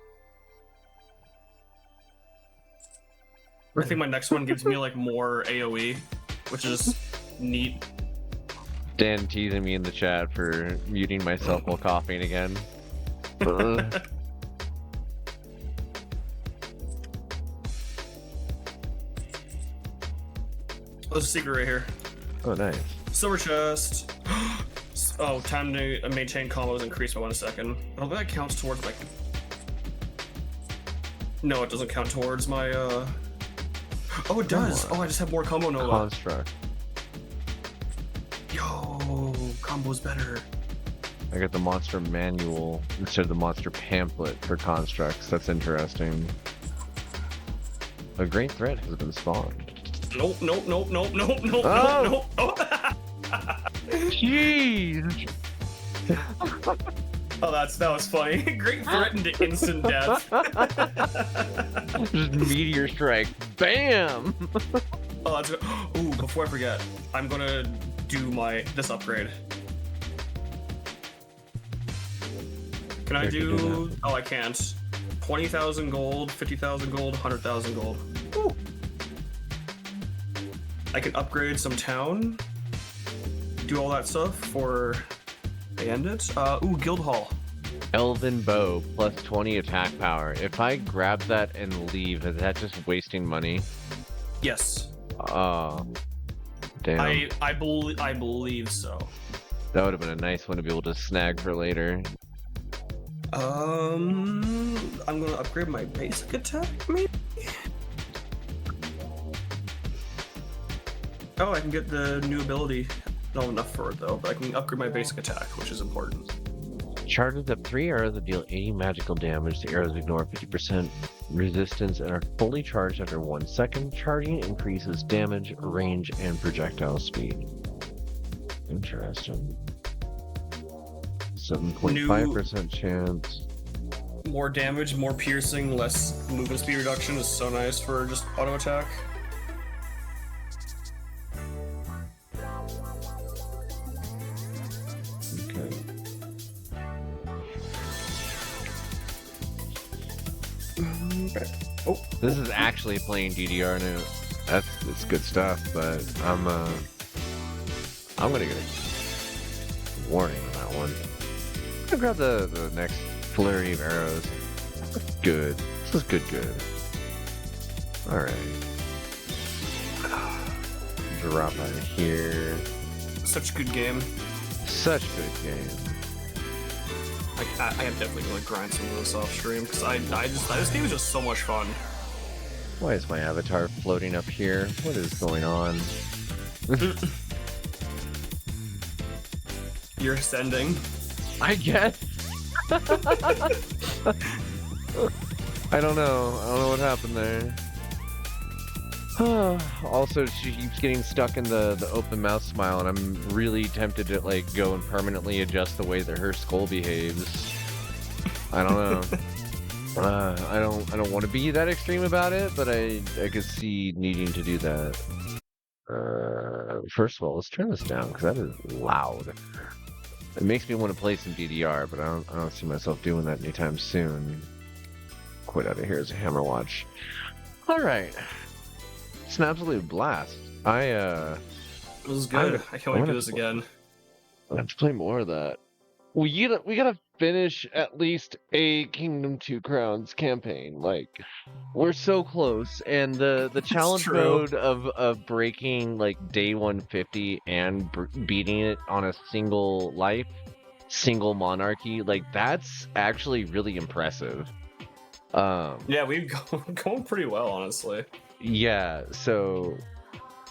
[SPEAKER 3] I think my next one gives me like more AoE, which is neat.
[SPEAKER 2] Dan teasing me in the chat for muting myself while coughing again.
[SPEAKER 3] There's a secret right here.
[SPEAKER 2] Oh, nice.
[SPEAKER 3] Silver chest. Oh, time to maintain combos increased by 1 second. I don't think that counts towards like. No, it doesn't count towards my. Oh, it does. Oh, I just have more combo Nova.
[SPEAKER 2] Construct.
[SPEAKER 3] Yo, combo's better.
[SPEAKER 2] I got the monster manual instead of the monster pamphlet for constructs. That's interesting. A great threat has been spawned.
[SPEAKER 3] Nope.
[SPEAKER 2] Oh!
[SPEAKER 3] Nope.
[SPEAKER 2] Jeez!
[SPEAKER 3] Oh, that was funny. Great threatened to instant death.
[SPEAKER 2] Just meteor strike. Bam!
[SPEAKER 3] Oh, that's good. Ooh, before I forget, I'm gonna do this upgrade. Can I
[SPEAKER 2] Sure, you can do
[SPEAKER 3] do? Oh, I can't. 20,000 gold, 50,000 gold, 100,000 gold. Ooh. I can upgrade some town. Do all that stuff for they end it. Ooh, guild hall.
[SPEAKER 2] Elven bow plus 20 attack power. If I grab that and leave, is that just wasting money?
[SPEAKER 3] Yes.
[SPEAKER 2] Damn.
[SPEAKER 3] I believe so.
[SPEAKER 2] That would have been a nice one to be able to snag for later.
[SPEAKER 3] I'm gonna upgrade my basic attack, maybe? Oh, I can get the new ability. Not enough for it though, but I can upgrade my basic attack, which is important.
[SPEAKER 2] Charges up 3 arrows that deal 80 magical damage. The arrows ignore 50% resistance and are fully charged after 1 second. Charging increases damage, range, and projectile speed. Interesting. 7.5% chance.
[SPEAKER 3] More damage, more piercing, less movement speed reduction is so nice for just auto attack.
[SPEAKER 2] Okay.
[SPEAKER 3] Oh,
[SPEAKER 2] This is actually playing DDR now. It's good stuff, but I'm gonna get a warning on that one. I'm gonna grab the next flurry of arrows. Good. This is good. Alright. Drop out of here.
[SPEAKER 3] such a good game.
[SPEAKER 2] Such good game.
[SPEAKER 3] I am definitely gonna grind some of this off stream because this game is just so much fun.
[SPEAKER 2] Why is my avatar floating up here? What is going on?
[SPEAKER 3] You're ascending.
[SPEAKER 2] I guess. I don't know. I don't know what happened there. Also, she keeps getting stuck in the open mouth smile, and I'm really tempted to like go and permanently adjust the way that her skull behaves. I don't know. I don't want to be that extreme about it, but I could see needing to do that. First of all, let's turn this down because that is loud. It makes me want to play some DDR, but I don't see myself doing that anytime soon. Quit out of here as a hammer watch. All right, it's an absolute blast.
[SPEAKER 3] This is good. I can't wait to do this again.
[SPEAKER 2] I have to play more of that. We gotta finish at least a Kingdom 2 Crowns campaign. Like, we're so close, and the challenge
[SPEAKER 3] true.
[SPEAKER 2] mode of breaking like day 150 and beating it on a single life, single monarchy, like that's actually really impressive.
[SPEAKER 3] Yeah, we've going pretty well, honestly.
[SPEAKER 2] Yeah, so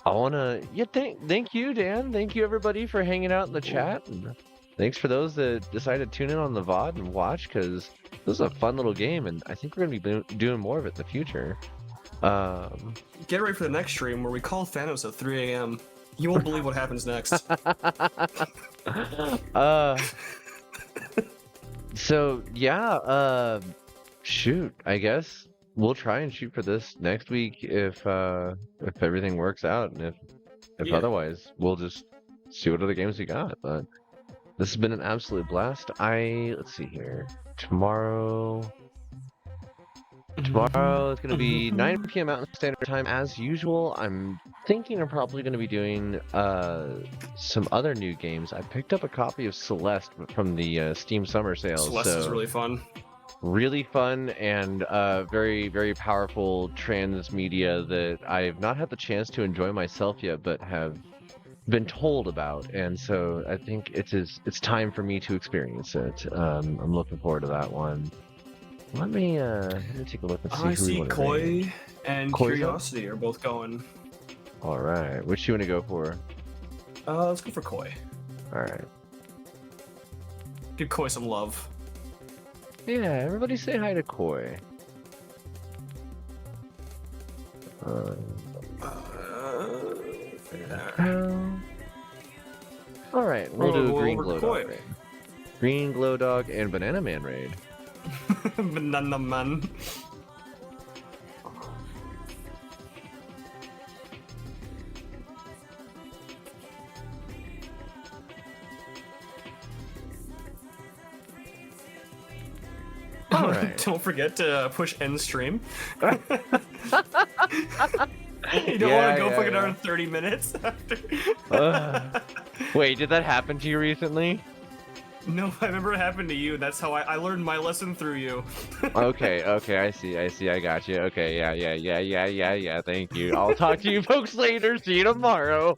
[SPEAKER 2] I wanna thank you, Dan. Thank you everybody for hanging out in the chat. And thanks for those that decided to tune in on the VOD and watch, because this is a fun little game, and I think we're going to be doing more of it in the future.
[SPEAKER 3] Get ready for the next stream where we call Thanos at 3 a.m. You won't believe what happens next.
[SPEAKER 2] So, yeah, shoot, I guess we'll try and shoot for this next week if everything works out, and if
[SPEAKER 3] Yeah.
[SPEAKER 2] otherwise, we'll just see what other games we got, but... This has been an absolute blast. Let's see here. Tomorrow it's going to be 9 p.m. Mountain Standard Time as usual. I'm thinking I'm probably going to be doing some other new games. I picked up a copy of Celeste from the Steam Summer Sale.
[SPEAKER 3] Celeste is really fun.
[SPEAKER 2] Really fun and very, very powerful transmedia that I've not had the chance to enjoy myself yet, but have been told about, and so I think it's time for me to experience it. I'm looking forward to that one. Let me take a look and see
[SPEAKER 3] I
[SPEAKER 2] who we
[SPEAKER 3] see
[SPEAKER 2] want to
[SPEAKER 3] Koi
[SPEAKER 2] raid.
[SPEAKER 3] and
[SPEAKER 2] Koi's up?
[SPEAKER 3] Curiosity are both going.
[SPEAKER 2] All right, which you want to go for?
[SPEAKER 3] Let's go for Koi.
[SPEAKER 2] All right.
[SPEAKER 3] Give Koi some love.
[SPEAKER 2] Yeah, everybody say hi to Koi. All right, we'll do a
[SPEAKER 3] we'll
[SPEAKER 2] green
[SPEAKER 3] over
[SPEAKER 2] glow
[SPEAKER 3] Koi.
[SPEAKER 2] dog raid. Green glow dog and banana man raid.
[SPEAKER 3] Banana man.
[SPEAKER 2] All right.
[SPEAKER 3] Don't forget to push end stream. You don't
[SPEAKER 2] Yeah,
[SPEAKER 3] want to go
[SPEAKER 2] yeah,
[SPEAKER 3] fucking
[SPEAKER 2] yeah.
[SPEAKER 3] another 30 minutes after.
[SPEAKER 2] Wait, did that happen to you recently?
[SPEAKER 3] No, I remember it happened to you. That's how I learned my lesson through you.
[SPEAKER 2] Okay, I see, I got you. Okay, yeah, thank you. I'll talk to you folks later. See you tomorrow.